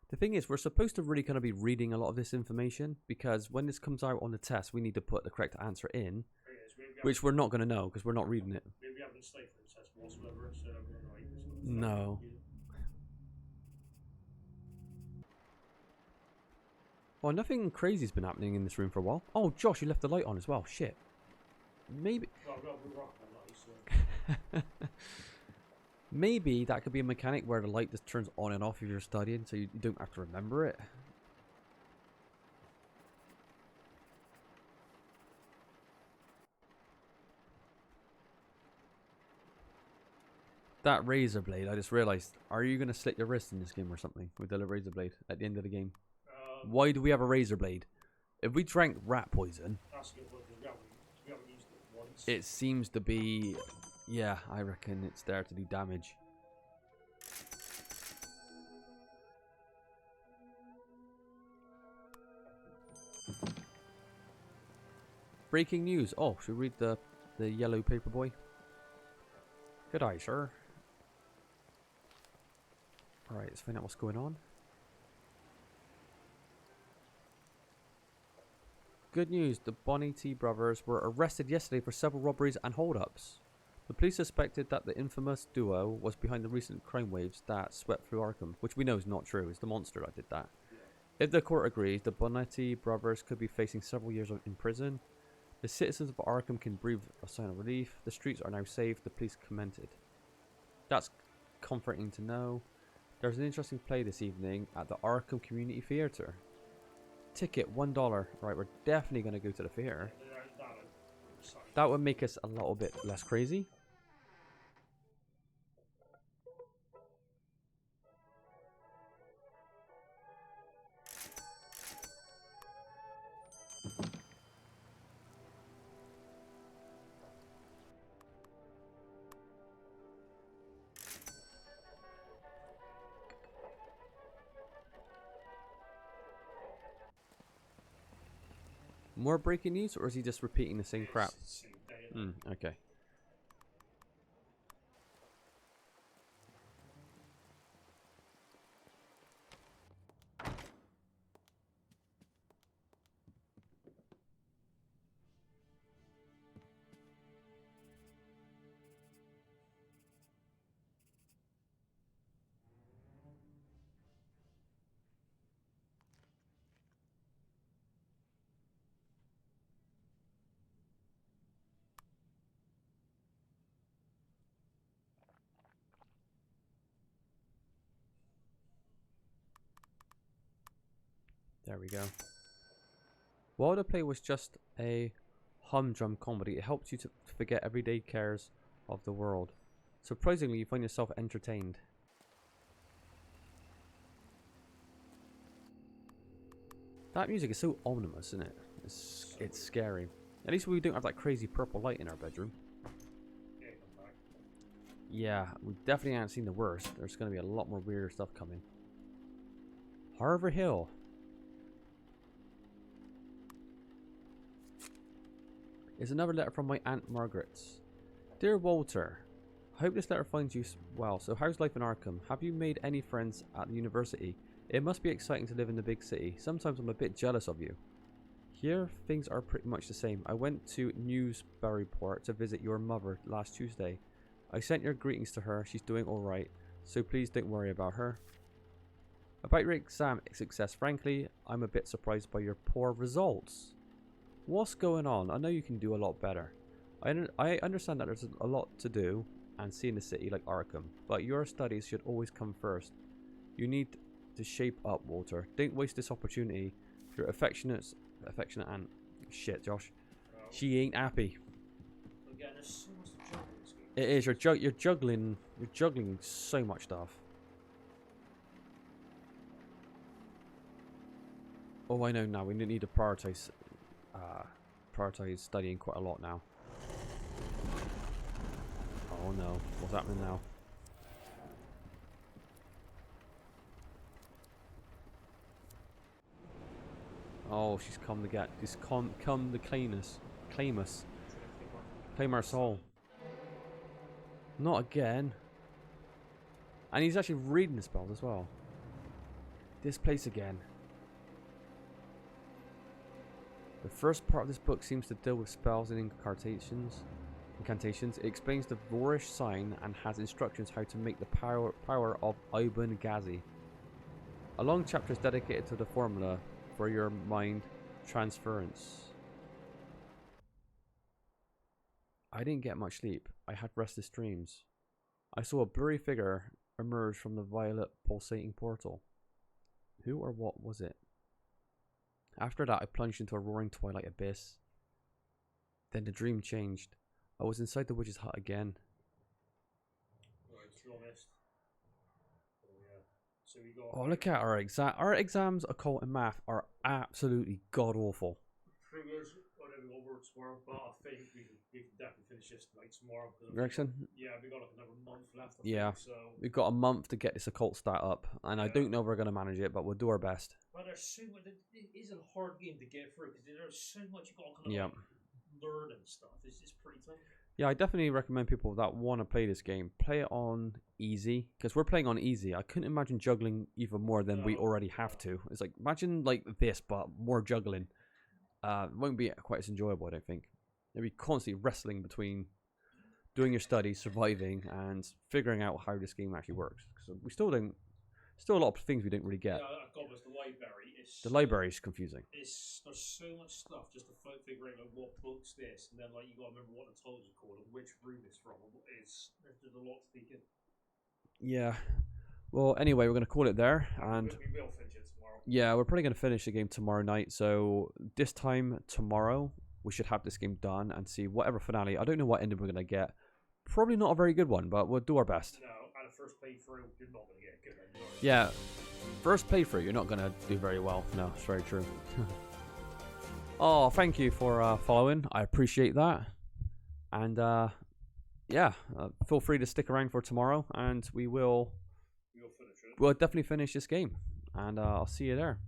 The thing is, we're supposed to really kind of be reading a lot of this information because when this comes out on the test, we need to put the correct answer in, which we're not going to know because we're not reading it. We haven't studied for the test whatsoever, so we're like, no. Well, nothing crazy's been happening in this room for a while. Oh, Josh, you left the light on as well. Shit. Maybe. Well, we're off the light, so. Maybe that could be a mechanic where the light just turns on and off if you're studying, so you don't have to remember it. That razor blade, I just realized. Are you going to slit your wrist in this game or something with the razor blade at the end of the game? Why do we have a razor blade? If we drank rat poison, that's a good point, because we haven't used it once. It seems to be... Yeah, I reckon it's there to do damage. Breaking news. Oh, should we read the yellow paper boy? Good eye, sir. Alright, let's find out what's going on. Good news, the Bonetti brothers were arrested yesterday for several robberies and hold-ups. The police suspected that the infamous duo was behind the recent crime waves that swept through Arkham, which we know is not true. It's the monster that did that. If the court agrees, the Bonetti brothers could be facing several years in prison. The citizens of Arkham can breathe a sign of relief. The streets are now safe, the police commented. That's comforting to know. There's an interesting play this evening at the Arkham Community Theatre. Ticket $1. Right, we're definitely going to go to the theatre. That would make us a little bit less crazy. More breaking news, or is he just repeating the same crap? Okay. There we go. While the play was just a humdrum comedy, it helps you to forget everyday cares of the world. Surprisingly, you find yourself entertained. That music is so ominous, isn't it? It's scary. At least we don't have that crazy purple light in our bedroom. Yeah, we definitely haven't seen the worst. There's going to be a lot more weirder stuff coming. Harvard Hill. Is another letter from my Aunt Margaret. Dear Walter, I hope this letter finds you well. So how's life in Arkham? Have you made any friends at the university? It must be exciting to live in the big city. Sometimes I'm a bit jealous of you. Here, things are pretty much the same. I went to Newsburyport to visit your mother last Tuesday. I sent your greetings to her. She's doing alright, so please don't worry about her. About your exam success, frankly, I'm a bit surprised by your poor results. What's going on? I know you can do a lot better. I understand that there's a lot to do and see in the city like Arkham, but your studies should always come first. You need to shape up, Walter. Don't waste this opportunity. Your affectionate aunt. Shit, Josh. Oh. She ain't happy. Again, there's so much to juggle in this game. It is. You're juggling so much stuff. Oh, I know now. We need to prioritize studying quite a lot now. Oh no, what's happening now? Oh, she's come to get. She's come to claim us. Claim us. Claim our soul. Not again. And he's actually reading the spells as well. This place again. The first part of this book seems to deal with spells and incantations. It explains the Vorish sign and has instructions how to make the power of Ibn Ghazi. A long chapter is dedicated to the formula for your mind transference. I didn't get much sleep. I had restless dreams. I saw a blurry figure emerge from the violet pulsating portal. Who or what was it? After that, I plunged into a roaring twilight abyss. Then the dream changed. I was inside the witch's hut again. Right, to be honest. Oh, yeah. So we got. Oh, look at our exam. Our exams, occult and math, are absolutely god awful. Thing is, I know we got work tomorrow, but I think we can definitely finish this like tomorrow. Reckon? Yeah, we got like another month left. I Yeah. think, so. We've got a month to get this occult stat up, and I don't know if we're going to manage it, but we'll do our best. But there's so much. It is a hard game to get through because there's so much you got to kind of like learn and stuff. It's pretty tough. Yeah, I definitely recommend people that want to play this game play it on easy, because we're playing on easy. I couldn't imagine juggling even more than we already have to. It's like imagine like this, but more juggling. It won't be quite as enjoyable, I don't think. You'll be constantly wrestling between doing your studies, surviving, and figuring out how this game actually works. Because we still don't. Still a lot of things we don't really get. Yeah, Godless, the library is. The library is confusing. There's so much stuff just to figure out like what book's this, and then like you got to remember what the titles are called and which room it's from. There's a lot to take in. Yeah. Well, anyway, we're gonna call it there, and we will finish it tomorrow. Yeah, we're probably gonna finish the game tomorrow night. So this time tomorrow, we should have this game done and see whatever finale. I don't know what ending we're gonna get. Probably not a very good one, but we'll do our best. No, and the first playthrough, you're not gonna get a good ending. Yeah, first playthrough, you're not gonna do very well. No, it's very true. Oh, thank you for following. I appreciate that. And yeah, feel free to stick around for tomorrow, and we'll finish it. We'll definitely finish this game, and I'll see you there.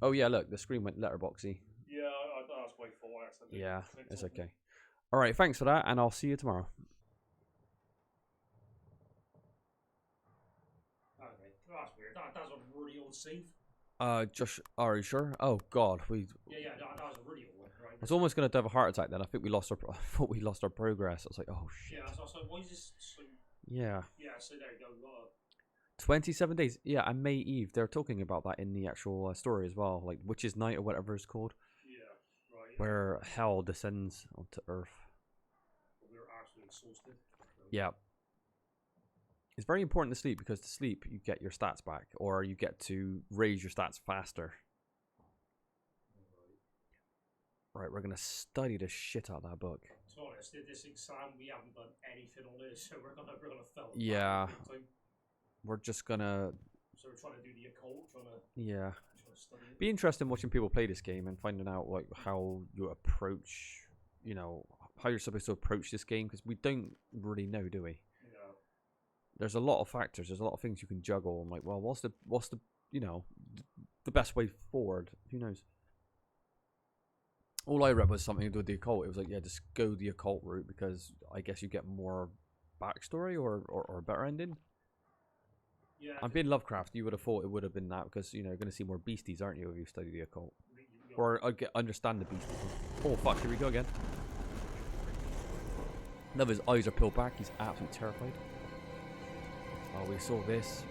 Oh yeah, look, the screen went letterboxy. Yeah, that's my fault. Yeah, it's okay. All right, thanks for that, and I'll see you tomorrow. Okay, that's weird. That's a really old save. Josh, are you sure? Oh God, Yeah, that was a really old one, right? I was almost gonna have a heart attack then. I think we lost our. I thought we lost our progress. I was like, oh shit. Yeah, so I was like, why is this? So... Yeah. Yeah, so there you go. 27 days. Yeah, and May Eve. They're talking about that in the actual story as well, like Witch's Night or whatever it's called. Yeah, right. Yeah. Where hell descends onto Earth. We were absolutely exhausted. Yeah. It's very important to sleep, because to sleep you get your stats back, or you get to raise your stats faster. Right, we're gonna study the shit out of that book. To be honest, this exam we haven't done anything on it, so we're gonna fail. Yeah. We're just gonna. So we're trying to do the occult, trying to. Yeah. Trying to study it. Be interesting watching people play this game and finding out like how you approach, you know, how you're supposed to approach this game, because we don't really know, do we? No. There's a lot of factors. There's a lot of things you can juggle. I'm like, well, what's the you know, the best way forward? Who knows? All I read was something to do with the occult. It was like, yeah, just go the occult route, because I guess you get more backstory or a better ending. Yeah. And being Lovecraft, you would have thought it would have been that because you know you're going to see more beasties, aren't you, if you study the occult or understand the beasties? Oh fuck! Here we go again. Love his eyes are peeled back. He's absolutely terrified. Oh, we saw this.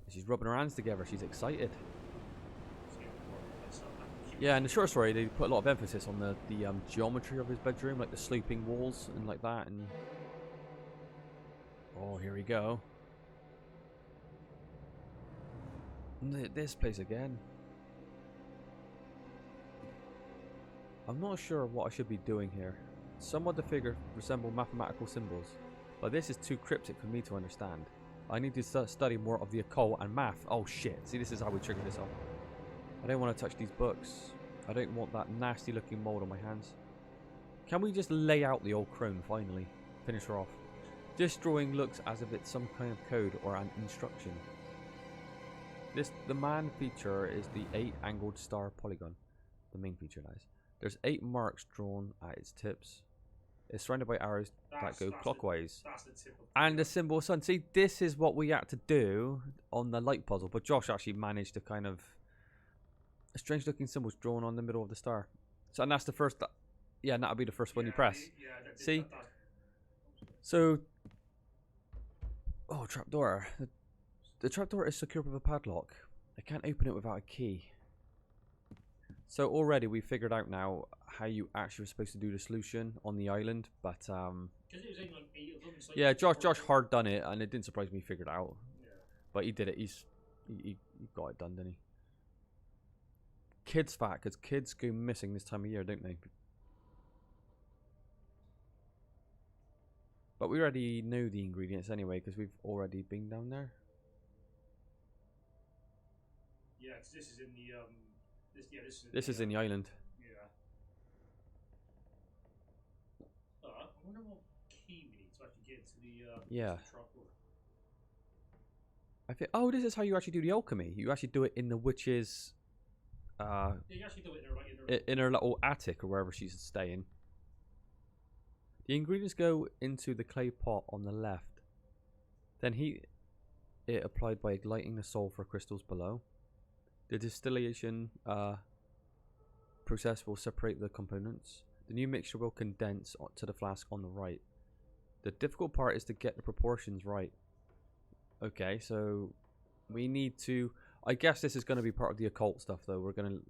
She's rubbing her hands together. She's excited. Yeah, in the short story, they put a lot of emphasis on the geometry of his bedroom, like the sloping walls and like that. And oh, here we go. This place again. I'm not sure what I should be doing here. Some of the figures resemble mathematical symbols, but this is too cryptic for me to understand. I need to study more of the occult and math. Oh shit, see, this is how we trigger this off. I don't want to touch these books. I don't want that nasty looking mold on my hands. Can we just lay out the old crone finally? Finish her off. This drawing looks as if it's some kind of code or an instruction. The man feature is the 8-angled star polygon. The main feature lies. There's 8 marks drawn at its tips. It's surrounded by arrows that go clockwise. That's the tip of And the symbol sun. See, this is what we had to do on the light puzzle. But Josh actually managed to kind of... strange looking symbols drawn on the middle of the star. So, and that's the first... yeah, and that'll be the first one you press. See? So... oh, trapdoor. The trapdoor is secured with a padlock. I can't open it without a key. So already we figured out now how you actually were supposed to do the solution on the island, but because it was only like 8 of them, so yeah, Josh hard done it, and it didn't surprise me he figured it out. Yeah. But he did it. He got it done, didn't he? Kids fat, because kids go missing this time of year, don't they? But we already know the ingredients anyway, because we've already been down there. Yeah, because this is in the This is in the island. Yeah. I wonder what key we need to actually get into the yeah. trapdoor. I think. Oh, this is how you actually do the alchemy. You actually do it in the witch's. Yeah, you actually do it in her little attic or wherever she's staying. The ingredients go into the clay pot on the left. Then heat it applied by igniting the sulfur crystals below. The distillation process will separate the components. The new mixture will condense to the flask on the right. The difficult part is to get the proportions right. Okay, so we need to... I guess this is going to be part of the occult stuff, though. We're going to...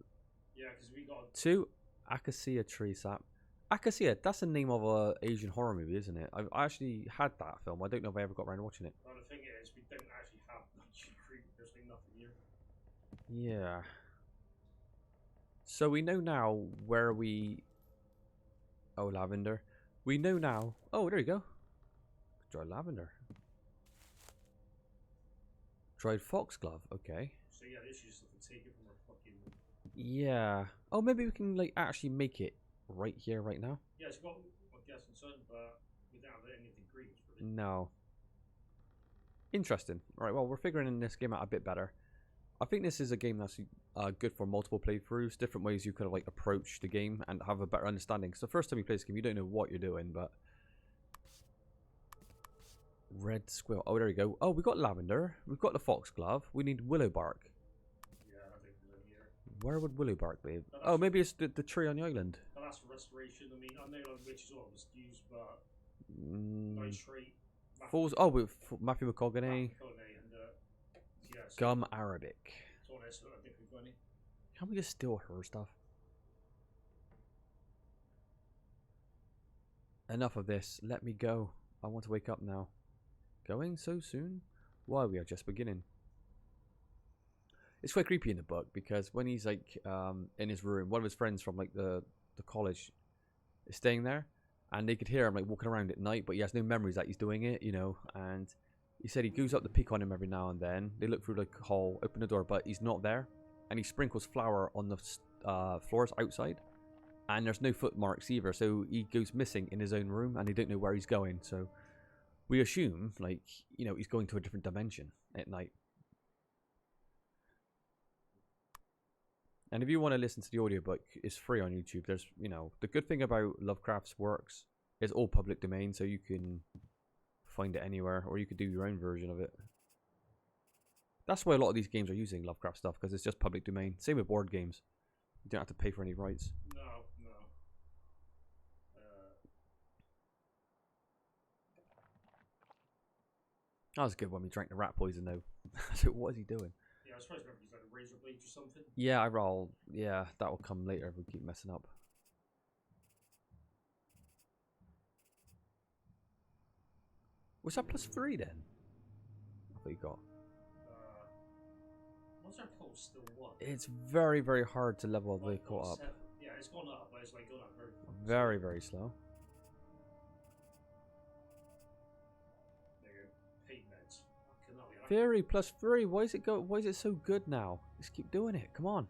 yeah, because we got... 2 acacia tree sap. Acacia, that's the name of a Asian horror movie, isn't it? I actually had that film. I don't know if I ever got around to watching it. Well, the thing is, we don't actually have much ingredient. There's like nothing here. Yeah. So we know now where we... oh, lavender. We know now... oh, there you go. Dried lavender. Dried foxglove, okay. So yeah, this is just to take it from our fucking... yeah. Oh, maybe we can like actually make it right here, right now. Yeah, it's got, I guess, and something, but we don't have any of the ingredients really. No. Interesting. Alright, well, we're figuring this game out a bit better. I think this is a game that's good for multiple playthroughs, different ways you could like approach the game and have a better understanding. Because the first time you play this game, you don't know what you're doing, but... red squill. Oh, there we go. Oh, we got lavender. We've got the foxglove. We need willow bark. Yeah, I think we live here. Where would willow bark be? Oh, maybe it's the tree on the island. But that's for restoration. I mean, I know like witches all was used, but nitrate. Falls. Oh, with Matthew McConaughey. And yeah, so Gum Arabic. it's all this, I think we've got any. Can we just steal her stuff? Enough of this. Let me go. I want to wake up now. Going so soon? Why, we are just beginning. It's quite creepy in the book because when he's like in his room, one of his friends from like the college is staying there, and they could hear him like walking around at night, but he has no memories that he's doing it, you know. And he said he goes up to peek on him every now and then. They look through the hole, open the door, but he's not there, and he sprinkles flour on the floors outside, and there's no footmarks either. So he goes missing in his own room, and they don't know where he's going. So we assume, like, you know, he's going to a different dimension at night. And if you want to listen to the audiobook, it's free on YouTube. There's, you know, the good thing about Lovecraft's works is all public domain, so you can find it anywhere, or you could do your own version of it. That's why a lot of these games are using Lovecraft stuff, because it's just public domain. Same with board games. You don't have to pay for any rights. No. That was a good when we drank the rat poison, though. So what is he doing? Yeah, I was supposed to remember he's like a razor blades or something. Yeah, I roll. Yeah, that will come later if we keep messing up. Was that +3 then? What you got? What's our code still one? It's very, very hard to level the caught up. Yeah, it's gone up, but it's like gone up very, very slow. There you go. Pain meds. Theory +3. Why is it go? Why is it so good now? Let's keep doing it. Come on.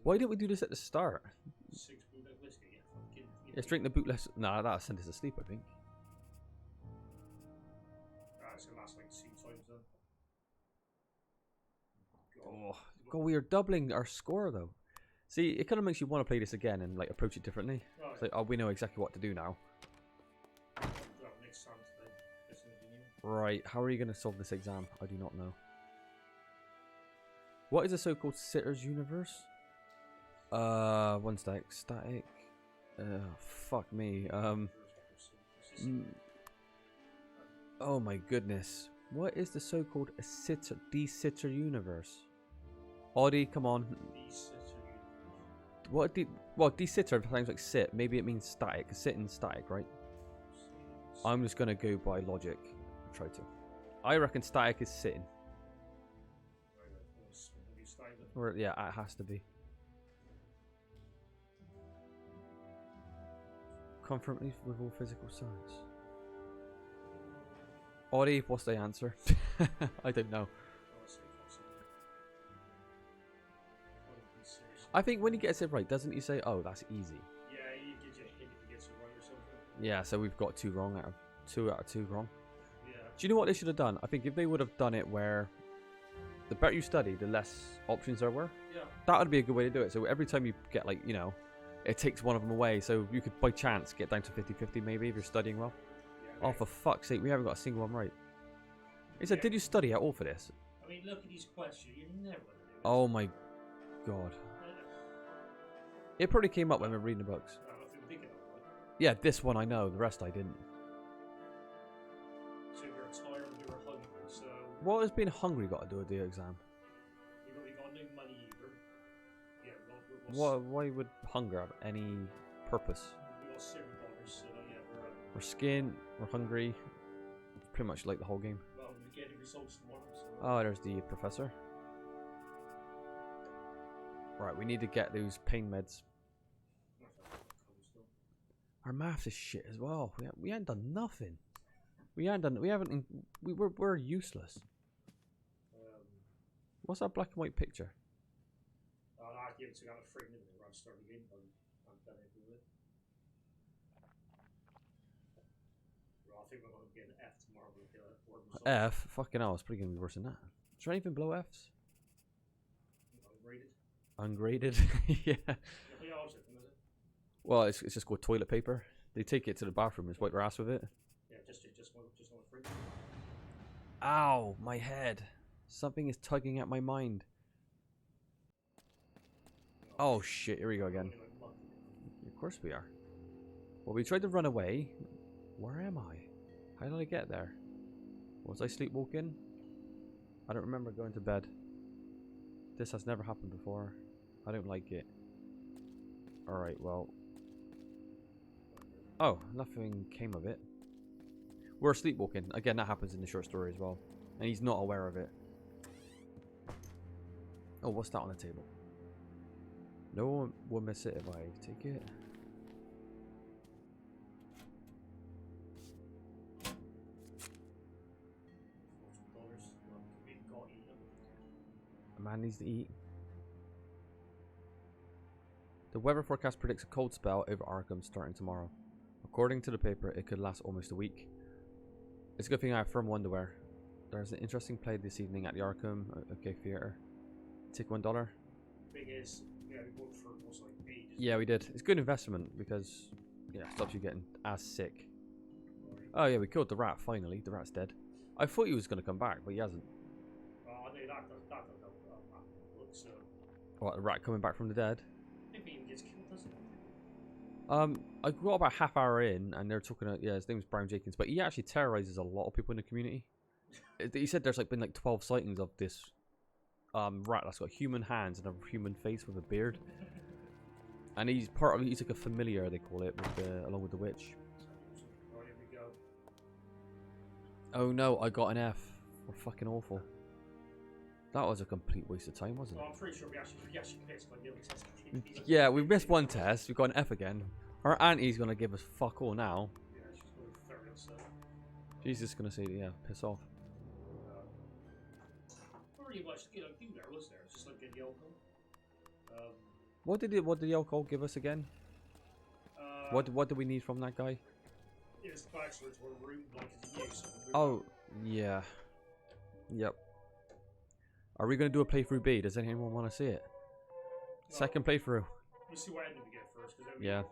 Why didn't we do this at the start? 6 bootleg whiskey. Let's drink the bootless. Nah, that'll send us to sleep, I think. It's gonna last like 2 times then. God, we are doubling our score though. See, it kind of makes you want to play this again and like approach it differently. Oh, it's like, oh, we know exactly what to do now. Right, how are you going to solve this exam? I do not know. What is the so-called Sitter's universe? One static. Static. Fuck me. Oh my goodness. What is the so-called de-sitter universe? Audie, come on. What well, de-sitter sounds like sit. Maybe it means static. Sit and static, right? I'm just gonna go by logic. Try to. I reckon static is sitting. Or yeah, it has to be. Conformity with all physical science. Audie, what's the answer? I don't know. I think when he gets it right, doesn't he say, "Oh, that's easy"? Yeah, he gives you a hint if he gets it right or something. Yeah, so we've got 2 wrong out of 2 wrong. Yeah. Do you know what they should have done? I think if they would have done it where the better you study, the less options there were. Yeah. That would be a good way to do it. So every time you get like, you know, it takes one of them away. So you could by chance get down to 50-50 maybe if you're studying well. Yeah, oh, for fuck's sake, we haven't got a single one right. He said, did you study at all for this? I mean, look at these questions. You're never going to do this. Oh my god. It probably came up when we were reading the books. Yeah, this one I know. The rest I didn't. So you're tired and you're hungry, so... What has being hungry got to do with the exam? We got no money either. Yeah, why would hunger have any purpose? We got $7, so yeah, we're skin, we're hungry. It's pretty much like the whole game. Well, we get the results tomorrow, so... Oh, there's the professor. Right, we need to get those pain meds. Our maths is shit as well. We haven't done nothing. We're useless. What's that black and white picture? I give it to a free minute when I start the game, but I'm done it with it. Well, I think we're going to get an F tomorrow with the F? Fucking hell, it's probably going to be worse than that. Is there anything below Fs? Ungraded? Yeah. Well, it's just called toilet paper. They take it to the bathroom and wipe their ass with it. Yeah, just one free. Ow, my head. Something is tugging at my mind. Oh shit, here we go again. Of course we are. Well, we tried to run away. Where am I? How did I get there? Was I sleepwalking? I don't remember going to bed. This has never happened before. I don't like it. Alright, well. Oh, nothing came of it. We're sleepwalking. Again, that happens in the short story as well. And he's not aware of it. Oh, what's that on the table? No one will miss it if I take it. A man needs to eat. The weather forecast predicts a cold spell over Arkham starting tomorrow. According to the paper, it could last almost a week. It's a good thing I have firm underwear. There's an interesting play this evening at the Arkham Theatre. Take $1. Thing is, yeah, we worked for almost like ages. Yeah, we did. It's good investment because yeah, it stops you getting as sick. Oh yeah, we killed the rat finally. The rat's dead. I thought he was going to come back, but he hasn't. I know that does happen in the book, so What, the rat coming back from the dead? if he even gets killed, does it? I got about half hour in, and they're talking. Yeah, his name's Brown Jenkins, but he actually terrorizes a lot of people in the community. He said there's been like 12 sightings of this rat that's got human hands and a human face with a beard, and he's part of. He's like a familiar, they call it, along with the witch. Right, here we go. Oh no, I got an F. We're fucking awful. That was a complete waste of time, wasn't it? I'm pretty sure we actually missed like the other test. Yeah, we missed one test. We got an F again. Our auntie's gonna give us fuck all now. Yeah, she's going to 30 so. She's just gonna say, yeah, piss off. Not really much to do there, was there? It's just like get the alcohol. What did the alcohol give us again? What do we need from that guy? It's the backstory to a room like it's used. Oh, yeah. Yep. Are we gonna do a playthrough B? Does anyone want to see it? No. Second playthrough. Let's see what ending we get first. Yeah.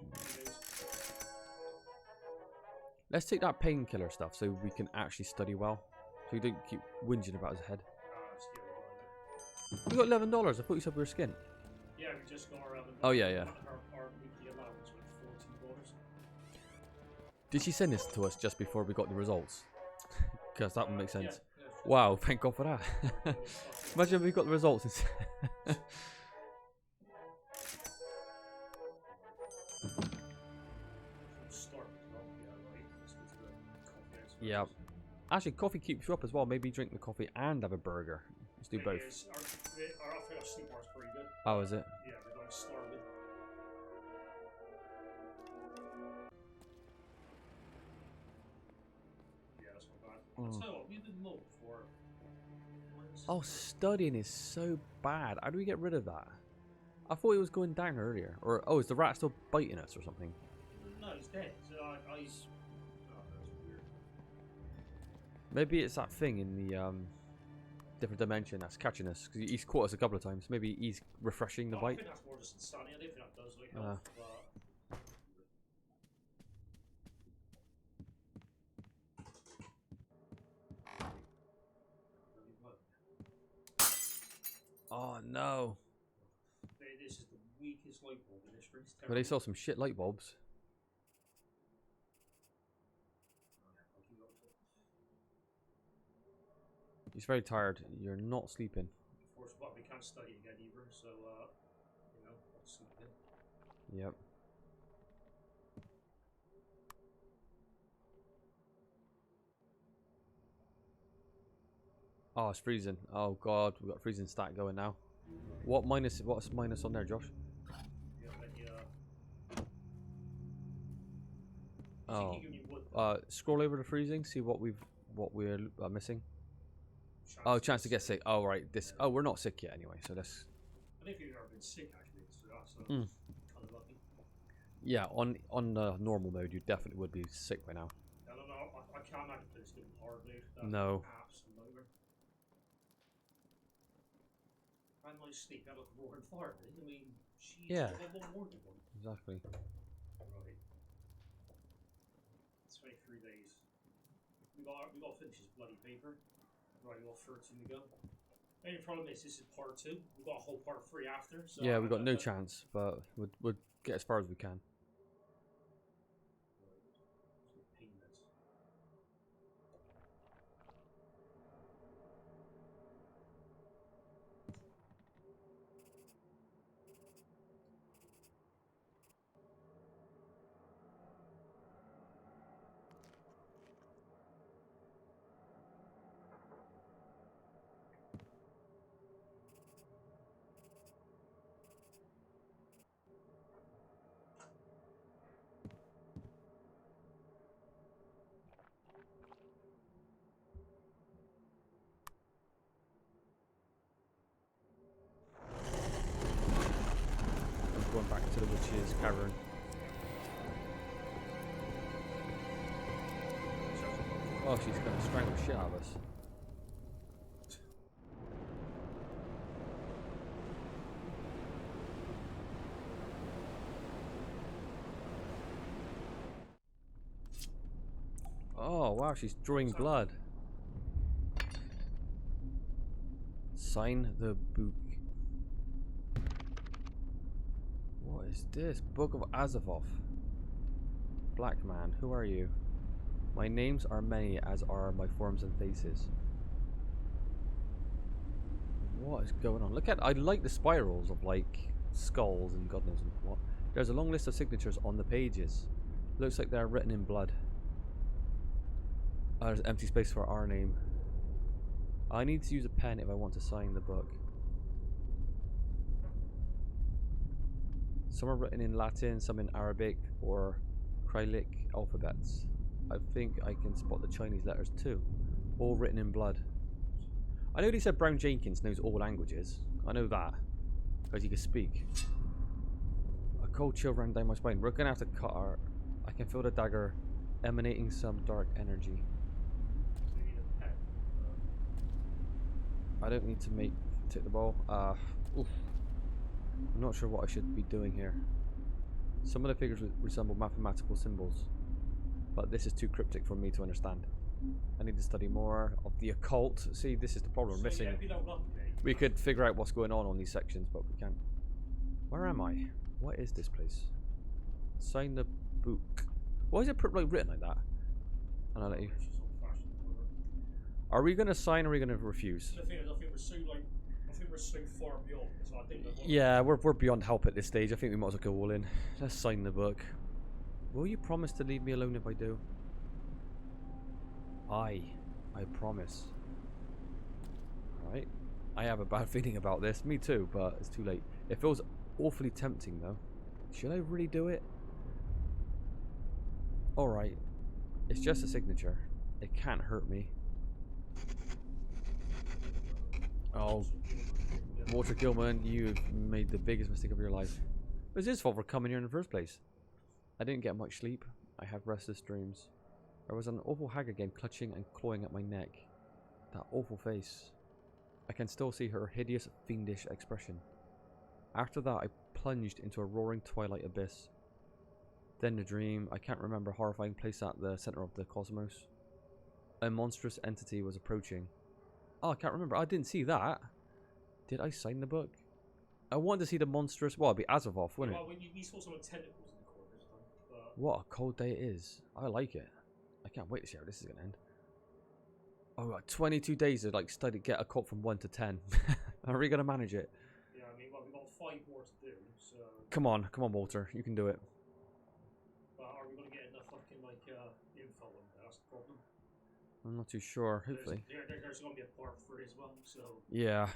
Let's take that painkiller stuff so we can actually study well. So we don't keep whinging about his head. We got $11. I thought you said we were skint. Yeah, we just got our Oh, yeah. our weekly allowance with $14. Did she send this to us just before we got the results? Because that would make sense. Yeah, Wow, thank God for that. Imagine if we got the results instead. Yeah. Actually, coffee keeps you up as well. Maybe drink the coffee and have a burger. Let's do both. Our sleep bar's pretty good. Oh, is it? Yeah, we're going starving. Yeah, that's not bad. I'll tell you what, we did more before. Oh, studying is so bad. How do we get rid of that? I thought it was going down earlier. Or, oh, is the rat still biting us or something? No, he's dead. So he's... Oh, that's weird. Maybe it's that thing in the different dimension that's catching us. Because he's caught us a couple of times. Maybe he's refreshing the I bite. think that's more just insanity. I don't think that does like help. Oh, no. This is the weakest light bulb in history. But they saw some shit light bulbs. He's very tired. You're not sleeping. Of course, but we can't study again either, so, you know, I'll sleep again. Yep. Oh, it's freezing. Oh god, we've got freezing stat going now. What's minus on there, Josh? Scroll over to freezing, see what we're missing. Oh, chance to get sick. Oh, right. Oh, we're not sick yet anyway, so let's... I think you've ever been sick actually, so that's kind of lucky. Yeah, on the normal mode, you definitely would be sick by now. I don't know. I can't imagine this getting hard, dude. No. Absolutely. I'm like sleep out of the roaring fire, I mean, she's Yeah. One. Exactly. Right. 23 days. We got to finish this bloody paper. Right, we got 13 to go. The only problem is this is part 2. We've got a whole part 3 after. So Yeah, we've got no chance, but we'll get as far as we can. Going back to the witch's cavern. Oh, she's gonna strangle the shit out of us. Oh, Oh wow, she's drawing blood. Sign the book. What is this? Book of Azavoth. Black man, who are you? My names are many, as are my forms and faces. What is going on? Look at, I like the spirals of like skulls and God knows what. There's a long list of signatures on the pages. Looks like they're written in blood. Oh, there's empty space for our name. I need to use a pen if I want to sign the book. Some are written in Latin, some in Arabic or Cyrillic alphabets. I think I can spot the Chinese letters too. All written in blood. I know they said Brown Jenkins knows all languages. I know that. Because he can speak. A cold chill ran down my spine. We're gonna have to cut our... I can feel the dagger emanating some dark energy. I don't need to take the ball. Oof. I'm not sure what I should be doing here. Some of the figures resemble mathematical symbols, but this is too cryptic for me to understand. I need to study more of the occult. See, this is the problem. We're missing. We could figure out what's going on these sections, but we can't. Where am I? What is this place? Sign the book. Why is it written like that? And I'll let you. Are we going to sign or are we going to refuse? The thing is, I think we're so far beyond this. I think yeah, we're beyond help at this stage. I think we might as well go all in. Let's sign the book. Will you promise to leave me alone if I do? I promise. Alright. I have a bad feeling about this. Me too, but it's too late. It feels awfully tempting though. Should I really do it? Alright. It's just a signature. It can't hurt me. Oh, Walter Gilman, you've made the biggest mistake of your life. It was his fault for coming here in the first place. I didn't get much sleep. I had restless dreams. There was an awful hag again, clutching and clawing at my neck. That awful face. I can still see her hideous, fiendish expression. After that, I plunged into a roaring twilight abyss. Then the dream, I can't remember, a horrifying place at the center of the cosmos. A monstrous entity was approaching. Oh, I can't remember. I didn't see that. Did I sign the book? I wanted to see the monstrous... Well, it'd be Azavoth, wouldn't it? Well, we saw some tentacles in the corner this time. But... What a cold day it is. I like it. I can't wait to see how this is going to end. Oh, we've got 22 days to like study, get a cult from 1 to 10. Are we going to manage it? Yeah, I mean, well, we've got 5 more to do, so... Come on, Walter. You can do it. But are we going to get enough fucking, like, info on that? That's the problem. I'm not too sure. Hopefully. There's going to be a part 3 as well, so... Yeah.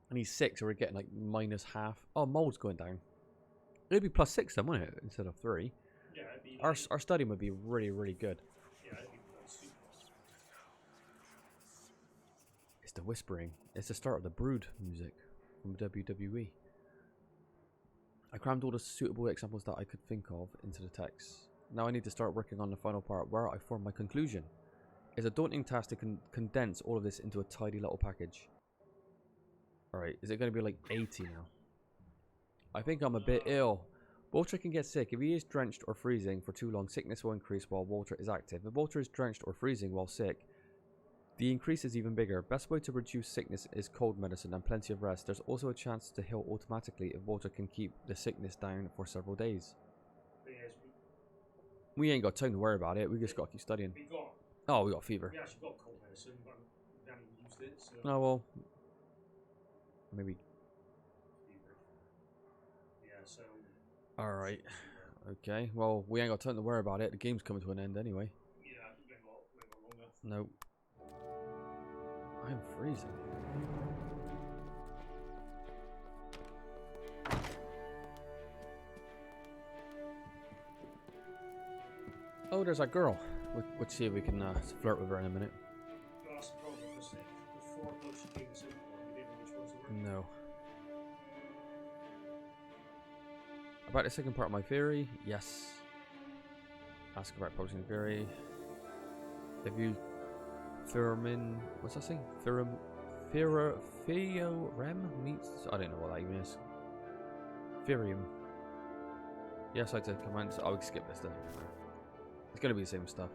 I need 6, so we're getting like minus half. Oh, mold's going down. It'd be plus 6 then, wouldn't it? Instead of 3. Yeah, it'd be like, our study would be really, really good. Yeah, it'd be like super. It's the whispering. It's the start of the Brood music from WWE. I crammed all the suitable examples that I could think of into the text. Now I need to start working on the final part where I form my conclusion. It's a daunting task to condense all of this into a tidy little package. Alright, is it going to be like 80 now? I think I'm a bit ill. Walter can get sick. If he is drenched or freezing for too long, sickness will increase while Walter is active. If Walter is drenched or freezing while sick, the increase is even bigger. Best way to reduce sickness is cold medicine and plenty of rest. There's also a chance to heal automatically if Walter can keep the sickness down for several days. We ain't got time to worry about it. We just got to keep studying. We got fever. We actually got cold medicine, but we haven't used it, so... Oh, well. Maybe. Yeah, so... Alright. Okay. Well, we ain't got time to worry about it. The game's coming to an end anyway. Yeah, we ain't got Nope. longer. I'm freezing. Oh, there's that girl. Let's see if we can flirt with her in a minute. That's the problem, because the 4 blokes she gave us in, we didn't know which ones they were. No. About the second part of my theory, yes. Ask about publishing theory. If you Theorem, what's that saying? Theorem meets, I don't know what that even is. Therium. Yes, I did comment. I would skip this then. It's gonna be the same stuff.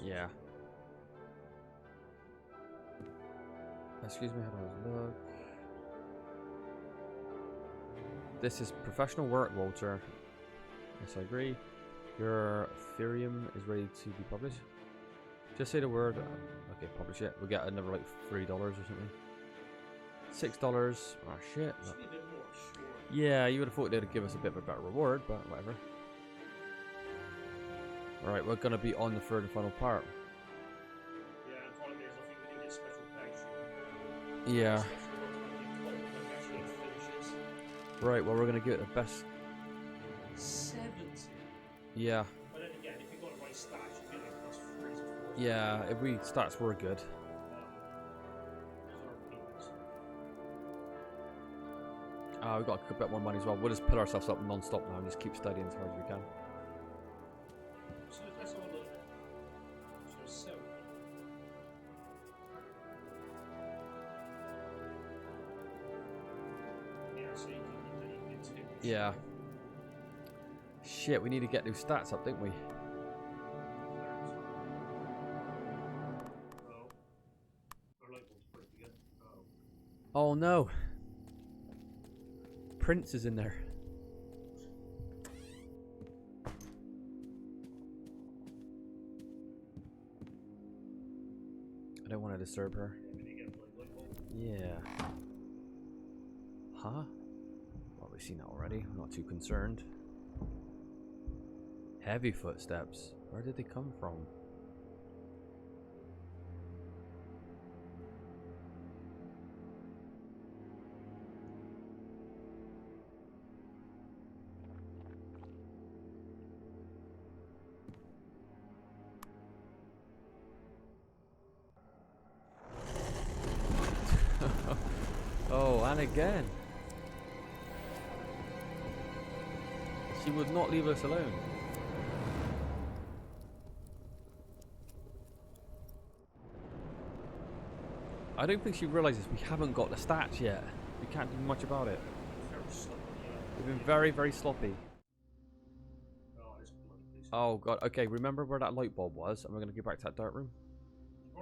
Yeah. Excuse me, how do I look? This is professional work, Walter. Yes, I agree. Your Ethereum is ready to be published. Just say the word. Okay, publish it. We'll get another like $3 or something. $6. Oh shit. Yeah, you would have thought they'd give us a bit of a better reward, but whatever. Alright, we're gonna be on the third and final part. Yeah, and problem is, I think we didn't get special page. Yeah. Special finishes. Right, well, we're gonna give it the best. 70. Yeah. But then again, if you got the right stats, you get like plus 3 to 4. Yeah, if we stats were good. We've got a bit more money as well. We'll just put ourselves up non-stop now and just keep studying as hard as we can. So let's have a look. So 7. Yeah, so you can do. Yeah. Shit, we need to get new stats up, don't we? Oh no. Prince is in there. I don't want to disturb her. Yeah. Huh? Well, we've seen that already. I'm not too concerned. Heavy footsteps. Where did they come from? Oh, and again. She would not leave us alone. I don't think she realizes we haven't got the stats yet. We can't do much about it. We've been very, very sloppy. Oh god, okay, remember where that light bulb was? And we're gonna go back to that dark room.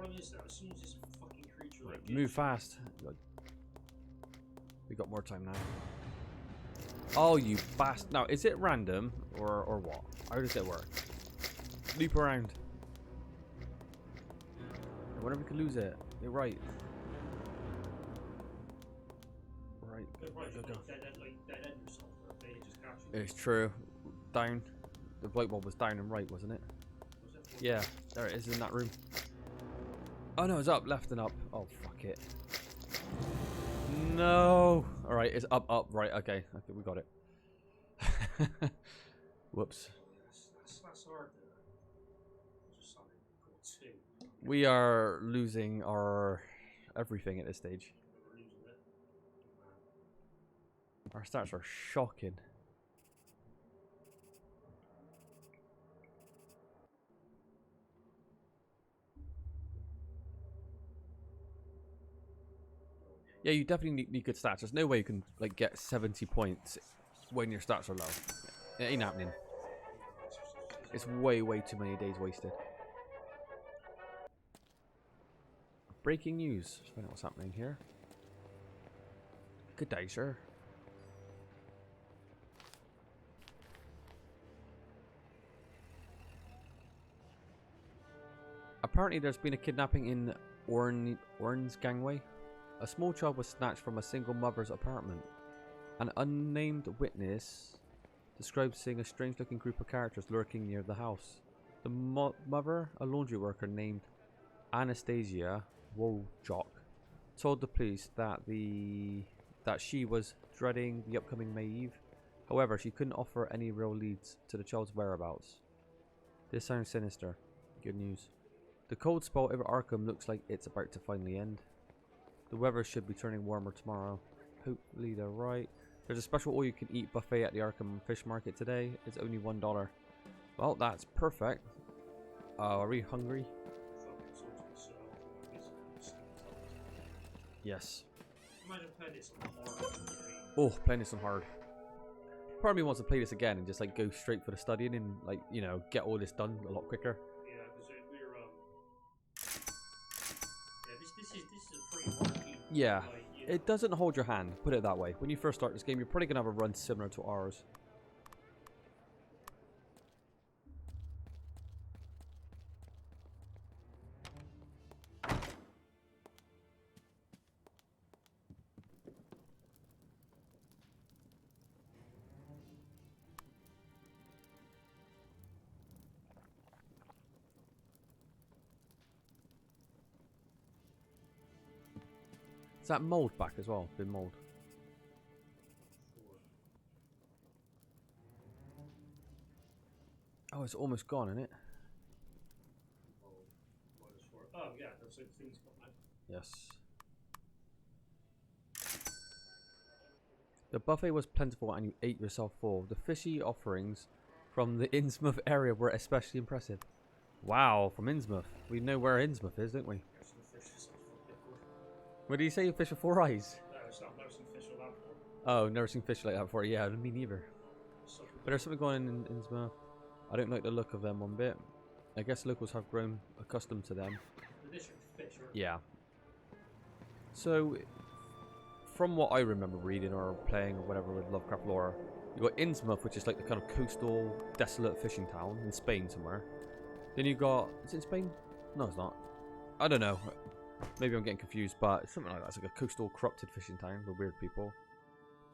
As soon as this fucking creature Right, move fast. We got more time now. Oh, you bastard. Now, is it random or what? How does it work? Loop around. I wonder if we could lose it. You're right. Right. Go. It's true. Down. The light bulb was down and right, wasn't it? Yeah, there it is in that room. Oh no, it's up, left and up. Oh, fuck it. No. Alright, it's up, right, okay, we got it. Whoops. That's hard. We are losing our everything at this stage. Our stats are shocking. Yeah, you definitely need good stats. There's no way you can like get 70 points when your stats are low. It ain't happening. It's way too many days wasted. Breaking news. Let's find out what's happening here. Good day, sir. Apparently there's been a kidnapping in Orn's gangway. A small child was snatched from a single mother's apartment. An unnamed witness described seeing a strange-looking group of characters lurking near the house. The mother, a laundry worker named Anastasia Wojok, told the police that she was dreading the upcoming May Eve. However, she couldn't offer any real leads to the child's whereabouts. This sounds sinister. Good news. The cold spell over Arkham looks like it's about to finally end. The weather should be turning warmer tomorrow. Hopefully they're right. There's a special all-you-can-eat buffet at the Arkham Fish Market today. It's only $1. Well, that's perfect. Are we hungry? Yes. Imagine playing this on hard. Oh, playing this on hard. part of me wants to play this again and just like go straight for the studying and like, you know, get all this done a lot quicker. Yeah, because we're yeah, this is a pretty hard game. Yeah. Like, you It doesn't hold your hand, put it that way. When you first start this game, you're probably gonna have a run similar to ours. Is that mold back as well? Been mold. Sure. Oh, it's almost gone, isn't it? -4. Oh yeah, that's like things gone now. Yes. The buffet was plentiful and you ate yourself full. The fishy offerings from the Innsmouth area were especially impressive. Wow, from Innsmouth. We know where Innsmouth is, don't we? There's some fish that's fucking good. What did you say? Fish with 4 eyes? No, it's not. I've never seen fish like that before. Oh, never seen fish like that before. Yeah, me neither. Such a But there's something going on in Innsmouth. I don't like the look of them one bit. I guess locals have grown accustomed to them. the district fish, right? Yeah. So, from what I remember reading or playing or whatever with Lovecraft lore, you got Innsmouth, which is like the kind of coastal, desolate fishing town in Spain somewhere. Then you got, is it in Spain? No, it's not. I don't know. Maybe I'm getting confused, but it's something like that. It's like a coastal, corrupted fishing town with weird people.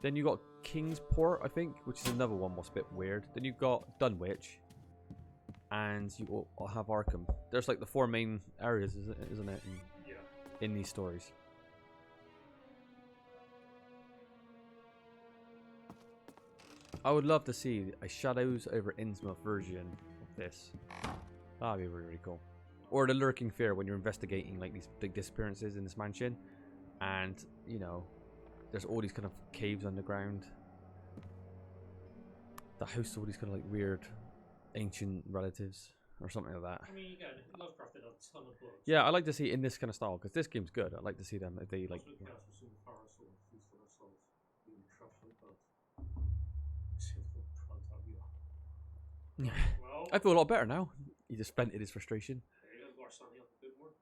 Then you got Kingsport, I think, which is another one what's a bit weird. Then you've got Dunwich, and you all have Arkham. There's like the 4 main areas, isn't it? Yeah. In these stories. I would love to see a Shadows over Innsmouth version of this. That'd be really, really cool. Or the Lurking Fear when you're investigating like these big disappearances in this mansion, and you know, there's all these kind of caves underground. The house of all these kind of like weird, ancient relatives or something like that. I mean, again, Lovecraft did a ton of books. Yeah, I like to see it in this kind of style because this game's good. I'd like to see them if they like. You know. Well, I feel a lot better now. He just vented his frustration. I've got something up a bit more.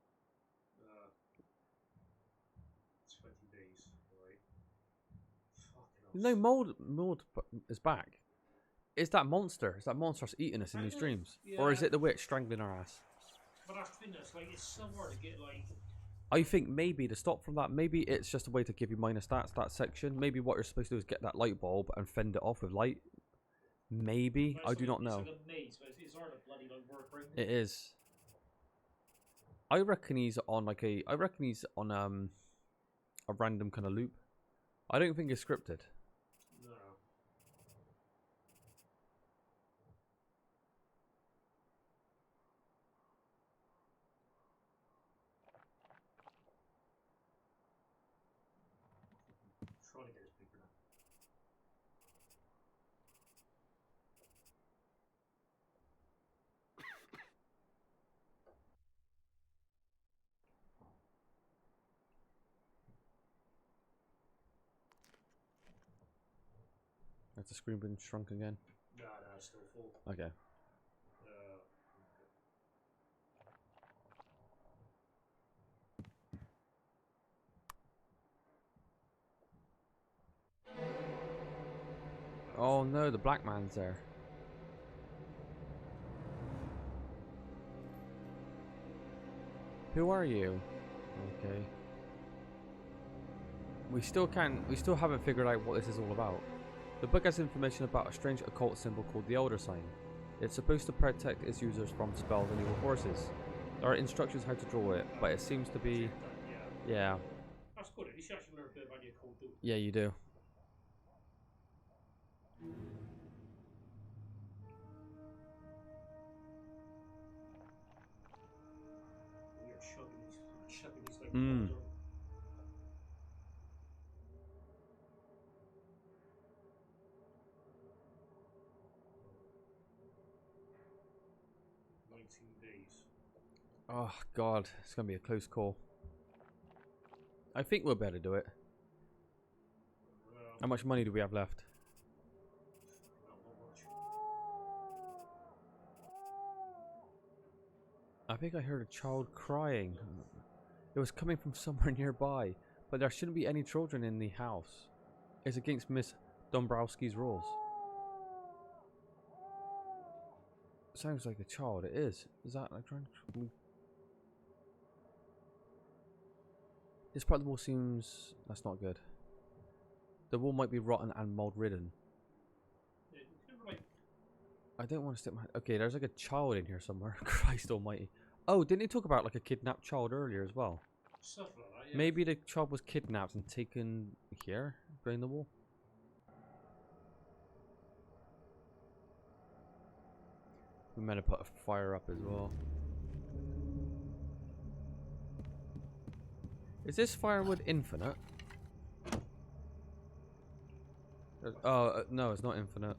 20 days, right? Fucking hell. No, mold is back. Is that monster? Is that monster that's eating us in these dreams? Yeah. Or is it the witch strangling our ass? But that's the thing, it's like it's somewhere to get like. I think maybe to stop from that, maybe it's just a way to give you minor stats, that section. Maybe what you're supposed to do is get that light bulb and fend it off with light. Maybe. I do not know. It's like a maze, but it's hard to bloody like work right now. It is. I reckon he's on like a. I reckon he's on a random kind of loop. I don't think it's scripted. No. Trying to get his paper now. Has the screen been shrunk again? No, it's still full. Okay. Oh no, the black man's there. Who are you? Okay. We still haven't figured out what this is all about. The book has information about a strange occult symbol called the Elder Sign. It's supposed to protect its users from spells and evil forces. There are instructions how to draw it, but it seems to be... Yeah. That's good. At least you actually learn a bit about the occult too. Yeah, you do. We are chugging these like Mm. balls. 19 days. Oh god, it's gonna be a close call. I think we'll better do it. How much money do we have left? think I heard a child crying. It was coming from somewhere nearby, but there shouldn't be any children in the house. It's against Miss Dombrowski's rules. Sounds like a child. It is. Is that like trying to... This part of the wall seems... That's not good. The wall might be rotten and mold ridden. I don't want to stick my... Okay, there's like a child in here somewhere. Christ almighty. Oh, didn't he talk about like a kidnapped child earlier as well? Stuff like that, yeah. Maybe the child was kidnapped and taken here, behind the wall. We might have put a fire up as well. Is this firewood infinite? Oh, no, it's not infinite.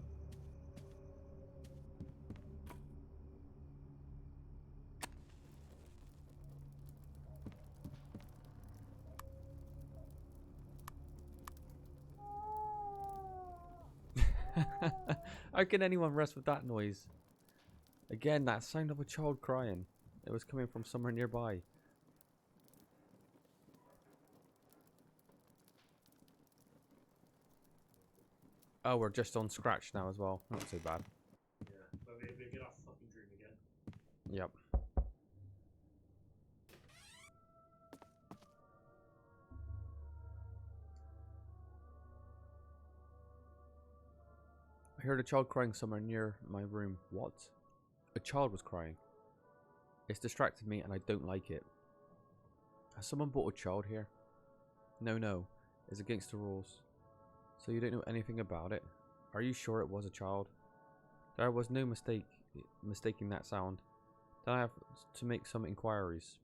How can anyone rest with that noise? Again, that sound of a child crying. It was coming from somewhere nearby. Oh, we're just on scratch now as well. Not too bad. Yeah, but maybe get off fucking dream again. Yep. I heard a child crying somewhere near my room. What? A child was crying. It's distracted me and I don't like it. Has someone brought a child here? No. It's against the rules. So you don't know anything about it? Are you sure it was a child? There was no mistaking that sound. Then I have to make some inquiries.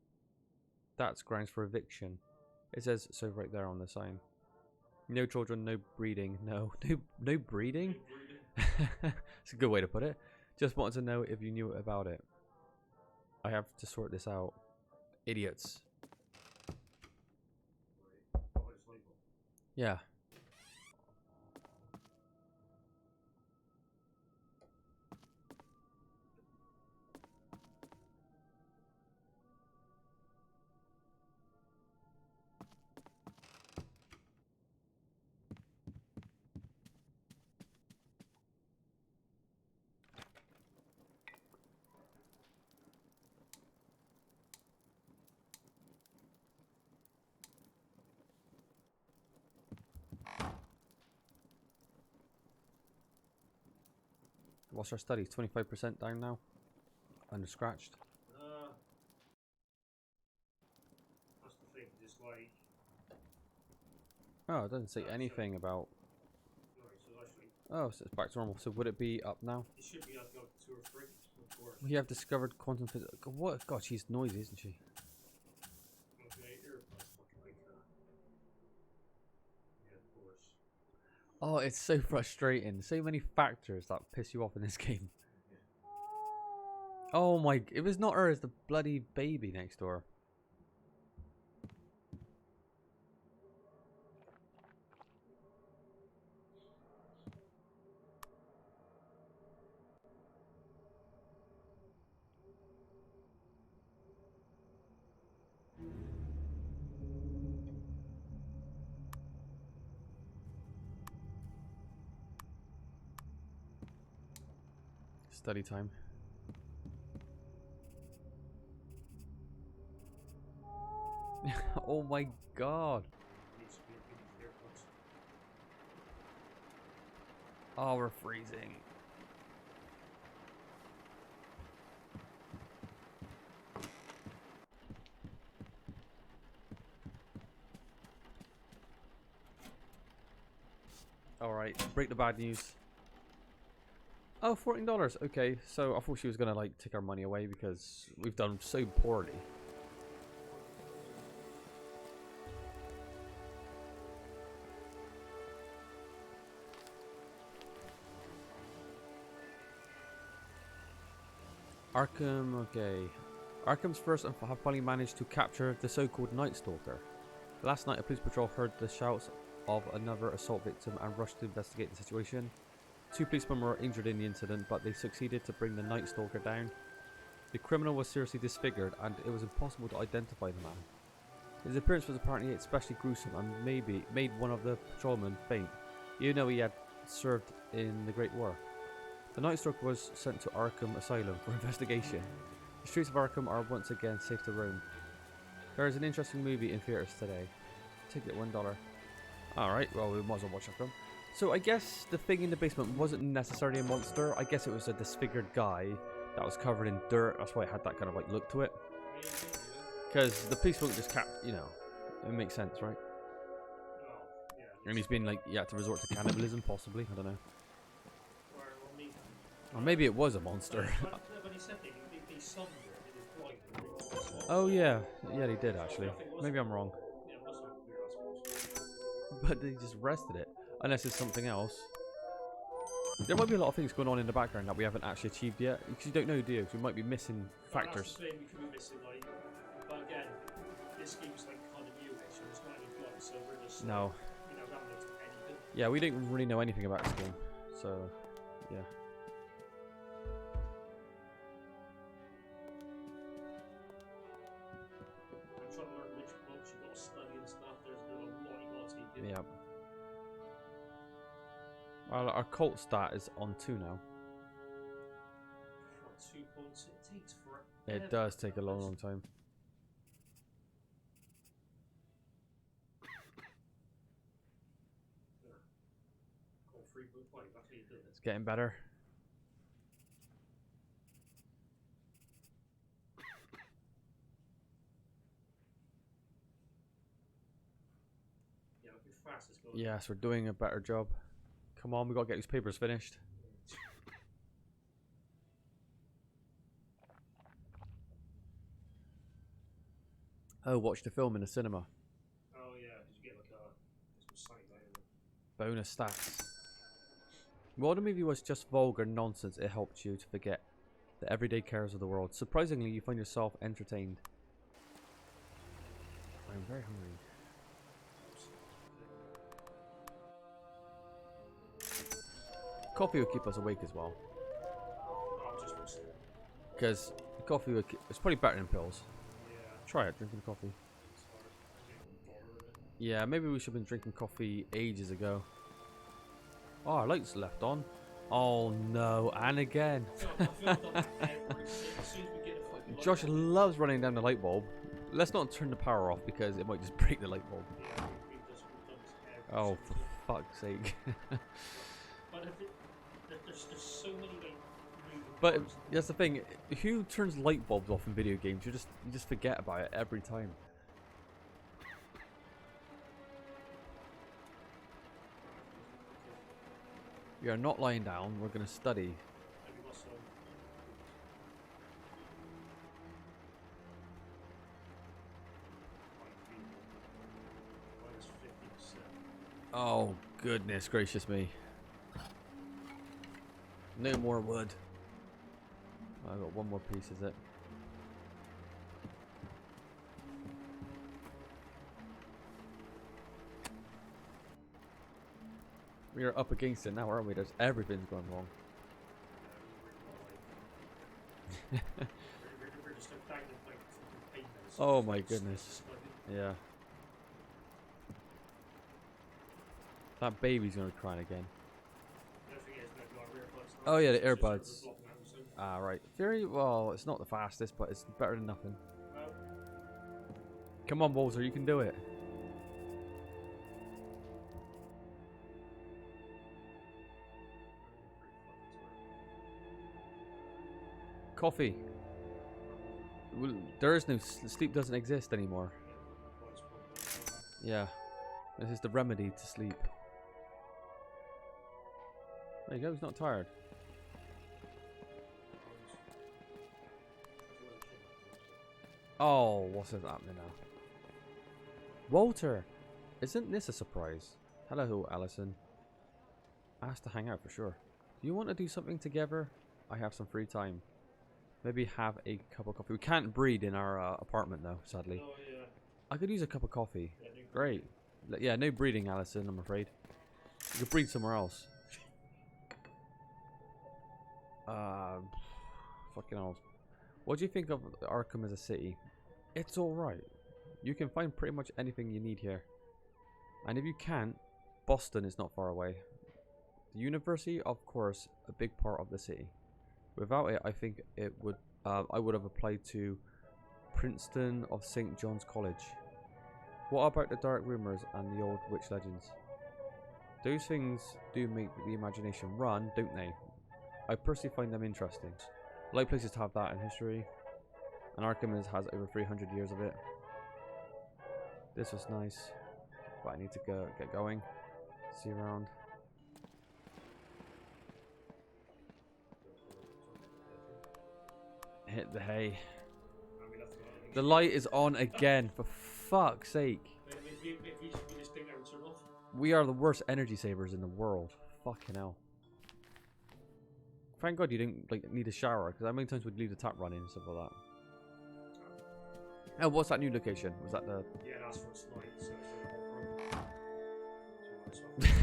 That's grounds for eviction. It says so right there on the sign. No children, no breeding. No breeding? It's a good way to put it. Just wanted to know if you knew about it. I have to sort this out. Idiots. Yeah. What's our studies? 25% down now? Under scratched. That's the thing, just like... Oh, it doesn't say anything about... Right, so actually... Oh, so it's back to normal. So would it be up now? It should be up to 2 or 3, of course. We have discovered quantum physics. What? God, she's noisy, isn't she? Okay, earplugs fucking like that. Yeah, of course. Oh, it's so frustrating. So many factors that piss you off in this game. Oh my... It was not her, it's the bloody baby next door. Study time. Oh my god. Oh, we're freezing. Alright, break the bad news. Oh, $14. Okay, so I thought she was gonna like take our money away because we've done so poorly. Arkham, okay. Arkham's first have finally managed to capture the so-called Night Stalker. Last night, a police patrol heard the shouts of another assault victim and rushed to investigate the situation. 2 policemen were injured in the incident, but they succeeded to bring the Night Stalker down. The criminal was seriously disfigured, and it was impossible to identify the man. His appearance was apparently especially gruesome, and maybe made one of the patrolmen faint, even though he had served in the Great War. The Night Stalker was sent to Arkham Asylum for investigation. The streets of Arkham are once again safe to roam. There is an interesting movie in theaters today. Ticket $1. Alright, well, we might as well watch that film. So I guess the thing in the basement wasn't necessarily a monster. I guess it was a disfigured guy that was covered in dirt. That's why it had that kind of like look to it. Because the police won't just you know, it makes sense, right? And he's been like, you had to resort to cannibalism, possibly. I don't know. Or maybe it was a monster. Oh yeah, yeah, they did actually. Maybe I'm wrong. But they just rested it, unless it's something else. There might be a lot of things going on in the background that we haven't actually achieved yet, because you don't know, do you? Because we might be missing factors. That's the thing, we could be missing, like, but again, this game's like kind of newish, and it's not any good, so we're just no. You know, we haven't looked at anything. Yeah, we don't really know anything about this game, so yeah. I'm trying to learn which books you've got to study and stuff. There's a lot you got to take in. Yeah. Well, our cult stat is on 2 now. 2 points. It takes forever. It does take a long, long time. It's getting better. Yeah, looking fast. It's going. Yes, we're doing a better job. Come on, we gotta get these papers finished. Oh, watch the film in the cinema. Oh yeah, did you get like some sign there? Bonus stats. While the movie was just vulgar nonsense, it helped you to forget the everyday cares of the world. Surprisingly, you find yourself entertained. I'm very hungry. Coffee will keep us awake as well. Because coffee will it's probably better than pills. Yeah. Try it, drinking coffee. Yeah, maybe we should have been drinking coffee ages ago. Oh, our lights left on. Oh no, and again. Josh loves running down the light bulb. Let's not turn the power off because it might just break the light bulb. Oh, for fuck's sake. There's so many like. But that's the thing. Who turns light bulbs off in video games? You just forget about it every time. We are not lying down. We're going to study. Oh, goodness gracious me. No more wood. I've got one more piece, is it? We are up against it now, aren't we? There's everything's going wrong. Oh my goodness. Yeah. That baby's gonna cry again. Oh yeah, the earbuds. Ah, right. Very well, it's not the fastest, but it's better than nothing. Come on, Walter, you can do it. Coffee. Well, there is no sleep. Doesn't exist anymore. Yeah, this is the remedy to sleep. There you go. He's not tired. Oh, what's happening now? Walter, isn't this a surprise? Hello, Allison. Asked to hang out for sure. Do you want to do something together? I have some free time. Maybe have a cup of coffee. We can't breed in our apartment though, sadly. Oh, yeah. I could use a cup of coffee. Yeah, great. Yeah, no breeding, Allison, I'm afraid. You could breed somewhere else. Fucking hell. What do you think of Arkham as a city? It's alright. You can find pretty much anything you need here. And if you can't, Boston is not far away. The university, of course, a big part of the city. Without it, I think it would. I would have applied to Princeton of St. John's College. What about the dark rumors and the old witch legends? Those things do make the imagination run, don't they? I personally find them interesting. I like places to have that in history. And Arkham has over 300 years of it. This was nice, but I need to get going. See you around. Hit the hay. The light is on again, for fuck's sake. We are the worst energy savers in the world. Fucking hell. Thank God you didn't need a shower, because how many times would you leave the tap running and stuff like that? Oh, what's that new location? Was that the... Yeah, that's what's like, so it's a whole room.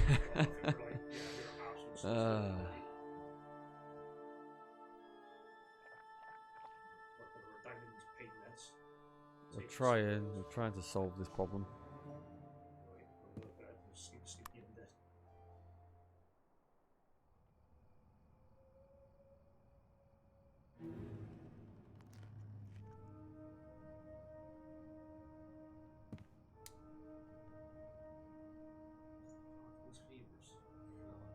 We're trying to solve this problem.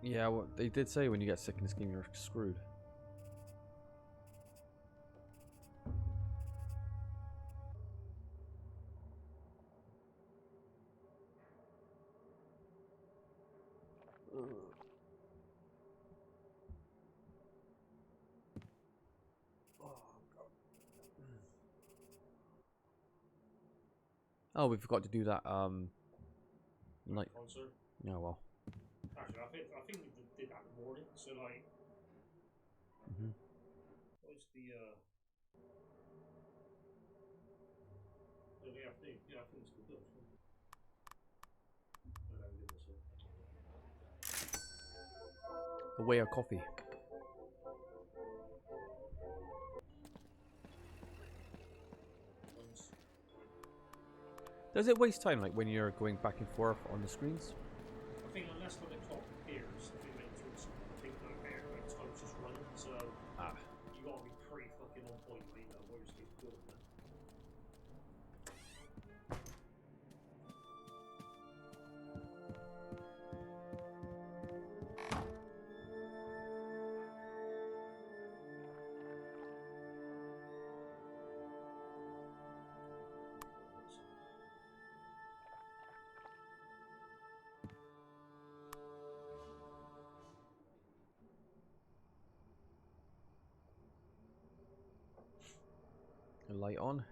Yeah, well, they did say when you get sick in this game, you're screwed. Oh, we forgot to do that. Like concert. Oh well. Actually, I think we did that in the morning. So like, what was the afternoon? Yeah, I think it's good. A way of coffee. Does it waste time, like when you're going back and forth on the screens? I think unless when the clock appears, I think that time's just running. So you gotta be pretty fucking on point, you know, what you're supposed to do. The light on.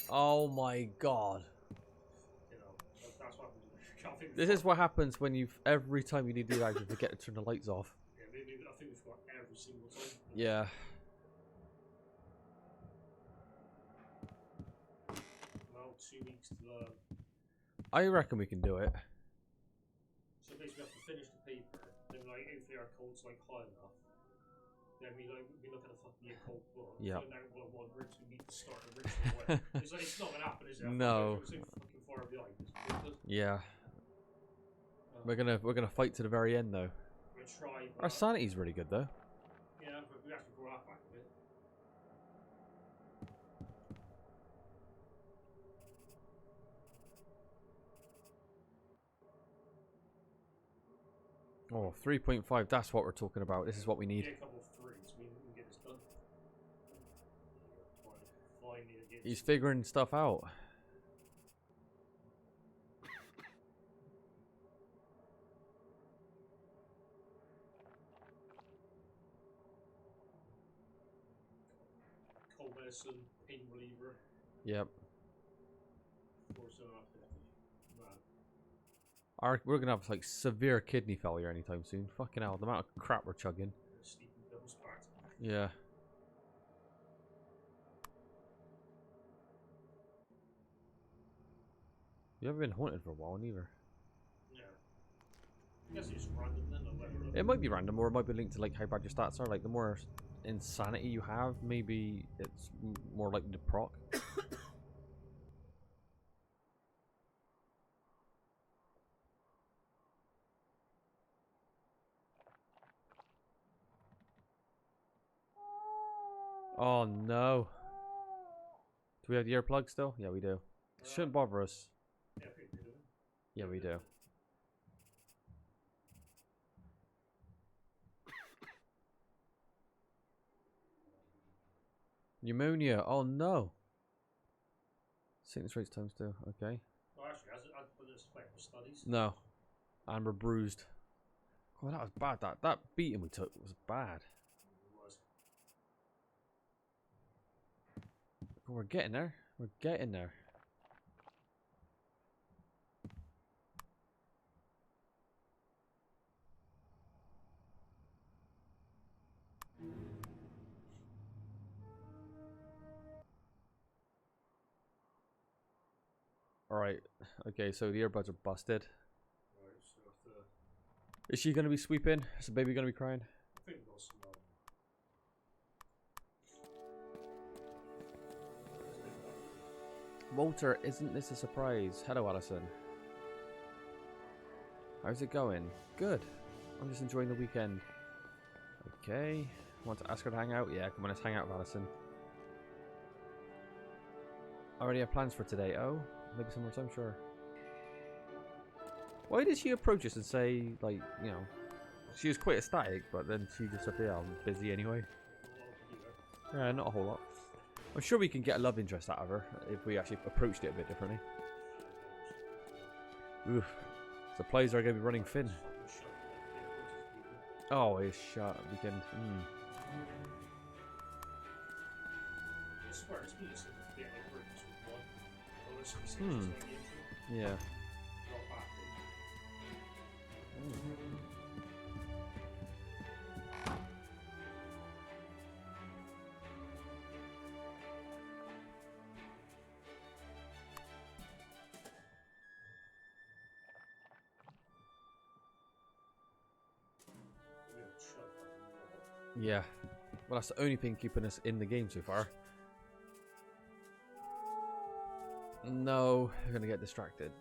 Oh my god. You know, that's what happens. This is what happens when you every time you need to do that, you forget to turn the lights off. Yeah, maybe I think we've got every single time. Yeah. Well, 2 weeks to learn. I reckon we can do it. So basically, we have to finish the paper. Then, like, if our code's like high enough, then we look at the fucking occult book. Yeah. Find out what ritual we need to start a ritual with. It's like it's not gonna happen, is it? No. It's so fucking far behind. It's Yeah. We're gonna fight to the very end though. We'll try. Our sanity's really good though. Yeah, but we have to grow that back a bit. Oh, 3.5, that's what we're talking about. This is what we need. Yeah, a couple of threes, we can get this done. He's figuring stuff out. Cold medicine, pain reliever. Yep. Man. We're gonna have like severe kidney failure anytime soon. Fucking hell, the amount of crap we're chugging. Yeah. You haven't been haunted for a while, neither. Yeah. I guess it's just random then, or whatever. It might be random, or it might be linked to like how bad your stats are. Like the more insanity you have, maybe it's more likely to proc. Oh no. Do we have the earplug still? Yeah, we do. It shouldn't bother us. Yeah, pretty good, isn't it? Yeah, we do. Pneumonia. Oh no. Sickness rates times 2. Okay. Well, actually, I put this back for studies. No. And we're bruised. Oh, that was bad. That beating we took was bad. It was. Oh, we're getting there. We're getting there. Alright. Okay, so the earbuds are busted. Right, so if the... Is she going to be sweeping? Is the baby going to be crying? I think we've got some... Walter, isn't this a surprise? Hello, Alison. How's it going? Good. I'm just enjoying the weekend. Okay. Want to ask her to hang out? Yeah, come on, let's hang out with Alison. Already have plans for today. Oh, maybe some more time, sure. Why did she approach us and say, like, you know, she was quite ecstatic, but then she just said, yeah, I'm busy anyway. Yeah, not a whole lot. I'm sure we can get a love interest out of her if we actually approached it a bit differently. Oof. Supplies are going to be running thin. Oh, it's shut. We can... Yeah. Yeah. Well, that's the only thing keeping us in the game so far. No, we're going to get distracted.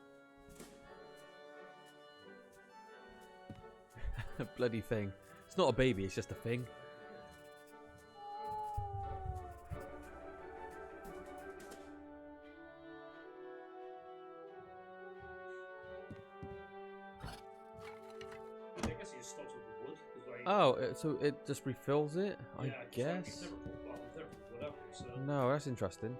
Bloody thing. It's not a baby, it's just a thing. I guess he just stops with the wood. Like, Oh, so it just refills it? yeah, I guess? Whatever, so. No, that's interesting.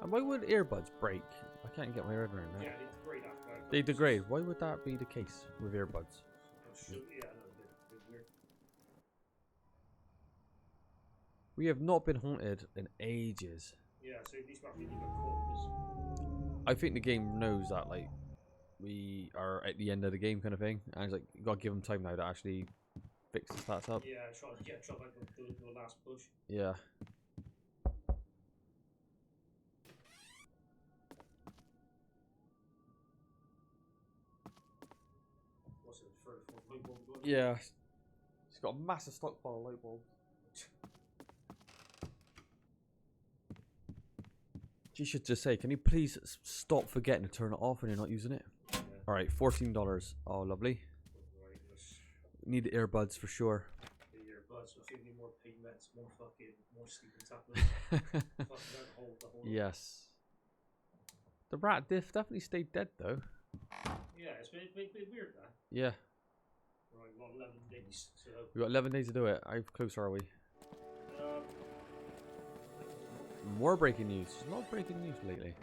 And why would earbuds break? I can't get my head around that. Yeah, they degrade after that. They degrade. Why would that be the case with earbuds? Yeah, no, a bit weird. We have not been haunted in ages. Yeah, so these might be corners. I think the game knows that, like, we are at the end of the game kind of thing. And it's like, you gotta give them time now to actually fix the stats up. Yeah, try like do a last push. Yeah. What's it, 34 light bulb going? Yeah. She's got a massive stockpile of light bulbs. She should just say, can you please stop forgetting to turn it off when you're not using it? Yeah. Alright, $14. Oh, lovely. Right, yes. Need the earbuds for sure. The earbuds, I think we need more pain meds, more sleeping tablets. The whole Yes. The rat definitely stayed dead though. Yeah, it's been weird, man. Yeah. Right, we've got 11 days, so... We've got 11 days to do it. How close are we? More breaking news. There's a lot of breaking news lately.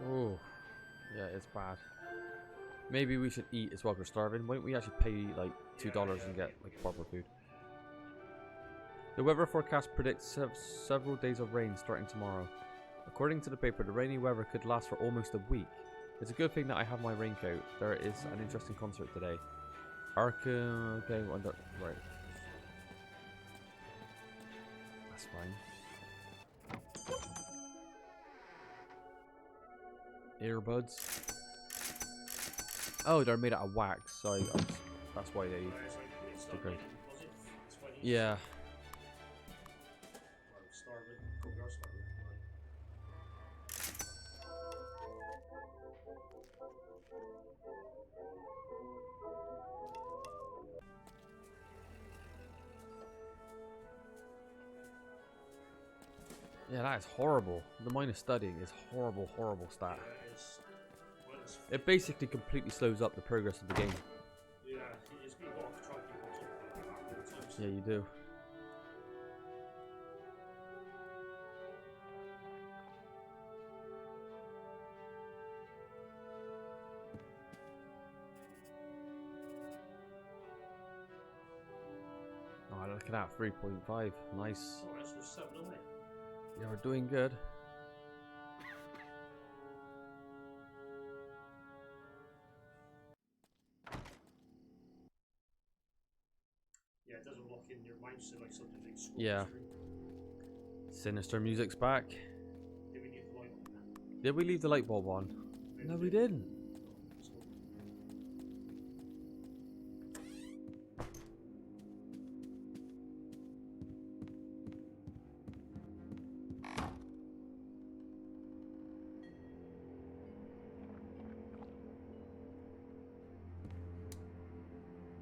Oh, yeah, it's bad. Maybe we should eat as well. We're starving. Why don't we actually pay like $2 and get like proper food? The weather forecast predicts several days of rain starting tomorrow. According to the paper, the rainy weather could last for almost a week. It's a good thing that I have my raincoat. There is an interesting concert today. Arkham. Okay, right. That's fine. Earbuds. Oh, they're made out of wax, so that's why they. It's They're great. It's funny. Yeah. Well, starving. Could be our starving. Right. Yeah, that is horrible. The minus studying is horrible, horrible stat. Yeah, it's It basically completely slows up the progress of the game. yeah, it's been got to try to keep on top of it all the times. Yeah, you do. Oh, look at that, 3.5. Nice. Oh, that's just 7 away. Yeah, we're doing good. Yeah, it doesn't lock in your mind, so like something like scroll Yeah. through. Sinister music's back. Did we leave the light on? Did we leave the light bulb on? No, we didn't. So,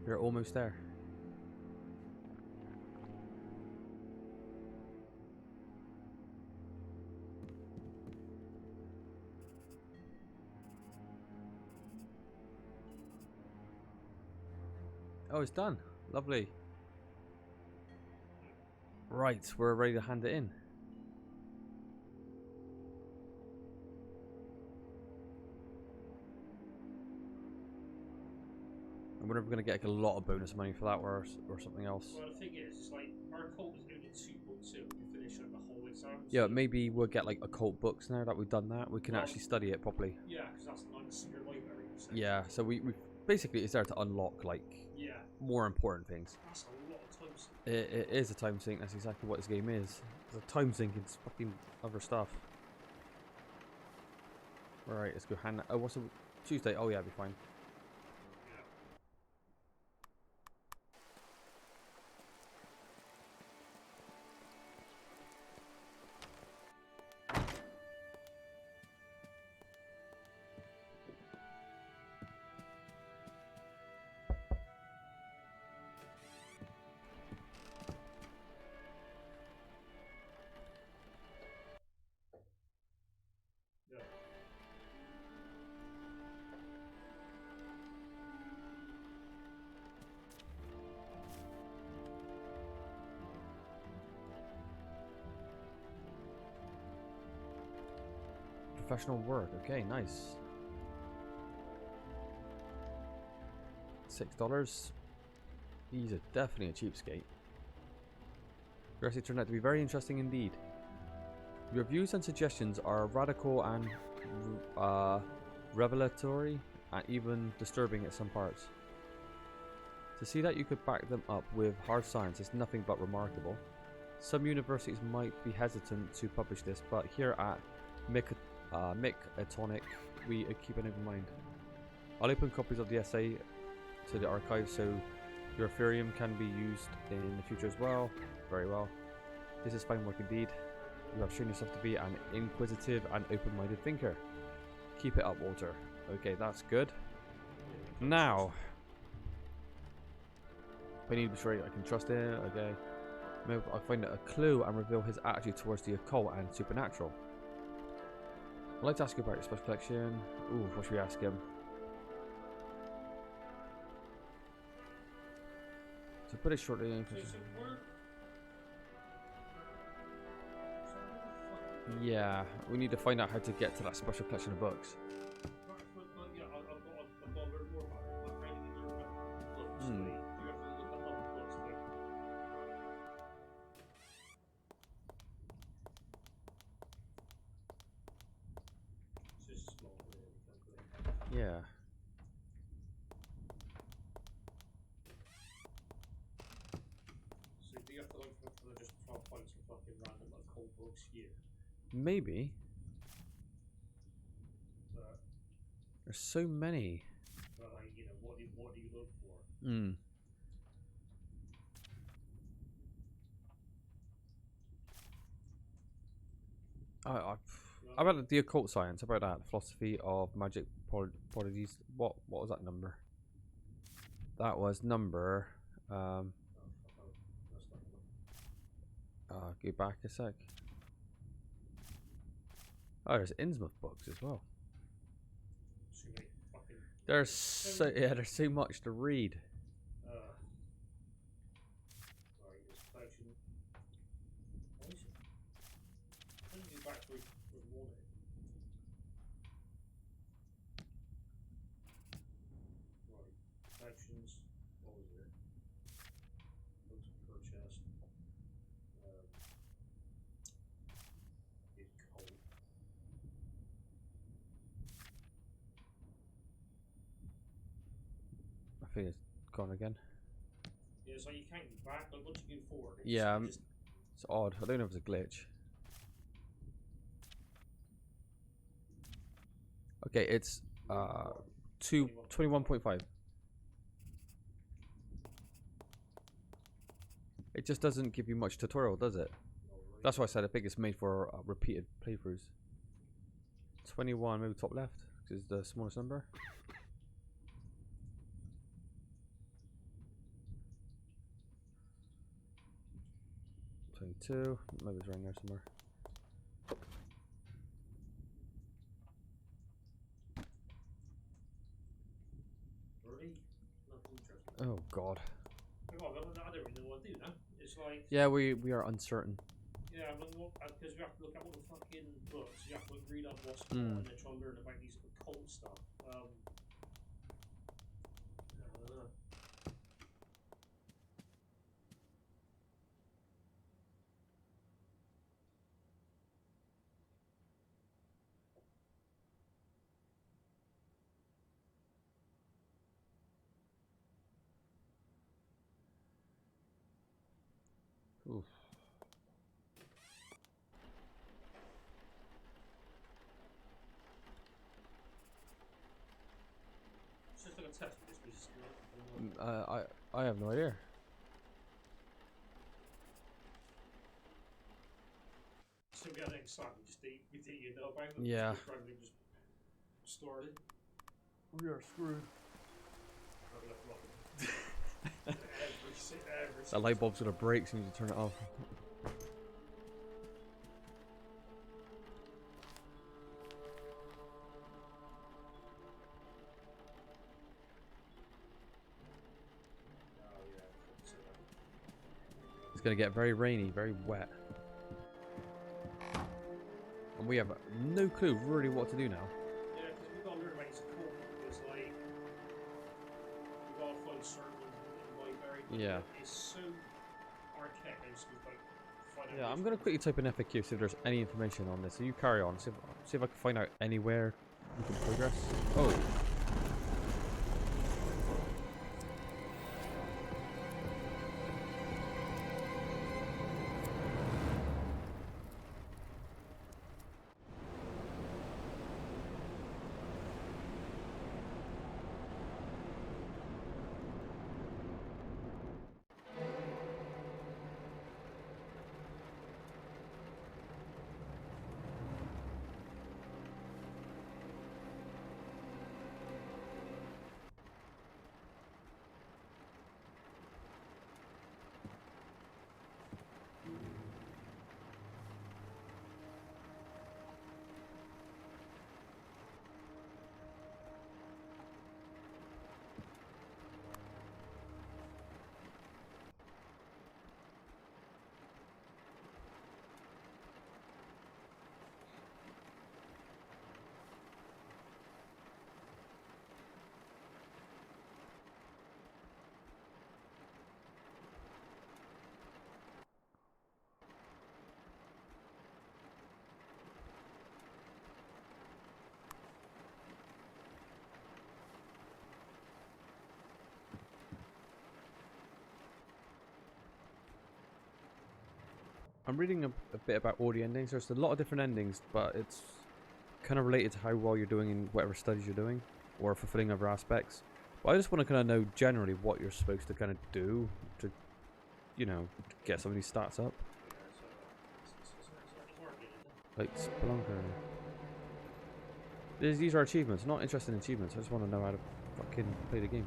You're almost there. Oh, it's done. Lovely. Right, we're ready to hand it in. I wonder if we're going to get like a lot of bonus money for that or something else. well, the thing is, it's like our cult is only 2.2. We finish like the whole exam. Yeah, so maybe we'll get like occult books now that we've done that. We can Well, actually study it properly. yeah, because that's like the secret library. So. Yeah, so we basically it's there to unlock like Yeah, more important things. that's a lot of times. It is a time sink. That's exactly what this game is. It's a time sink. It's fucking other stuff. All right, let's go hand. Oh, what's a Tuesday? Oh yeah, it'll be fine. Yeah. Professional work. Okay, nice. $6. He's definitely a cheapskate. Actually turned out to be very interesting indeed. Your views and suggestions are radical and revelatory, and even disturbing at some parts. To see that you could back them up with hard science is nothing but remarkable. Some universities might be hesitant to publish this, but here at Mickatonic, we keep an open mind. I'll open copies of the essay to the archive so your Ethereum can be used in the future as well. Very well. This is fine work indeed. You have shown yourself to be an inquisitive and open-minded thinker. Keep it up, Walter. Okay, that's good. Now, if I need to be sure I can trust it, okay. Maybe I'll find a clue and reveal his attitude towards the occult and supernatural. I'd like to ask you about your special collection. Ooh, what should we ask him? So put it shortly. Yeah, we need to find out how to get to that special collection of books. Yeah, I've got to learn more about it. But I need to learn about books. Hmm. You have to look at other books too. So it's small, really. Yeah. So do you have to like for just 12 points for fucking random occult books here? Maybe. But There's so many. like, you know, what do you look for? Hmm. I, I, You know how what I mean? about the occult science? How about that? The philosophy of magic prodigies. What was that number? That was number. Oh, fuck off. That's not enough. Go back a sec. Oh, there's Innsmouth books as well. Too many fucking. There's there's so much to read. Right, this collection. Why is it? Let me go back to where we wanted it. Right, collections. What was it? Books purchased. Big cold. I think it's gone again. Yeah, it's like you can't go back. Like once you go forward, Yeah, just it's odd. I don't know if it's a glitch. Okay, it's 21.5. It just doesn't give you much tutorial, does it? Really. That's why I said I think it's made for repeated playthroughs. 21, maybe top left, because it's the smallest number. $22, maybe it's around there somewhere. Really? Nothing interesting. Oh god. I don't really know what to do now. It's like. Yeah, we are uncertain. Yeah, but because we have to look at all the fucking books, you have to read up what's what and then try to learn about these occult stuff. I don't know. Oof. It's just like a test. We just I have no idea. so we had an excitement. We did you know about it. Yeah. Just started. We are screwed. That light bulb's gonna break, so you need to turn it off. It's gonna get very rainy, very wet. And we have no clue really what to do now. Yeah, because we gotta learn about these occult because like we gotta find certain library. Yeah. It's so archaic. I just like find out. Yeah, I'm gonna quickly type in FAQ, see if there's any information on this. So you carry on, see if I can find out anywhere we can progress. Oh. I'm reading a bit about all the endings. There's a lot of different endings, but it's kind of related to how well you're doing in whatever studies you're doing, or fulfilling other aspects. But I just want to kind of know generally what you're supposed to kind of do to, you know, get some of these stats up. Like Spelunker. These are achievements. I'm not interested in achievements. I just want to know how to fucking play the game.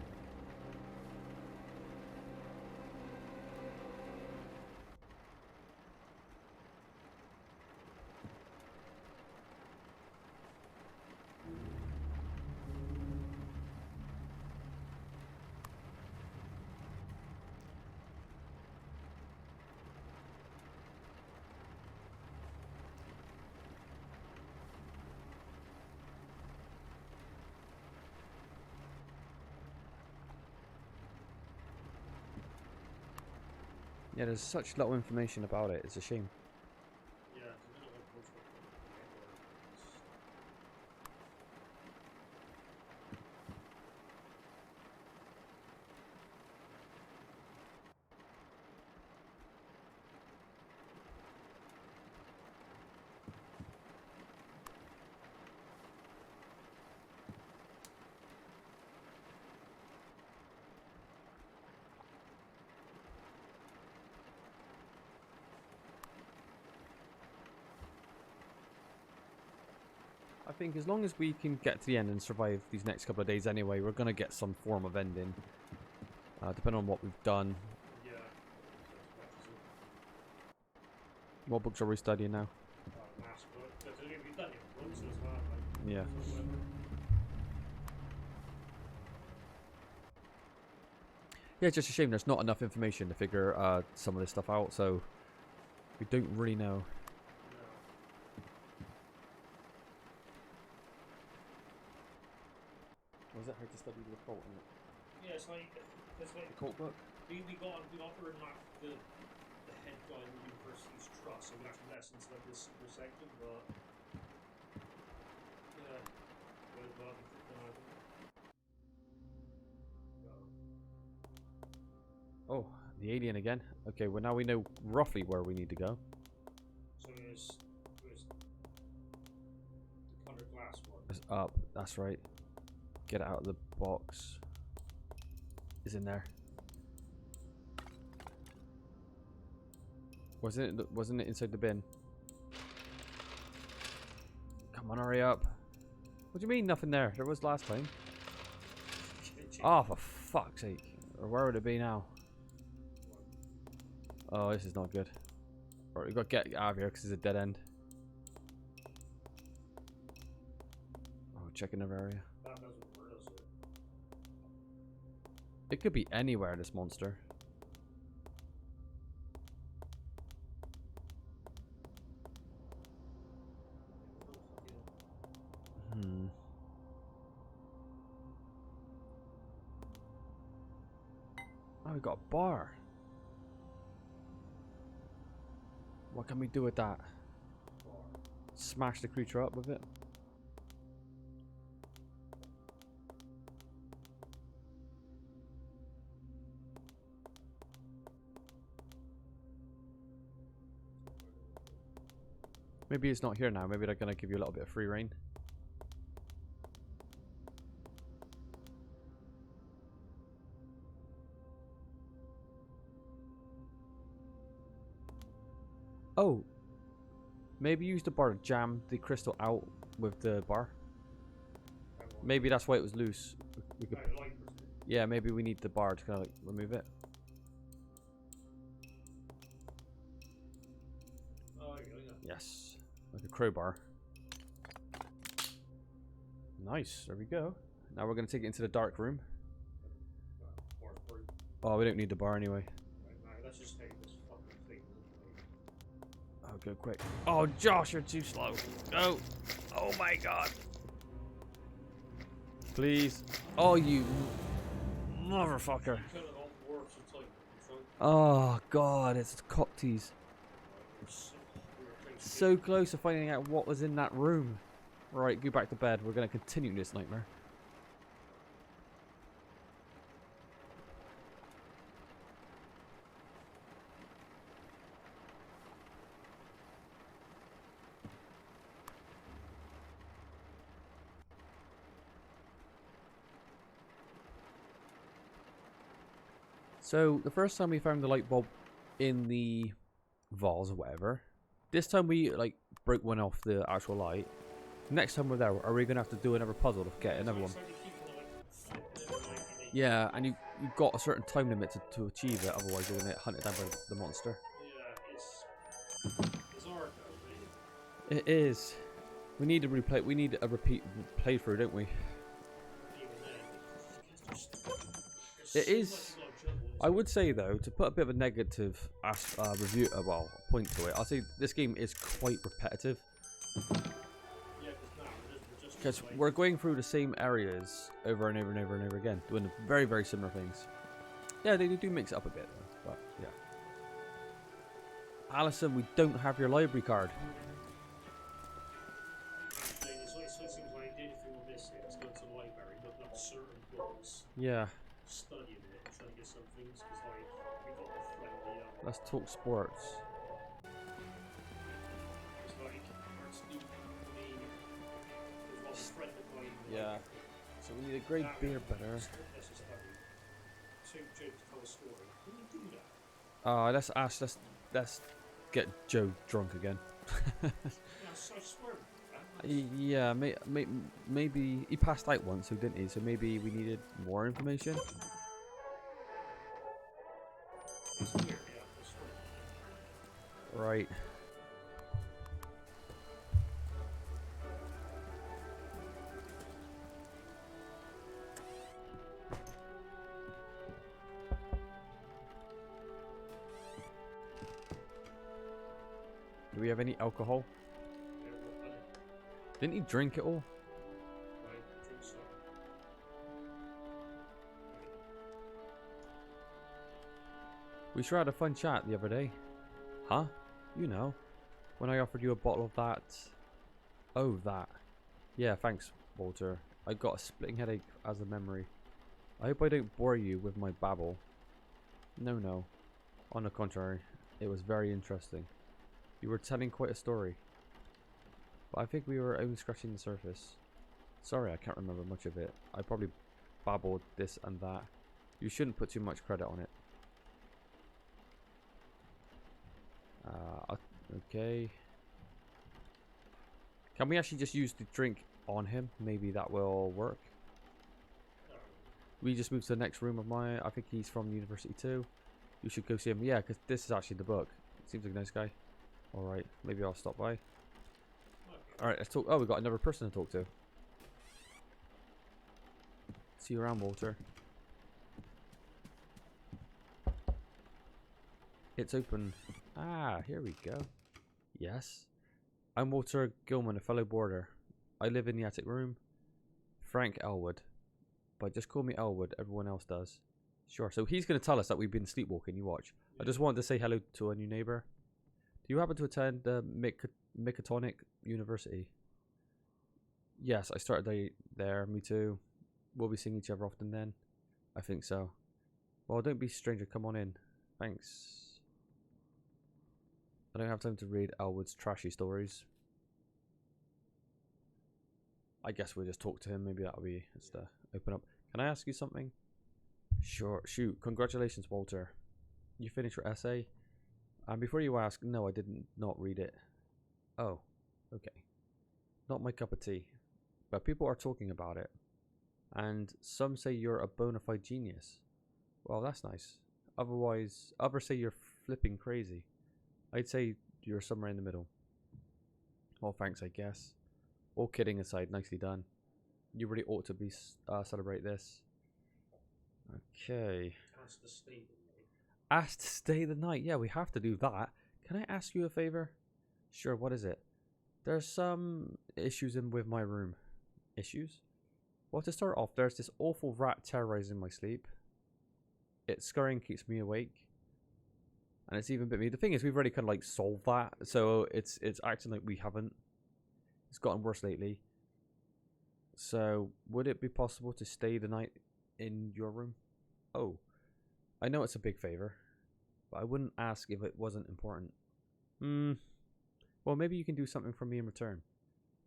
Yeah, there's such little information about it. It's a shame. Yeah, it's a bit of a push for I think as long as we can get to the end and survive these next couple of days anyway, we're going to get some form of ending. Depending on what we've done. Yeah. What books are we studying now? Last book. We've done your books as well. Like, Yeah. Yeah, it's just a shame there's not enough information to figure some of this stuff out, so we don't really know. Was it hard to study the occult? Yeah, it's like The occult book? we got her in like the head guy in the university's trust, so we actually let us into like this super section, but yeah, but Oh, the alien again. Okay, well now we know roughly where we need to go. so there's the under glass one. It's up, that's right. Get it out of the box. Is in there. Wasn't it inside the bin? Come on, hurry up. What do you mean nothing there? There was last time. Oh, for fuck's sake. Or where would it be now? Oh, this is not good. Alright, we've got to get out of here because it's a dead end. Oh, check another area. It could be anywhere, this monster. Oh, we got a bar. What can we do with that? Smash the creature up with it? Maybe it's not here now. Maybe they're going to give you a little bit of free reign. Oh. Maybe use the bar to jam the crystal out with the bar. Maybe that's why it was loose. We could, yeah, maybe we need the bar to kind of like remove it. Yes. Like a crowbar. Nice. There we go. Now we're going to take it into the dark room. Oh, we don't need the bar anyway. Let's just take this fucking thing. Oh, go quick. Oh, Josh, you're too slow. Go. Oh my god. Please. Oh, you motherfucker. Oh god, it's cocktease. So close to finding out what was in that room. Right, go back to bed. We're going to continue this nightmare. So the first time we found the light bulb in the vase or whatever, this time we like broke one off the actual light. Next time we're there, are we gonna have to do another puzzle to get another one? Yeah, and you've got a certain time limit to achieve it, otherwise you're gonna get hunted down by the monster. Yeah, it's hard though, really. It is. We need to replay. We need a repeat playthrough, don't we? It is. I would say though, to put a bit of a negative review, well, point to it, I'll say this game is quite repetitive. Because we're going through the same areas over and over and over and over again, doing very, very similar things. Yeah, they do mix it up a bit, though, but yeah. Alison, we don't have your library card. Yeah. Studying it, trying to get some things, because like we got a friendly. Let's talk sports. It's like our student me. There's one friend of mine. Yeah. So we need a great beer better. Two jokes to tell a story. Can you do that? Let's get Joe drunk again. Yeah, I swear. Yeah, maybe he passed out once, so didn't he? So maybe we needed more information. It's weird, yeah. Right. Do we have any alcohol? Didn't he drink it all? I think so. We sure had a fun chat the other day. Huh? You know, when I offered you a bottle of that. Oh, that. Yeah, thanks, Walter. I got a splitting headache as a memory. I hope I don't bore you with my babble. No. On the contrary, it was very interesting. You were telling quite a story. But I think we were only scratching the surface. Sorry, I can't remember much of it. I probably babbled this and that. You shouldn't put too much credit on it. Okay. Can we actually just use the drink on him? Maybe that will work. We just moved to the next room of mine. I think he's from university too. You should go see him. Yeah, because this is actually the book. Seems like a nice guy. Alright, maybe I'll stop by. Alright, let's talk. Oh, we got another person to talk to. See you around, Walter. It's open. Ah, here we go. Yes. I'm Walter Gilman, a fellow boarder. I live in the attic room. Frank Elwood. But just call me Elwood, everyone else does. Sure, so he's going to tell us that we've been sleepwalking, you watch. I just wanted to say hello to a new neighbor. Do you happen to attend Miskatonic University? Yes, I started there, me too. We'll be seeing each other often then. I think so. Well, don't be a stranger, come on in. Thanks. I don't have time to read Elwood's trashy stories. I guess we'll just talk to him, maybe that'll be just open up. Can I ask you something? Sure, shoot. Congratulations, Walter. You finished your essay? And before you ask, no, I did not read it. Oh, okay. Not my cup of tea. But people are talking about it. And some say you're a bona fide genius. Well, that's nice. Otherwise, others say you're flipping crazy. I'd say you're somewhere in the middle. Well, thanks, I guess. All kidding aside, nicely done. You really ought to be celebrate this. Okay. Asked to stay the night. Asked to stay the night. Yeah, we have to do that. Can I ask you a favor? Sure, what is it? There's some issues with my room. Issues? Well, to start off, there's this awful rat terrorizing my sleep. Its scurrying keeps me awake. And it's even bit me. The thing is, we've already kind of like solved that. So it's acting like we haven't. It's gotten worse lately. So would it be possible to stay the night in your room? Oh, I know it's a big favor, but I wouldn't ask if it wasn't important. Well, maybe you can do something for me in return.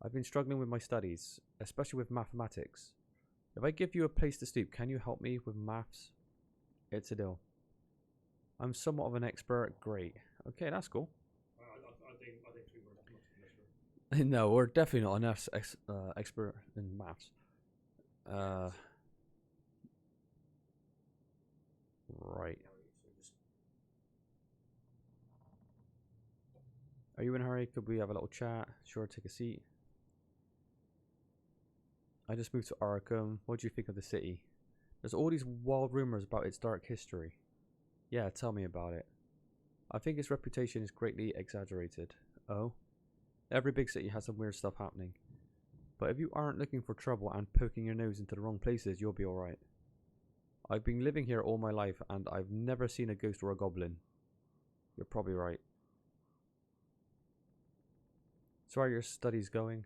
I've been struggling with my studies, especially with mathematics. If I give you a place to sleep, can you help me with maths? It's a deal. I'm somewhat of an expert. Great. Okay, that's cool. I think we were not an expert. No, we're definitely not an expert in maths. Right. Are you in a hurry? Could we have a little chat? Sure, take a seat. I just moved to Arkham. What do you think of the city? There's all these wild rumors about its dark history. Yeah, tell me about it. I think its reputation is greatly exaggerated. Oh? Every big city has some weird stuff happening. But if you aren't looking for trouble and poking your nose into the wrong places, you'll be alright. I've been living here all my life and I've never seen a ghost or a goblin. You're probably right. So how are your studies going?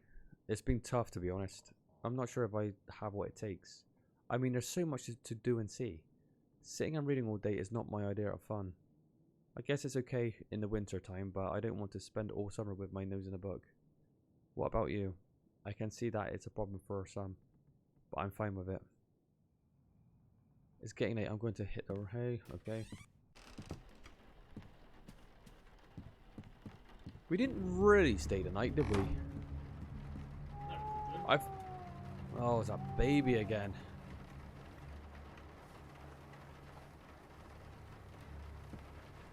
It's been tough, to be honest. I'm not sure if I have what it takes. I mean, there's so much to do and see. Sitting and reading all day is not my idea of fun. I guess it's okay in the winter time, but I don't want to spend all summer with my nose in a book. What about you? I can see that it's a problem for some, but I'm fine with it. It's getting late. I'm going to hit the hay. Okay. We didn't really stay the night, did we? Oh, it's a baby again.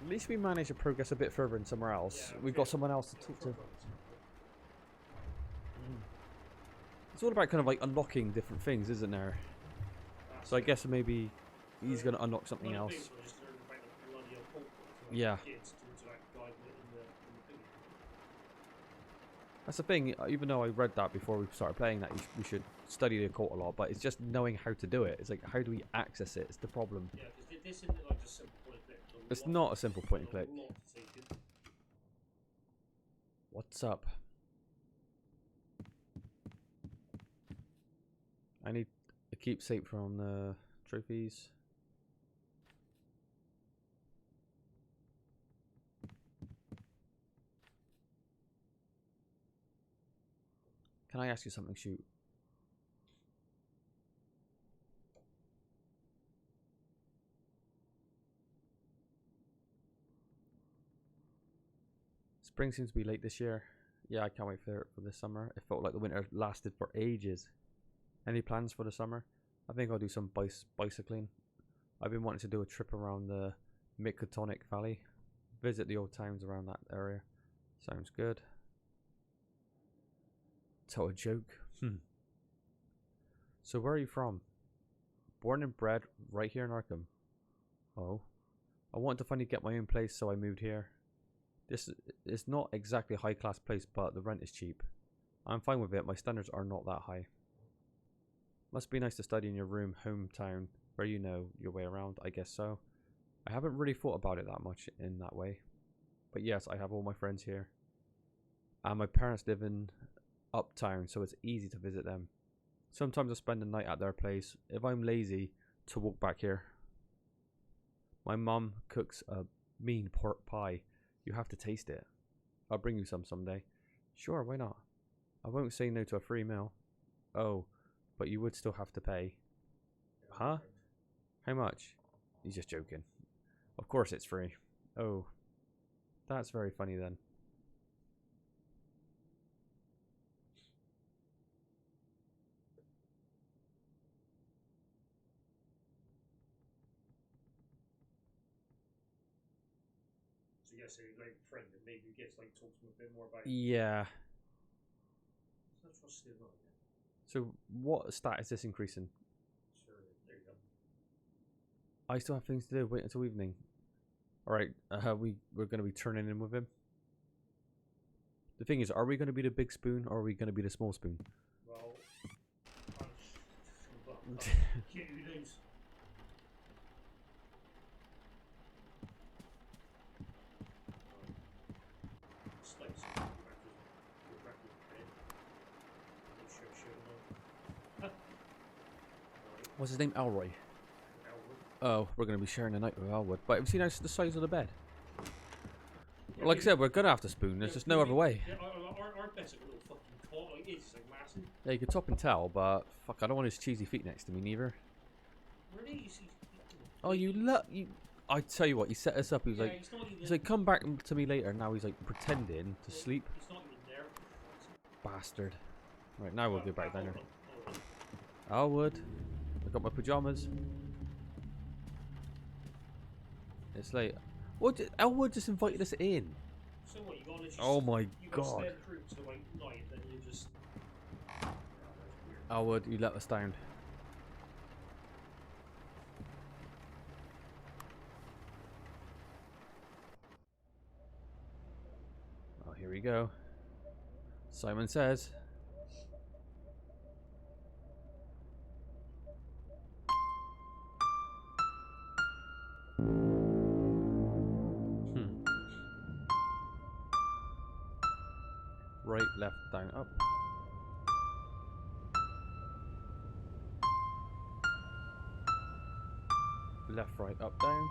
At least we managed to progress a bit further in somewhere else. Yeah, We've got someone else to talk to. It's all about kind of like unlocking different things, isn't there? So I guess maybe he's going to unlock something else. Yeah. That's the thing, even though I read that before we started playing that we should study the occult a lot, but it's just knowing how to do it. It's like, how do we access it? It's the problem. Yeah, because this isn't like a simple point and click. It's not a simple point and click. What's up? I need a keepsake from the trophies. Can I ask you something? Shoot. Spring seems to be late this year. Yeah, I can't wait for this summer. It felt like the winter lasted for ages. Any plans for the summer? I think I'll do some bicycling. I've been wanting to do a trip around the Miskatonic Valley. Visit the old towns around that area. Sounds good. Tell a joke. So where are you from? Born and bred right here in Arkham. Oh. I wanted to finally get my own place, so I moved here. This is not exactly a high class place, but the rent is cheap. I'm fine with it. My standards are not that high. Must be nice to study in your hometown, where you know your way around. I guess so. I haven't really thought about it that much in that way. But yes, I have all my friends here. And my parents live in uptown, so it's easy to visit them. Sometimes I spend the night at their place, if I'm lazy, to walk back here. My mum cooks a mean pork pie. You have to taste it. I'll bring you some someday. Sure, why not? I won't say no to a free meal. Oh, but you would still have to pay. Huh? How much? He's just joking. Of course it's free. Oh, that's very funny then. So yeah, so you're like a friend and maybe you get to like talk to him a bit more about Yeah. Let's trust the other again. So what stat is this increasing? Sure, there you go. I still have things to do. Wait until evening. Alright, we're going to be turning in with him. The thing is, are we going to be the big spoon or are we going to be the small spoon? Well, who knows? What's his name? Elroy. Oh, we're going to be sharing the night with Elwood. But have you seen the size of the bed? Yeah, like I said, we're going to have to spoon. There's just no other way. Yeah, our bed's like a little fucking cot. Like, it's like massive. Yeah, you can top and tell, but fuck, I don't want his cheesy feet next to me neither. Where do you see? Oh, you look. You. I tell you what, he set us up. He was Yeah, like, he's like, come back to me later. Now he's like pretending to sleep. He's not even there. Bastard. Right, now we'll go back down Hold there. on, hold on. Elwood. I got my pajamas. It's late. What? Elwood just invited us in. So what? You got literally. Oh my You got god. stand crew till like night, then you just. Yeah, that's weird. Elwood, you let us down. Oh, here we go. Simon says. Right, left, down, up. Left, right, up, down.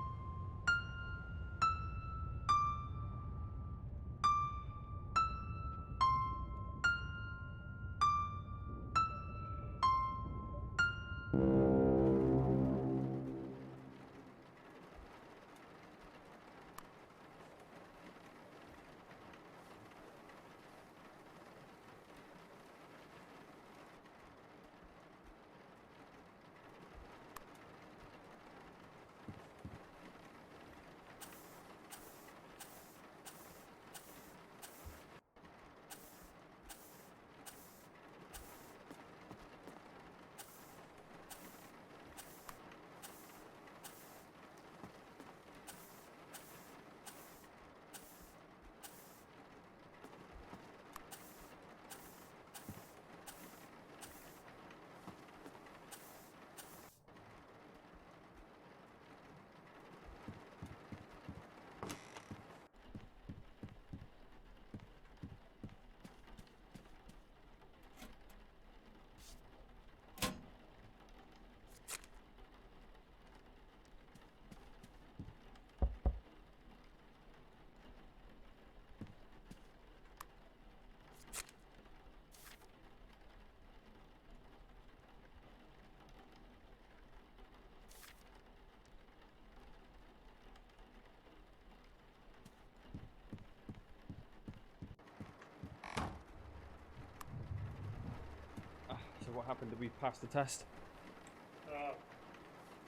So what happened? Did we pass the test? Well,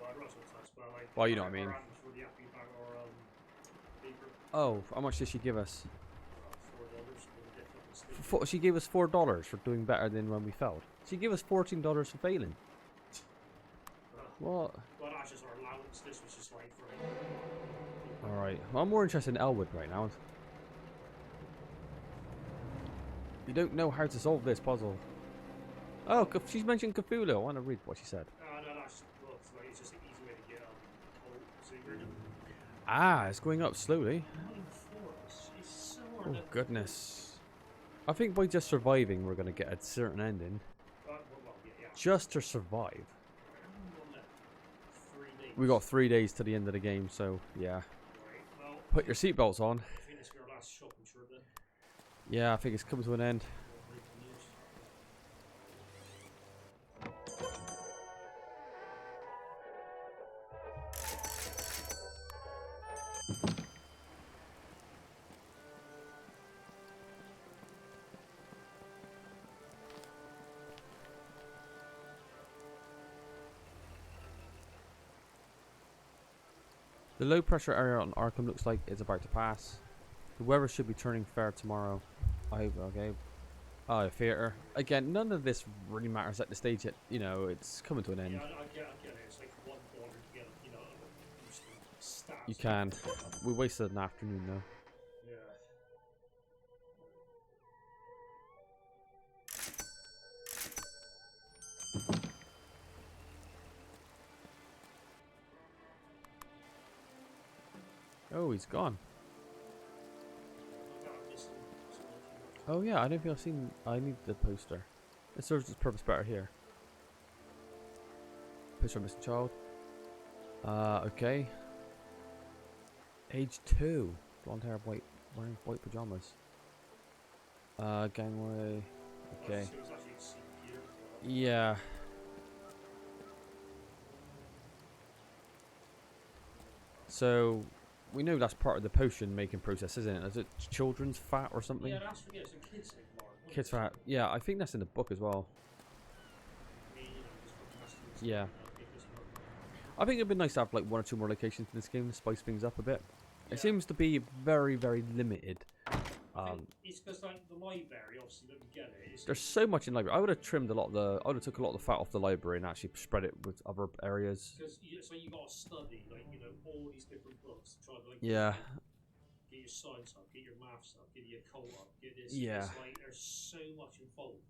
I don't know test, but like. Well, you know what I mean. For the Appy bag or paper. Oh, how much did she give us? $4. She gave us $4 for doing better than when we failed. She gave us $14 for failing. What? Well, that's just our allowance. This was just like for. Alright. Well, I'm more interested in Elwood right now. You don't know how to solve this puzzle. Oh, she's mentioned Cthulhu. I want to read what she said. No, that's just books. Like, it's just an easy way to get secret. Ah, it's going up slowly. It's so Oh, goodness. I think by just surviving, we're going to get a certain ending. Yeah. Just to survive. We 3 days. got 3 days to the end of the game, so yeah. Right, well, Put your seatbelts on. I think this is our last shopping trip then. Yeah, I think it's coming to an end. The low pressure area on Arkham looks like it's about to pass. The weather should be turning fair tomorrow. Okay. Oh, theater. Again, none of this really matters at the stage yet. You know, it's coming to an end. Yeah, I get it. It's like $1 to get, stats. You can. We wasted an afternoon though. Yeah. Oh, he's gone. Oh yeah, I don't think I've seen. I need the poster. It serves its purpose better here. Picture of missing child. Okay. Age 2. Blonde hair, wearing white pajamas. Gangway. Okay. Yeah. So we know that's part of the potion making process, isn't it? Is it children's fat or something? Yeah, that's yeah, so kids think Mark. Kids fat. Yeah, I think that's in the book as well. I mean, you know, just for customers. Yeah. If it's more fun. I think it'd be nice to have like 1 or 2 more locations in this game to spice things up a bit. Yeah. It seems to be very, very limited. I think it's because like the library, obviously, let me get it. It's There's so much in library. I would have trimmed a lot of the. I would have took a lot of the fat off the library and actually spread it with other areas. because so you got to study like you know all these different books to try to like Yeah. get your science up, get your maths up, get your occult up, get this. Yeah. It's like there's so much involved.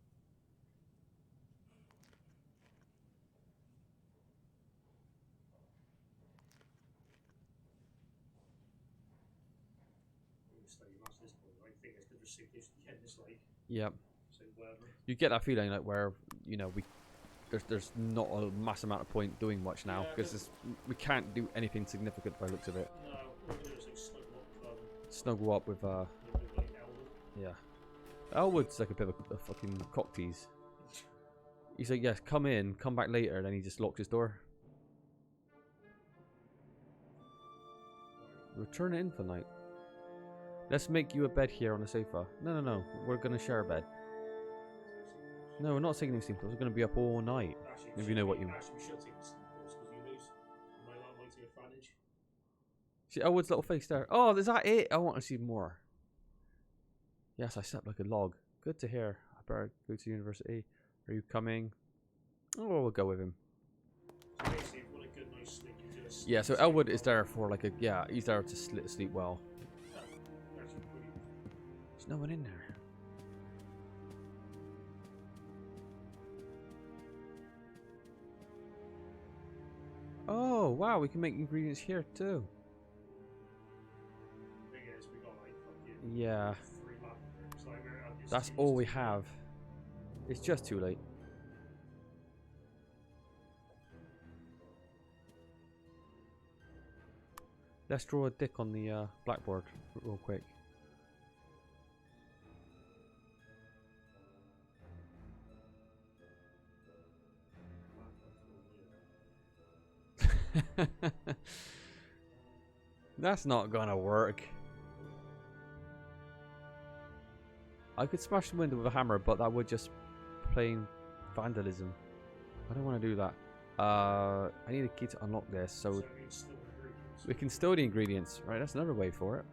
You study maths at this point. I think it's because we're so close to the end. It's like Yep. so whatever. You get that feeling like where there's not a mass amount of point doing much now Yeah, because we can't do anything significant by the looks of it. No, we're gonna just like Snuggle up with with like Elwood. yeah. Elwood's like a bit of a fucking cock tease. He's like, yes, come in, come back later, then he just locks his door. Return it in for night. Let's make you a bed here on the sofa. No. We're gonna share a bed. No, we're not taking any sleep pills. We're gonna be up all night. Actually, If you know what you. Actually, we should take the sleep pills because you lose. Might take advantage. See Elwood's little face there. Oh, is that it? I want to see more. Yes, I slept like a log. Good to hear. I better go to university. Are you coming? Oh, we'll go with him. So basically, if you want a good night's sleep, you do a sleep. Yeah, so Elwood is there for like a he's there to sleep well. Actually, pretty. There's no one in there. Oh wow, we can make ingredients here too. Thing is, we got like fucking Yeah, 3 bathrooms. Like we're at this that's team all is we too have. It's just too late. Let's draw a dick on the blackboard real quick. That's not gonna work. I could smash the window with a hammer, but that would just plain vandalism. I don't want to do that. I need a key to unlock this, so So we still ingredients. we can store the ingredients. Right, that's another way for it.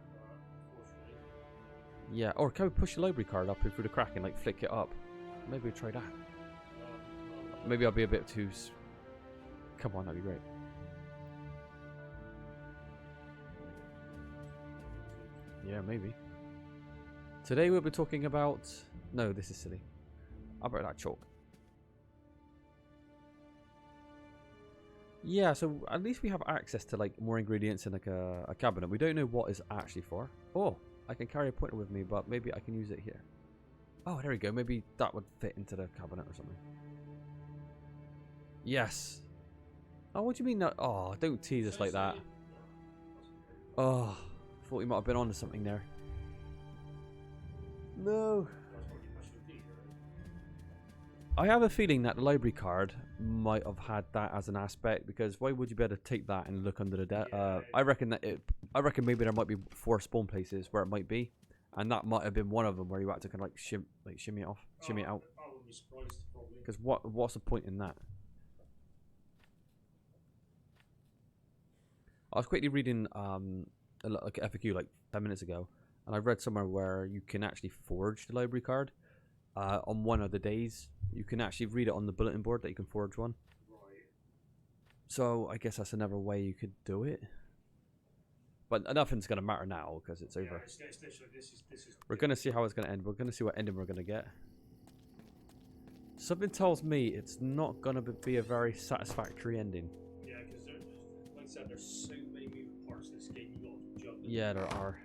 Unfortunately. Yeah, or can we push the library card up through the crack and like flick it up? Maybe we'll try that. Maybe I'll be a bit too. Come on, that'd be great. Yeah, maybe. Today we'll be talking about. No, this is silly. How about that chalk? Yeah, so at least we have access to like more ingredients in like a cabinet. We don't know what it's actually for. Oh, I can carry a pointer with me, but maybe I can use it here. Oh, there we go. Maybe that would fit into the cabinet or something. Yes. Oh, what do you mean? No? Oh, don't tease us like that. Oh, thought you might have been onto something there. No. I have a feeling that the library card might have had that as an aspect, because why would you be able to take that and look under the desk? I reckon maybe there might be 4 spawn places where it might be, and that might have been one of them where you had to kind of like shimmy it off, shimmy it out. I wouldn't be surprised, probably. Because what's the point in that? I was quickly reading like FAQ like 10 minutes ago, and I read somewhere where you can actually forge the library card on one of the days. You can actually read it on the bulletin board that you can forge one. Right. So I guess that's another way you could do it. But nothing's going to matter now because it's over. It's literally, this is We're going to see how it's going to end. We're going to see what ending we're going to get. Something tells me it's not going to be a very satisfactory ending. Yeah, because like I said, there's so many moving parts in this game. You got to jump. Yeah, there are.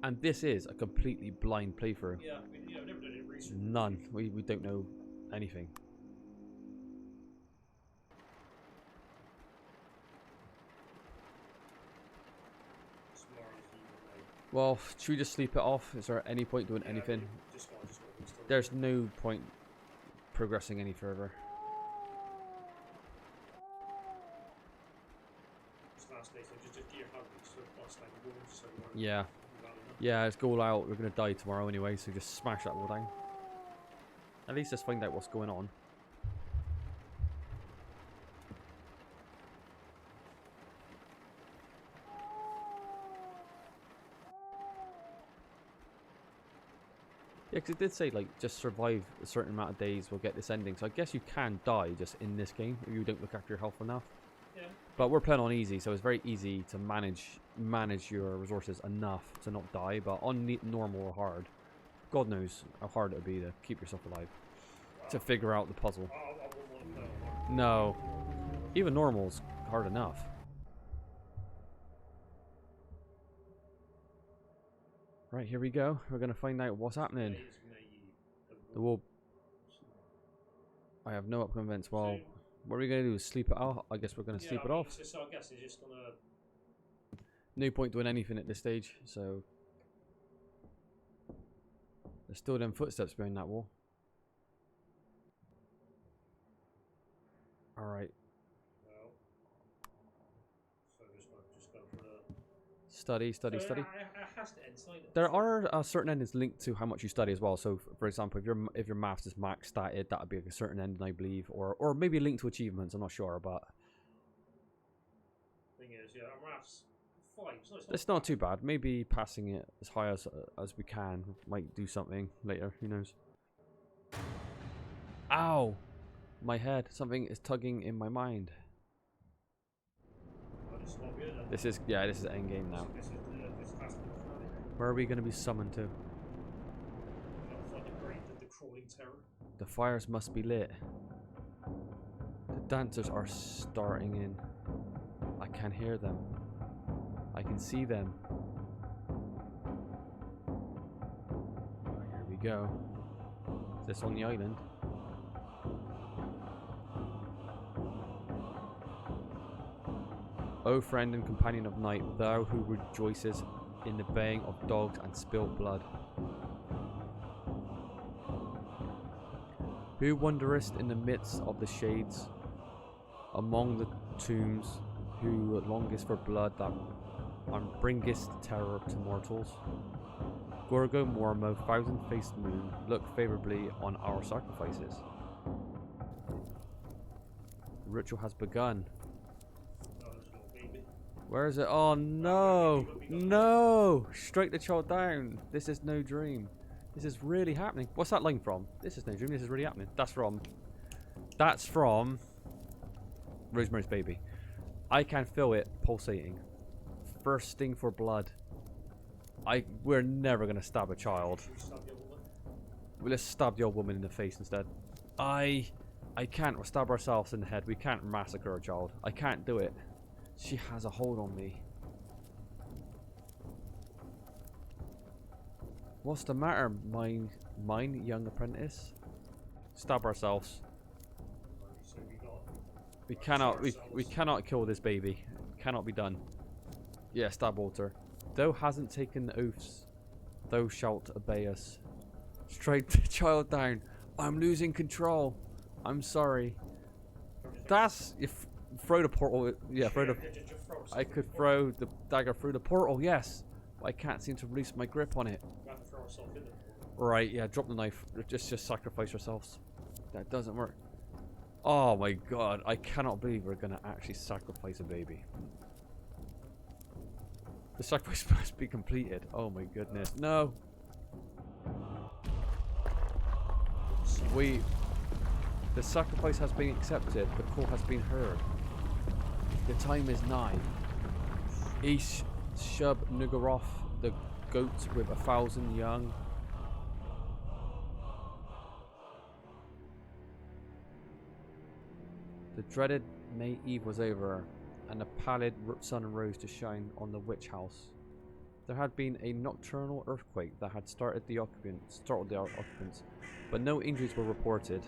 And this is a completely blind playthrough. Yeah, I mean, I've never done any research. None. We don't know anything. Well, should we just sleep it off? Is there any point doing anything? There's no point progressing any further. Yeah. Yeah, let's go all out. We're going to die tomorrow anyway, so just smash that wall down. At least let's find out what's going on. Yeah, because it did say, like, just survive a certain amount of days, we'll get this ending. So I guess you can die just in this game if you don't look after your health enough. Yeah. But we're playing on easy, so it's very easy to manage your resources enough to not die. But on normal or hard, God knows how hard it would be to keep yourself alive. To figure out the puzzle. I wouldn't want to play on hard. No. Even normal's hard enough. Right, here we go. We're going to find out what's happening. The wall... I have no upcoming events. Well, what are we going to do? Sleep it off? I guess we're going to sleep it off. So I guess it's just going to... No point doing anything at this stage, so... There's still them footsteps behind that wall. Alright. Well, so just go for the... Study. It has to end silent. There are certain endings linked to how much you study as well. So, for example, if your maths is max statted, that would be like a certain ending, I believe, or maybe linked to achievements. I'm not sure, but thing is, yeah, maths 5. So it's not too bad. Maybe passing it as high as we can might do something later. Who knows? Ow! My head. Something is tugging in my mind. This is end game now. Where are we going to be summoned to? The crawling terror. The fires must be lit. The dancers are starting in. I can hear them. I can see them. Here we go. Is this on the island? O friend and companion of night, thou who rejoices in the baying of dogs and spilt blood. Who wanderest in the midst of the shades, among the tombs, who longest for blood that bringest terror to mortals. Gorgo Mormo, thousand-faced moon, look favourably on our sacrifices. The ritual has begun. Where is it? Oh no! No! Strike the child down. This is no dream. This is really happening. What's that line from? This is no dream. This is really happening. That's from Rosemary's Baby. I can feel it pulsating, thirsting for blood. We're never gonna stab a child. Let's stab the old woman in the face instead. I can't. We'll stab ourselves in the head. We can't massacre a child. I can't do it. She has a hold on me. What's the matter, mine young apprentice? Stab ourselves. We cannot kill this baby. Cannot be done. Yeah, stab Walter. Thou hasn't taken the oaths, thou shalt obey us. Strike the child down. I'm losing control. I'm sorry. That's if throw the portal. Yeah, I could throw the dagger through the portal. Yes, but I can't seem to release my grip on it. Right. Yeah. Drop the knife. Just sacrifice yourselves. That doesn't work. Oh my god! I cannot believe we're gonna actually sacrifice a baby. The sacrifice must be completed. Oh my goodness. No. The sacrifice has been accepted. The call has been heard. The time is nigh. Ish Shub Nugaroth, the goat with 1,000 young. The dreaded May Eve was over, and the pallid sun rose to shine on the witch house. There had been a nocturnal earthquake that had startled the occupants, but no injuries were reported.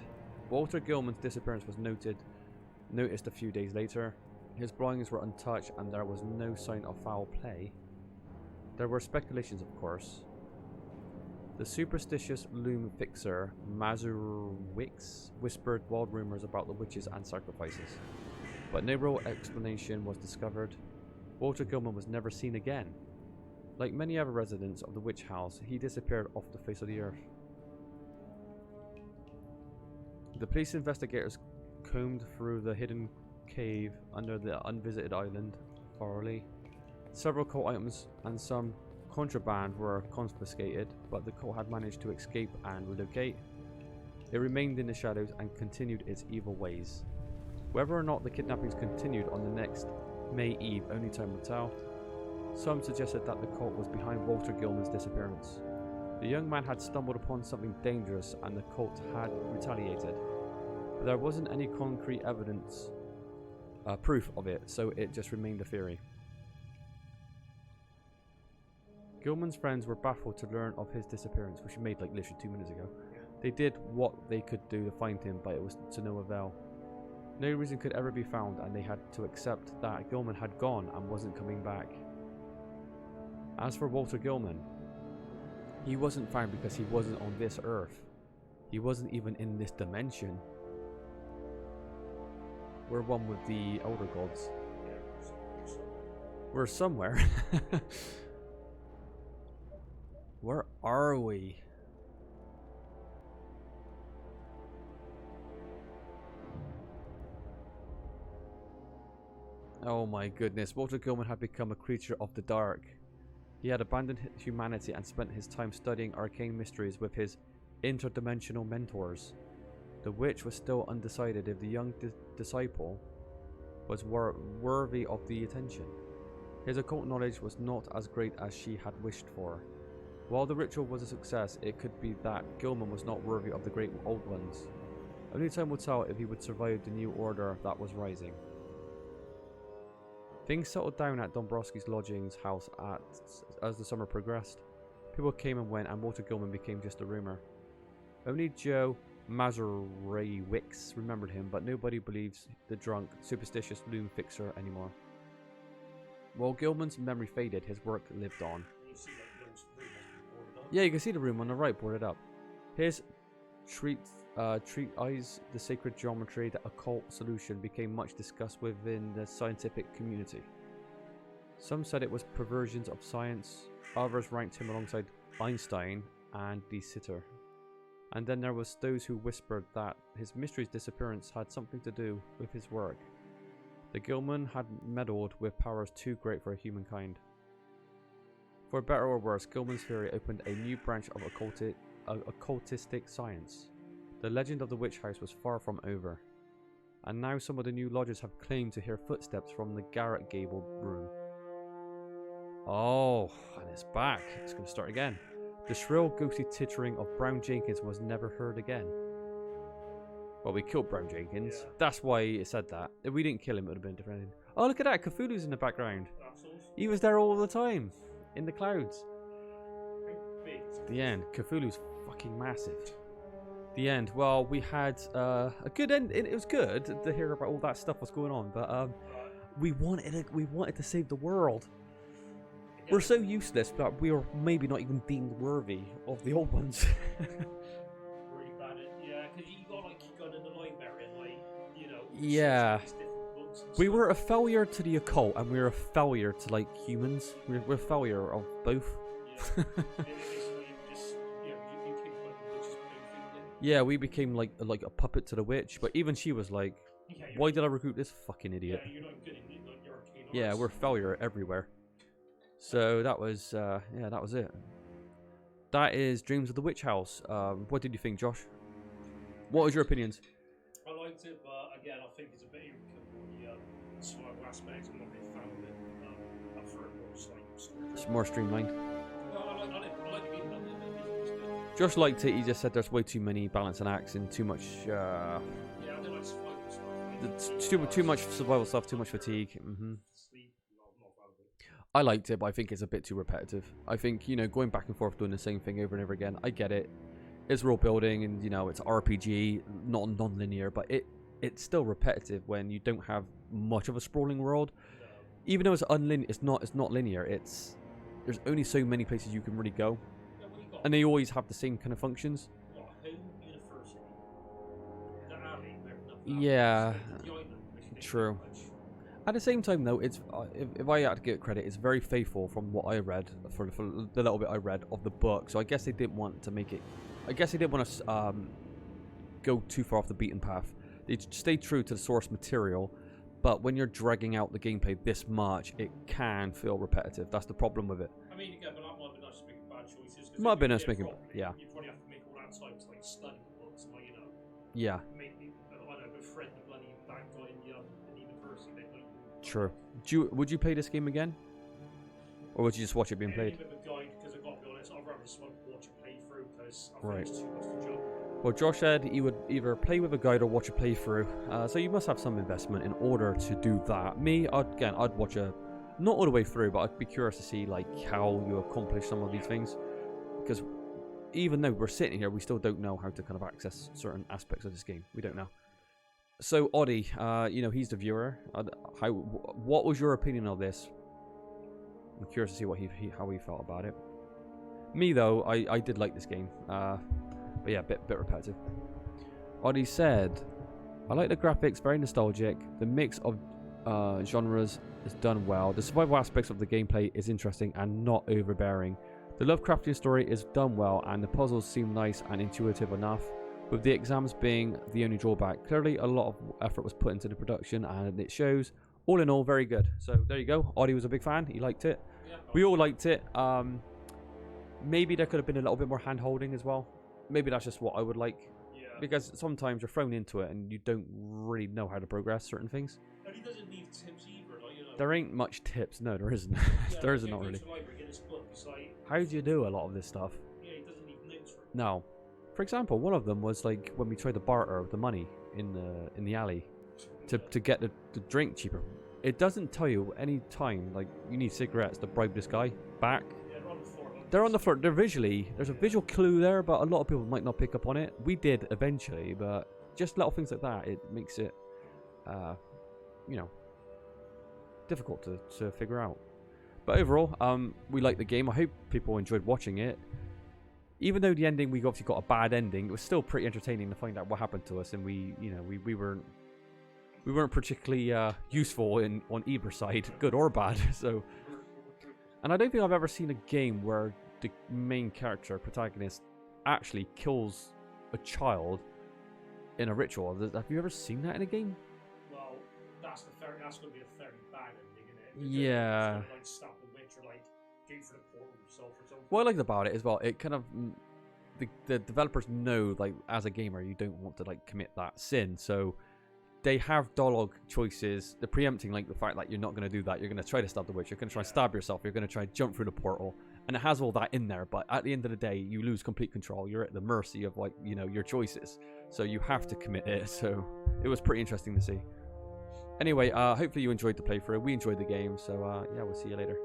Walter Gilman's disappearance was noticed a few days later. His belongings were untouched, and there was no sign of foul play. There were speculations, of course. The superstitious loom fixer, Mazurwix, whispered wild rumors about the witches and sacrifices, but no real explanation was discovered. Walter Gilman was never seen again. Like many other residents of the witch house, he disappeared off the face of the earth. The police investigators combed through the hidden cave under the unvisited island thoroughly. Several cult items and some contraband were confiscated, but the cult had managed to escape and relocate. It remained in the shadows and continued its evil ways. Whether or not the kidnappings continued on the next May Eve, only time will tell. Some suggested that the cult was behind Walter Gilman's disappearance. The young man had stumbled upon something dangerous and the cult had retaliated. But there wasn't any concrete evidence, proof of it, so it just remained a theory. Gilman's friends were baffled to learn of his disappearance, which he made like literally 2 minutes ago. They did what they could do to find him, but it was to no avail. No reason could ever be found, and they had to accept that Gilman had gone and wasn't coming back. As for Walter Gilman, he wasn't found because he wasn't on this earth. He wasn't even in this dimension. We're one with the elder gods. We're somewhere. Where are we? Oh my goodness, Walter Gilman had become a creature of the dark. He had abandoned humanity and spent his time studying arcane mysteries with his interdimensional mentors. The witch was still undecided if the young disciple was worthy of the attention. His occult knowledge was not as great as she had wished for. While the ritual was a success, it could be that Gilman was not worthy of the great old ones. Only time would tell if he would survive the new order that was rising. Things settled down at Dombrowski's lodgings house as the summer progressed. People came and went, and Walter Gilman became just a rumor. Only Joe Mazurewicz remembered him, but nobody believes the drunk, superstitious loom fixer anymore. While Gilman's memory faded, his work lived on. Yeah, you can see the room on the right boarded up. His treatise, the sacred geometry, the occult solution, became much discussed within the scientific community. Some said it was perversions of science, others ranked him alongside Einstein and De Sitter. And then there was those who whispered that his mystery's disappearance had something to do with his work. The Gilman had meddled with powers too great for humankind. For better or worse, Gilman's theory opened a new branch of occultistic science. The legend of the witch house was far from over, and now some of the new lodgers have claimed to hear footsteps from the garret gable room. Oh, and it's back. It's going to start again. The shrill, ghostly tittering of Brown Jenkins was never heard again. Well, we killed Brown Jenkins. Yeah. That's why it said that. If we didn't kill him, it would have been different. Oh, look at that. Cthulhu's in the background. He was there all the time. In the clouds. The end. Cthulhu's fucking massive. The end. Well, we had a good end. It was good to hear about all that stuff was going on, but we wanted to save the world. We're so useless that we are maybe not even deemed worthy of the old ones. Really bad yeah, because you got like keep going in the library and like, you know. Yeah. We were a failure to the occult, and we were a failure to like humans. We're a failure of both. Yeah, we became like a puppet to the witch, but even she was like, "Why did I recruit this fucking idiot?" Yeah, you're not good in like your arcane yeah, arts. we're a failure everywhere. So that was yeah, that was it. That is Dreams of the Witch House. What did you think, Josh? What was your opinions? I liked it, but again, I think it's a bit irrefutable. The survival aspects. I'm not a big fan of it. I prefer it more just like story. It's more streamlined. Well, I like the game. Josh liked it. He just said there's way too many balancing acts and too much. Yeah, I do like survival stuff. Too much survival stuff. Too much fatigue. Sleep. Not a fan of it. I liked it, but I think it's a bit too repetitive. I think, you know, going back and forth doing the same thing over and over again, I get it. It's role building and, you know, it's RPG, not non-linear, but it's still repetitive when you don't have much of a sprawling world. No. Even though it's unlinear, it's not linear. There's only so many places you can really go. Yeah, what you got? And they always have the same kind of functions. You got home, university. The alley, where nothing Yeah, happens. The island, which they true. pretty much- At the same time, though, it's if I had to give it credit, it's very faithful from what I read for the little bit I read of the book. So I guess they didn't want to make it. I guess they didn't want to go too far off the beaten path. They stayed true to the source material, but when you're dragging out the gameplay this much, it can feel repetitive. That's the problem with it. I mean, again, but that might have been nice making bad choices. Might have been us making, yeah. You probably have to make all that time to like study the books and like, you know. Yeah. Make I don't know, befriend the bloody bad guy in the university. They don't even. True. Would you play this game again, or would you just watch it being played? With a guide, because I've got to be honest, I'd rather just watch a playthrough because I Right. think it's too much to jump. Well, Josh said he would either play with a guide or watch a playthrough. So you must have some investment in order to do that. Me, I'd watch not all the way through, but I'd be curious to see like how you accomplish some of these things. Because even though we're sitting here, we still don't know how to kind of access certain aspects of this game. We don't know. So Oddie, he's the viewer. What was your opinion of this? I'm curious to see how he felt about it. Me though, I did like this game. But yeah, bit repetitive. Oddie said, I like the graphics, very nostalgic. The mix of genres is done well. The survival aspects of the gameplay is interesting and not overbearing. The Lovecraftian story is done well, and the puzzles seem nice and intuitive enough, with the exams being the only drawback. Clearly, a lot of effort was put into the production, and it shows. All in all, very good. So there you go. Oddie was a big fan. He liked it. Yeah, We all liked it. Maybe there could have been a little bit more hand-holding as well. Maybe that's just what I would like. Yeah. Because sometimes you're thrown into it and you don't really know how to progress certain things. And he doesn't need tips either, like, you know. There ain't much tips. No, there isn't. Yeah, there isn't, like, not go really. to the library, get his book, it's like, How do you do a lot of this stuff? yeah, he doesn't need notes for it. No. For example, one of them was like when we tried to barter the money in the alley to get the drink cheaper. It doesn't tell you any time like you need cigarettes to bribe this guy back. Yeah, they're on the floor. They're on the floor. There's a visual clue there, but a lot of people might not pick up on it. We did eventually, but just little things like that, it makes it, difficult to figure out. But overall, we liked the game. I hope people enjoyed watching it. Even though the ending, we obviously got a bad ending, it was still pretty entertaining to find out what happened to us, and we weren't particularly useful on either side, good or bad. So. And I don't think I've ever seen a game where the main character, protagonist, actually kills a child in a ritual. Have you ever seen that in a game? Well, that's going to be a very bad ending, isn't it? Yeah. It's gonna, like, stop the witch or like go for the portal yourself or something. What I liked about it as well, it kind of the developers know, like, as a gamer, you don't want to like commit that sin, so they have dialogue choices. They're preempting like the fact that you're not going to do that. You're going to try to stab the witch. You're going to try and stab yourself. You're going to try and jump through the portal, and it has all that in there. But at the end of the day, you lose complete control. You're at the mercy of like your choices. So you have to commit it. So it was pretty interesting to see. Anyway, hopefully you enjoyed the playthrough. We enjoyed the game. So yeah, we'll see you later.